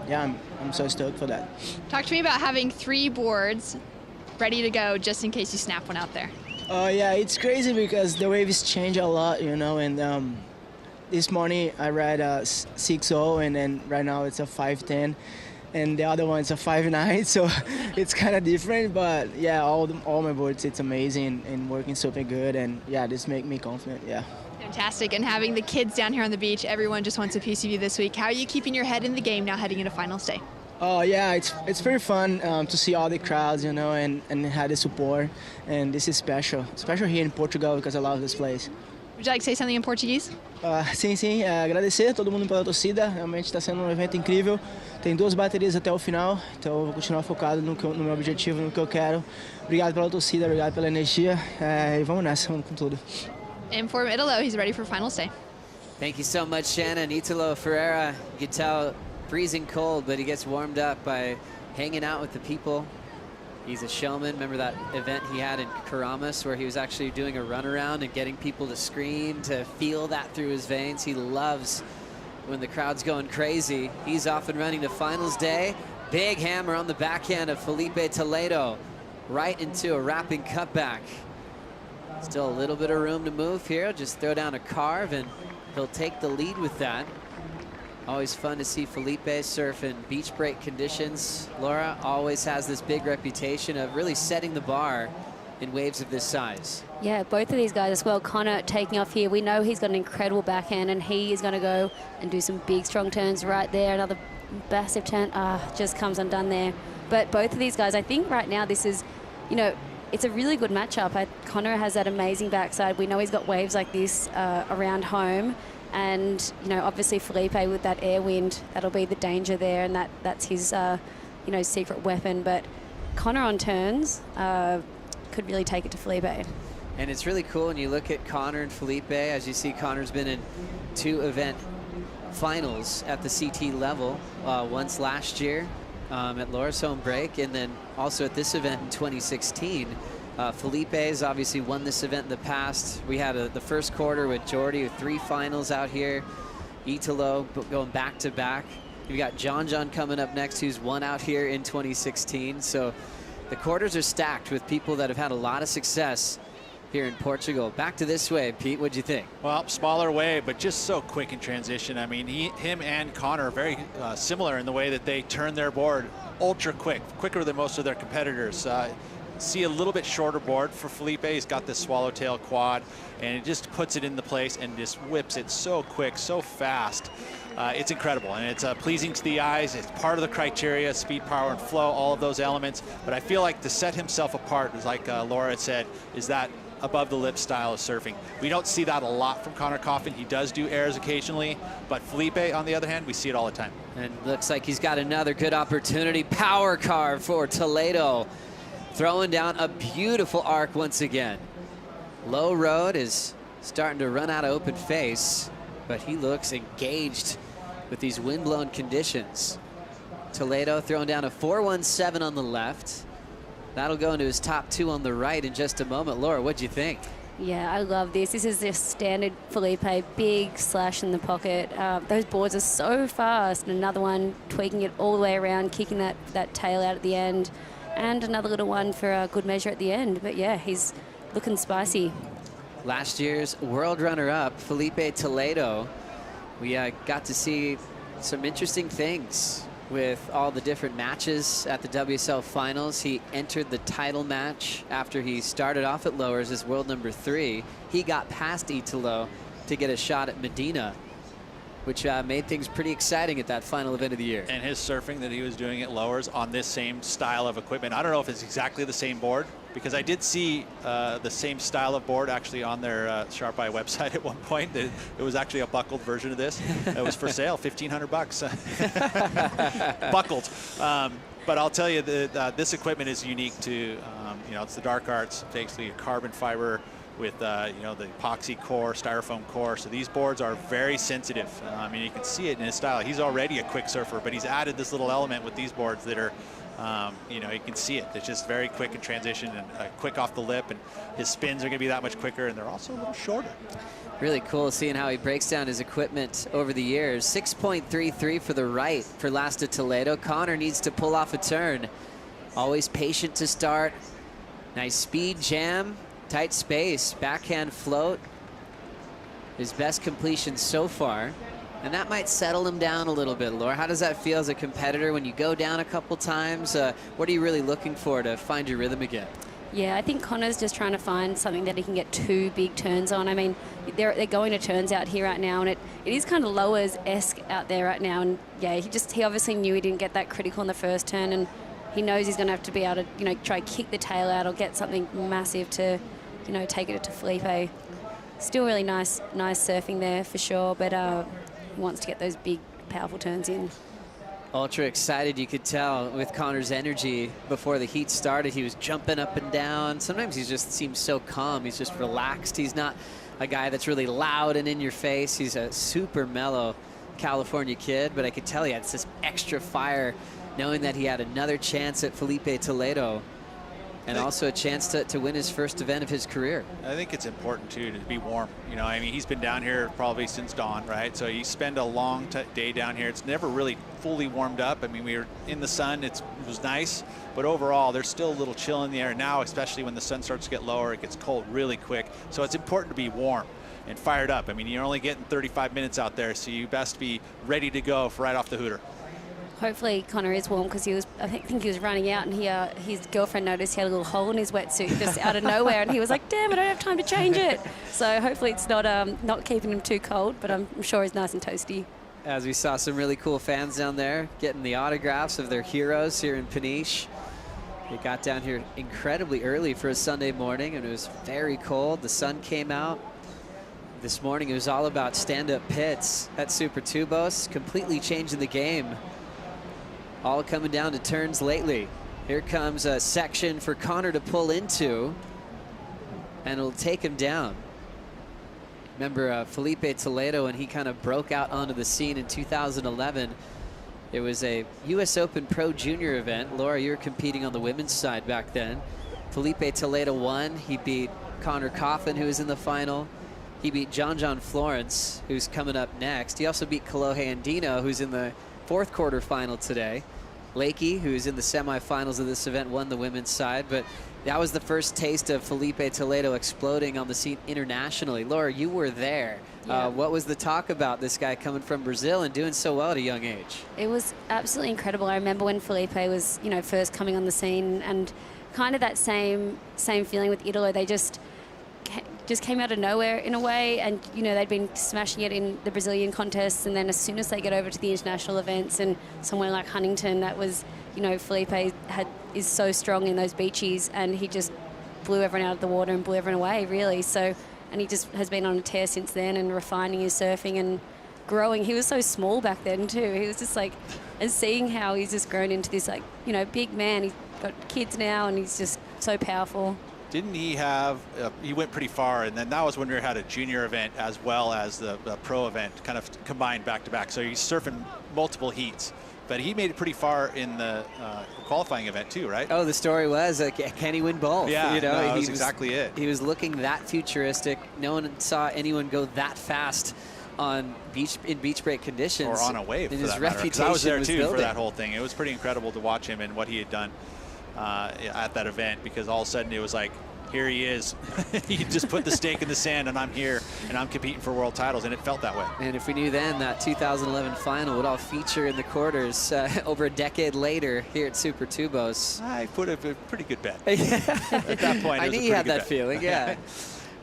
yeah, I'm so stoked for that. Talk to me about having 3 boards ready to go just in case you snap one out there. Oh yeah, it's crazy because the waves change a lot, you know, and this morning I read a 6.0, and then right now it's a 5.10, and the other one is a 5.9, so it's kind of different, but yeah, all my boards, it's amazing and working super good, and yeah, this make me confident, yeah. Fantastic, and having the kids down here on the beach, everyone just wants a piece of you this week. How are you keeping your head in the game now heading into finals day? Oh yeah, it's very fun to see all the crowds, you know, and have the support, and this is special here in Portugal because I love this place. Would you like to say something in Portuguese? Sim, agradecer a todo mundo pela torcida, realmente está sendo evento incrível. Tem 2 baterias até o final, então eu vou continuar focado no meu objetivo, no que eu quero. Obrigado pela torcida, obrigado pela energia, e vamos nessa, vamos com tudo. And for Italo, he's ready for finals day. Thank you so much, Shannon. Italo Ferreira, you can tell freezing cold, but he gets warmed up by hanging out with the people He's a showman. Remember that event he had in Karamas where he was actually doing a runaround and getting people to scream, to feel that through his veins. He loves when the crowd's going crazy. He's off and running to finals day. Big hammer on the backhand of Felipe Toledo, right into a wrapping cutback. Still a little bit of room to move here. Just throw down a carve and he'll take the lead with that. Always fun to see Felipe surf in beach break conditions. Laura always has this big reputation of really setting the bar in waves of this size. Yeah, both of these guys as well. Connor taking off here. We know he's got an incredible backhand, and he is going to go and do some big, strong turns right there. Another massive turn. Just comes undone there. But both of these guys, I think right now this is, you know, it's a really good matchup. Connor has that amazing backside. We know he's got waves like this around home. And, you know, obviously Felipe with that air wind, that'll be the danger there, and that's his, you know, secret weapon. But Connor on turns could really take it to Felipe. And it's really cool when you look at Connor and Felipe. As you see, Connor's been in 2 event finals at the CT level, once last year at Laura's home break, and then also at this event in 2016. Felipe has obviously won this event in the past. We had the first quarter with Jordy with 3 finals out here. Italo going back to back. We've got John coming up next, who's won out here in 2016. So the quarters are stacked with people that have had a lot of success here in Portugal. Back to this wave, Pete, what'd you think? Well, smaller wave, but just so quick in transition. I mean, him and Connor are very similar in the way that they turn their board ultra quick, quicker than most of their competitors. See a little bit shorter board for Felipe. He's got this swallowtail quad, and it just puts it into place and just whips it so quick, so fast. It's incredible, and it's pleasing to the eyes. It's part of the criteria, speed, power, and flow, all of those elements. But I feel like to set himself apart, is like Laura had said, is that above the lip style of surfing. We don't see that a lot from Connor Coffin. He does do airs occasionally, but Felipe, on the other hand, we see it all the time. And looks like he's got another good opportunity. Power carve for Toledo. Throwing down a beautiful arc once again. Low road is starting to run out of open face, but he looks engaged with these windblown conditions. Toledo throwing down a 417 on the left. That'll go into his top 2 on the right in just a moment. Laura, what'd you think? Yeah, I love this. This is just standard Felipe, big slash in the pocket. Those boards are so fast. And another one tweaking it all the way around, kicking that tail out at the end. And another little one for a good measure at the end. But yeah, he's looking spicy. Last year's world runner-up, Felipe Toledo. We got to see some interesting things with all the different matches at the WSL Finals. He entered the title match after he started off at lowers as world number 3. He got past Italo to get a shot at Medina, which made things pretty exciting at that final event of the year. And his surfing that he was doing at lowers on this same style of equipment. I don't know if it's exactly the same board, because I did see the same style of board actually on their Sharp Eye website at one point. It was actually a buckled version of this. It was for sale, 1,500 bucks. Buckled. But I'll tell you that this equipment is unique to, you know, it's the Dark Arts, basically a carbon fiber with you know, the epoxy core, styrofoam core. So these boards are very sensitive. I mean, you can see it in his style. He's already a quick surfer, but he's added this little element with these boards that are, you know, you can see it. It's just very quick in transition and quick off the lip, and his spins are going to be that much quicker, and they're also a little shorter. Really cool seeing how he breaks down his equipment over the years. 6.33 for the right for Lasta Toledo. Connor needs to pull off a turn. Always patient to start. Nice speed jam. Tight space, backhand float. His best completion so far. And that might settle him down a little bit. Laura, how does that feel as a competitor when you go down a couple times? What are you really looking for to find your rhythm again? Yeah, I think Connor's just trying to find something that he can get 2 big turns on. I mean, they're going to turns out here right now, and it is kind of lowers-esque out there right now. And yeah, he obviously knew he didn't get that critical in the first turn, and he knows he's going to have to be able to, you know, try kick the tail out or get something massive to, you know, take it to Felipe. Still really nice surfing there for sure, but wants to get those big, powerful turns in. Ultra excited, you could tell with Connor's energy before the heat started. He was jumping up and down. Sometimes he just seems so calm. He's just relaxed. He's not a guy that's really loud and in your face. He's a super mellow California kid, but I could tell he had this extra fire knowing that he had another chance at Felipe Toledo and also a chance to win his first event of his career. I think it's important too to be warm. You know, I mean, he's been down here probably since dawn, right? So you spend a long day down here. It's never really fully warmed up. I mean, we were in the sun. It was nice, but overall, there's still a little chill in the air now, especially when the sun starts to get lower. It gets cold really quick. So it's important to be warm and fired up. I mean, you're only getting 35 minutes out there, so you best be ready to go for right off the hooter. Hopefully Connor is warm, because I think he was running out, and his girlfriend noticed he had a little hole in his wetsuit just out of nowhere, and he was like, damn, I don't have time to change it. So hopefully it's not keeping him too cold, but I'm sure he's nice and toasty. As we saw some really cool fans down there getting the autographs of their heroes here in Peniche. They got down here incredibly early for a Sunday morning, and it was very cold. The sun came out. This morning it was all about stand-up pits at Super Tubos, completely changing the game. All coming down to turns lately. Here comes a section for Connor to pull into, and it'll take him down. Remember Felipe Toledo, when he kind of broke out onto the scene in 2011. It was a U.S. Open Pro Junior event. Laura, you were competing on the women's side back then. Felipe Toledo won. He beat Connor Coffin, who was in the final. He beat John Florence, who's coming up next. He also beat Kalohe Andino, who's in the fourth quarterfinal today. Lakey, who's in the semifinals of this event, won the women's side, but that was the first taste of Felipe Toledo exploding on the scene internationally. Laura, you were there. Yeah. What was the talk about this guy coming from Brazil and doing so well at a young age? It was absolutely incredible. I remember when Felipe was, first coming on the scene, and kind of that same feeling with Italo. They just came out of nowhere in a way, and they'd been smashing it in the Brazilian contests, and then as soon as they get over to the international events and somewhere like Huntington, that was, Felipe is so strong in those beaches, and he just blew everyone out of the water and blew everyone away, really. So, and he just has been on a tear since then, and refining his surfing and growing. He was so small back then too. He was just and seeing how he's just grown into this big man. He's got kids now, and he's just so powerful. Didn't he have, he went pretty far, and then that was when we had a junior event as well as the pro event kind of combined back to back. So he's surfing multiple heats, but he made it pretty far in the qualifying event too, right? Oh, the story was, can he win both? Yeah, that was exactly it. He was looking that futuristic. No one saw anyone go that fast on beach break conditions. Or on a wave, for that matter. 'Cause I was there too for that whole thing. It was pretty incredible to watch him and what he had done at that event, because all of a sudden it was like, here he is. He just put the stake in the sand, and I'm here, and I'm competing for world titles, and it felt that way. And if we knew then that 2011 final would all feature in the quarters over a decade later here at Super Tubos. I put a pretty good bet. At that point, I knew you had that feeling, yeah.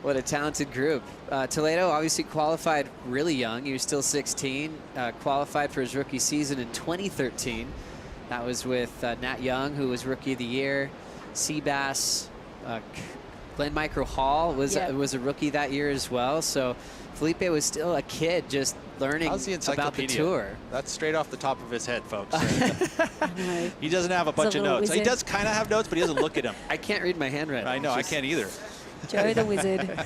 What a talented group. Toledo obviously qualified really young. He was still 16, qualified for his rookie season in 2013. That was with Nat Young, who was Rookie of the Year. Seabass, Glenn Micro Hall was a rookie that year as well. So Felipe was still a kid just learning about the tour. That's straight off the top of his head, folks. He doesn't have a bunch of notes. He does kind of have notes, but he doesn't look at them. I can't read my handwriting. I know, I can't either. Joe the Wizard.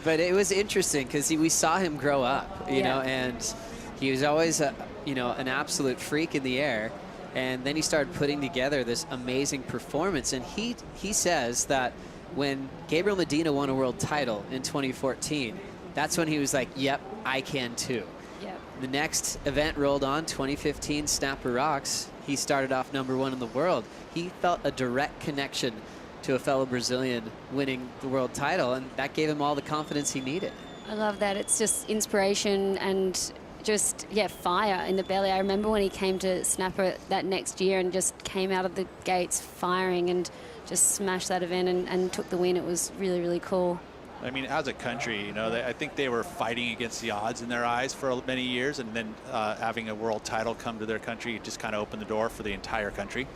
But it was interesting because we saw him grow up, you know, and he was always, an absolute freak in the air. And then he started putting together this amazing performance. And he says that when Gabriel Medina won a world title in 2014, that's when he was like, yep, I can too. Yep. The next event rolled on, 2015 Snapper Rocks. He started off #1 in the world. He felt a direct connection to a fellow Brazilian winning the world title, and that gave him all the confidence he needed. I love that. It's just inspiration and just, fire in the belly. I remember when he came to Snapper that next year and just came out of the gates firing and just smashed that event and took the win. It was really, really cool. I mean, as a country, I think they were fighting against the odds in their eyes for many years, and then having a world title come to their country just kind of opened the door for the entire country.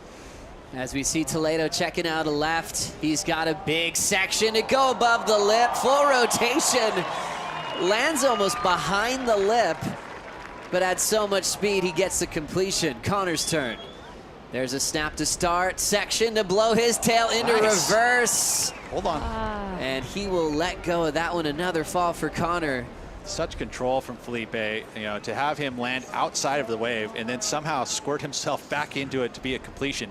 As we see Toledo checking out a left, he's got a big section to go above the lip. Full rotation. Lands almost behind the lip, but at so much speed, he gets the completion. Connor's turn. There's a snap to start, section to blow his tail into reverse. Hold on. And he will let go of that one. Another fall for Connor. Such control from Felipe, to have him land outside of the wave and then somehow squirt himself back into it to be a completion.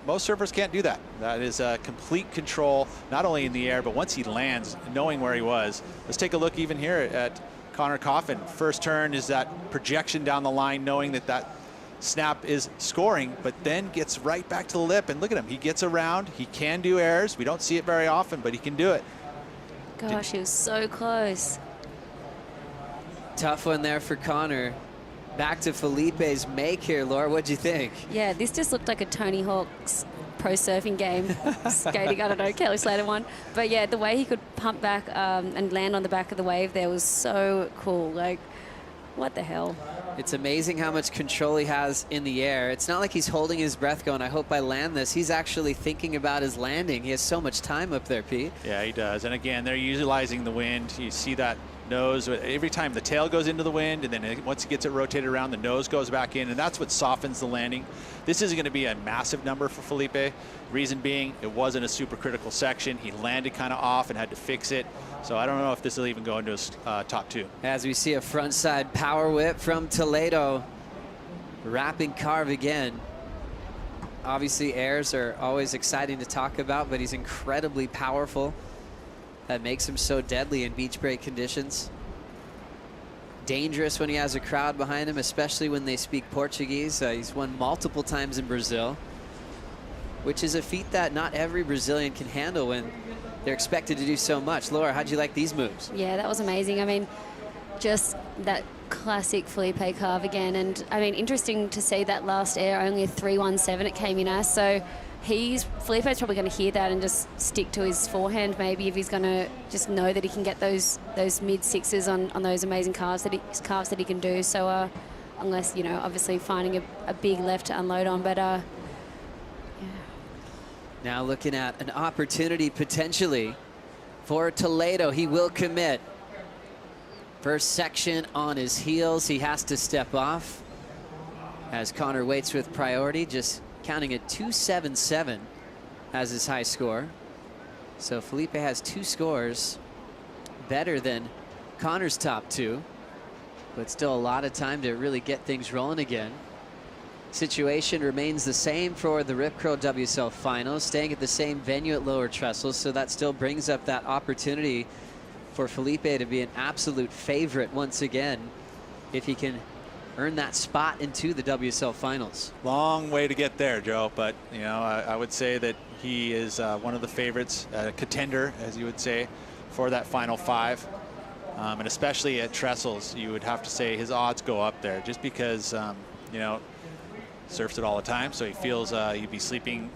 most surfers can't do that. That is complete control, not only in the air, but once he lands, knowing where he was. Let's take a look even here at Connor Coffin. First turn is that projection down the line, knowing that that snap is scoring, but then gets right back to the lip. And look at him, he gets around, he can do airs. We don't see it very often, but he can do it. Gosh, he was so close. Tough one there for Connor. Back to Felipe's make here, Laura. What'd you think? Yeah, this just looked like a Tony Hawk's pro surfing game. Skating, I don't know, Kelly Slater one. But yeah, the way he could pump back and land on the back of the wave there was so cool. Like, what the hell? It's amazing how much control he has in the air. It's not like he's holding his breath going, I hope I land this. He's actually thinking about his landing. He has so much time up there, Pete. Yeah, he does. And again, they're utilizing the wind. You see that nose every time the tail goes into the wind, and then once it gets it rotated around, the nose goes back in, and that's what softens the landing. This isn't going to be a massive number for Felipe. Reason being, it wasn't a super critical section. He landed kind of off and had to fix it. So I don't know if this will even go into his top 2. As we see a frontside power whip from Toledo, wrapping carve again. Obviously, airs are always exciting to talk about, but he's incredibly powerful. That makes him so deadly in beach break conditions. Dangerous when he has a crowd behind him, especially when they speak Portuguese. He's won multiple times in Brazil, which is a feat that not every Brazilian can handle when they're expected to do so much. Laura, how'd you like these moves? Yeah, that was amazing. I mean, just that classic Felipe carve again. And I mean, interesting to see that last air, only a 3.17 it came in as. So Felipe's probably going to hear that and just stick to his forehand maybe, if he's going to just know that he can get those mid sixes on those amazing carves that he can do. So unless, you know, obviously finding a big left to unload on, but yeah. Now looking at an opportunity potentially for Toledo. He will commit. First section on his heels. He has to step off as Connor waits with priority, just counting at 2.77 as his high score. So Felipe has 2 scores better than Connor's top 2, but still a lot of time to really get things rolling again. Situation remains the same for the Rip Curl WSL Finals, staying at the same venue at Lower Trestles, so that still brings up that opportunity for Felipe to be an absolute favorite once again if he can earn that spot into the WSL Finals. Long way to get there, Joe, but you know, I would say that he is one of the favorites, a contender, as you would say, for that Final 5. And especially at Trestles, you would have to say his odds go up there, just because, you know, surfs it all the time, so he feels he'd be sleeping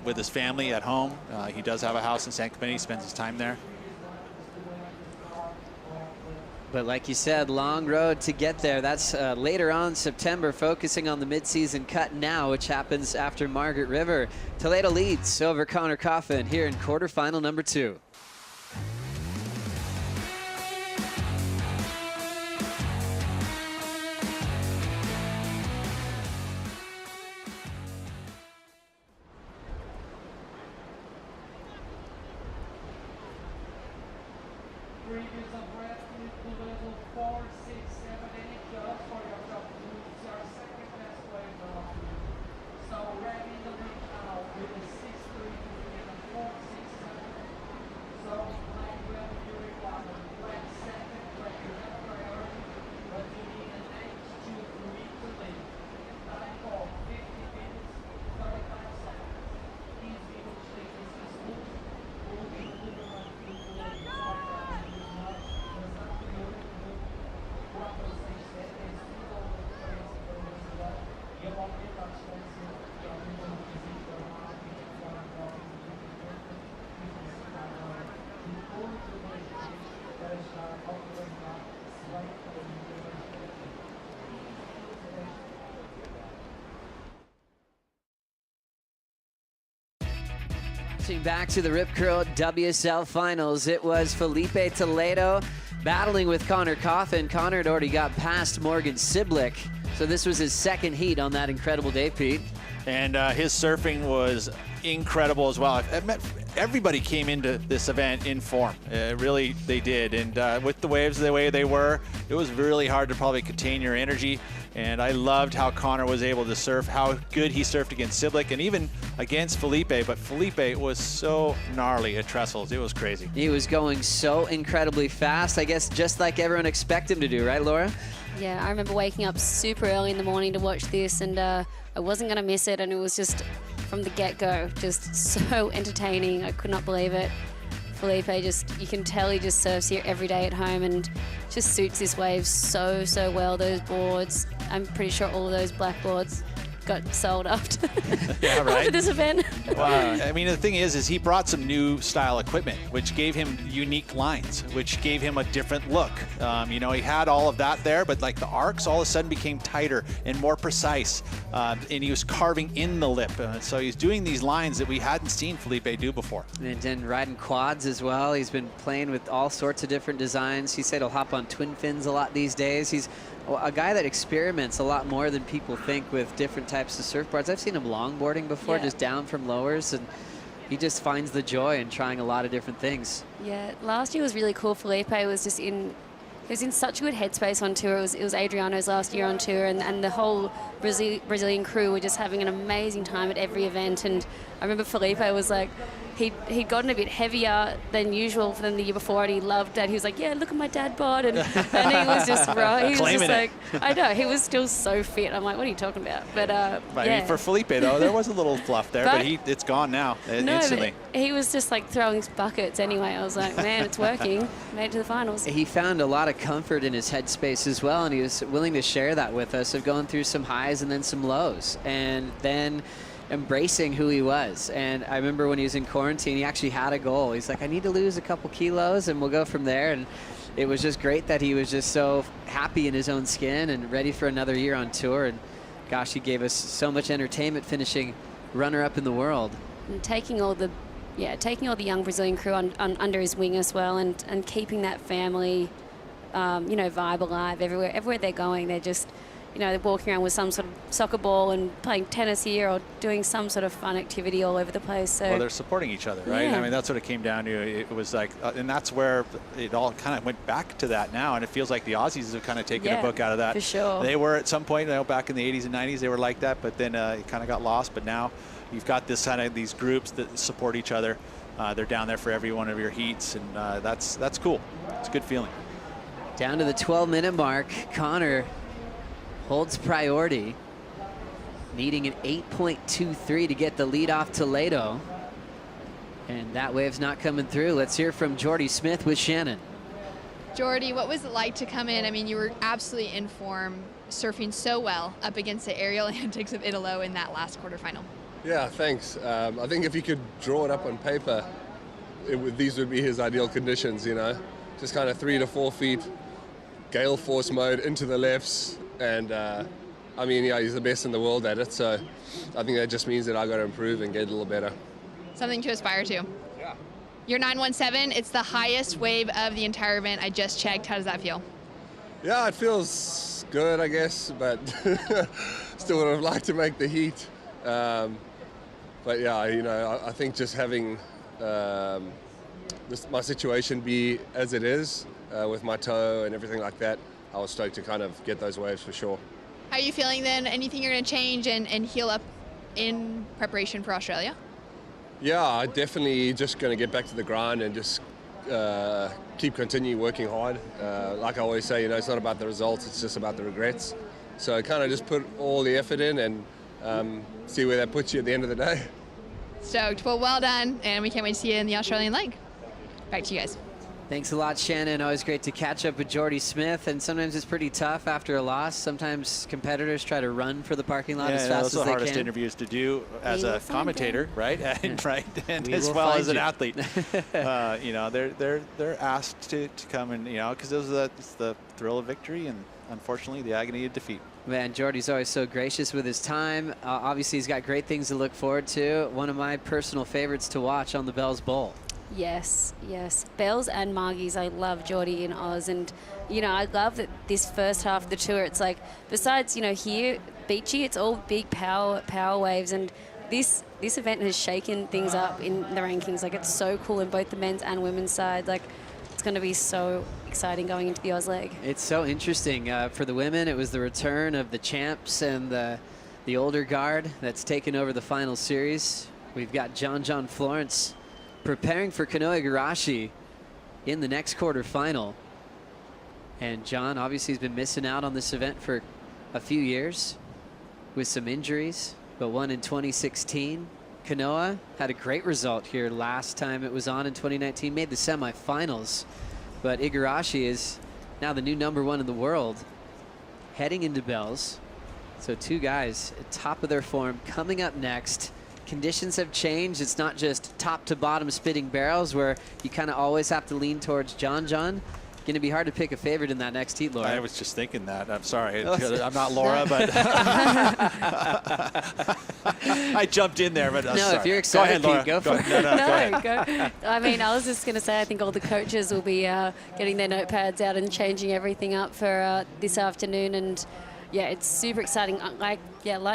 with his family at home. He does have a house in San Clemente. He spends his time there. But like you said, long road to get there. That's later on September, focusing on the midseason cut now, which happens after Margaret River. Toledo leads over Connor Coffin here in quarterfinal number 2. Back to the Rip Curl WSL Finals. It was Felipe Toledo battling with Connor Coffin. Connor had already got past Morgan Siblick, so this was his second heat on that incredible day, Pete. And his surfing was incredible as well. everybody came into this event in form. Really, they did. And with the waves the way they were, it was really hard to probably contain your energy. And I loved how Connor was able to surf, how good he surfed against Siblick and even against Felipe. But Felipe was so gnarly at trestles. It was crazy. He was going so incredibly fast, I guess, just like everyone expected him to do, right, Laura? Yeah, I remember waking up super early in the morning to watch this, and I wasn't going to miss it, and it was just, from the get-go, just so entertaining. I could not believe it. Felipe you can tell he just surfs here every day at home and just suits this wave so well. Those boards, I'm pretty sure all of those black boards got sold after, Yeah, right. after this event. Wow. I mean, the thing is he brought some new style equipment, which gave him unique lines, which gave him a different look. You know, he had all of that there, but like the arcs all of a sudden became tighter and more precise. And he was carving in the lip. So he's doing these lines that we hadn't seen Felipe do before. And then riding quads as well. He's been playing with all sorts of different designs. He said he'll hop on twin fins a lot these days. He's a guy that experiments a lot more than people think with different types of surfboards. I've seen him longboarding before, just down from lowers, and he just finds the joy in trying a lot of different things. Yeah, last year was really cool. Felipe was just in such a good headspace on tour. It was Adriano's last year on tour, and the whole Brazilian crew were just having an amazing time at every event. And I remember Felipe was like, he'd gotten a bit heavier than usual than the year before, and he loved that. He was like, yeah, look at my dad bod, and he was just right. He was just like, I know, he was still so fit. I'm like, what are you talking about? But Right, yeah. I mean, for Felipe though, there was a little fluff there, but it's gone now instantly. He was just like throwing buckets anyway. I was like, man, it's working. Made it to the finals. He found a lot of comfort in his headspace as well, and he was willing to share that with us, of going through some highs and then some lows, and then embracing who he was. And I remember when he was in quarantine, he actually had a goal. He's like, I need to lose a couple kilos and we'll go from there. And it was just great that he was just so happy in his own skin and ready for another year on tour. And gosh, he gave us so much entertainment, finishing runner-up in the world. And taking all the young Brazilian crew under his wing as well, and keeping that family, vibe alive everywhere they're going. They're just, they're walking around with some sort of soccer ball and playing tennis here or doing some sort of fun activity all over the place. So well, they're supporting each other, right? Yeah. I mean, that's what it came down to. It was like, and that's where it all kind of went back to that now. And it feels like the Aussies have kind of taken a book out of that. For sure. They were at some point, back in the 80s and 90s, they were like that, but then it kind of got lost. But now you've got this kind of these groups that support each other. They're down there for every one of your heats, and that's cool. It's a good feeling. Down to the 12-minute mark, Connor holds priority, needing an 8.23 to get the lead off Toledo. And that wave's not coming through. Let's hear from Jordy Smith with Shannon. Jordy, what was it like to come in? I mean, you were absolutely in form, surfing so well up against the aerial antics of Italo in that last quarterfinal. Yeah, thanks. I think if he could draw it up on paper, these would be his ideal conditions, Just kind of 3 to 4 feet, gale force mode into the lefts. And he's the best in the world at it, so I think that just means that I got to improve and get a little better. Something to aspire to. Yeah. Your 917, it's the highest wave of the entire event. I just checked. How does that feel? Yeah, it feels good, I guess, but still would have liked to make the heat. But yeah, I think just having my situation be as it is with my toe and everything like that, I was stoked to kind of get those waves for sure. How are you feeling then? Anything you're going to change and heal up in preparation for Australia? Yeah, I definitely just going to get back to the grind and just continue working hard. Like I always say, it's not about the results, it's just about the regrets. So kind of just put all the effort in and see where that puts you at the end of the day. Stoked. Well done, and we can't wait to see you in the Australian leg. Back to you guys. Thanks a lot, Shannon. Always great to catch up with Jordy Smith, and sometimes it's pretty tough after a loss. Sometimes competitors try to run for the parking lot as fast as they can. Those are the hardest interviews to do as a commentator, right? And as well as an athlete. They're asked to come and, because it's the thrill of victory and unfortunately the agony of defeat. Man, Jordy's always so gracious with his time. Obviously, he's got great things to look forward to. One of my personal favorites to watch on the Bells Bowl. Yes. Bells and Margies. I love Jordy in Oz, and I love that this first half of the tour, it's like, besides here beachy, it's all big power waves, and this event has shaken things up in the rankings. Like, it's so cool in both the men's and women's side. Like, it's going to be so exciting going into the Oz leg. It's so interesting. For the women, it was the return of the champs and the older guard that's taken over the final series. We've got John Florence preparing for Kanoa Igarashi in the next quarterfinal. And John obviously has been missing out on this event for a few years with some injuries, but won in 2016. Kanoa had a great result here last time it was on in 2019, made the semifinals. But Igarashi is now the new #1 in the world, heading into Bells. So two guys at top of their form coming up next. Conditions have changed. It's not just top to bottom spitting barrels where you kind of always have to lean towards John. Going to be hard to pick a favorite in that next heat, Laura. I was just thinking that. I'm sorry. I'm not Laura, but I jumped in there. But no, sorry. if you're excited, go ahead, Pete, go for it. No, go. I mean, I was just going to say, I think all the coaches will be getting their notepads out and changing everything up for this afternoon. And yeah, it's super exciting. Like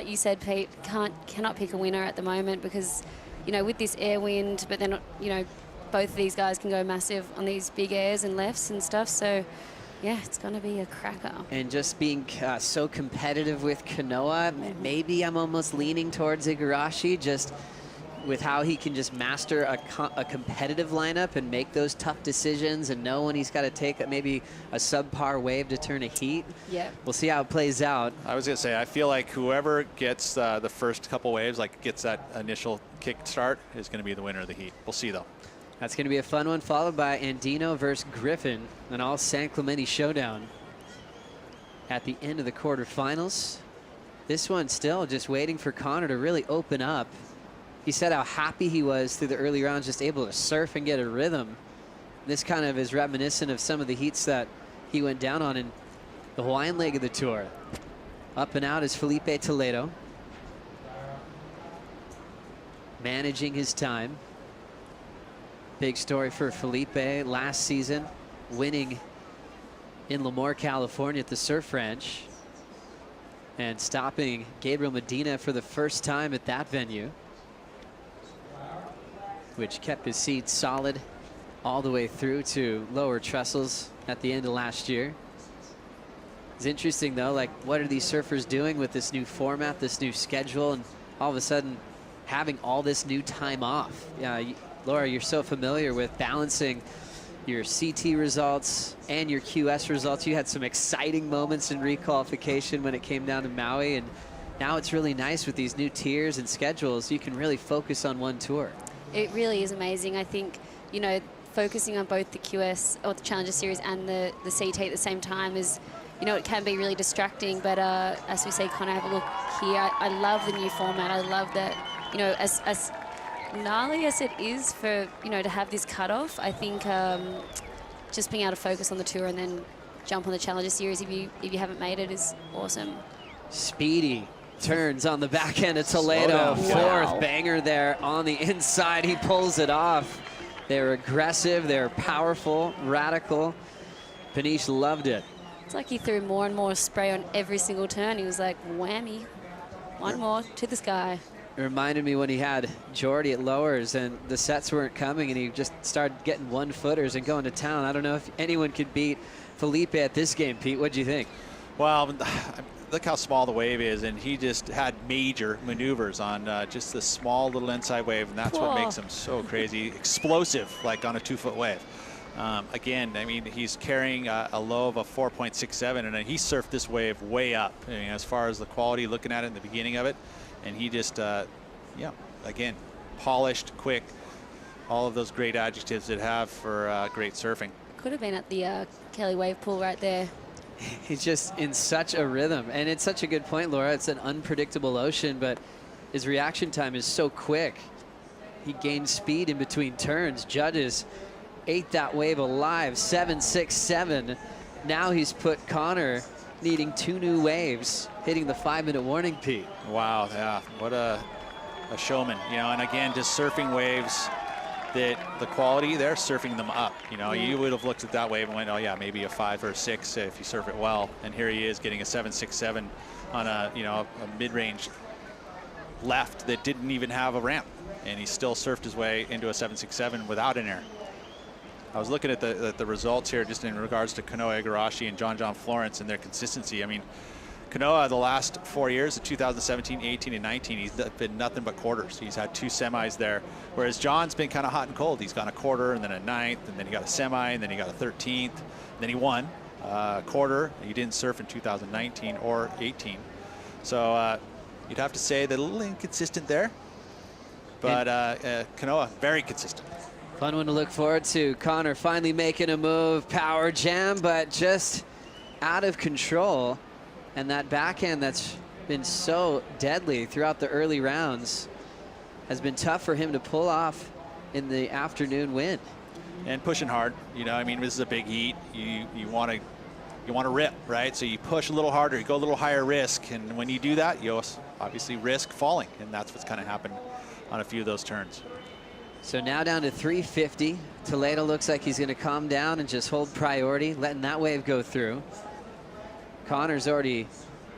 you said, Pete, cannot pick a winner at the moment because, you know, with this air wind, but then, you know, both of these guys can go massive on these big airs and lefts and stuff. So, yeah, it's going to be a cracker. And just being so competitive with Kanoa, maybe I'm almost leaning towards Igarashi, just with how he can just master a competitive lineup and make those tough decisions and know when he's got to take maybe a subpar wave to turn a heat. Yeah. We'll see how it plays out. I was going to say, I feel like whoever gets the first couple waves, like gets that initial kick start, is going to be the winner of the heat. We'll see, though. That's going to be a fun one, followed by Andino versus Griffin, an all San Clemente showdown at the end of the quarterfinals. This one still just waiting for Connor to really open up. He said how happy he was through the early rounds, just able to surf and get a rhythm. This kind of is reminiscent of some of the heats that he went down on in the Hawaiian leg of the tour. Up and out is Felipe Toledo, managing his time. Big story for Felipe last season, winning in Lemoore, California at the Surf Ranch and stopping Gabriel Medina for the first time at that venue, which kept his seat solid all the way through to lower trestles at the end of last year. It's interesting though, like, what are these surfers doing with this new format, this new schedule, and all of a sudden having all this new time off? Yeah, Laura, you're so familiar with balancing your CT results and your QS results. You had some exciting moments in requalification when it came down to Maui, and now it's really nice with these new tiers and schedules. You can really focus on one tour. It really is amazing. I think, you know, focusing on both the QS or the Challenger Series and the CT at the same time is, you know, it can be really distracting. But as we say, Connor, have a look here. I love the new format. I love that, you know, as gnarly as it is for, you know, to have this cutoff, I think just being able to focus on the tour and then jump on the Challenger Series if you haven't made it is awesome. Speedy turns on the back end of Toledo. Fourth banger there on the inside. He pulls it off. They're aggressive, they're powerful, radical. Peniche loved it. It's like he threw more and more spray on every single turn. He was like, whammy, one more to the sky. It reminded me when he had Jordy at lowers and the sets weren't coming and he just started getting 1-footers and going to town. I don't know if anyone could beat Felipe at this game, Pete. What'd you think? Well, look how small the wave is, and he just had major maneuvers on just this small little inside wave, and that's what makes him so crazy, explosive, like on a 2-foot wave. Again, I mean, he's carrying a low of a 4.67, and then he surfed this wave way up. I mean, as far as the quality, looking at it in the beginning of it, and he just, yeah, again, polished, quick, all of those great adjectives that have for great surfing. Could have been at the Kelly wave pool right there. He's just in such a rhythm, and it's such a good point, Laura. It's an unpredictable ocean, but his reaction time is so quick. He gained speed in between turns. Judges ate that wave alive, 7.67. Now he's put Connor needing 2 new waves, hitting the 5-minute warning, Pete. Wow, yeah, what a showman, you know, and again, just surfing waves that the quality, they're surfing them up. You know, you would have looked at that wave and went, oh yeah, maybe a 5 or a 6 if you surf it well. And here he is getting a 7.67 on a, you know, a mid-range left that didn't even have a ramp, and he still surfed his way into a 767 without an air. I was looking at the results here just in regards to Kanoa Igarashi and John Florence and their consistency. I mean, Kanoa, the last 4 years, of 2017, 18, and 19, he's been nothing but quarters. He's had 2 semis there, whereas John's been kind of hot and cold. He's gone a quarter, and then a 9th, and then he got a semi, and then he got a 13th, and then he won a quarter. He didn't surf in 2019 or 18. So you'd have to say that a little inconsistent there, but Kanoa, very consistent. Fun one to look forward to. Connor finally making a move, power jam, but just out of control. And that backhand that's been so deadly throughout the early rounds has been tough for him to pull off in the afternoon win. And pushing hard, you know, I mean, this is a big heat. You want to rip, right? So you push a little harder, you go a little higher risk, and when you do that, you obviously risk falling, and that's what's kind of happened on a few of those turns. So now down to 350. Toledo looks like he's going to calm down and just hold priority, letting that wave go through. Connor's already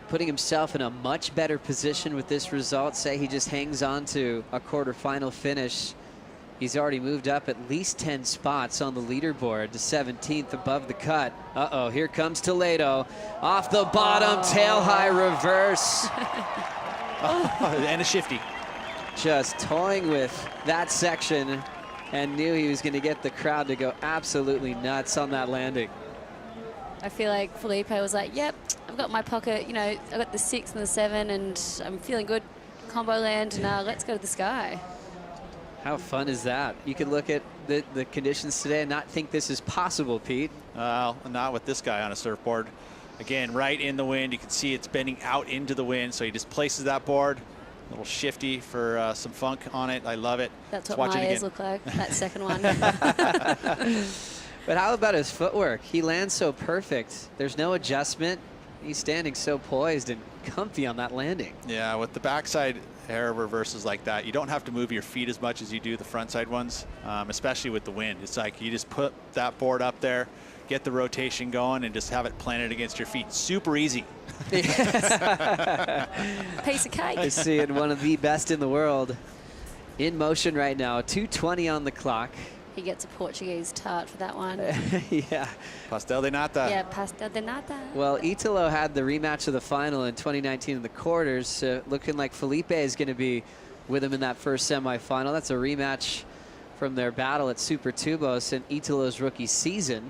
putting himself in a much better position with this result. Say he just hangs on to a quarterfinal finish. He's already moved up at least 10 spots on the leaderboard to 17th above the cut. Uh-oh, here comes Toledo. Off the bottom, tail high reverse. And a shifty. Just toying with that section and knew he was going to get the crowd to go absolutely nuts on that landing. I feel like Felipe was like, yep, I've got my pocket, you know, I've got the 6 and the 7 and I'm feeling good. Combo land, now let's go to the sky. How fun is that? You can look at the conditions today and not think this is possible, Pete. Not with this guy on a surfboard. Again, right in the wind. You can see it's bending out into the wind, so he just places that board. A little shifty for some funk on it. I love it. That's what my ears look like, that second one. But how about his footwork? He lands so perfect. There's no adjustment. He's standing so poised and comfy on that landing. Yeah, with the backside air reverses like that, you don't have to move your feet as much as you do the frontside ones, especially with the wind. It's like you just put that board up there, get the rotation going, and just have it planted against your feet. Super easy. Piece of cake. I see it, one of the best in the world in motion right now. 2:20 on the clock. He gets a Portuguese tart for that one. Yeah. Pastel de nata. Yeah, pastel de nata. Well, Italo had the rematch of the final in 2019 in the quarters. Looking like Felipe is going to be with him in that first semifinal. That's a rematch from their battle at Super Tubos in Italo's rookie season.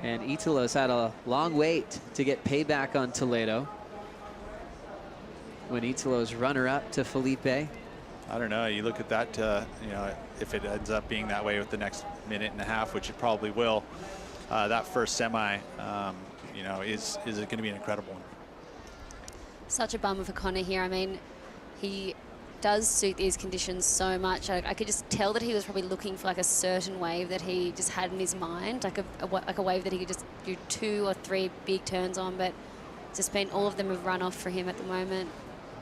And Italo's had a long wait to get payback on Toledo when Italo's runner-up to Felipe. I don't know. You look at that, you know, if it ends up being that way with the next minute and a half, which it probably will, that first semi, you know, is it going to be an incredible one. Such a bummer for Connor here. I mean, he does suit these conditions so much. I could just tell that he was probably looking for like a certain wave that he just had in his mind, like a wave that he could just do 2 or 3 big turns on, but it's just been all of them have run off for him at the moment.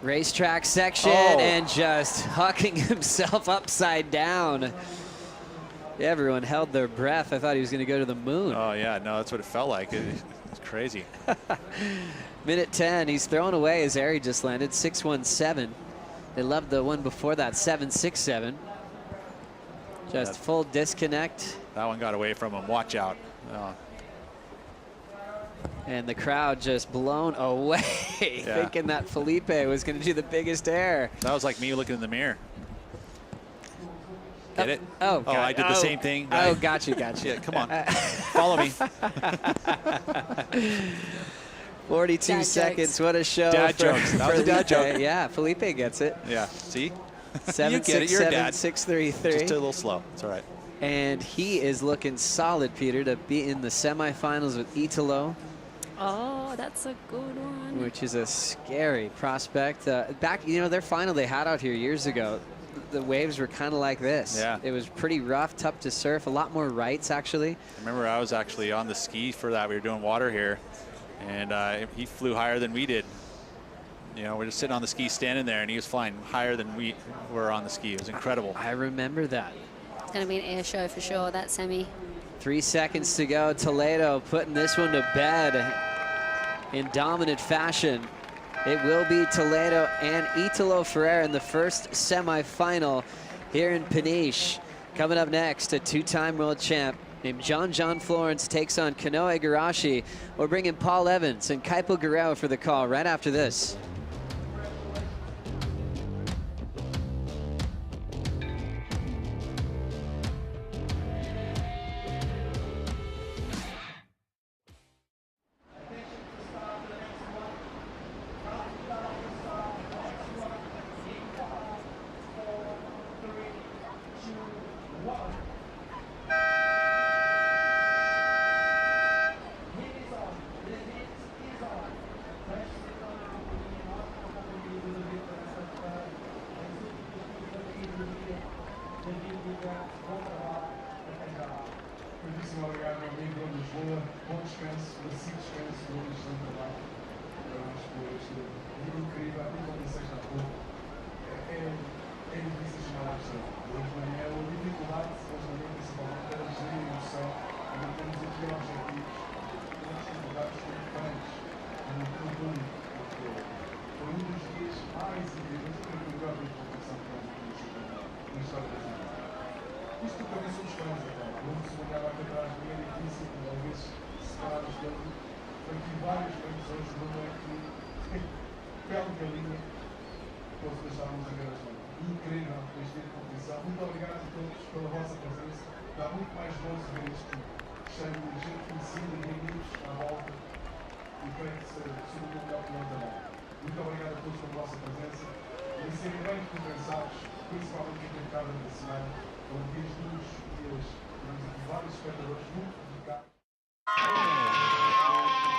Racetrack section and just hucking himself upside down. Everyone held their breath. I thought he was going to go to the moon. Oh, yeah. No, that's what it felt like. It's crazy. Minute 10. He's thrown away his air he just landed. 617. They loved the one before that, 767. Just full disconnect. That one got away from him. Watch out. Oh. And the crowd just blown away, thinking that Felipe was going to do the biggest air. That was like me looking in the mirror. Get it? Oh, God. I did the same thing. Oh, got you. Yeah, come on. Follow me. 42 dad seconds. Jokes. What a show. Dad jokes. That was a dad joke. Yeah, Felipe gets it. Yeah, see? 767, 633. Just a little slow. It's all right. And he is looking solid, Peter, to be in the semifinals with Italo. Oh, that's a good one. Which is a scary prospect. Back, you know, their final they had out here years ago, the waves were kind of like this. Yeah. It was pretty rough, tough to surf, a lot more rights, actually. I remember I was actually on the ski for that. We were doing water here, and he flew higher than we did. You know, we're just sitting on the ski standing there, and he was flying higher than we were on the ski. It was incredible. I remember that. It's going to be an air show for sure, that semi. 3 seconds to go. Toledo putting this one to bed in dominant fashion. It will be Toledo and Italo Ferreira in the first semifinal here in Peniche. Coming up next, a two-time world champ named John Florence takes on Kanoa Igarashi. We're bringing Paul Evans and Kaipo Guerrero for the call right after this.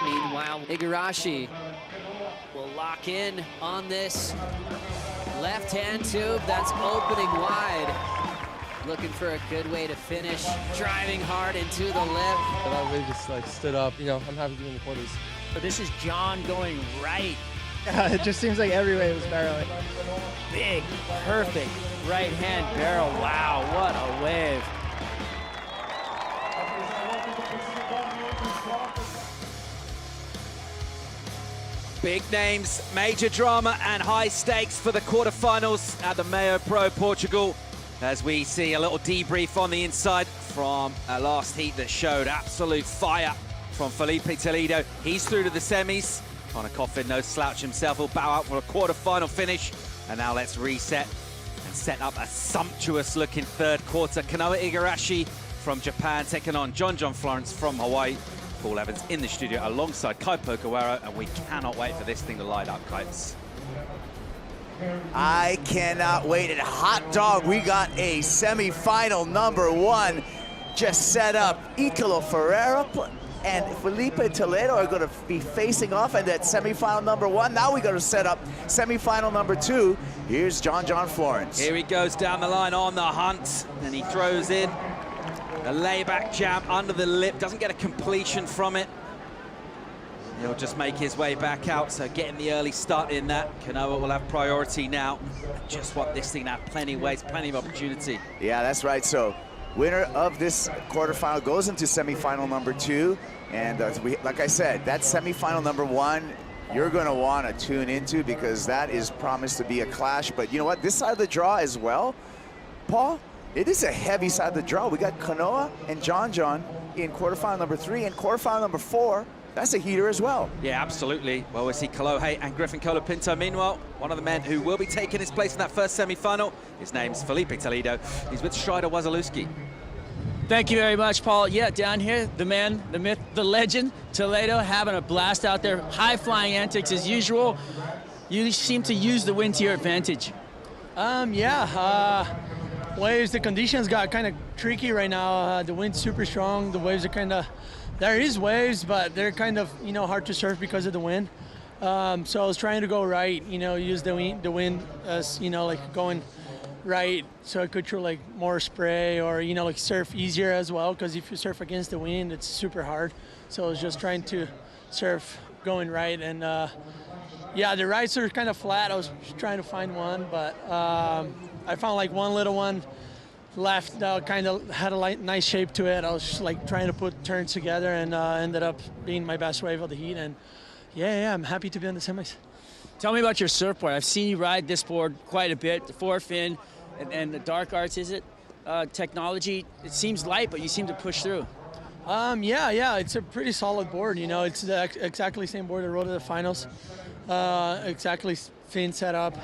Meanwhile, Igarashi will lock in on this left-hand tube that's opening wide. Looking for a good way to finish, driving hard into the lip. But I really just like stood up. You know, I'm happy to be in the quarters. So this is John going right. It just seems like every way was barreling. Big, perfect right-hand barrel. Wow, what a wave. Big names, major drama and high stakes for the quarterfinals at the MEO Pro Portugal. As we see a little debrief on the inside from a last heat that showed absolute fire from Felipe Toledo. He's through to the semis. On a coffin, no slouch himself. He'll bow out for a quarterfinal finish. And now let's reset and set up a sumptuous looking third quarter. Kanoa Igarashi from Japan taking on John Florence from Hawaii. Paul Evans in the studio alongside Kaipo Guerrero, and we cannot wait for this thing to light up, Kites. I cannot wait. And hot dog, we got a semi-final number one just set up. Italo Ferreira and Felipe Toledo are going to be facing off in that semi-final number one. Now we're going to set up semi-final number two. Here's John Florence. Here he goes down the line on the hunt, and he throws in a layback jab under the lip, doesn't get a completion from it. He'll just make his way back out, so getting the early start in that. Kanoa will have priority now. Just want this thing to have plenty of ways, plenty of opportunity. Yeah, that's right. So winner of this quarterfinal goes into semifinal number two. And like I said, that semifinal number one, you're going to want to tune into, because that is promised to be a clash. But you know what? This side of the draw as well, Paul, it is a heavy side of the draw. We got Kanoa and John in quarterfinal number three, and quarterfinal number four. That's a heater as well. Yeah, absolutely. Well, we see Colapinto and Griffin Colapinto. Meanwhile, one of the men who will be taking his place in that first semi-final, his name's Felipe Toledo. He's with Strider Wasilewski. Thank you very much, Paul. Yeah, down here, the man, the myth, the legend, Toledo, having a blast out there. High-flying antics as usual. You seem to use the wind to your advantage. Waves, the conditions got kind of tricky right now. The wind's super strong. The waves are kind of, there is waves, but they're kind of, hard to surf because of the wind. So I was trying to go right, use the wind as, like going right, so I could throw like more spray, or, like surf easier as well, because if you surf against the wind, it's super hard. So I was just trying to surf going right, and yeah, the rights are kind of flat. I was trying to find one, but I found like one little one left that kind of had a nice shape to it. I was just like trying to put turns together, and ended up being my best wave of the heat. And Yeah, I'm happy to be on the semis. Tell me about your surfboard. I've seen you ride this board quite a bit, the forefin and the dark arts, is it? Technology, it seems light, but you seem to push through. Yeah, it's a pretty solid board. You know, it's the exactly same board I rode at the finals. Exactly fin setup.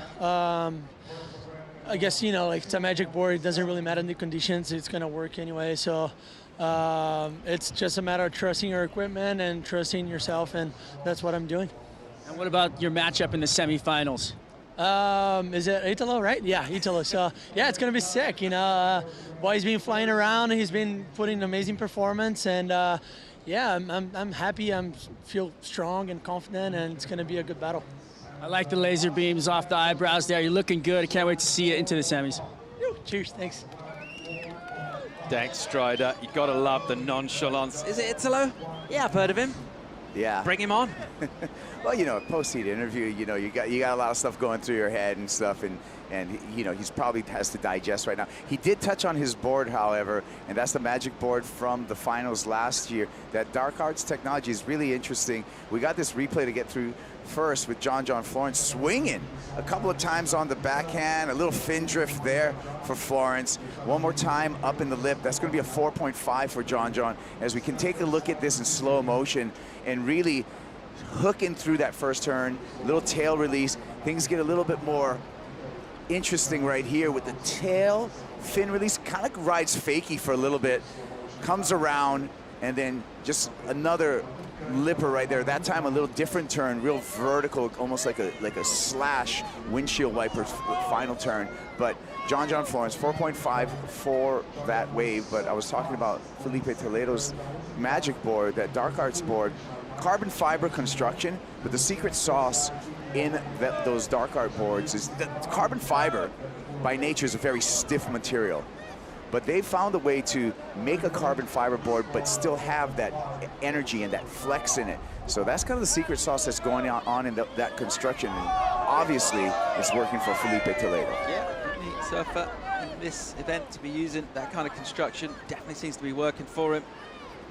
I guess, you know, like it's a magic board. It doesn't really matter in the conditions. It's going to work anyway. So it's just a matter of trusting your equipment and trusting yourself, and that's what I'm doing. And what about your matchup in the semifinals? Is it Italo, right? Yeah, Italo. So, yeah, it's going to be sick. You know, boy's been flying around. He's been putting an amazing performance. And, yeah, I'm happy. I feel strong and confident, and it's going to be a good battle. I like the laser beams off the eyebrows there. You're looking good. I can't wait to see you into the semis. Cheers. Thanks. Thanks, Strider. You got to love the nonchalance. Is it Italo? Yeah, I've heard of him. Yeah. Bring him on. Well, you know, post-heat interview, you know, you got a lot of stuff going through your head and stuff, and you know, he's probably has to digest right now. He did touch on his board, however, and that's the magic board from the finals last year. That dark arts technology is really interesting. We got this replay to get through first with John Florence swinging a couple of times on the backhand, a little fin drift there for Florence. One more time up in the lip. That's going to be a 4.5 for John. As we can take a look at this in slow motion and really hooking through that first turn, little tail release. Things get a little bit more interesting right here with the tail fin release. Kind of rides fakie for a little bit, comes around, and then just another lipper right there. That time a little different turn, real vertical, almost like a slash windshield wiper final turn. But John Florence, 4.5 for that wave. But I was talking about Felipe Toledo's magic board, that dark arts board, carbon fiber construction, but the secret sauce in those dark art boards is that carbon fiber by nature is a very stiff material. But they found a way to make a carbon fiber board but still have that energy and that flex in it. So that's kind of the secret sauce that's going on in that construction. And obviously, it's working for Felipe Toledo. Yeah, neat surfer in this event to be using that kind of construction. Definitely seems to be working for him.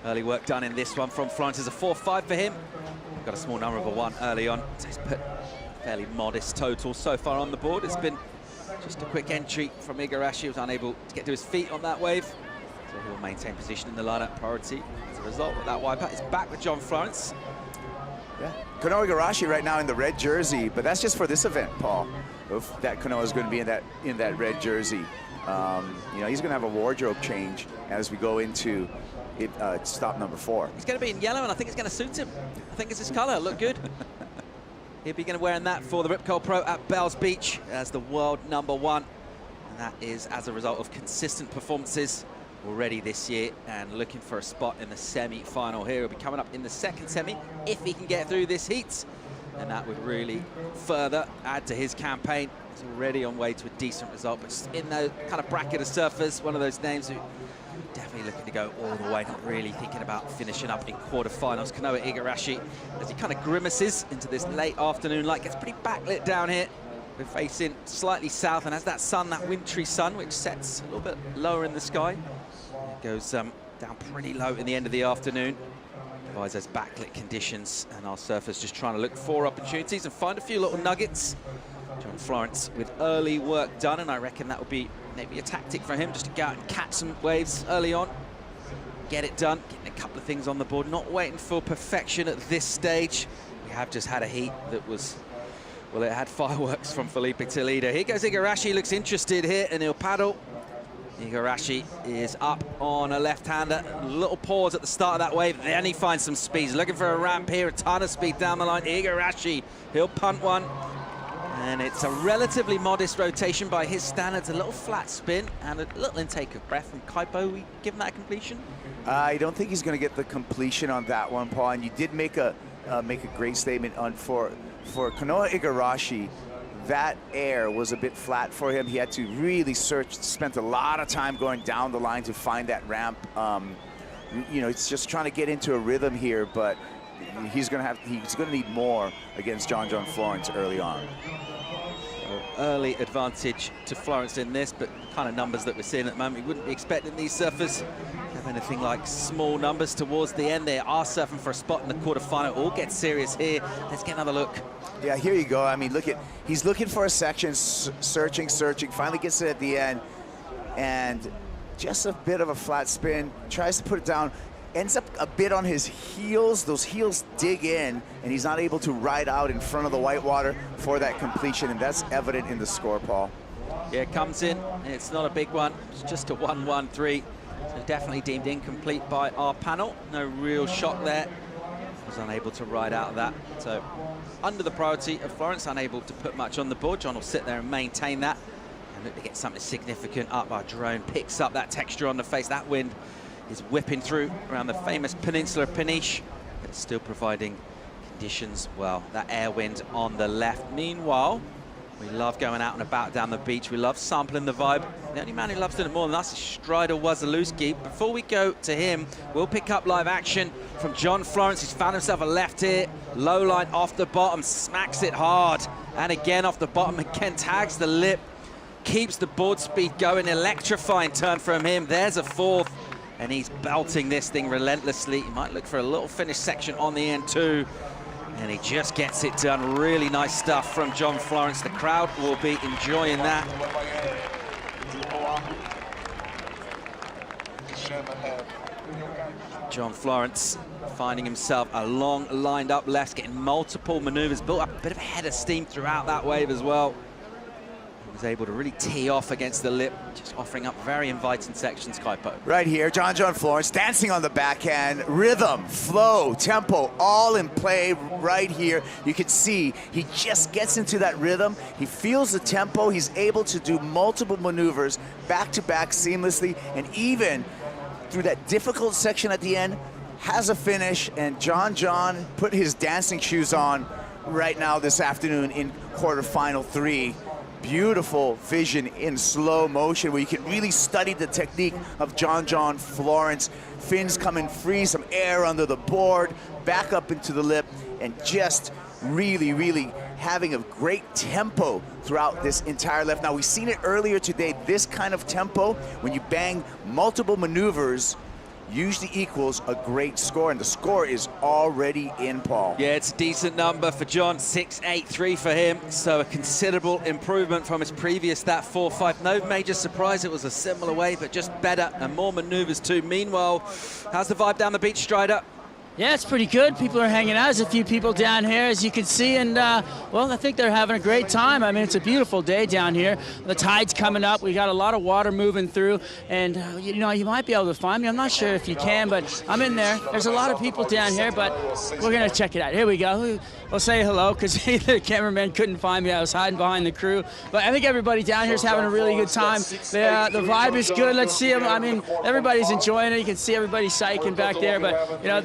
Early work done in this one from Florence is a 4.5 for him. Got a small number of a 1 early on. So he's put a fairly modest total so far on the board. It's been just a quick entry from Igarashi. He was unable to get to his feet on that wave. So he will maintain position in the lineup priority. As a result of that wipeout, he's back with John Florence. Yeah, Kanoa Igarashi right now in the red jersey, but that's just for this event, Paul. If that Kanoa is going to be in that red jersey. You know, he's going to have a wardrobe change as we go into stop number 4. He's going to be in yellow, and I think it's going to suit him. I think it's his color. Look good. He'll be going to wearing that for the Rip Curl Pro at Bells Beach as the world #1. And that is as a result of consistent performances already this year and looking for a spot in the semi-final here. He'll be coming up in the second semi if he can get through this heat. And that would really further add to his campaign. He's already on way to a decent result, but just in the kind of bracket of surfers, one of those names who definitely looking to go all the way, not really thinking about finishing up in quarterfinals. Kanoa Igarashi, as he kind of grimaces into this late afternoon light, gets pretty backlit down here. We're facing slightly south, and as that sun, that wintry sun, which sets a little bit lower in the sky, it goes down pretty low in the end of the afternoon. Provides those backlit conditions, and our surfers just trying to look for opportunities and find a few little nuggets. John Florence with early work done, and I reckon that would be maybe a tactic for him, just to go out and catch some waves early on, get it done, getting a couple of things on the board, not waiting for perfection at this stage. We have just had a heat that was, well, it had fireworks from Felipe Toledo. Here goes Igarashi, looks interested here, and he'll paddle. Igarashi is up on a left-hander, little pause at the start of that wave, then he finds some speed. He's looking for a ramp here, a ton of speed down the line. Igarashi, he'll punt one. And it's a relatively modest rotation by his standards, a little flat spin and a little intake of breath from Kaipo. We give him that completion? I don't think he's going to get the completion on that one, Paul. And you did make a great statement on for Kanoa Igarashi. That air was a bit flat for him. He had to really search, spent a lot of time going down the line to find that ramp. You know, it's just trying to get into a rhythm here, but he's going to need more against John Florence early on. Early advantage to Florence in this, but kind of numbers that we're seeing at the moment, we wouldn't be expecting these surfers have anything like small numbers towards the end. They are surfing for a spot in the quarterfinal. All gets serious here. Let's get another look. Yeah, here you go. I mean, look at, he's looking for a section, searching, finally gets it at the end, and just a bit of a flat spin, tries to put it down, ends up a bit on his heels. Those heels dig in, and he's not able to ride out in front of the whitewater for that completion, and that's evident in the score, Paul. Yeah, it comes in. It's not a big one. It's just a 1-1-3. So definitely deemed incomplete by our panel. No real shock there. Was unable to ride out of that. So under the priority of Florence, unable to put much on the board. John will sit there and maintain that and look to get something significant up. Our drone picks up that texture on the face. That wind is whipping through around the famous peninsula of Peniche, but it's still providing conditions. Well, that air wind on the left. Meanwhile, we love going out and about down the beach. We love sampling the vibe. The only man who loves doing it more than us is Strider Wasilewski. Before we go to him, we'll pick up live action from John Florence. He's found himself a left here. Low line off the bottom, smacks it hard. And again off the bottom, again tags the lip. Keeps the board speed going. Electrifying turn from him. There's a fourth. And he's belting this thing relentlessly. He might look for a little finish section on the end too. And he just gets it done. Really nice stuff from John Florence. The crowd will be enjoying that. John Florence finding himself a long lined up left, getting multiple maneuvers, built up a bit of a head of steam throughout that wave as well. Was able to really tee off against the lip, just offering up very inviting sections, Kaipo. Right here, John Florence dancing on the backhand, rhythm, flow, tempo, all in play right here. You can see he just gets into that rhythm. He feels the tempo. He's able to do multiple maneuvers back-to-back seamlessly, and even through that difficult section at the end, has a finish, and John put his dancing shoes on right now this afternoon in quarterfinal 3. Beautiful vision in slow motion where you can really study the technique of John Florence. Fins coming free, some air under the board, back up into the lip, and just really having a great tempo throughout this entire left. Now, we've seen it earlier today, this kind of tempo, when you bang multiple maneuvers, usually equals a great score, and the score is already in, Paul. Yeah, it's a decent number for John, 6.83 for him, so a considerable improvement from his previous, that 4.5. No major surprise, it was a similar way, but just better and more maneuvers too. Meanwhile, how's the vibe down the beach, Strider? Yeah, it's pretty good. People are hanging out. There's a few people down here, as you can see, and well, I think they're having a great time. I mean, it's a beautiful day down here. The tide's coming up. We got a lot of water moving through, and you know, you might be able to find me. I'm not sure if you can, but I'm in there. There's a lot of people down here, but we're gonna check it out. Here we go. We'll say hello, because the cameraman couldn't find me. I was hiding behind the crew, but I think everybody down here is having a really good time. The vibe is good. Let's see them. I mean, everybody's enjoying it. You can see everybody psyching back there, but you know,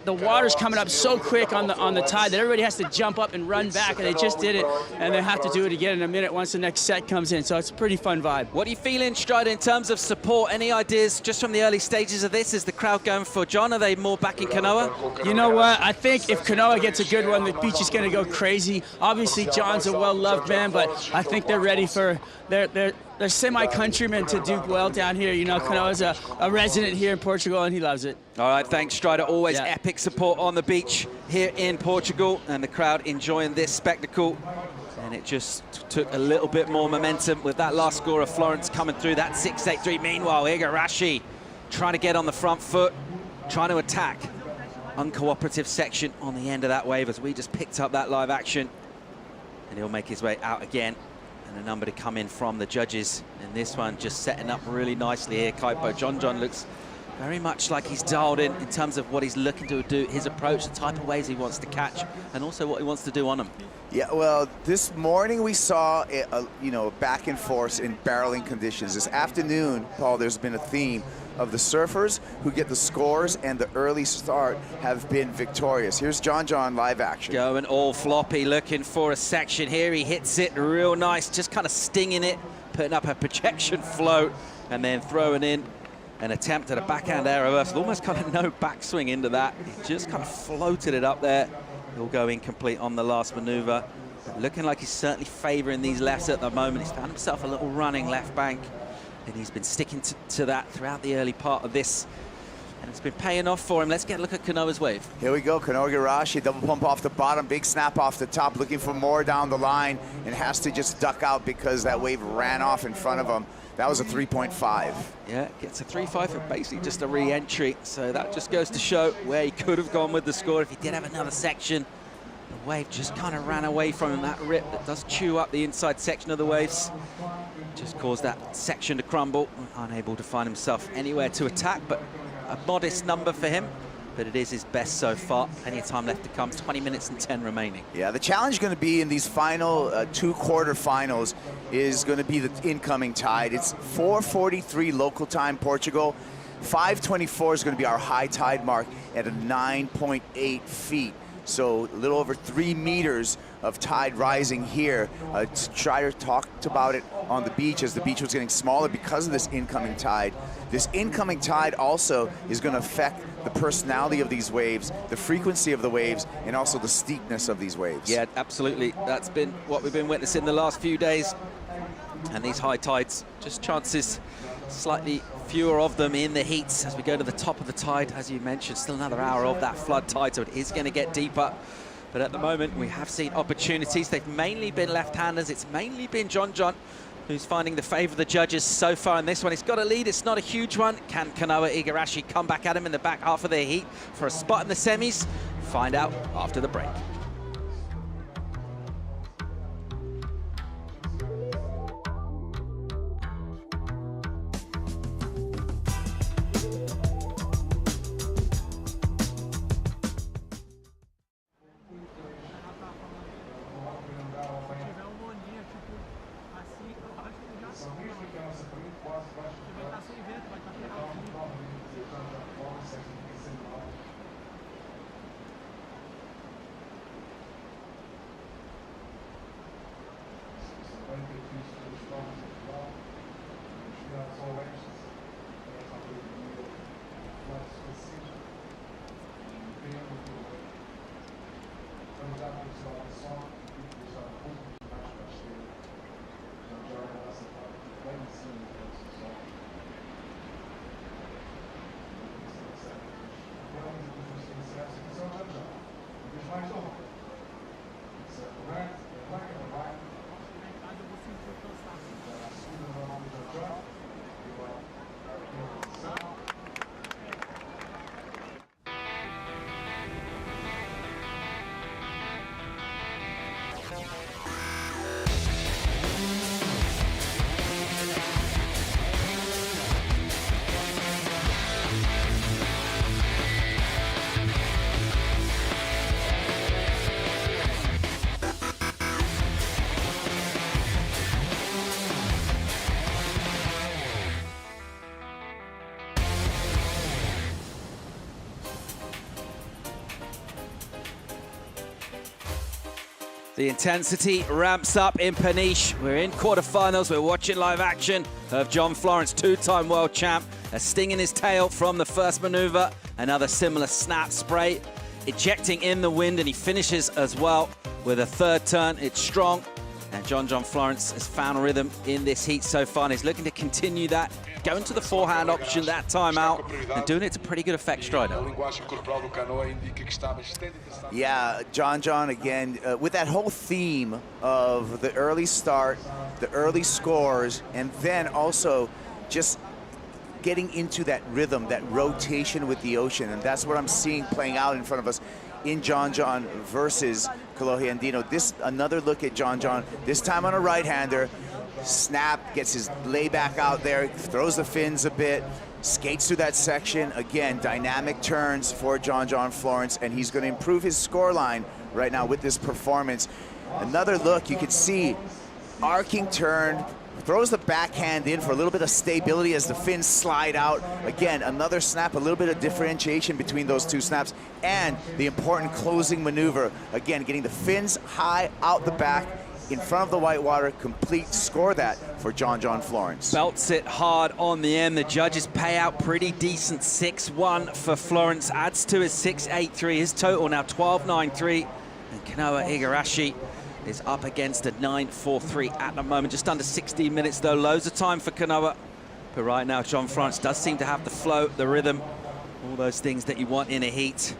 the water's coming up so quick on the tide that everybody has to jump up and run back, and they just did it, and they have to do it again in a minute once the next set comes in. So it's a pretty fun vibe. What are you feeling, Strider, in terms of support? Any ideas just from the early stages of this? Is the crowd going for John? Are they more back in Kanoa? You know what? I think if Kanoa gets a good one, the beach is going to go crazy. Obviously, John's a well-loved man, but I think they're ready for their semi-countrymen to do well down here. You know, Kanoa's a resident here in Portugal, and he loves it. All right, thanks, Strider. Always epic support on the beach here in Portugal, and the crowd enjoying this spectacle. And it just took a little bit more momentum with that last score of Florence coming through, that 6.83. Meanwhile, Igarashi trying to get on the front foot, trying to attack. Uncooperative section on the end of that wave as we just picked up that live action. And he'll make his way out again. And a number to come in from the judges. And this one just setting up really nicely here. Kaipo, John looks very much like he's dialed in terms of what he's looking to do, his approach, the type of waves he wants to catch, and also what he wants to do on them. Yeah, well, this morning we saw a back and forth in barreling conditions. This afternoon, Paul, there's been a theme of the surfers who get the scores and the early start have been victorious. Here's John live action. Going all floppy, looking for a section here. He hits it real nice, just kind of stinging it, putting up a projection float, and then throwing in an attempt at a backhand air reversal. Almost kind of no backswing into that. He just kind of floated it up there. He'll go incomplete on the last maneuver. Looking like he's certainly favoring these lefts at the moment. He's found himself a little running left bank, and he's been sticking to that throughout the early part of this And it's been paying off for him. Let's get a look at Kanoa's wave. Here we go, Kanoa Igarashi, double pump off the bottom, big snap off the top, looking for more down the line, and has to just duck out because that wave ran off in front of him. That was a 3.5. Yeah, gets a 3.5 for basically just a re-entry. So that just goes to show where he could have gone with the score if he did have another section. The wave just kind of ran away from him. That rip that does chew up the inside section of the waves just caused that section to crumble. Unable to find himself anywhere to attack, but a modest number for him. But it is his best so far. Plenty of time left to come, 20 minutes and 10 remaining. Yeah, the challenge going to be in these final 2 quarterfinals is going to be the incoming tide. It's 4:43 local time, Portugal. 5:24 is going to be our high tide mark at a 9.8 feet. So a little over 3 meters of tide rising here. Strider talked about it on the beach as the beach was getting smaller because of this incoming tide. This incoming tide also is going to affect the personality of these waves, the frequency of the waves, and also the steepness of these waves. Yeah, absolutely. That's been what we've been witnessing the last few days. And these high tides, just chances, slightly fewer of them in the heats as we go to the top of the tide. As you mentioned, still another hour of that flood tide, so it is going to get deeper. But at the moment, we have seen opportunities. They've mainly been left-handers. It's mainly been John who's finding the favour of the judges so far in this one. He's got a lead. It's not a huge one. Can Kanoa Igarashi come back at him in the back half of their heat for a spot in the semis? Find out after the break. The intensity ramps up in Peniche. We're in quarterfinals. We're watching live action of John Florence, 2-time world champ. A sting in his tail from the first maneuver. Another similar snap spray, ejecting in the wind, and he finishes as well with a third turn. It's strong, and John Florence has found rhythm in this heat so far, and he's looking to continue that, going to the forehand option that time out, and doing it to pretty good effect, Strider. Yeah, John again, with that whole theme of the early start, the early scores, and then also just getting into that rhythm, that rotation with the ocean, and that's what I'm seeing playing out in front of us in John versus Kolohe Andino. This, another look at John, this time on a right-hander. Snap, gets his layback out there, throws the fins a bit, skates through that section. Again, dynamic turns for John Florence, and he's going to improve his scoreline right now with this performance. Another look, you can see arcing turn, throws the backhand in for a little bit of stability as the fins slide out. Again, another snap, a little bit of differentiation between those two snaps, and the important closing maneuver. Again, getting the fins high out the back, in front of the whitewater, complete score that for John Florence. Belts it hard on the end. The judges pay out pretty decent. 6-1 for Florence, adds to his 6.83. His total now 12.93. And Kanoa Igarashi is up against a 9.43 at the moment. Just under 16 minutes though. Loads of time for Kanoa. But right now, John Florence does seem to have the flow, the rhythm, All those things that you want in a heat.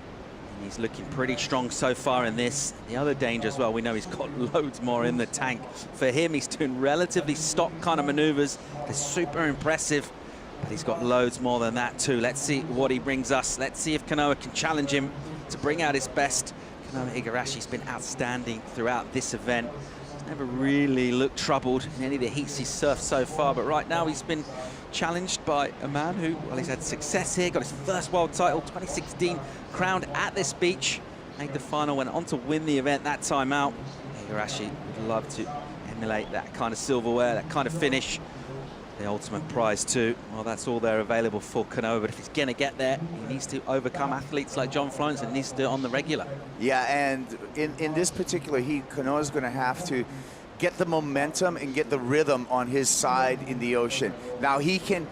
And he's looking pretty strong so far in this. The other danger as well, we know he's got loads more in the tank. For him, he's doing relatively stock kind of maneuvers. They're super impressive, but he's got loads more than that too. Let's see what he brings us. Let's see if Kanoa can challenge him to bring out his best. Kanoa Igarashi's been outstanding throughout this event. He's never really looked troubled in any of the heats he's surfed so far, but right now he's been challenged by a man who, well, he's had success here, got his first world title, 2016, crowned at this beach, made the final, went on to win the event that time out. Igarashi would love to emulate that kind of silverware, that kind of finish. The ultimate prize too. Well, that's all there available for Kanoa, but if he's going to get there, he needs to overcome athletes like John Florence, and he needs to do it on the regular. Yeah, and in this particular heat, Kanoa's going to have to get the momentum and get the rhythm on his side in the ocean. Now, he can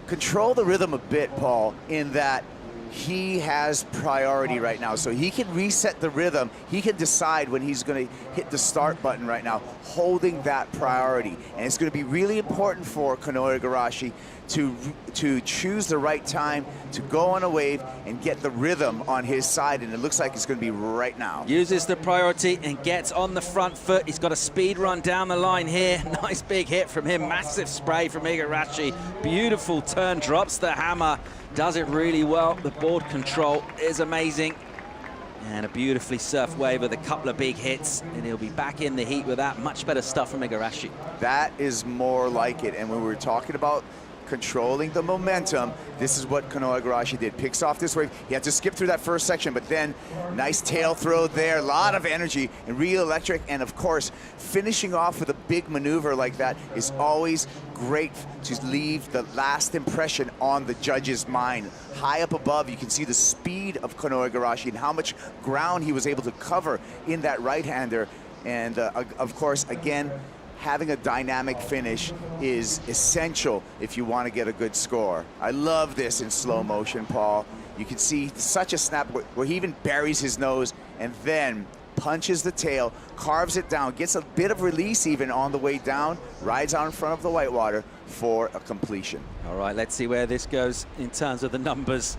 control the rhythm a bit, Paul, in that he has priority right now. So he can reset the rhythm. He can decide when he's going to hit the start button right now, holding that priority. And it's going to be really important for Kanoa Igarashi to choose the right time to go on a wave and get the rhythm on his side, and it looks like it's going to be right now. Uses the priority and gets on the front foot. He's got a speed run down the line here. Nice big hit from him. Massive spray from Igarashi. Beautiful turn, drops the hammer. Does it really well. The board control is amazing. And a beautifully surfed wave with a couple of big hits, and he'll be back in the heat with that. Much better stuff from Igarashi. That is more like it. And when we were talking about controlling the momentum, this is what Kanoa Igarashi did. Picks off this wave. He had to skip through that first section, but then nice tail throw there. A lot of energy and real electric. And of course, finishing off with a big maneuver like that is always great to leave the last impression on the judge's mind. High up above, you can see the speed of Kanoa Igarashi and how much ground he was able to cover in that right-hander. And of course, again, having a dynamic finish is essential if you want to get a good score. I love this in slow motion, Paul. You can see such a snap where he even buries his nose and then punches the tail, carves it down, gets a bit of release even on the way down, rides out in front of the whitewater for a completion. All right, let's see where this goes in terms of the numbers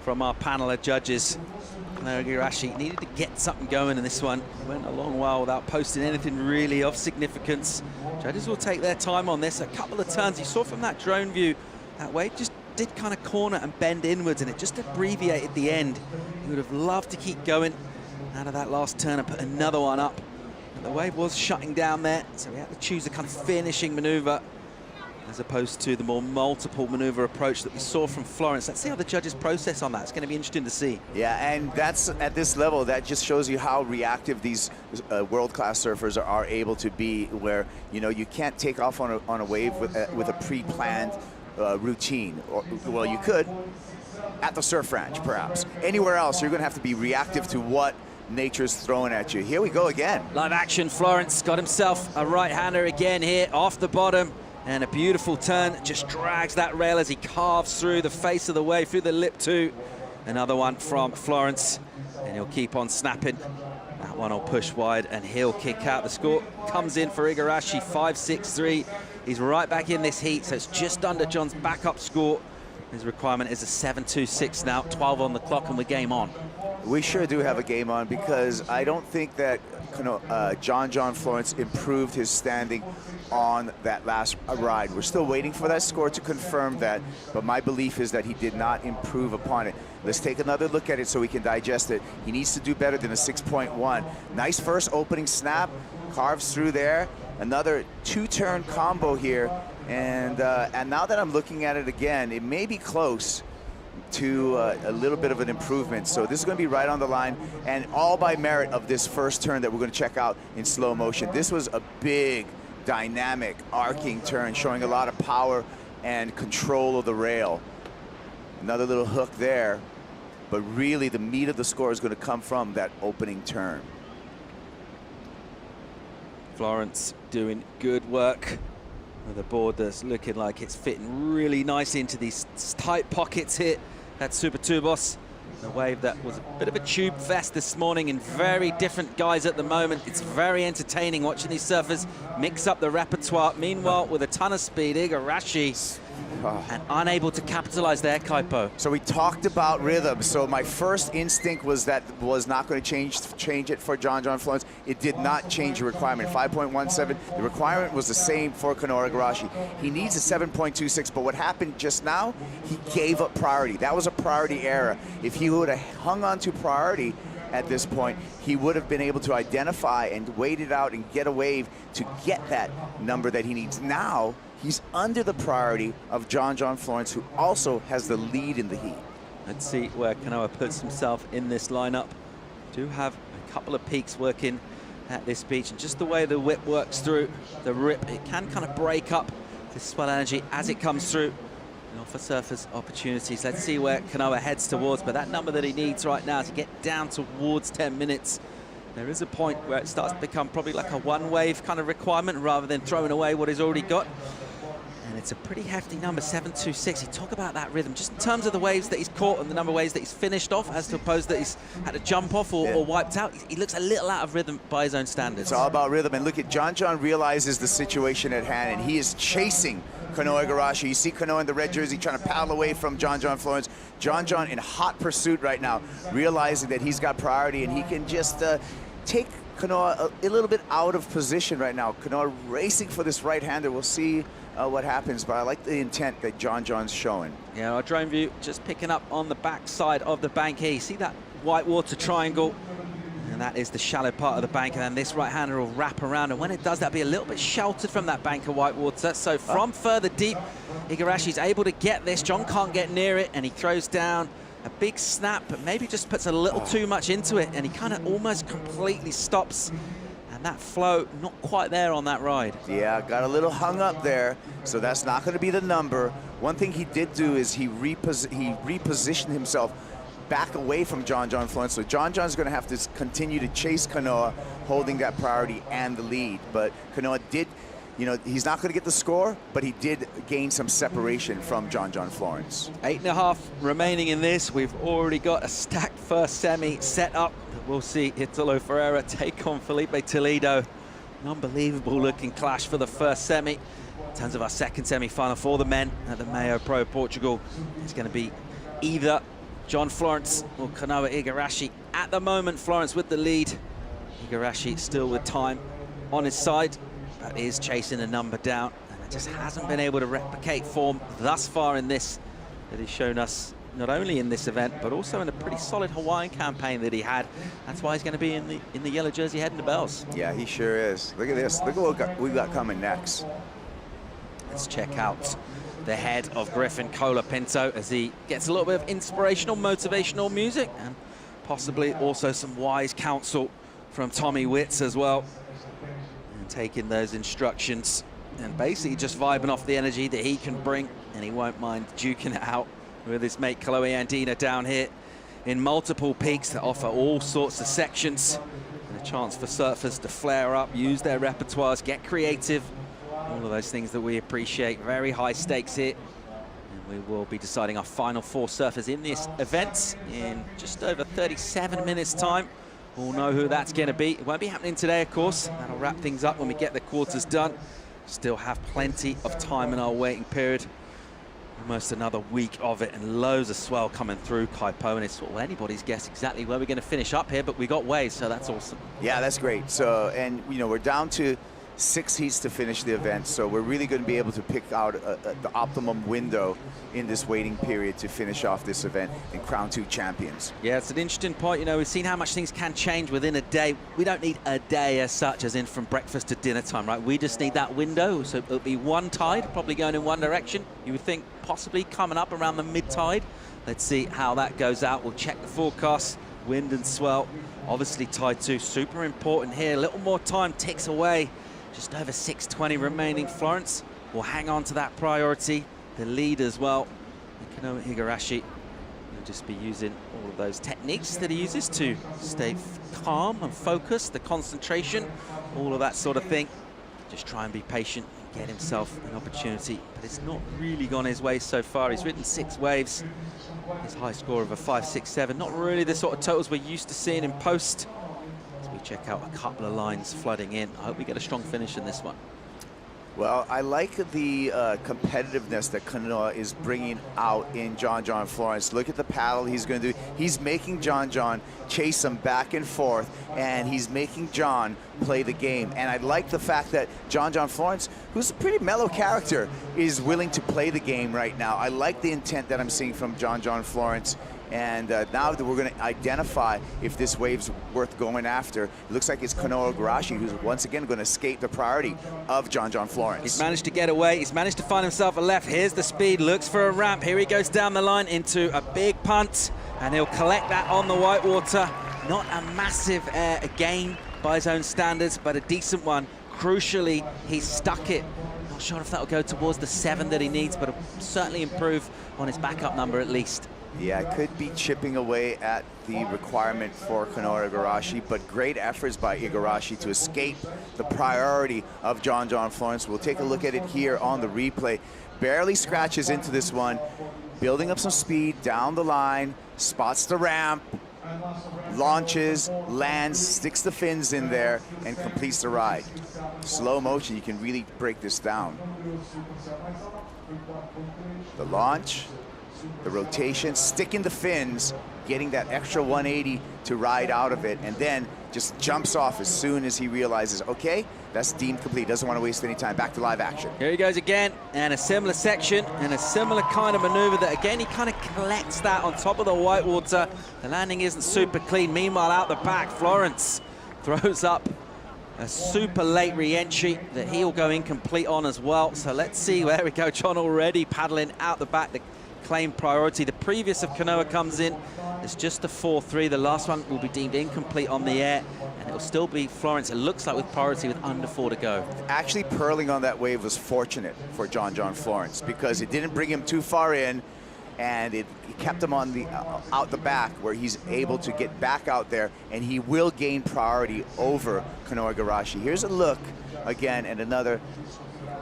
from our panel of judges. Igarashi needed to get something going in this one. He went a long while without posting anything really of significance. Judges will take their time on this. A couple of turns you saw from that drone view, that wave just did kind of corner and bend inwards, and it just abbreviated the end. He would have loved to keep going out of that last turn and put another one up. But the wave was shutting down there, so we had to choose a kind of finishing maneuver as opposed to the more multiple maneuver approach that we saw from Florence. Let's see how the judges process on that. It's going to be interesting to see. Yeah, and that's at this level, that just shows you how reactive these world-class surfers are able to be, where, you know, you can't take off on a wave with a pre-planned routine. Or, well, you could at the surf ranch, perhaps. Anywhere else, you're going to have to be reactive to what nature's throwing at you. Here we go again. Live action. Florence got himself a right-hander again here off the bottom. And a beautiful turn, just drags that rail as he carves through the face of the wave, through the lip too. Another one from Florence, and he'll keep on snapping. That one will push wide, and he'll kick out. The score comes in for Igarashi, 5-6-3. He's right back in this heat, so it's just under John's backup score. His requirement is a 7-2-6 now, 12 on the clock, and we're game on. We sure do have a game on, because I don't think that John Florence improved his standing on that last ride. We're still waiting for that score to confirm that, but my belief is that he did not improve upon it. Let's take another look at it so we can digest it. He needs to do better than a 6.1. Nice first opening snap, carves through there. Another two-turn combo here, and now that I'm looking at it again, it may be close to a little bit of an improvement. So this is going to be right on the line, and all by merit of this first turn that we're going to check out in slow motion. This was a big, dynamic, arcing turn, showing a lot of power and control of the rail. Another little hook there, but really the meat of the score is going to come from that opening turn. Florence doing good work with a board that's looking like it's fitting really nicely into these tight pockets here. That Super Tubos, the wave that was a bit of a tube fest this morning, in very different guys at the moment. It's very entertaining watching these surfers mix up the repertoire. Meanwhile, with a ton of speed, Igarashi and unable to capitalize there, Kaipo. So we talked about rhythm. So my first instinct was that was not going to change it for John Florence. It did not change the requirement. 5.17. The requirement was the same for Kanoa Igarashi. He needs a 7.26, but what happened just now, he gave up priority. That was a priority error. If he would have hung on to priority at this point, he would have been able to identify and wait it out and get a wave to get that number that he needs. Now, he's under the priority of John Florence, who also has the lead in the heat. Let's see where Kanoa puts himself in this lineup. Do have a couple of peaks working at this beach, and just the way the whip works through the rip, it can kind of break up this swell energy as it comes through and offer surfers opportunities. Let's see where Kanoa heads towards, but that number that he needs right now to get down towards 10 minutes, there is a point where it starts to become probably like a one-wave kind of requirement rather than throwing away what he's already got. And it's a pretty hefty number, 7.26. You talk about that rhythm, just in terms of the waves that he's caught and the number of waves that he's finished off, as opposed that he's had to jump off or wiped out. He looks a little out of rhythm by his own standards. It's all about rhythm. And look at John realizes the situation at hand, and he is chasing Kanoa Igarashi. You see Kanoa in the red jersey trying to paddle away from John Florence. John in hot pursuit right now, realizing that he's got priority and he can just take Kanoa a little bit out of position right now. Kanoa racing for this right-hander. We'll see what happens, but I like the intent that John's showing. Yeah, our drone view just picking up on the back side of the bank here. You see that whitewater triangle? And that is the shallow part of the bank, and then this right-hander will wrap around, and when it does, that'll be a little bit sheltered from that bank of whitewater. So from further deep, Igarashi's able to get this. John can't get near it, and he throws down a big snap, but maybe just puts a little too much into it, and he kind of almost completely stops. And that flow, not quite there on that ride. Yeah, got a little hung up there, so that's not going to be the number. One thing he did do is he repositioned himself back away from John Florence. So John's going to have to continue to chase Kanoa, holding that priority and the lead. But Kanoa did, you know, he's not going to get the score, but he did gain some separation from John Florence. 8.5 remaining in this. We've already got a stacked first semi set up. We'll see Italo Ferreira take on Felipe Toledo. An unbelievable looking clash for the first semi. In terms of our second semi-final for the men at the MEO Pro Portugal, it's going to be either John Florence or Kanoa Igarashi. At the moment, Florence with the lead. Igarashi still with time on his side, but is chasing a number down, and just hasn't been able to replicate form thus far in this that he's shown us, not only in this event, but also in a pretty solid Hawaiian campaign that he had. That's why he's going to be in the yellow jersey heading to bells. Yeah, he sure is. Look at this. Look at what we've got coming next. Let's check out the head of Griffin, Colapinto, as he gets a little bit of inspirational, motivational music, and possibly also some wise counsel from Tommy Witz as well, and taking those instructions and basically just vibing off the energy that he can bring, and he won't mind duking it out with his mate Chloe Andina down here in multiple peaks that offer all sorts of sections, and a chance for surfers to flare up, use their repertoires, get creative, all of those things that we appreciate. Very high stakes here, and we will be deciding our final 4 surfers in this event in just over 37 minutes time. We'll know who that's going to be. It won't be happening today, of course. That'll wrap things up when we get the quarters done. Still have plenty of time in our waiting period. Almost another week of it, and loads of swell coming through, Kaipo, and it's anybody's guess exactly where we're going to finish up here, but we got waves, so that's awesome. Yeah, that's great. So, and you know, we're down to 6 heats to finish the event, so we're really going to be able to pick out the optimum window in this waiting period to finish off this event and crown 2 champions. Yeah, it's an interesting point. You know, we've seen how much things can change within a day. We don't need a day as such, as in from breakfast to dinner time, right? We just need that window. So it'll be one tide, probably going in one direction. You would think possibly coming up around the mid-tide. Let's see how that goes out. We'll check the forecast. Wind and swell, obviously tide 2, super important here. A little more time ticks away. Just over 6:20 remaining. Florence will hang on to that priority, the lead as well. And Kanoa Igarashi will just be using all of those techniques that he uses to stay calm and focused, the concentration, all of that sort of thing. Just try and be patient and get himself an opportunity, but it's not really gone his way so far. He's ridden 6 waves, his high score of a 5.67, not really the sort of totals we're used to seeing in post. As we check out a couple of lines flooding in, I hope we get a strong finish in this one. Well, I like the competitiveness that Kanoa is bringing out in John Florence. Look at the paddle he's going to do. He's making John chase him back and forth, and he's making John play the game. And I like the fact that John Florence, who's a pretty mellow character, is willing to play the game right now. I like the intent that I'm seeing from John Florence. And now that we're going to identify if this wave's worth going after, it looks like it's Kanoa Igarashi who's once again going to escape the priority of John Florence. He's managed to get away. He's managed to find himself a left. Here's the speed, looks for a ramp. Here he goes down the line into a big punt, and he'll collect that on the whitewater. Not a massive gain by his own standards, but a decent one. Crucially, he's stuck it. Not sure if that'll go towards the 7 that he needs, but it'll certainly improve on his backup number at least. Yeah, it could be chipping away at the requirement for Kanoa Igarashi, but great efforts by Igarashi to escape the priority of John Florence. We'll take a look at it here on the replay. Barely scratches into this one, building up some speed down the line, spots the ramp, launches, lands, sticks the fins in there, and completes the ride. Slow motion, you can really break this down. The launch, the rotation, sticking the fins, getting that extra 180 to ride out of it, and then just jumps off as soon as he realizes, okay, that's deemed complete. Doesn't want to waste any time. Back to live action. Here he goes again, and a similar section, and a similar kind of maneuver that, again, he kind of collects that on top of the whitewater. The landing isn't super clean. Meanwhile, out the back, Florence throws up a super late re-entry that he'll go incomplete on as well. So let's see. There we go. John already paddling out the back. The claim priority. The previous of Kanoa comes in. It's just a 4-3. The last one will be deemed incomplete on the air, and it will still be Florence, it looks like, with priority with under 4 to go. Actually, purling on that wave was fortunate for John Florence because it didn't bring him too far in, and it kept him on the out the back where he's able to get back out there, and he will gain priority over Kanoa Igarashi. Here's a look again at another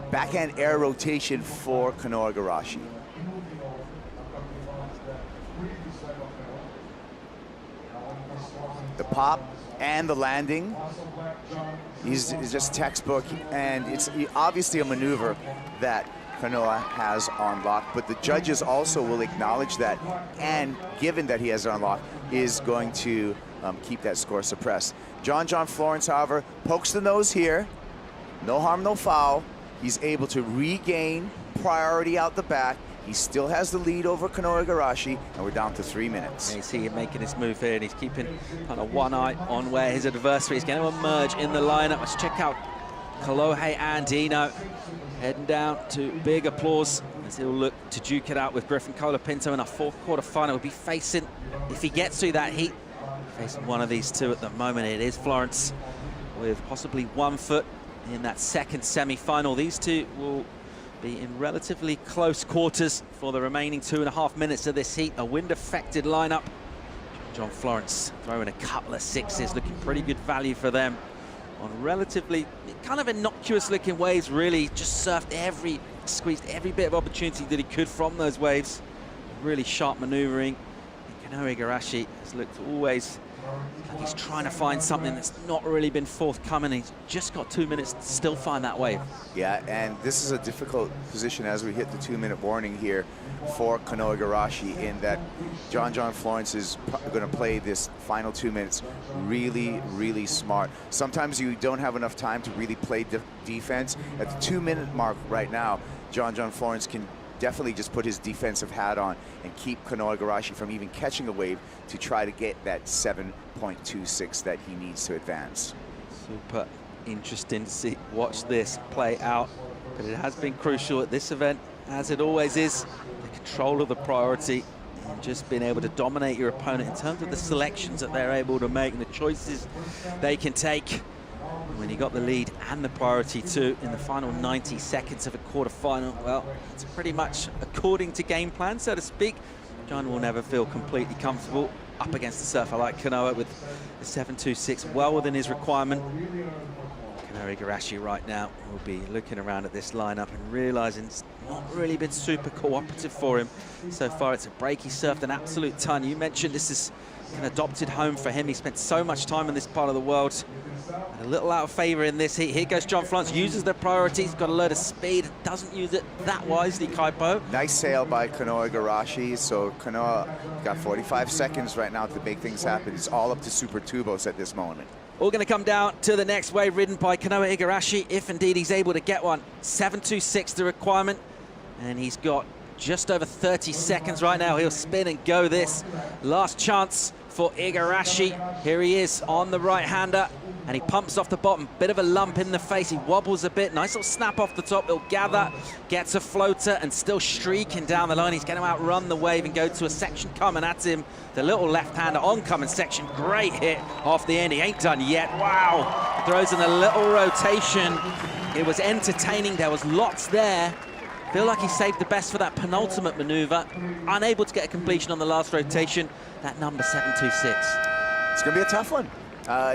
backhand air rotation for Kanoa Igarashi. The pop and the landing is just textbook, and it's obviously a maneuver that Kanoa has on lock, but the judges also will acknowledge that, and given that he has it on lock, is going to keep that score suppressed. John Florence, however, pokes the nose here. No harm, no foul. He's able to regain priority out the back. He still has the lead over Kanoa Igarashi, and we're down to 3 minutes. Yeah, you see him making his move here, and he's keeping kind of one eye on where his adversary is going to emerge in the lineup. Let's check out Kolohe Andino heading down to big applause as he'll look to duke it out with Griffin. Colapinto in our fourth quarter final will be facing, if he gets through that heat, facing one of these two at the moment. It is Florence with possibly 1 foot in that second semi-final. These two will be in relatively close quarters for the remaining 2.5 minutes of this heat. A wind-affected lineup. John Florence throwing a couple of 6s, looking pretty good value for them on relatively kind of innocuous-looking waves. Really just squeezed every bit of opportunity that he could from those waves. Really sharp maneuvering. Kanoa Igarashi has looked always like he's trying to find something that's not really been forthcoming. He's just got 2 minutes to still find that wave. Yeah, and this is a difficult position as we hit the 2-minute warning here for Kanoa Igarashi, in that John Florence is going to play this final 2 minutes really smart. Sometimes you don't have enough time to really play defense. At the 2-minute mark right now, John Florence can definitely just put his defensive hat on and keep Kanoa Igarashi from even catching a wave to try to get that 7.26 that he needs to advance. Super interesting to watch this play out, but it has been crucial at this event, as it always is, the control of the priority and just being able to dominate your opponent in terms of the selections that they're able to make and the choices they can take. When you got the lead and the priority too in the final 90 seconds of a quarterfinal, well, it's pretty much according to game plan, so to speak. John will never feel completely comfortable up against the surfer like Kanoa with the 7.26 well within his requirement. Kanoa Igarashi right now will be looking around at this lineup and realizing it's not really been super cooperative for him so far. It's a break. He surfed an absolute ton. You mentioned this is an adopted home for him. He spent so much time in this part of the world. And a little out of favor in this heat. Here goes John Florence, uses the priorities, got a load of speed, doesn't use it that wisely, Kaipo. Nice sail by Kanoa Igarashi. So Kanoa got 45 seconds right now to make things happen. It's all up to Super Tubos at this moment. All going to come down to the next wave ridden by Kanoa Igarashi, if indeed he's able to get one. 7.26 the requirement, and he's got just over 30 seconds right now. He'll spin and go this. Last chance for Igarashi. Here he is on the right-hander, and he pumps off the bottom. Bit of a lump in the face. He wobbles a bit. Nice little snap off the top. He'll gather, gets a floater, and still streaking down the line. He's going to outrun the wave and go to a section coming at him. The little left-hander oncoming section. Great hit off the end. He ain't done yet. Wow. Throws in a little rotation. It was entertaining. There was lots there. Feel like he saved the best for that penultimate maneuver. Unable to get a completion on the last rotation. That number 7.26. It's going to be a tough one.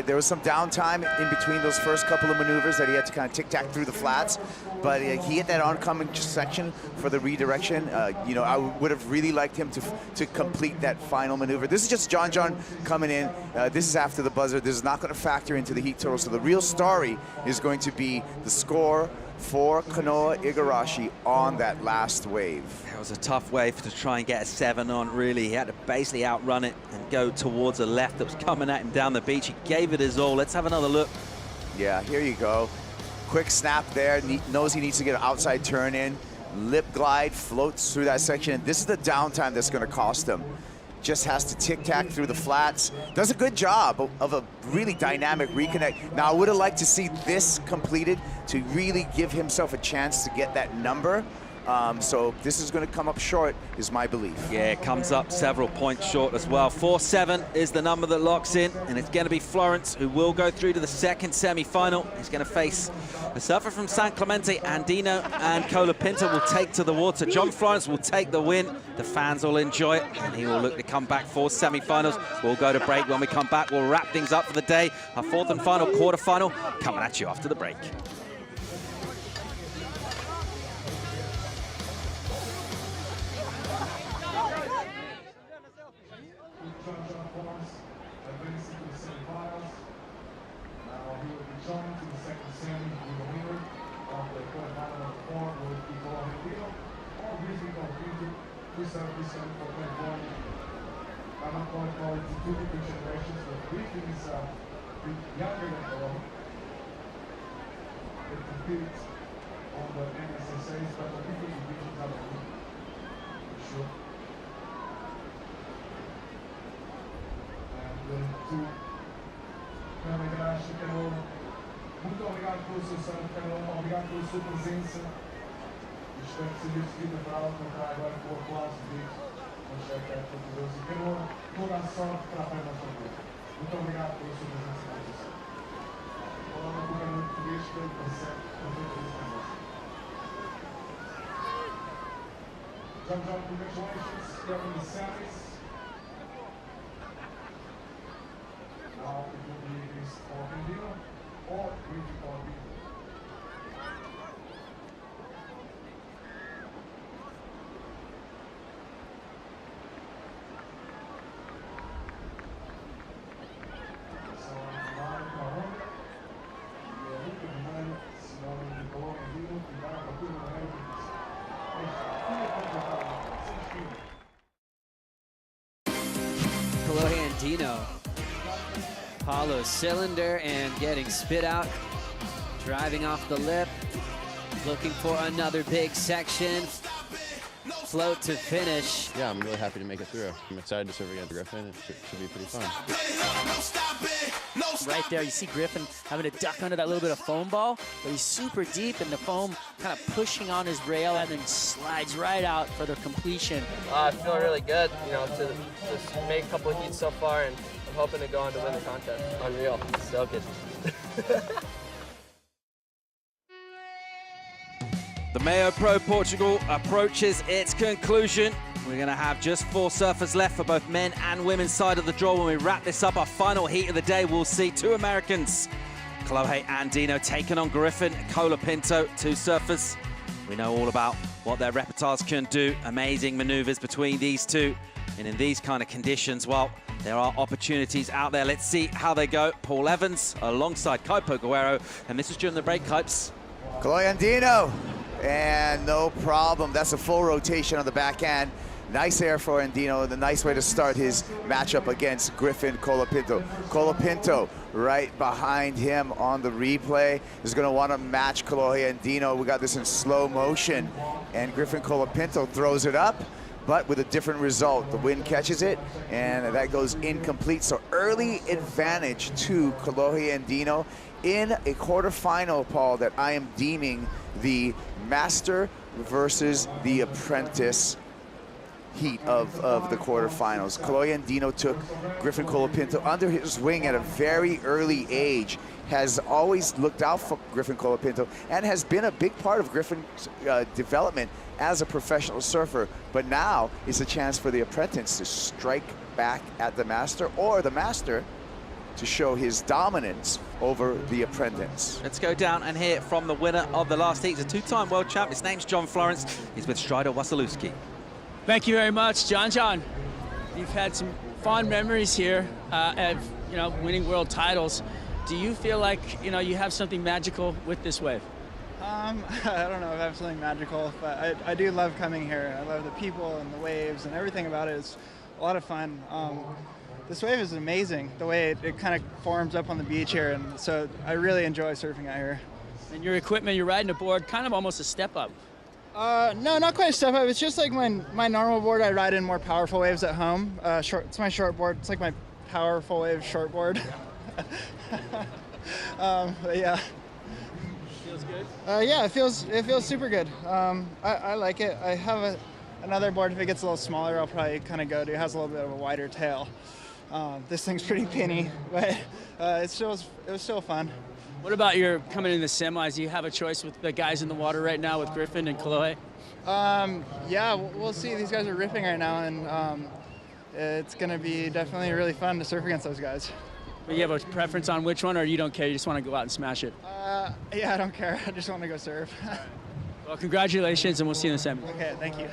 There was some downtime in between those first couple of maneuvers that he had to kind of tic-tac through the flats, but he hit that oncoming section for the redirection. You know, I would have really liked him to complete that final maneuver. This is just John coming in. This is after the buzzer. This is not going to factor into the heat total, so the real story is going to be the score for Kanoa Igarashi on that last wave. That was a tough wave to try and get a 7 on, really. He had to basically outrun it and go towards a left that was coming at him down the beach. He gave it his all. Let's have another look. Yeah, here you go. Quick snap there. Knows he needs to get an outside turn in. Lip glide, floats through that section. And this is the downtime that's going to cost him. Just has to tic-tac through the flats. Does a good job of a really dynamic reconnect. Now, I would have liked to see this completed to really give himself a chance to get that number. So this is going to come up short, is my belief. Yeah, it comes up several points short as well. 4.7 is the number that locks in, and it's going to be Florence who will go through to the second semi-final. He's going to face a surfer from San Clemente. Andino and Colapinto will take to the water. John Florence will take the win. The fans will enjoy it, and he will look to come back for semi-finals. We'll go to break. When we come back, we'll wrap things up for the day. Our fourth and final quarterfinal coming at you after the break. Joined to the second semi with the winner of the quarterfinal of the four will be Colapinto or Griffin Colapinto, who served this one for 2020. I'm not going to call it two different generations, but Griffin is a bit younger than Colapinto. It competes on the NSSAs, but the different divisions are for sure. And to Kanoa Igarashi, Kanoa, muito obrigado pelo seu sangue, Kanoa, obrigado pela sua presença. Espero que seja seguida para ela, contar agora com o aplauso deles. Vamos chegar para Deus. E Kanoa, toda a sorte para a frente da sua vida. Muito obrigado pela sua presença e contribuição. Falando com o Kanoa português, que ele consegue fazer isso connosco. John, congratulations, you're in the semis. Now it will be against Colapinto or Griffin Colapinto. Andino. Paulo cylinder and getting spit out, driving off the lip, looking for another big section, float to finish. Yeah, I'm really happy to make it through. I'm excited to serve against Griffin. It should be pretty fun. Right there, you see Griffin having to duck under that little bit of foam ball, but he's super deep in the foam, kind of pushing on his rail and then slides right out for the completion. I feel really good, you know, to just make a couple of heats so far, and I'm hoping to go on to win the contest. Unreal, so good. The MEO Pro Portugal approaches its conclusion. We're going to have just 4 surfers left for both men and women's side of the draw. When we wrap this up, our final heat of the day, we'll see 2 Americans Chloe Andino taking on Griffin Colapinto, two surfers. We know all about what their repertoires can do. Amazing maneuvers between these two. And in these kind of conditions, well, there are opportunities out there. Let's see how they go. Paul Evans alongside Kaipo Guerrero. And this is during the break, Kipes. Chloe Andino, and no problem. That's a full rotation on the backhand. Nice air for Andino, the nice way to start his matchup against Griffin Colapinto. Colapinto right behind him on the replay is going to want to match Chloe Andino. We got this in slow motion, and Griffin Colapinto throws it up, but with a different result. The wind catches it, and that goes incomplete. So early advantage to Chloe Andino in a quarterfinal, Paul, that I am deeming the master versus the apprentice heat of the quarterfinals. Chloe Andino took Griffin Colapinto under his wing at a very early age, has always looked out for Griffin Colapinto, and has been a big part of Griffin's development as a professional surfer. But now is a chance for the apprentice to strike back at the master, or the master to show his dominance over the apprentice. Let's go down and hear from the winner of the last heat. He's a two-time world champ. His name's John Florence. He's with Strider Wasilewski. Thank you very much, John. You've had some fond memories here of winning world titles. Do you feel like you have something magical with this wave? I don't know if I have something magical, but I do love coming here. I love the people and the waves and everything about it. It's a lot of fun. This wave is amazing, the way it kind of forms up on the beach here, and so I really enjoy surfing out here. And your equipment, you're riding a board, kind of almost a step up. No, not quite a step up. It's just like my normal board. I ride in more powerful waves at home. It's my short board. It's like my powerful wave short board. But yeah. Feels good? Yeah, it feels super good. I like it. I have another board. If it gets a little smaller, I'll probably kind of go to. It has a little bit of a wider tail. This thing's pretty pinny, but it was still fun. What about your coming in the semis? Do you have a choice with the guys in the water right now with Griffin and Chloe? Yeah, we'll see. These guys are ripping right now, and it's going to be definitely really fun to surf against those guys. But you have a preference on which one, or you don't care? You just want to go out and smash it? Yeah, I don't care. I just want to go surf. Well, congratulations, and we'll see you in the semis. Okay, thank you.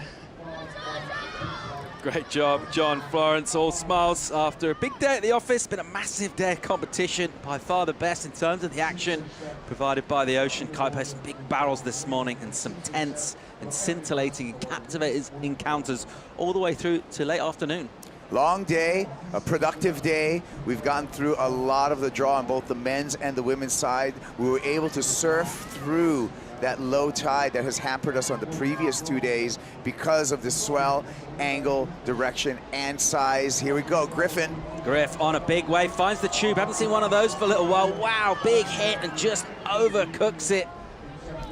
Great job, John Florence. All smiles after a big day at the office. Been a massive day of competition. By far the best in terms of the action provided by the ocean. Kaipo some big barrels this morning and some tense and scintillating and captivating encounters all the way through to late afternoon. Long day, a productive day. We've gone through a lot of the draw on both the men's and the women's side. We were able to surf through that low tide that has hampered us on the previous 2 days because of the swell, angle, direction, and size. Here we go, Griffin. Griff on a big wave, finds the tube. Haven't seen one of those for a little while. Wow, big hit and just overcooks it.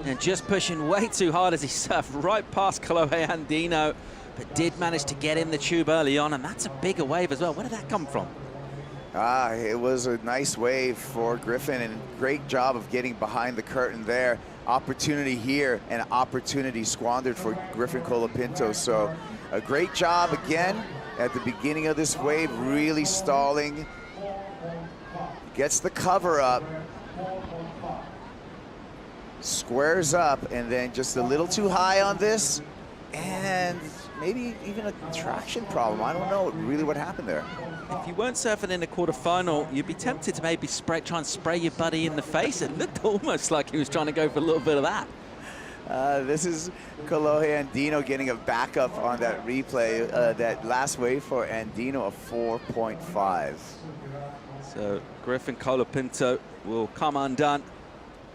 And just pushing way too hard as he surfed right past Chloe Andino, but did manage to get in the tube early on, and that's a bigger wave as well. Where did that come from? It was a nice wave for Griffin, and great job of getting behind the curtain there. Opportunity here and opportunity squandered for Griffin Colapinto. So a great job again at the beginning of this wave, really stalling. Gets the cover up, squares up, and then just a little too high on this, and maybe even a traction problem. I don't know really what happened there. If you weren't surfing in the quarterfinal, you'd be tempted to maybe try and spray your buddy in the face. It looked almost like he was trying to go for a little bit of that. This is Chloe Andino getting a backup on that replay. That last wave for Andino, a 4.5. So Griffin Colapinto will come undone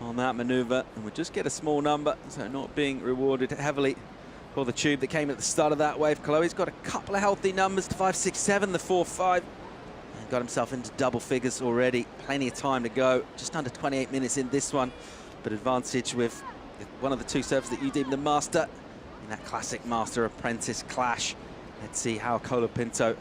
on that maneuver, and we'll just get a small number, so not being rewarded heavily for the tube that came at the start of that wave. Chloe's got a couple of healthy numbers, the 5.67, the 4.5. And got himself into double figures already. Plenty of time to go. Just under 28 minutes in this one. But advantage with one of the two surfers that you deem the master in that classic master-apprentice clash. Let's see how Colapinto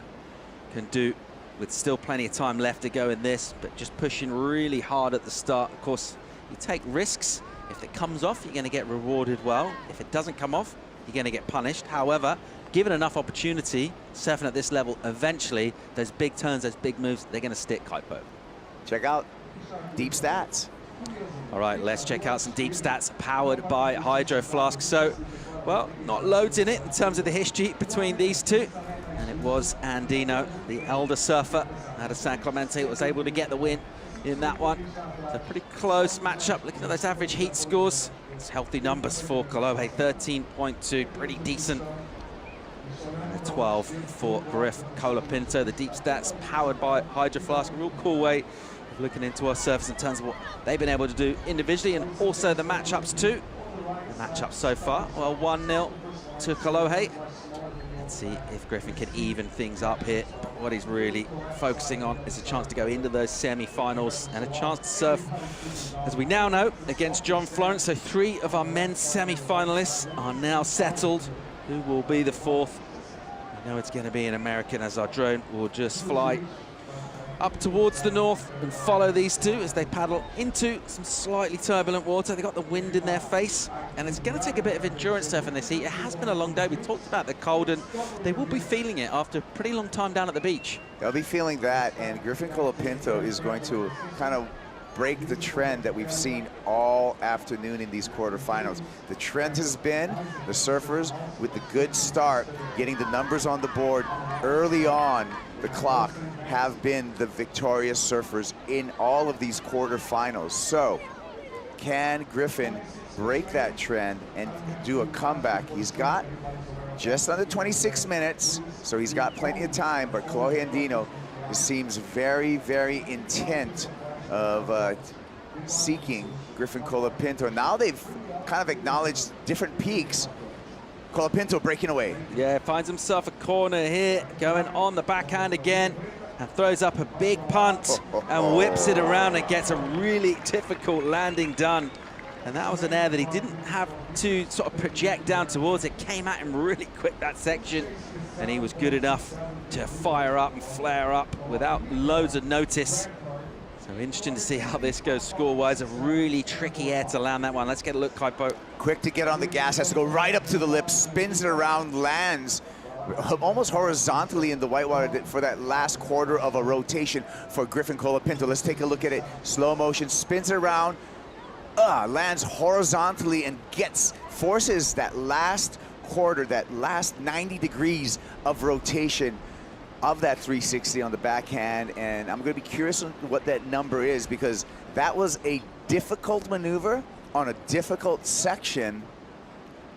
can do with still plenty of time left to go in this, but just pushing really hard at the start. Of course, you take risks. If it comes off, you're going to get rewarded well. If it doesn't come off, you're going to get punished. However, given enough opportunity, surfing at this level, eventually, those big turns, those big moves, they're going to stick, Kaipo. Check out deep stats. All right, let's check out some deep stats powered by Hydro Flask. So, well, not loads in it in terms of the history between these two. And it was Andino, the elder surfer out of San Clemente, who was able to get the win in that one. So pretty close matchup. Looking at those average heat scores, it's healthy numbers for Conlogue. 13.2, pretty decent. And a 12 for Griff Colapinto. The deep stats powered by Hydro Flask. A real cool way of looking into our surfers in terms of what they've been able to do individually and also the matchups too. The matchups so far, well, 1-0 to Conlogue. Let's see if Griffin can even things up here. But what he's really focusing on is a chance to go into those semi-finals and a chance to surf, as we now know, against John Florence. So 3 of our men's semi-finalists are now settled. Who will be the 4th? We know it's going to be an American, as our drone will just fly up towards the north and follow these two as they paddle into some slightly turbulent water. They've got the wind in their face, and it's going to take a bit of endurance surfing this heat. It has been a long day. We talked about the cold, and they will be feeling it after a pretty long time down at the beach. They'll be feeling that, and Griffin Colapinto is going to kind of break the trend that we've seen all afternoon in these quarterfinals. The trend has been the surfers with the good start, getting the numbers on the board early on the clock, have been the victorious surfers in all of these quarterfinals. So can Griffin break that trend and do a comeback? He's got just under 26 minutes, so he's got plenty of time, but Chloe Andino seems very, very intent of seeking Griffin Colapinto. Now they've kind of acknowledged different peaks. Colapinto breaking away. Yeah, finds himself a corner here, going on the backhand again, and throws up a big punt and whips it around and gets a really difficult landing done. And that was an air that he didn't have to sort of project down towards. It came at him really quick, that section, and he was good enough to fire up and flare up without loads of notice. So interesting to see how this goes score-wise. A really tricky air to land that one. Let's get a look, Kaipo. Quick to get on the gas, has to go right up to the lip, spins it around, lands almost horizontally in the whitewater for that last quarter of a rotation for Griffin Colapinto. Let's take a look at it. Slow motion, spins it around, lands horizontally and forces that last quarter, that last 90 degrees of rotation of that 360 on the backhand. And I'm going to be curious on what that number is, because that was a difficult maneuver on a difficult section.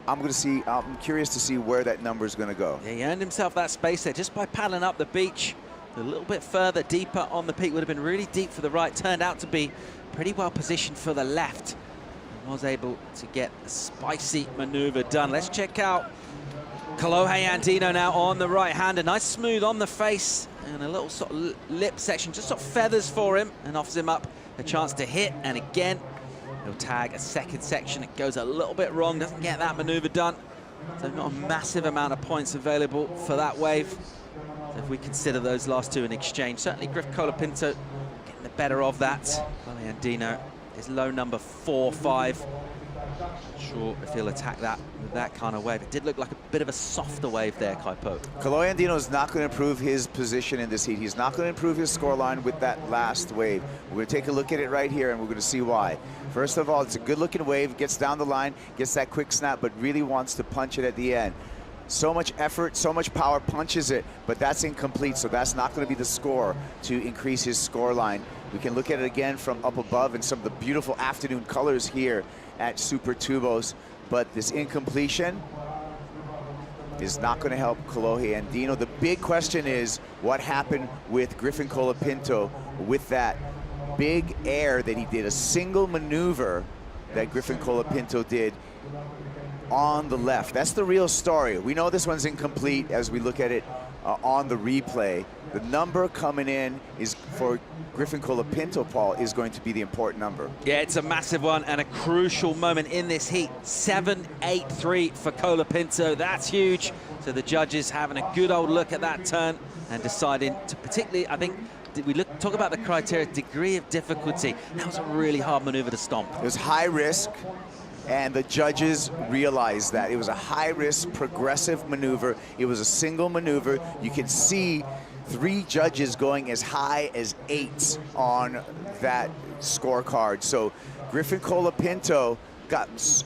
I'm curious to see where that number is going to go. Yeah, he earned himself that space there just by paddling up the beach. A little bit further, deeper on the peak. Would have been really deep for the right. Turned out to be pretty well positioned for the left. And was able to get a spicy maneuver done. Let's check out Conlogue Andino now on the right hand. A nice smooth on the face and a little sort of lip section. Just sort of feathers for him and offers him up a chance to hit. And again, he'll tag a second section. It goes a little bit wrong, doesn't get that maneuver done. So not a massive amount of points available for that wave. So if we consider those last two in exchange, certainly Griff Colapinto getting the better of that. Conlogue Andino is low number 4-5. Not sure if he'll attack that with that kind of wave. It did look like a bit of a softer wave there, Kaipo. Conlogue Andino is not going to improve his position in this heat. He's not going to improve his scoreline with that last wave. We're going to take a look at it right here, and we're going to see why. First of all, it's a good-looking wave. Gets down the line, gets that quick snap, but really wants to punch it at the end. So much effort, so much power, punches it, but that's incomplete, so that's not going to be the score to increase his scoreline. We can look at it again from up above and some of the beautiful afternoon colors here at Super Tubos, but this incompletion is not going to help Conlogue Andino. The big question is what happened with Griffin Colapinto with that big air that he did, a single maneuver that Griffin Colapinto did on the left. That's the real story. We know this one's incomplete as we look at it on the replay. The number coming in is for Griffin Colapinto, Paul, is going to be the important number. Yeah, it's a massive one and a crucial moment in this heat. 7.83 for Colapinto. That's huge. So the judges having a good old look at that turn and deciding to particularly, I think, we talk about the criteria, degree of difficulty. That was a really hard maneuver to stomp. It was high risk, and the judges realized that. It was a high-risk, progressive maneuver. It was a single maneuver. You can see 3 judges going as high as 8s on that scorecard. So Griffin Colapinto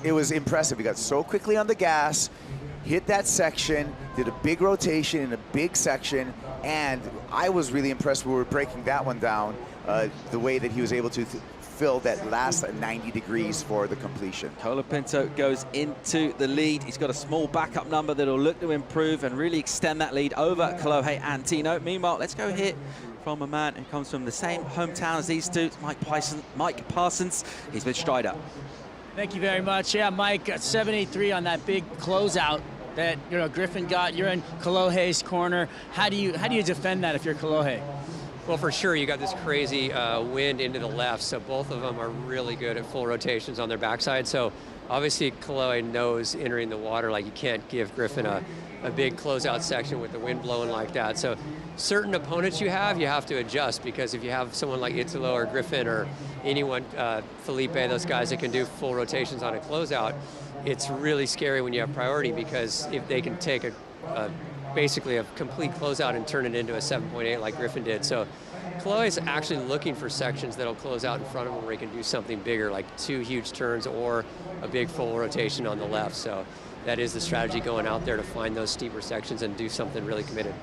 it was impressive. He got so quickly on the gas, hit that section, did a big rotation in a big section, and I was really impressed when we were breaking that one down, the way that he was able to fill that last 90 degrees for the completion. Colapinto goes into the lead. He's got a small backup number that'll look to improve and really extend that lead over Kolohe Andino. Meanwhile, let's go hit from a man who comes from the same hometown as these two, Mike Parsons. He's with Strider. Thank you very much. Yeah, Mike, 783 on that big closeout that Griffin got. You're in Kolohe's corner. How do you defend that if you're Kolohe? Well, for sure, you got this crazy wind into the left, so both of them are really good at full rotations on their backside. So obviously, Kolohe knows entering the water, like you can't give Griffin a big closeout section with the wind blowing like that. So certain opponents you have to adjust, because if you have someone like Italo or Griffin or anyone, Felipe, those guys that can do full rotations on a closeout, it's really scary when you have priority, because if they can take basically a complete closeout and turn it into a 7.8 like Griffin did. So Kolohe's actually looking for sections that'll close out in front of him where he can do something bigger, like 2 huge turns or a big full rotation on the left. So that is the strategy, going out there to find those steeper sections and do something really committed.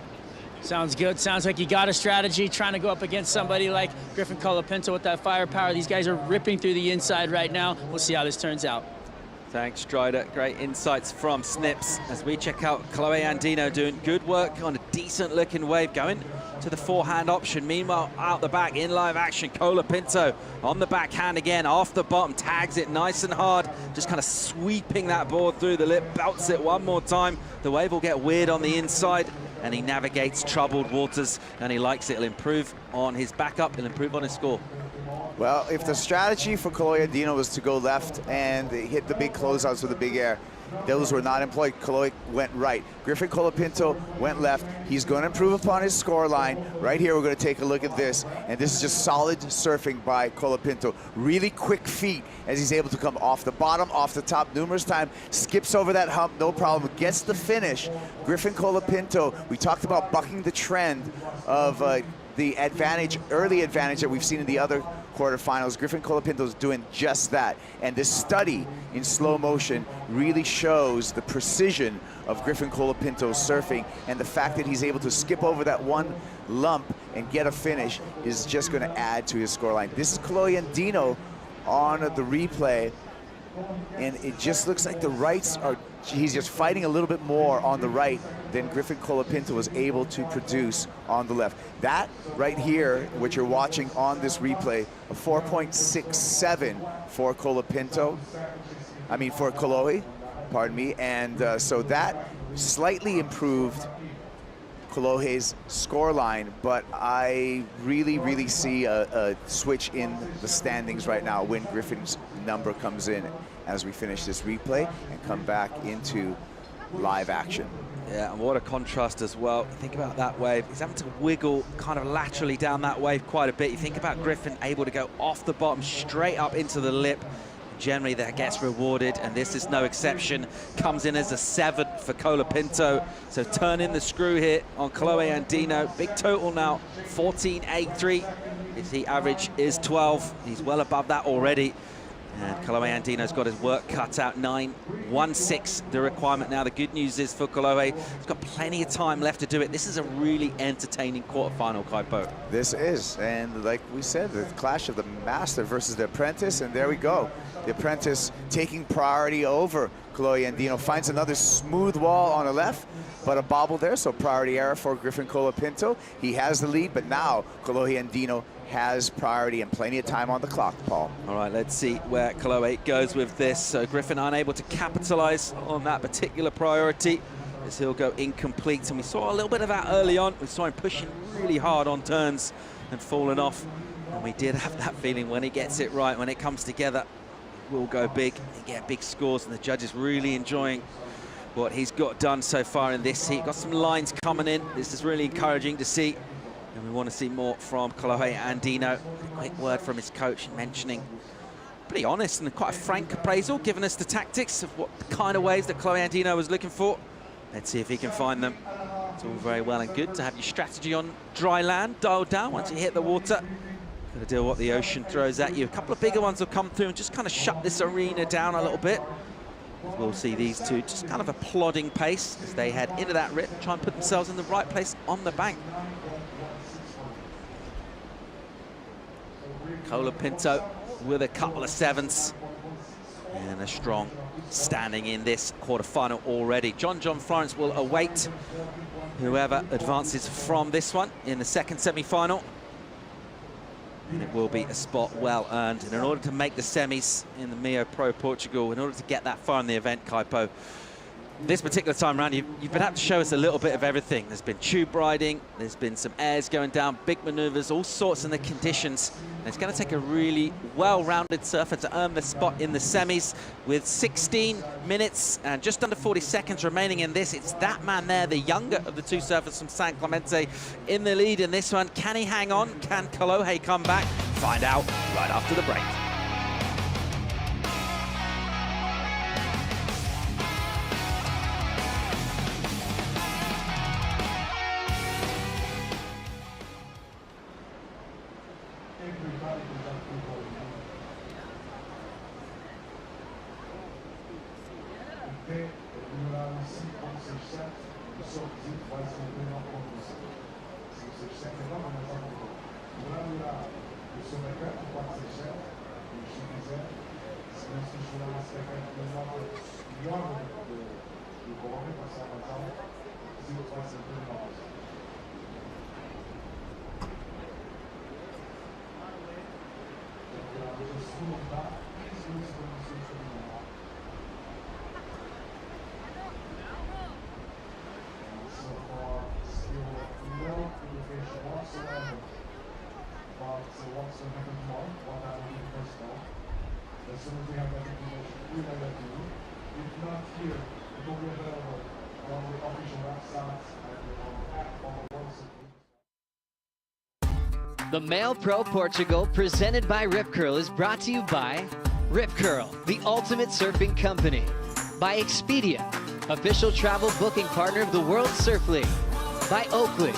Sounds good. Sounds like you got a strategy, trying to go up against somebody like Griffin Colapinto with that firepower. These guys are ripping through the inside right now. We'll see how this turns out. Thanks, Strider. Great insights from Snips as we check out Chloe Andino doing good work on a decent-looking wave, going to the forehand option. Meanwhile, out the back, in live action, Colapinto on the backhand again, off the bottom, tags it nice and hard, just kind of sweeping that board through the lip, belts it one more time. The wave will get weird on the inside, and he navigates troubled waters, and he likes it. He'll improve on his backup, he'll improve on his score. Well, if the strategy for Chloe Andino was to go left and hit the big closeouts with the big air, those were not employed. Chloe went right. Griffin Colapinto went left. He's going to improve upon his score line. Right here, we're going to take a look at this. And this is just solid surfing by Colapinto. Really quick feet as he's able to come off the bottom, off the top numerous times. Skips over that hump, no problem. Gets the finish. Griffin Colapinto, we talked about bucking the trend of the advantage, early advantage that we've seen in the other quarterfinals. Griffin Colapinto is doing just that. And this study in slow motion really shows the precision of Griffin Colapinto's surfing, and the fact that he's able to skip over that one lump and get a finish is just going to add to his scoreline. This is Chloe Andino on the replay, and it just looks like the rights are, he's just fighting a little bit more on the right than Griffin Colapinto was able to produce on the left. That right here, what you're watching on this replay, a 4.67 for Colapinto, I mean for Kolohe, pardon me, and so that slightly improved Kolohe's scoreline, but I really see a switch in the standings right now when Griffin's number comes in as we finish this replay and come back into live action. Yeah, and what a contrast as well. Think about that wave. He's having to wiggle kind of laterally down that wave quite a bit. You think about Griffin able to go off the bottom straight up into the lip. Generally that gets rewarded, and this is no exception. Comes in as a 7 for Colapinto. So turn in the screw here on Chloe Andino. Big total now, 14.83. His average is 12. He's well above that already. And Chloe Andino's got his work cut out, 9.16 the requirement now. The good news is for Chloe, he's got plenty of time left to do it. This is a really entertaining quarterfinal, Kaipo. This is, and like we said, the clash of the master versus the apprentice, and there we go. The apprentice taking priority over Chloe Andino. Finds another smooth wall on the left, but a bobble there, so priority error for Griffin Colapinto. He has the lead, but now Chloe Andino has priority and plenty of time on the clock, Paul. All right, let's see where Chloe goes with this. So Griffin unable to capitalize on that particular priority as he'll go incomplete. And we saw a little bit of that early on. We saw him pushing really hard on turns and falling off. And we did have that feeling when he gets it right, when it comes together, we'll go big and get big scores. And the judges really enjoying what he's got done so far in this heat. Got some lines coming in. This is really encouraging to see. And we want to see more from Chloe Andino. A quick word from his coach mentioning, pretty honest and quite a frank appraisal, giving us the tactics of what kind of waves that Chloe Andino was looking for. Let's see if he can find them. It's all very well and good to have your strategy on dry land dialed down. Once you hit the water, Got to deal with what the ocean throws at you. A couple of bigger ones will come through and just kind of shut this arena down a little bit. We'll see these two just kind of a plodding pace as they head into that rip, try and put themselves in the right place on the bank. Colapinto with a couple of sevens and a strong standing in this quarterfinal already. John Florence will await whoever advances from this one in the second semi-final. And it will be a spot well earned. And in order to make the semis in the MEO Pro Portugal, in order to get that far in the event, Kaipo, this particular time around, you've been able to show us a little bit of everything. There's been tube riding, there's been some airs going down, big maneuvers, all sorts in the conditions. And it's going to take a really well-rounded surfer to earn the spot in the semis. With 16 minutes and just under 40 seconds remaining in this, it's that man there, the younger of the two surfers from San Clemente, in the lead in this one. Can he hang on? Can Colapinto come back? Find out right after the break. The MEO Pro Portugal, presented by Rip Curl, is brought to you by Rip Curl, the ultimate surfing company. By Expedia, official travel booking partner of the World Surf League. By Oakley,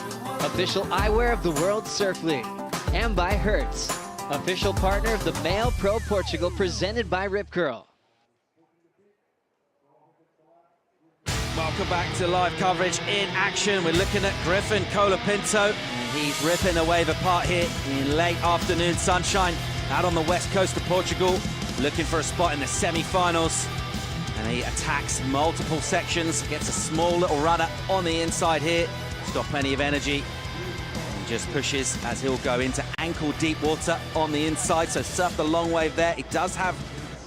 official eyewear of the World Surf League. And by Hertz, official partner of the MEO Pro Portugal, presented by Rip Curl. Welcome back to live coverage in action. We're looking at Griffin Colapinto. He's ripping away the part here in late afternoon sunshine out on the west coast of Portugal, looking for a spot in the semi-finals. And he attacks multiple sections, gets a small little rudder on the inside here. He's got plenty of energy and just pushes as he'll go into ankle deep water on the inside. So surf the long wave there. He does have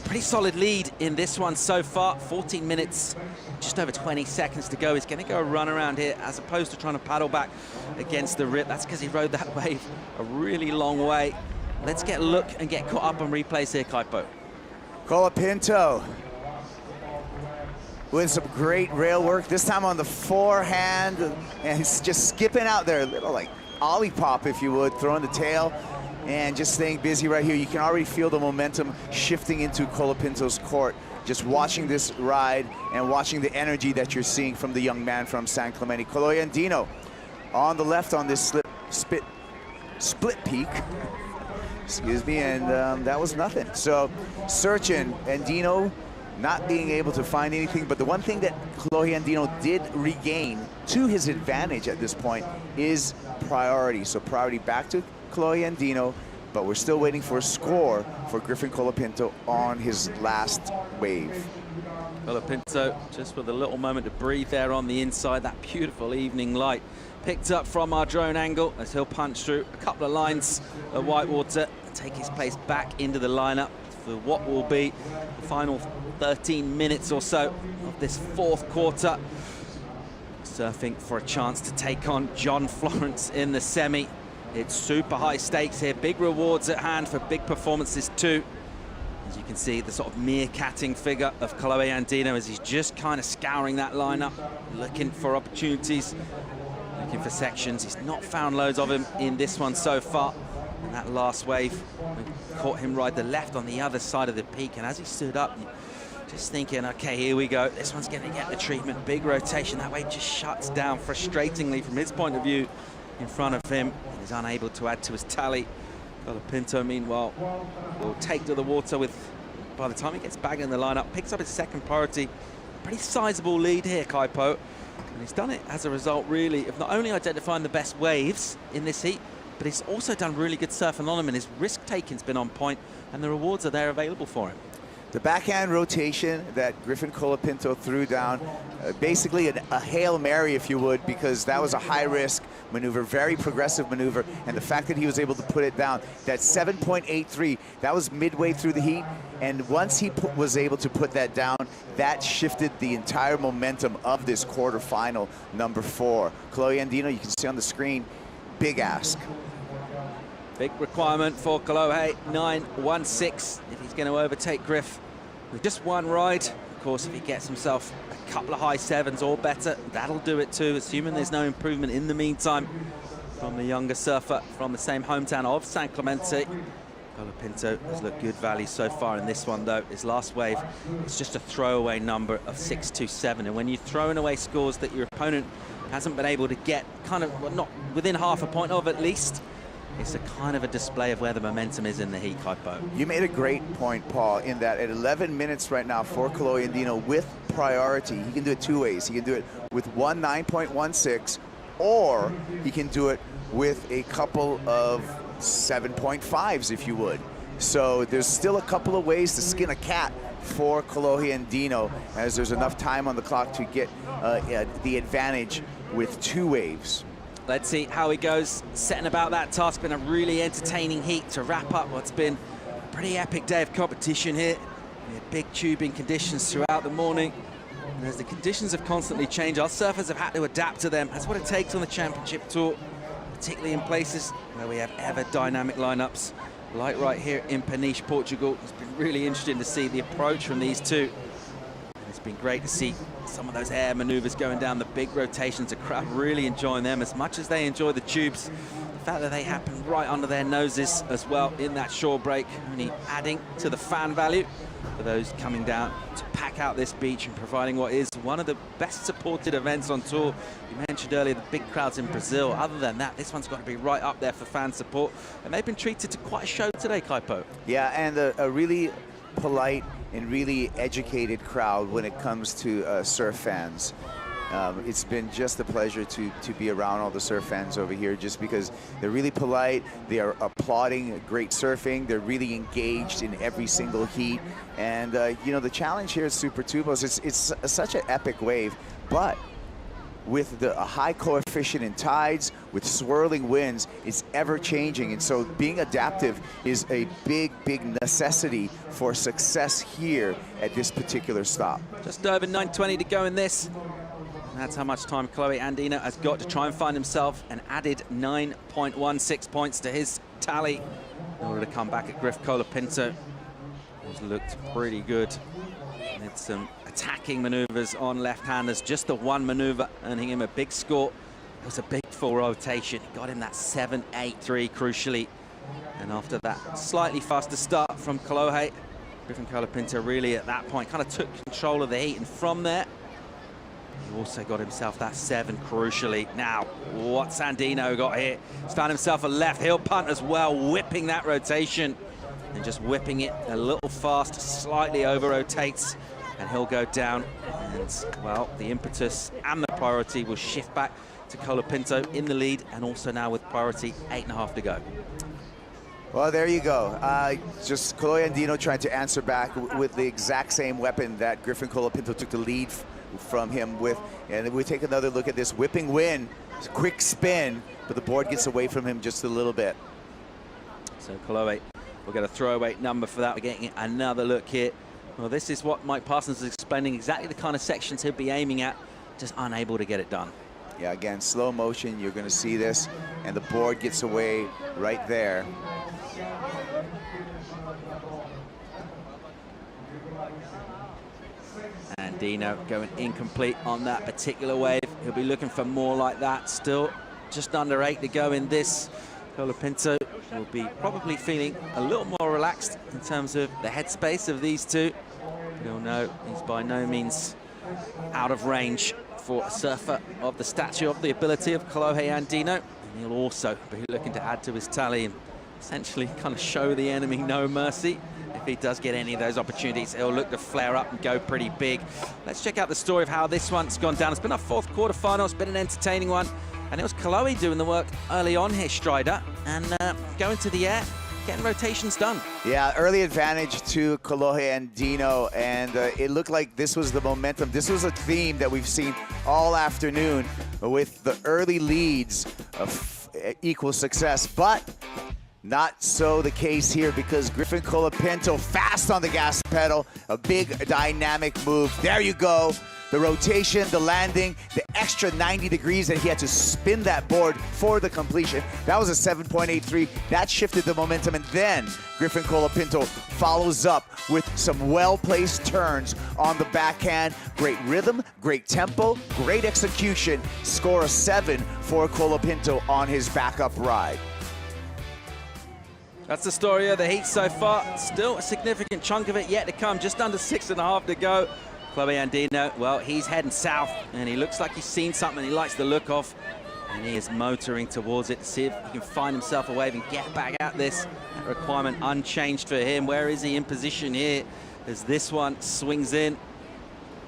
pretty solid lead in this one so far. 14 minutes, just over 20 seconds to go. He's going to go a run around here as opposed to trying to paddle back against the rip. That's because he rode that wave a really long way. Let's get a look and get caught up on replays here, Kaipo. Colapinto with some great rail work, this time on the forehand, and he's just skipping out there, a little like ollie pop, if you would, throwing the tail and just staying busy right here. You can already feel the momentum shifting into Colapinto's court, just watching this ride and watching the energy that you're seeing from the young man from San Clemente. Colloy Andino on the left on this split peak. Excuse me, and that was nothing. So searching, Andino not being able to find anything, but the one thing that Colloy Andino did regain to his advantage at this point is priority. So priority back to Colloy Andino, but we're still waiting for a score for Griffin Colapinto on his last wave. Colapinto just with a little moment to breathe there on the inside. That beautiful evening light picked up from our drone angle as he'll punch through a couple of lines of white water and take his place back into the lineup for what will be the final 13 minutes or so of this fourth quarter. Surfing for a chance to take on John Florence in the semi. It's super high stakes here, big rewards at hand for big performances too. As you can see, the sort of meerkatting figure of Colloy Andino as he's just kind of scouring that lineup, looking for opportunities, looking for sections. He's not found loads of him in this one so far. And that last wave, we caught him ride the left on the other side of the peak. And as he stood up, just thinking, okay, here we go. This one's going to get the treatment. Big rotation. That wave just shuts down frustratingly from his point of view in front of him. He's unable to add to his tally. Colapinto, meanwhile, will take to the water with, by the time he gets back in the lineup, picks up his second priority. Pretty sizable lead here, Kaipo. And he's done it as a result, really, of not only identifying the best waves in this heat, but he's also done really good surfing on them, and his risk-taking's been on point, and the rewards are there available for him. The backhand rotation that Griffin Colapinto threw down, basically a Hail Mary, if you would, because that was a high-risk maneuver, very progressive maneuver, and the fact that he was able to put it down, that 7.83, that was midway through the heat, and once he was able to put that down, that shifted the entire momentum of this quarterfinal number 4. Chloe Andino, you can see on the screen, big ask. Big requirement for Kolohe, 9.16 if he's going to overtake Griff with just one ride. Of course, if he gets himself a couple of high 7s or better, that'll do it too, assuming there's no improvement in the meantime from the younger surfer from the same hometown of San Clemente. Colapinto has looked good value so far in this one, though. His last wave is just a throwaway number of 6.27, and when you're throwing away scores that your opponent hasn't been able to get, kind of, well, not within half a point of at least, it's a kind of a display of where the momentum is in the heat, Kaipo. You made a great point, Paul, in that at 11 minutes right now for Chloe Andino with priority, he can do it two ways. He can do it with one 9.16, or he can do it with a couple of 7.5s, if you would. So there's still a couple of ways to skin a cat for Chloe Andino, as there's enough time on the clock to get the advantage with two waves. Let's see how he goes, setting about that task. Been a really entertaining heat to wrap up what's been a pretty epic day of competition here. Big tubing conditions throughout the morning. And as the conditions have constantly changed, our surfers have had to adapt to them. That's what it takes on the championship tour, particularly in places where we have ever dynamic lineups, like right here in Peniche, Portugal. It's been really interesting to see the approach from these two. It's been great to see some of those air maneuvers going down the big rotations. The crowd really enjoying them as much as they enjoy the tubes. The fact that they happen right under their noses as well in that shore break, only adding to the fan value for those coming down to pack out this beach and providing what is one of the best supported events on tour. You mentioned earlier the big crowds in Brazil. Other than that, this one's got to be right up there for fan support. And they've been treated to quite a show today, Kaipo. Yeah, and a really polite and really educated crowd when it comes to surf fans. It's been just a pleasure to be around all the surf fans over here, just because they're really polite, they are applauding great surfing, they're really engaged in every single heat. And you know, the challenge here at Super Tubos, it's such an epic wave, but with a high coefficient in tides, with swirling winds, it's ever changing. And so being adaptive is a big, big necessity for success here at this particular stop. Just over 9:20 to go in this. And that's how much time Chloe Andino has got to try and find himself an added 9.16 points to his tally in order to come back at Griff Colapinto, who's looked pretty good. Had some attacking maneuvers on left-handers, just the one maneuver earning him a big score. It was a big full rotation. It got him that 7.83 crucially. And after that slightly faster start from Kolohe, Griffin Colapinto really at that point kind of took control of the heat, and from there he also got himself that 7 crucially. Now, what's Andino got here? He's found himself a left heel punt as well, whipping that rotation and just whipping it a little fast, slightly over rotates, and he'll go down. And well, the impetus and the priority will shift back to Colapinto in the lead, and also now with priority 8.5 to go. Well, there you go. Just Chloe Andino trying to answer back with the exact same weapon that Griffin Colapinto took the lead from him with. And we take another look at this whipping wind, quick spin, but the board gets away from him just a little bit. So Chloe, we'll get a throwaway number for that. We're getting another look here. Well, this is what Mike Parsons is explaining, exactly the kind of sections he'll be aiming at, just unable to get it done. Yeah, again, slow motion, you're going to see this, and the board gets away right there. Andino going incomplete on that particular wave. He'll be looking for more like that. Still just under 8 to go in this. Colapinto will be probably feeling a little more relaxed in terms of the headspace of these two. You'll know he's by no means out of range for a surfer of the stature of the ability of Chloe Andino. And he'll also be looking to add to his tally and essentially kind of show the enemy no mercy. If he does get any of those opportunities, he'll look to flare up and go pretty big. Let's check out the story of how this one's gone down. It's been our 4th quarterfinal. It's been an entertaining one. And it was Chloe doing the work early on here, Strider, and going to the air, getting rotations done. Yeah, early advantage to Colloje and Dino, and it looked like this was the momentum. This was a theme that we've seen all afternoon with the early leads of equal success, but not so the case here because Griffin Colapinto fast on the gas pedal, a big dynamic move. There you go. The rotation, the landing, the extra 90 degrees that he had to spin that board for the completion. That was a 7.83. That shifted the momentum, and then Griffin Colapinto follows up with some well-placed turns on the backhand. Great rhythm, great tempo, great execution. Score a 7 for Colapinto on his backup ride. That's the story of the heat so far. Still a significant chunk of it yet to come. Just under 6.5 to go. Chloe Andino, well, he's heading south, and he looks like he's seen something he likes the look of, and he is motoring towards it to see if he can find himself a wave and get back at this. That requirement unchanged for him. Where is he in position here as this one swings in?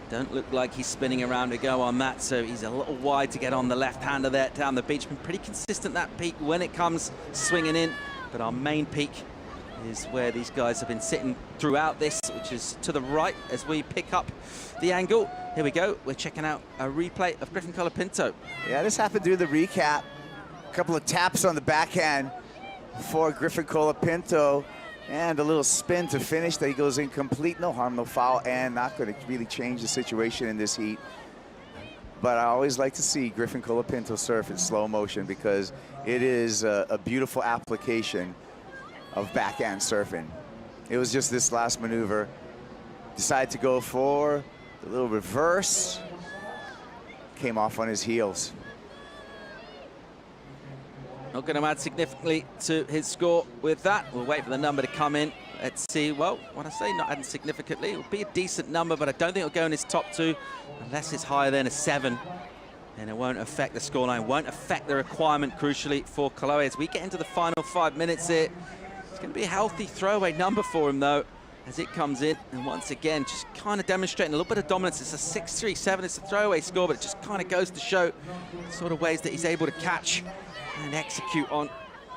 Don't look like he's spinning around to go on that, so he's a little wide to get on the left-hander there down the beach. Been pretty consistent, that peak, when it comes swinging in, but our main peak is where these guys have been sitting throughout this, which is to the right as we pick up the angle. Here we go. We're checking out a replay of Griffin Colapinto. Yeah, this happened during the recap. A couple of taps on the backhand for Griffin Colapinto, and a little spin to finish that he goes incomplete. No harm, no foul, and not going to really change the situation in this heat. But I always like to see Griffin Colapinto surf in slow motion because it is a beautiful application of backhand surfing. It was just this last maneuver. Decided to go for the little reverse. Came off on his heels. Not going to add significantly to his score with that. We'll wait for the number to come in. Let's see. Well, when I say not adding significantly, it will be a decent number, but I don't think it'll go in his top 2 unless it's higher than a 7. And it won't affect the scoreline, won't affect the requirement, crucially, for Chloe. As we get into the final 5 minutes here, it's going to be a healthy throwaway number for him, though, as it comes in. And once again, just kind of demonstrating a little bit of dominance. It's a 6-3-7. It's a throwaway score, but it just kind of goes to show the sort of ways that he's able to catch and execute on.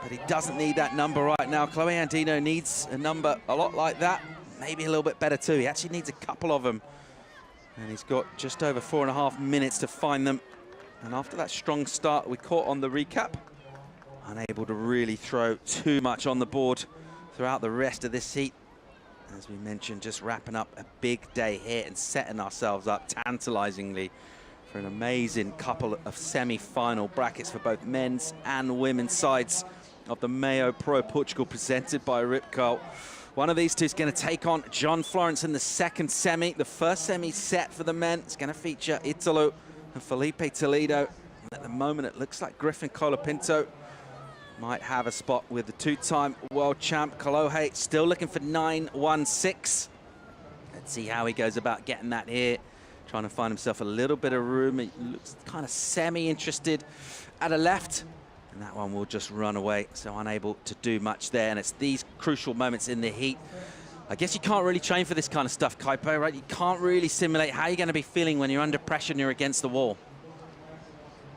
But he doesn't need that number right now. Chloe Andino needs a number a lot like that, maybe a little bit better too. He actually needs a couple of them. And he's got just over 4.5 minutes to find them. And after that strong start we caught on the recap, unable to really throw too much on the board throughout the rest of this heat. As we mentioned, just wrapping up a big day here and setting ourselves up tantalizingly for an amazing couple of semi-final brackets for both men's and women's sides of the MEO Pro Portugal presented by Rip Curl. One of these two is going to take on John Florence in the second semi. The first semi set for the men is going to feature Italo and Felipe Toledo. At the moment, it looks like Griffin Colapinto might have a spot with the 2-time world champ. Colloje still looking for 9-1-6. Let's see how he goes about getting that here. Trying to find himself a little bit of room. He looks kind of semi-interested at a left. And that one will just run away, so unable to do much there. And it's these crucial moments in the heat. I guess you can't really train for this kind of stuff, Kaipo, right? You can't really simulate how you're going to be feeling when you're under pressure and you're against the wall.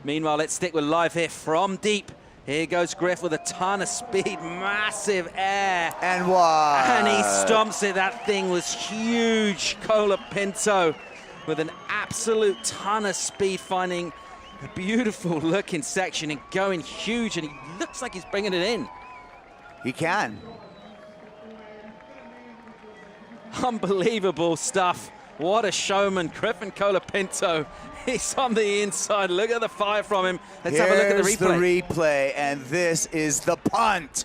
Meanwhile, let's stick with live here from deep. Here goes Griff with a ton of speed, massive air. And what? And he stomps it. That thing was huge. Colapinto with an absolute ton of speed, finding a beautiful looking section and going huge. And he looks like he's bringing it in. He can. Unbelievable stuff. What a showman, Griffin Colapinto. He's on the inside. Look at the fire from him. Let's have a look at the replay. Here's the replay, and this is the punt.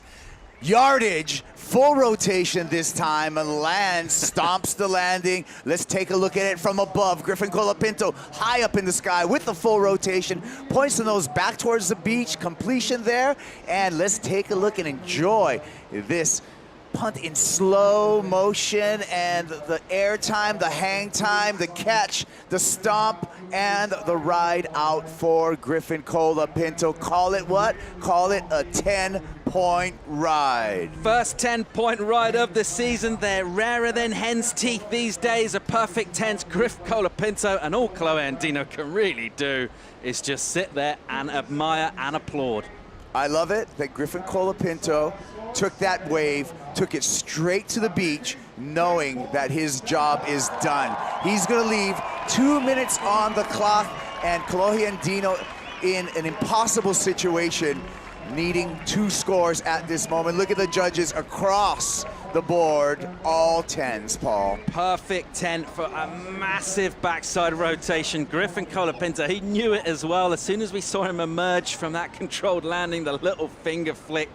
Yardage, full rotation this time, and lands, stomps the landing. Let's take a look at it from above. Griffin Colapinto high up in the sky with the full rotation, points the nose back towards the beach, completion there, and let's take a look and enjoy this punt in slow motion, and the air time, the hang time, the catch, the stomp, and the ride out for Griffin Colapinto. Call it what? Call it a 10 10-point ride. First 10-point ride of the season. They're rarer than hen's teeth these days. A perfect 10s. Griff Colapinto, and all Chloe Andino can really do is just sit there and admire and applaud. I love it that Griffin Colapinto took that wave, took it straight to the beach, knowing that his job is done. He's gonna leave 2 minutes on the clock, and Chloe Andino in an impossible situation, needing 2 scores at this moment. Look at the judges across the board, all 10s, Paul. Perfect 10 for a massive backside rotation. Griffin Colapinto, he knew it as well. As soon as we saw him emerge from that controlled landing, the little finger flick,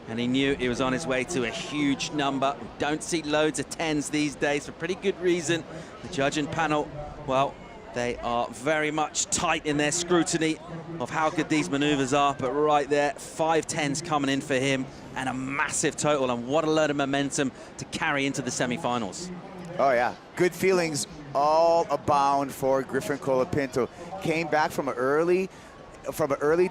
and he knew he was on his way to a huge number. We don't see loads of 10s these days for pretty good reason. The judging panel, well, they are very much tight in their scrutiny of how good these maneuvers are, but right there, 5 10s coming in for him, and a massive total, and what a load of momentum to carry into the semifinals. Oh yeah, good feelings all abound for Griffin Colapinto. Came back from an early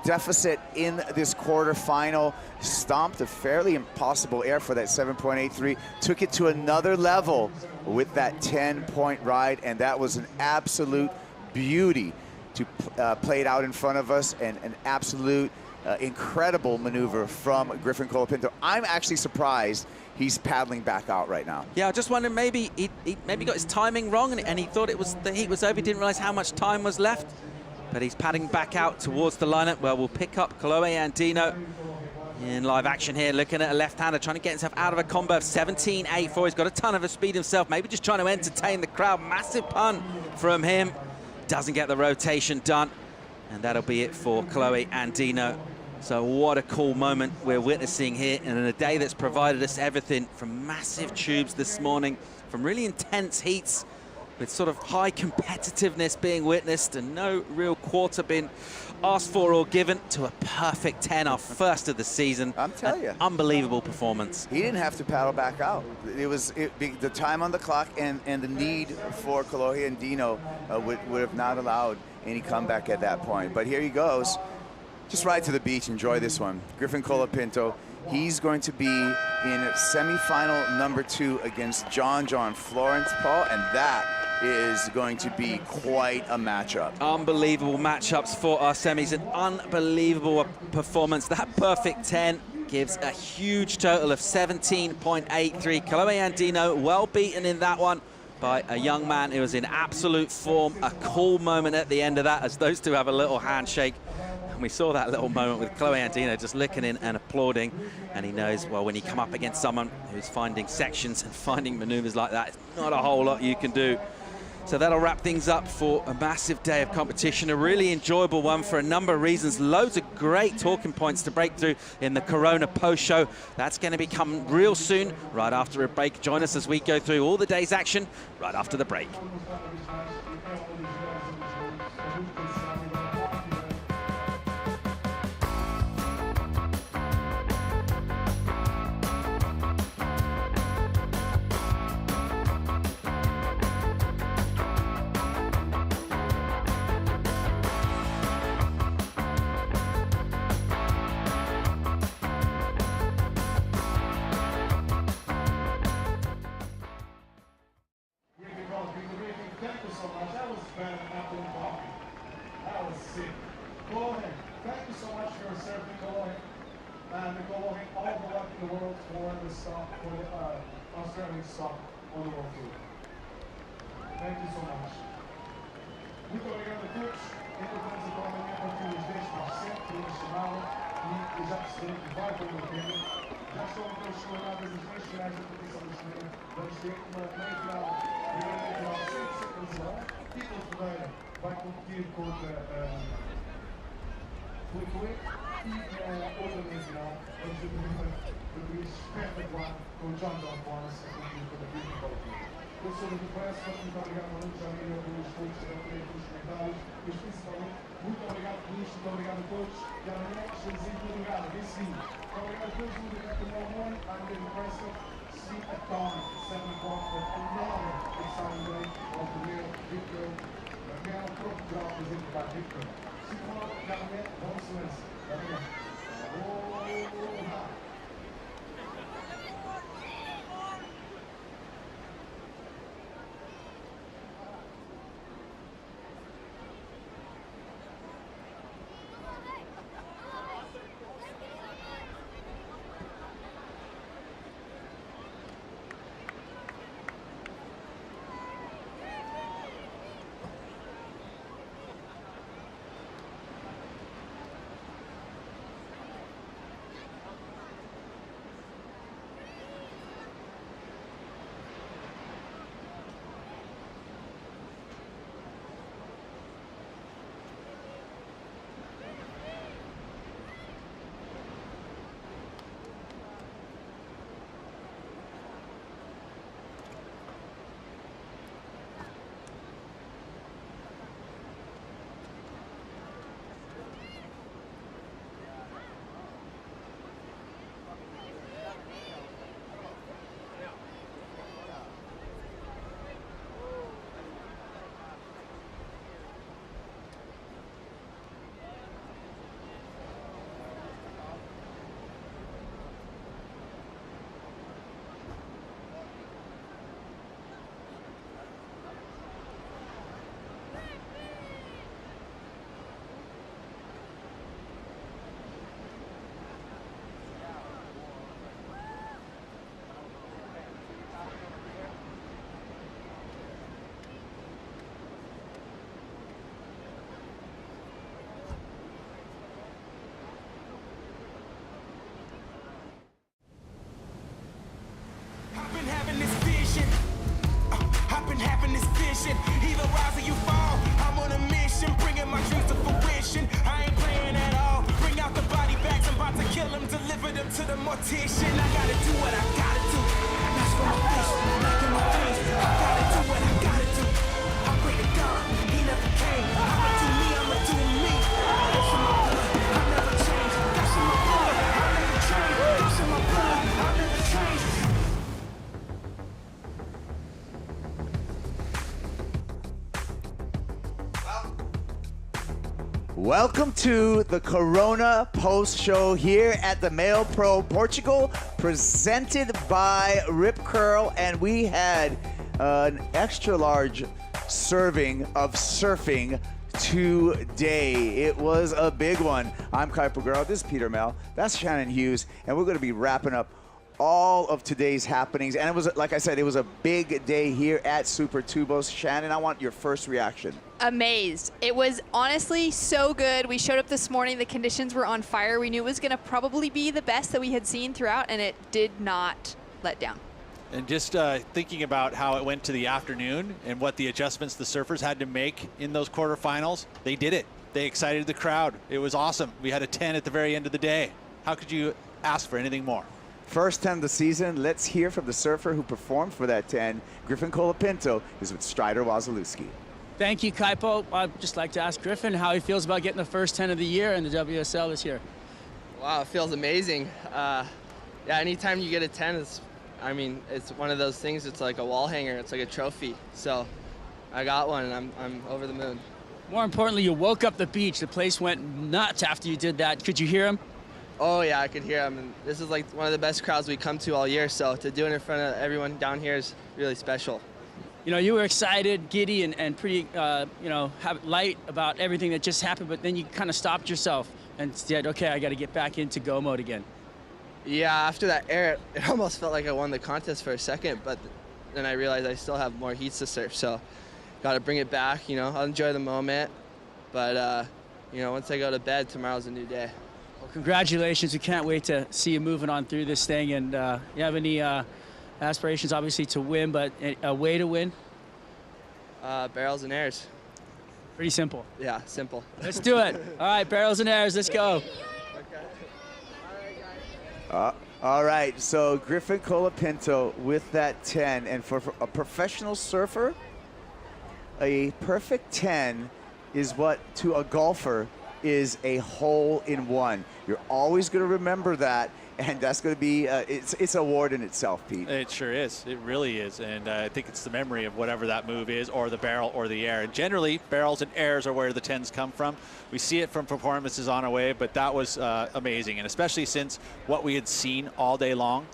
deficit in this quarterfinal, stomped a fairly impossible air for that 7.83, took it to another level with that 10-point ride, and that was an absolute beauty to play it out in front of us, and an absolute incredible maneuver from Griffin Colapinto. I'm actually surprised he's paddling back out right now. Yeah, I just wonder, maybe he maybe got his timing wrong, and he thought the heat was over. He didn't realize how much time was left. But he's padding back out towards the lineup. Well, we'll pick up Chloe Andino in live action here, looking at a left-hander, trying to get himself out of a combo of 17.84. He's got a ton of speed himself, maybe just trying to entertain the crowd. Massive pun from him. Doesn't get the rotation done. And that'll be it for Chloe Andino. So what a cool moment we're witnessing here, and in a day that's provided us everything from massive tubes this morning, from really intense heats, with sort of high competitiveness being witnessed and no real quarter being asked for or given, to a perfect 10, our first of the season. I'm telling you. Unbelievable performance. He didn't have to paddle back out. It was the time on the clock and the need for Chloe Andino would have not allowed any comeback at that point. But here he goes. Just ride to the beach, enjoy this one. Griffin Colapinto, he's going to be in semifinal number 2 against John Florence, Paul, and that is going to be quite a matchup. Unbelievable matchups for our semis, an unbelievable performance. That perfect 10 gives a huge total of 17.83. Chloe Andino well beaten in that one by a young man who was in absolute form. A cool moment at the end of that as those two have a little handshake. And we saw that little moment with Chloe Andino just looking in and applauding. And he knows, well, when you come up against someone who's finding sections and finding maneuvers like that, it's not a whole lot you can do. So that'll wrap things up for a massive day of competition, a really enjoyable one for a number of reasons. Loads of great talking points to break through in the Corona post-show. That's going to be coming real soon, right after a break. Join us as we go through all the day's action right after the break. Thank you so much. Muito obrigado a todos. Entretanto, atualmente a partir das 10h07, temos chamada e já perceberam que vai valer a pena. Já estão então escolhadas as meias finais da competição da semana. Vamos ter uma meia final, primeira meia final 100% nacional. Título Ferreira vai competir contra Flickwick e outra meia final. Vamos ter uma bateria espetacular com o John Forrest a competir contra Griffin Colapinto. Professor do Press, muito obrigado a todos, já viram pelos pontos que estão aí nos comentários, mas principalmente, muito obrigado por isto, muito obrigado a todos, e amanhã estamos em todo lugar, bem seguido. Muito obrigado a todos, we'll be back tomorrow morning, I'm David Prescott, see you at dawn, 7 o'clock, for another exciting day of the MEO Rip Curl Portugal presented by Rip Curl. See you tomorrow, e amanhã, bom silêncio. Até amanhã. vision. Either rise or you fall. I'm on a mission, bringing my dreams to fruition. I ain't playing at all. Bring out the body bags, I'm about to kill them, deliver them to the mortician. I gotta do what I gotta do. That's for my vision, making my dreams. I gotta do what I gotta do. I pray to God, he never came. I'ma do me, I'ma do me. That's in my blood, I'll never change. That's in my blood, I'll never change. That's in my blood, I'll never change. Welcome to the Corona Post Show here at the MEO Pro Portugal, presented by Rip Curl, and we had an extra large serving of surfing today. It was a big one. I'm Kuiper Girl. This is Peter Mel. That's Shannon Hughes, and we're going to be wrapping up all of today's happenings. And it was, like I said, it was a big day here at Super Tubos. Shannon, I want your first reaction. Amazed. It was honestly so good. We showed up this morning. The conditions were on fire. We knew it was going to probably be the best that we had seen throughout, and it did not let down. And just thinking about how it went to the afternoon and what the adjustments the surfers had to make in those quarterfinals, they did it. They excited the crowd. It was awesome. We had a 10 at the very end of the day. How could you ask for anything more? First 10 of the season. Let's hear from the surfer who performed for that 10. Griffin Colapinto is with Strider Wasilewski. Thank you, Kaipo. I'd just like to ask Griffin how he feels about getting the first 10 of the year in the WSL this year. Wow, it feels amazing. Yeah, anytime you get a 10, it's one of those things. It's like a wall hanger. It's like a trophy. So I got one, and I'm over the moon. More importantly, you woke up the beach. The place went nuts after you did that. Could you hear him? Oh, yeah, I could hear him. And this is like one of the best crowds we come to all year. So to do it in front of everyone down here is really special. You know, you were excited, giddy, and pretty, light about everything that just happened, but then you kind of stopped yourself and said, okay, I got to get back into go mode again. Yeah, after that air, it almost felt like I won the contest for a second, but then I realized I still have more heats to surf, so got to bring it back. I'll enjoy the moment, but, once I go to bed, tomorrow's a new day. Well, congratulations. We can't wait to see you moving on through this thing, and you have any aspirations, obviously, to win, but a way to win? Barrels and airs. Pretty simple. Yeah, simple. Let's do it. All right, barrels and airs, let's go. All right, so Griffin Colapinto with that 10, and for a professional surfer, a perfect 10 is what to a golfer is a hole-in-one. You're always going to remember that, and that's going to be, it's an award in itself, Pete. It sure is. It really is. And I think it's the memory of whatever that move is, or the barrel or the air. And generally, barrels and airs are where the 10s come from. We see it from performances on our wave, but that was amazing. And especially since what we had seen all day long,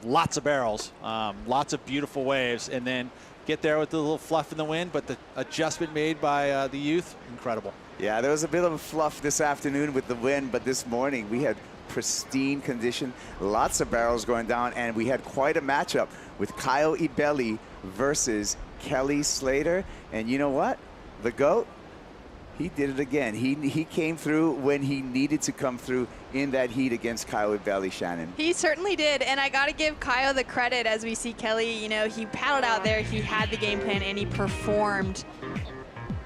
lots of barrels, lots of beautiful waves, and then get there with the little fluff in the wind, but the adjustment made by the youth, incredible. Yeah, there was a bit of a fluff this afternoon with the wind, but this morning we had pristine condition, lots of barrels going down, and we had quite a matchup with Kyle Ibelli versus Kelly Slater. And you know what? The GOAT, he did it again. He came through when he needed to come through in that heat against Kyle Ibelli, Shannon. He certainly did, and I got to give Kyle the credit as we see Kelly, you know, he paddled out there, he had the game plan, and he performed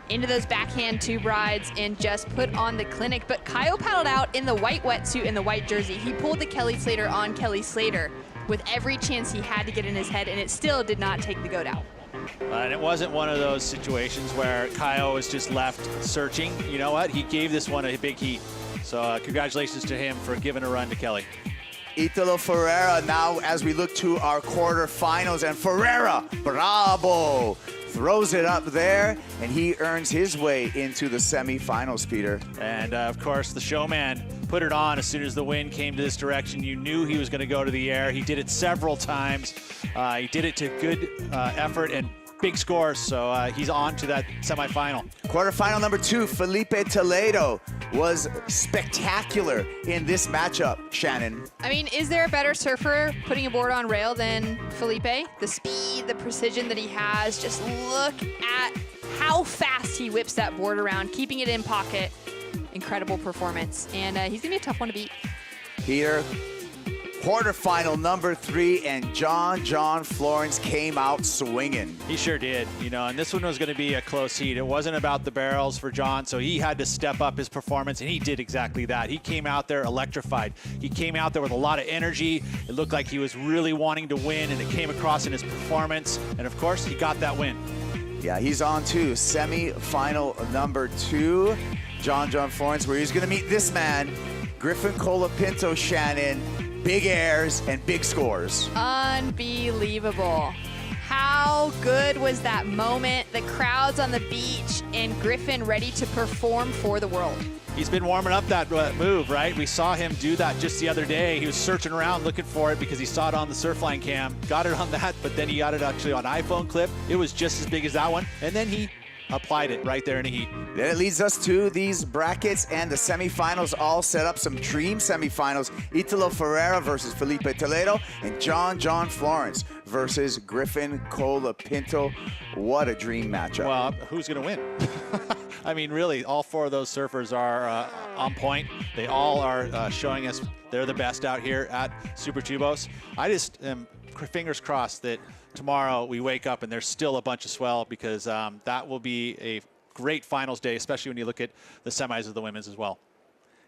into those backhand tube rides and just put on the clinic. But Kyle paddled out in the white wetsuit and the white jersey. He pulled the Kelly Slater on Kelly Slater with every chance he had to get in his head, and it still did not take the GOAT out. And it wasn't one of those situations where Kyle was just left searching. You know what? He gave this one a big heat. So congratulations to him for giving a run to Kelly. Italo Ferreira now as we look to our quarterfinals, and Ferreira, bravo, throws it up there, and he earns his way into the semifinals, Peter. And of course, the showman put it on as soon as the wind came to this direction. You knew he was going to go to the air. He did it several times. He did it to good effort and big scores, so he's on to that semifinal. Quarterfinal number 2, Felipe Toledo was spectacular in this matchup, Shannon. I mean, is there a better surfer putting a board on rail than Felipe? The speed, the precision that he has, just look at how fast he whips that board around, keeping it in pocket. Incredible performance, and he's gonna be a tough one to beat. Peter, quarterfinal number 3, and John Florence came out swinging. He sure did, you know, and this one was going to be a close heat. It wasn't about the barrels for John, so he had to step up his performance, and he did exactly that. He came out there electrified. He came out there with a lot of energy. It looked like he was really wanting to win, and it came across in his performance, and of course, he got that win. Yeah, he's on to semi-final number 2, John Florence, where he's going to meet this man, Griffin Colapinto, Shannon. Big airs and big scores. Unbelievable. How good was that moment? The crowds on the beach and Griffin ready to perform for the world. He's been warming up that move, right? We saw him do that just the other day. He was searching around looking for it because he saw it on the Surfline cam. Got it on that, but then he got it actually on iPhone clip. It was just as big as that one. And then he applied it right there in the heat. Then it leads us to these brackets and the semifinals, all set up some dream semifinals. Italo Ferreira versus Felipe Toledo, and John Florence versus Griffin Colapinto. What a dream matchup. Well, who's going to win? I mean, really, all 4 of those surfers are on point. They all are showing us they're the best out here at Super Tubos. I just am fingers crossed that tomorrow we wake up and there's still a bunch of swell, because that will be a great finals day, especially when you look at the semis of the women's as well.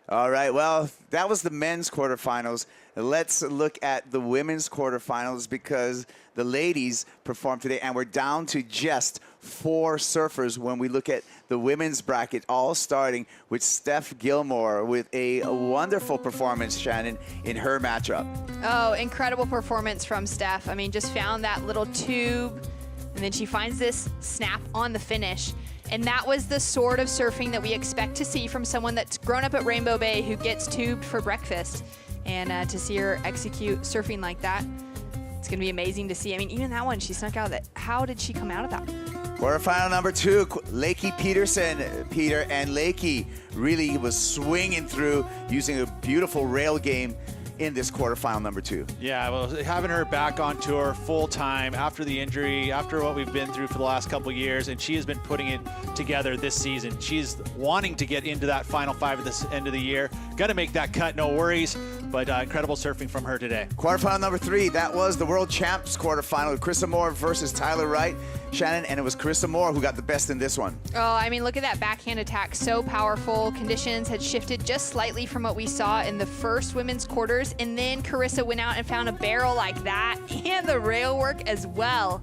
All right, well, that was the men's quarterfinals. Let's look at the women's quarterfinals, because the ladies performed today, and we're down to just 4 surfers when we look at the women's bracket, all starting with Steph Gilmore with a wonderful performance, Shannon, in her matchup. Oh, incredible performance from Steph. I mean, just found that little tube, and then she finds this snap on the finish. And that was the sort of surfing that we expect to see from someone that's grown up at Rainbow Bay who gets tubed for breakfast. And to see her execute surfing like that, it's going to be amazing to see. I mean, even that one, she snuck out of that. How did she come out of that? Quarterfinal number 2, Lakey Peterson. Peter and Lakey really was swinging through using a beautiful rail game in this quarterfinal number 2. Yeah, well, having her back on tour full time after the injury, after what we've been through for the last couple of years, and she has been putting it together this season. She's wanting to get into that final 5 at this end of the year. Got to make that cut, no worries, but incredible surfing from her today. Quarterfinal number 3, that was the World Champs quarterfinal, Carissa Moore versus Tyler Wright, Shannon, and it was Carissa Moore who got the best in this one. Oh, I mean, look at that backhand attack, so powerful. Conditions had shifted just slightly from what we saw in the first women's quarters, and then Carissa went out and found a barrel like that, and the rail work as well.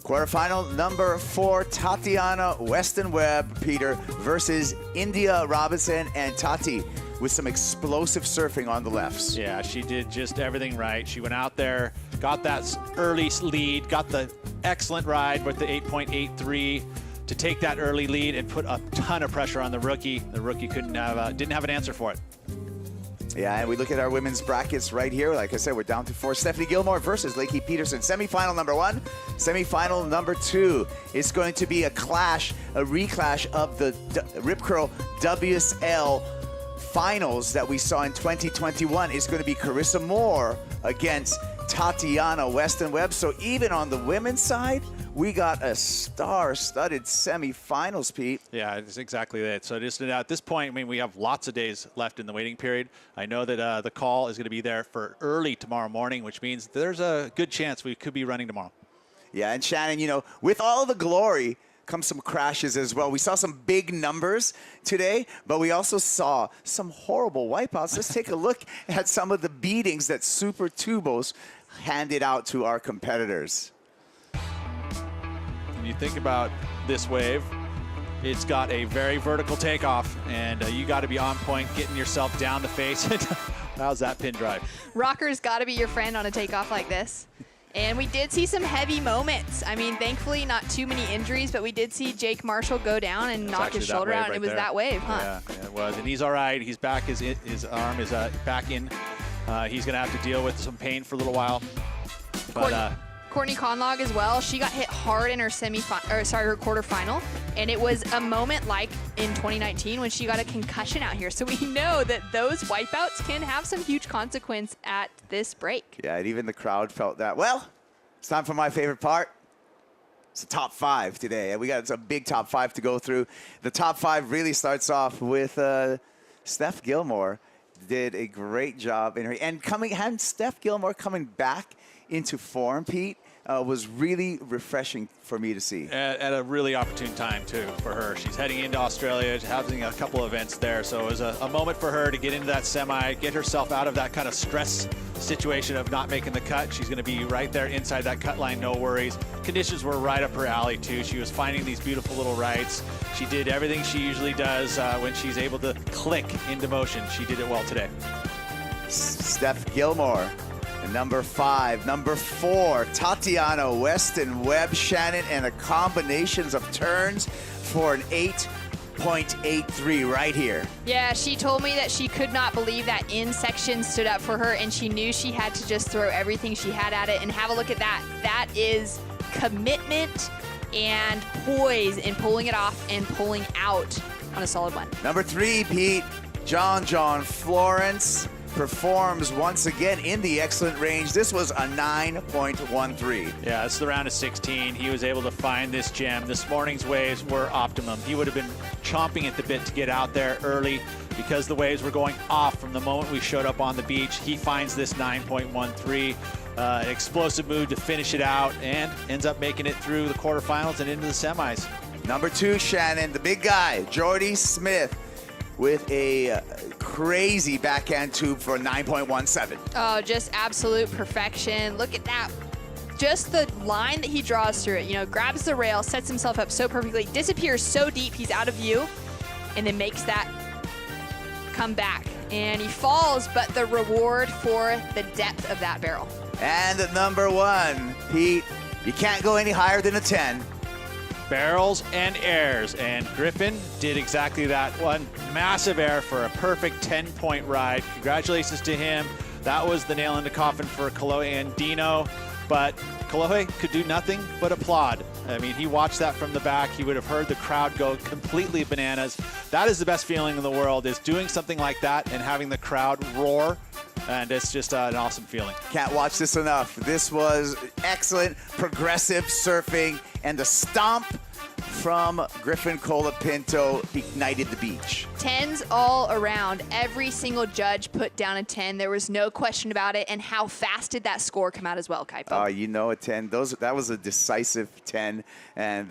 Quarterfinal number 4, Tatiana Weston-Webb Peter versus India Robinson, and Tati with some explosive surfing on the lefts. Yeah, she did just everything right. She went out there, got that early lead, got the excellent ride with the 8.83 to take that early lead and put a ton of pressure on the rookie. The rookie didn't have an answer for it. Yeah, and we look at our women's brackets right here. Like I said, we're down to 4. Stephanie Gilmore versus Lakey Peterson. Semifinal number 1, semifinal number 2. It's going to be a reclash of the Rip Curl WSL Finals that we saw in 2021. It's going to be Carissa Moore against Tatiana Weston-Webb. So even on the women's side, we got a star-studded semifinals, Pete. Yeah, it's exactly that. So just at this point, I mean, we have lots of days left in the waiting period. I know that the call is going to be there for early tomorrow morning, which means there's a good chance we could be running tomorrow. Yeah, and Shannon, you know, with all the glory comes some crashes as well. We saw some big numbers today, but we also saw some horrible wipeouts. Let's take a look at some of the beatings that Super Tubos handed out to our competitors. When you think about this wave, it's got a very vertical takeoff, and you got to be on point, getting yourself down the face. How's that pin drive? Rocker's got to be your friend on a takeoff like this. And we did see some heavy moments. I mean, thankfully, not too many injuries, but we did see Jake Marshall go down and knock his shoulder out, and it was that wave, huh? Yeah, it was. And he's all right. He's back. His arm is back in. He's going to have to deal with some pain for a little while. But Courtney Conlogue as well. She got hit hard in her her quarterfinal, and it was a moment like in 2019 when she got a concussion out here. So we know that those wipeouts can have some huge consequence at this break. Yeah, and even the crowd felt that. Well, it's time for my favorite part. It's the top 5 today, and we got a big top 5 to go through. The top 5 really starts off with Steph Gilmore. Did a great job in her, and Steph Gilmore coming back into form, Pete, was really refreshing for me to see. At a really opportune time, too, for her. She's heading into Australia, having a couple of events there. So it was a moment for her to get into that semi, get herself out of that kind of stress situation of not making the cut. She's going to be right there inside that cut line, no worries. Conditions were right up her alley, too. She was finding these beautiful little rights. She did everything she usually does when she's able to click into motion. She did it well today. Steph Gilmore. Number 5. Number 4, Tatiana Weston-Webb, Shannon, and a combinations of turns for an 8.83 right here. Yeah, she told me that she could not believe that in section stood up for her, and she knew she had to just throw everything she had at it. And have a look at that. That is commitment and poise in pulling it off and pulling out on a solid one. Number 3, Pete, John Florence performs once again in the excellent range. This was a 9.13. Yeah, it's the round of 16. He was able to find this gem. This morning's waves were optimum. He would have been chomping at the bit to get out there early because the waves were going off from the moment we showed up on the beach. He finds this 9.13. Explosive move to finish it out and ends up making it through the quarterfinals and into the semis. Number 2, Shannon, the big guy, Jordy Smith, with a crazy backhand tube for a 9.17. Oh, just absolute perfection. Look at that. Just the line that he draws through it, you know, grabs the rail, sets himself up so perfectly, disappears so deep, he's out of view, and then makes that come back. And he falls, but the reward for the depth of that barrel. And at number 1, Pete, you can't go any higher than a 10. Barrels and airs, and Griffin did exactly that. One massive air for a perfect 10-point ride. Congratulations to him. That was the nail in the coffin for Kalohe and Dino, but Kalohe could do nothing but applaud. I mean, he watched that from the back. He would have heard the crowd go completely bananas. That is the best feeling in the world, is doing something like that and having the crowd roar. And it's just an awesome feeling. Can't watch this enough. This was excellent, progressive surfing, and the stomp from Griffin Colapinto ignited the beach. 10s all around. Every single judge put down a 10. There was no question about it. And how fast did that score come out as well, Kaipo? You know, a 10. That was a decisive 10. And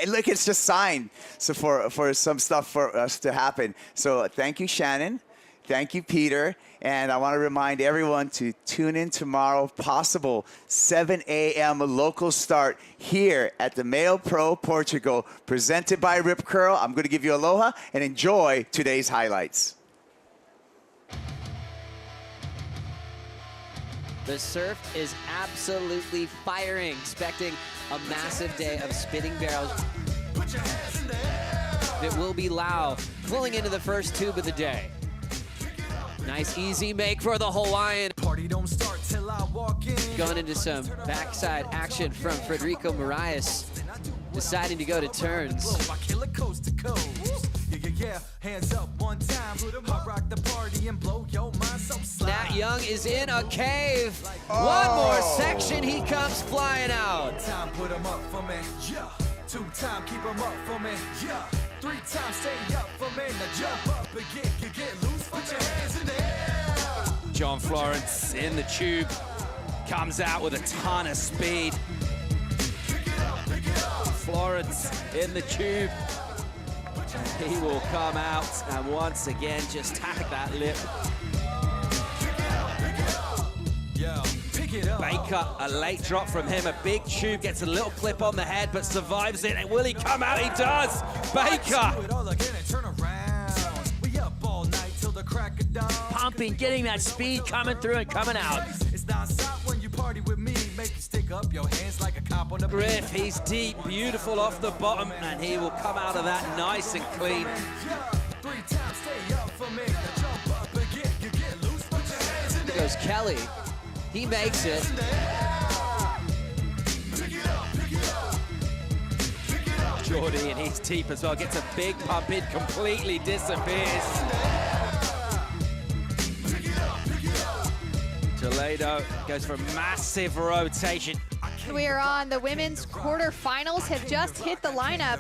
look, it's just signed so for some stuff for us to happen. So thank you, Shannon. Thank you, Peter. And I want to remind everyone to tune in tomorrow, possible 7 a.m. local start here at the MEO Pro Portugal, presented by Rip Curl. I'm going to give you aloha and enjoy today's highlights. The surf is absolutely firing, expecting a massive day of spinning barrels. It will be Lau pulling into the first tube of the day. Nice easy make for the Hawaiian. Party don't start till I walk in. Going into some backside action from Frederico Moraes, deciding to go to turns. Hands up one time, rock the party and blow your mind so slide. Nat Young is in a cave. One more section, he comes flying out. 1 time, put him up for me. Yeah. 2 time, keep him up for me. Yeah. 3 times, stay up for me. Now jump up and get loose. Put your hands in the air. John Florence in the tube, comes out with a ton of speed. Florence in the tube. He will come out and once again just tag that lip. Baker, a late drop from him, a big tube, gets a little clip on the head, but survives it. And will he come out? He does! Baker! Pumping, getting that speed coming through and coming out. Griff, he's deep, beautiful off the bottom, and he will come out of that nice and clean. There goes Kelly. He makes it. Jordy, and he's deep as well, gets a big pump in, completely disappears. Toledo goes for massive rotation. We are on the women's quarterfinals, have just hit the lineup.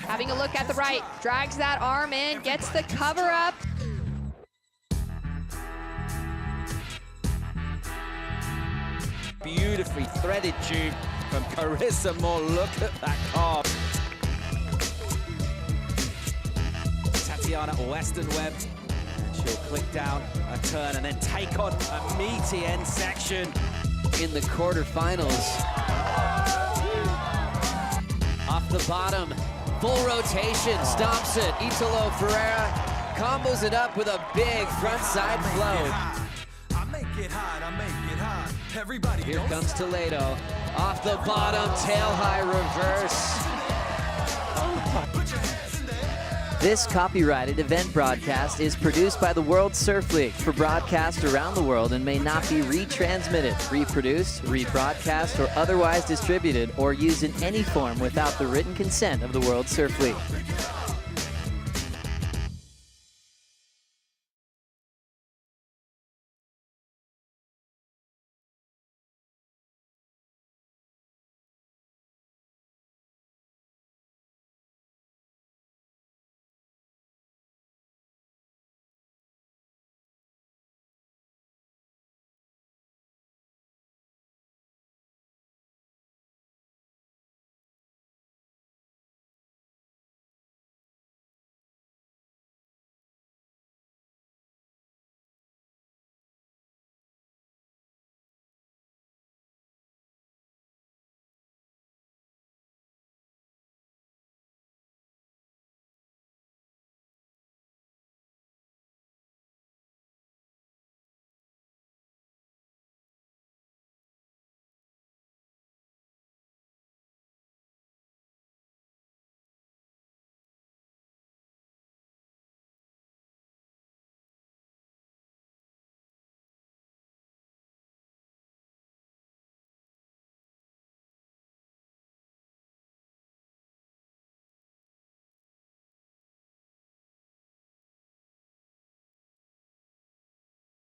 Having a look at the right, drags that arm in, gets the cover up. Beautifully threaded tube from Carissa Moore. Look at that carve. Tatiana Weston-Webb. She'll click down a turn and then take on a meaty end section. In the quarterfinals. Off the bottom, full rotation, stomps it. Italo Ferreira combos it up with a big front side float. Here comes Toledo. Off the bottom, tail high reverse. This copyrighted event broadcast is produced by the World Surf League for broadcast around the world and may not be retransmitted, reproduced, rebroadcast, or otherwise distributed or used in any form without the written consent of the World Surf League.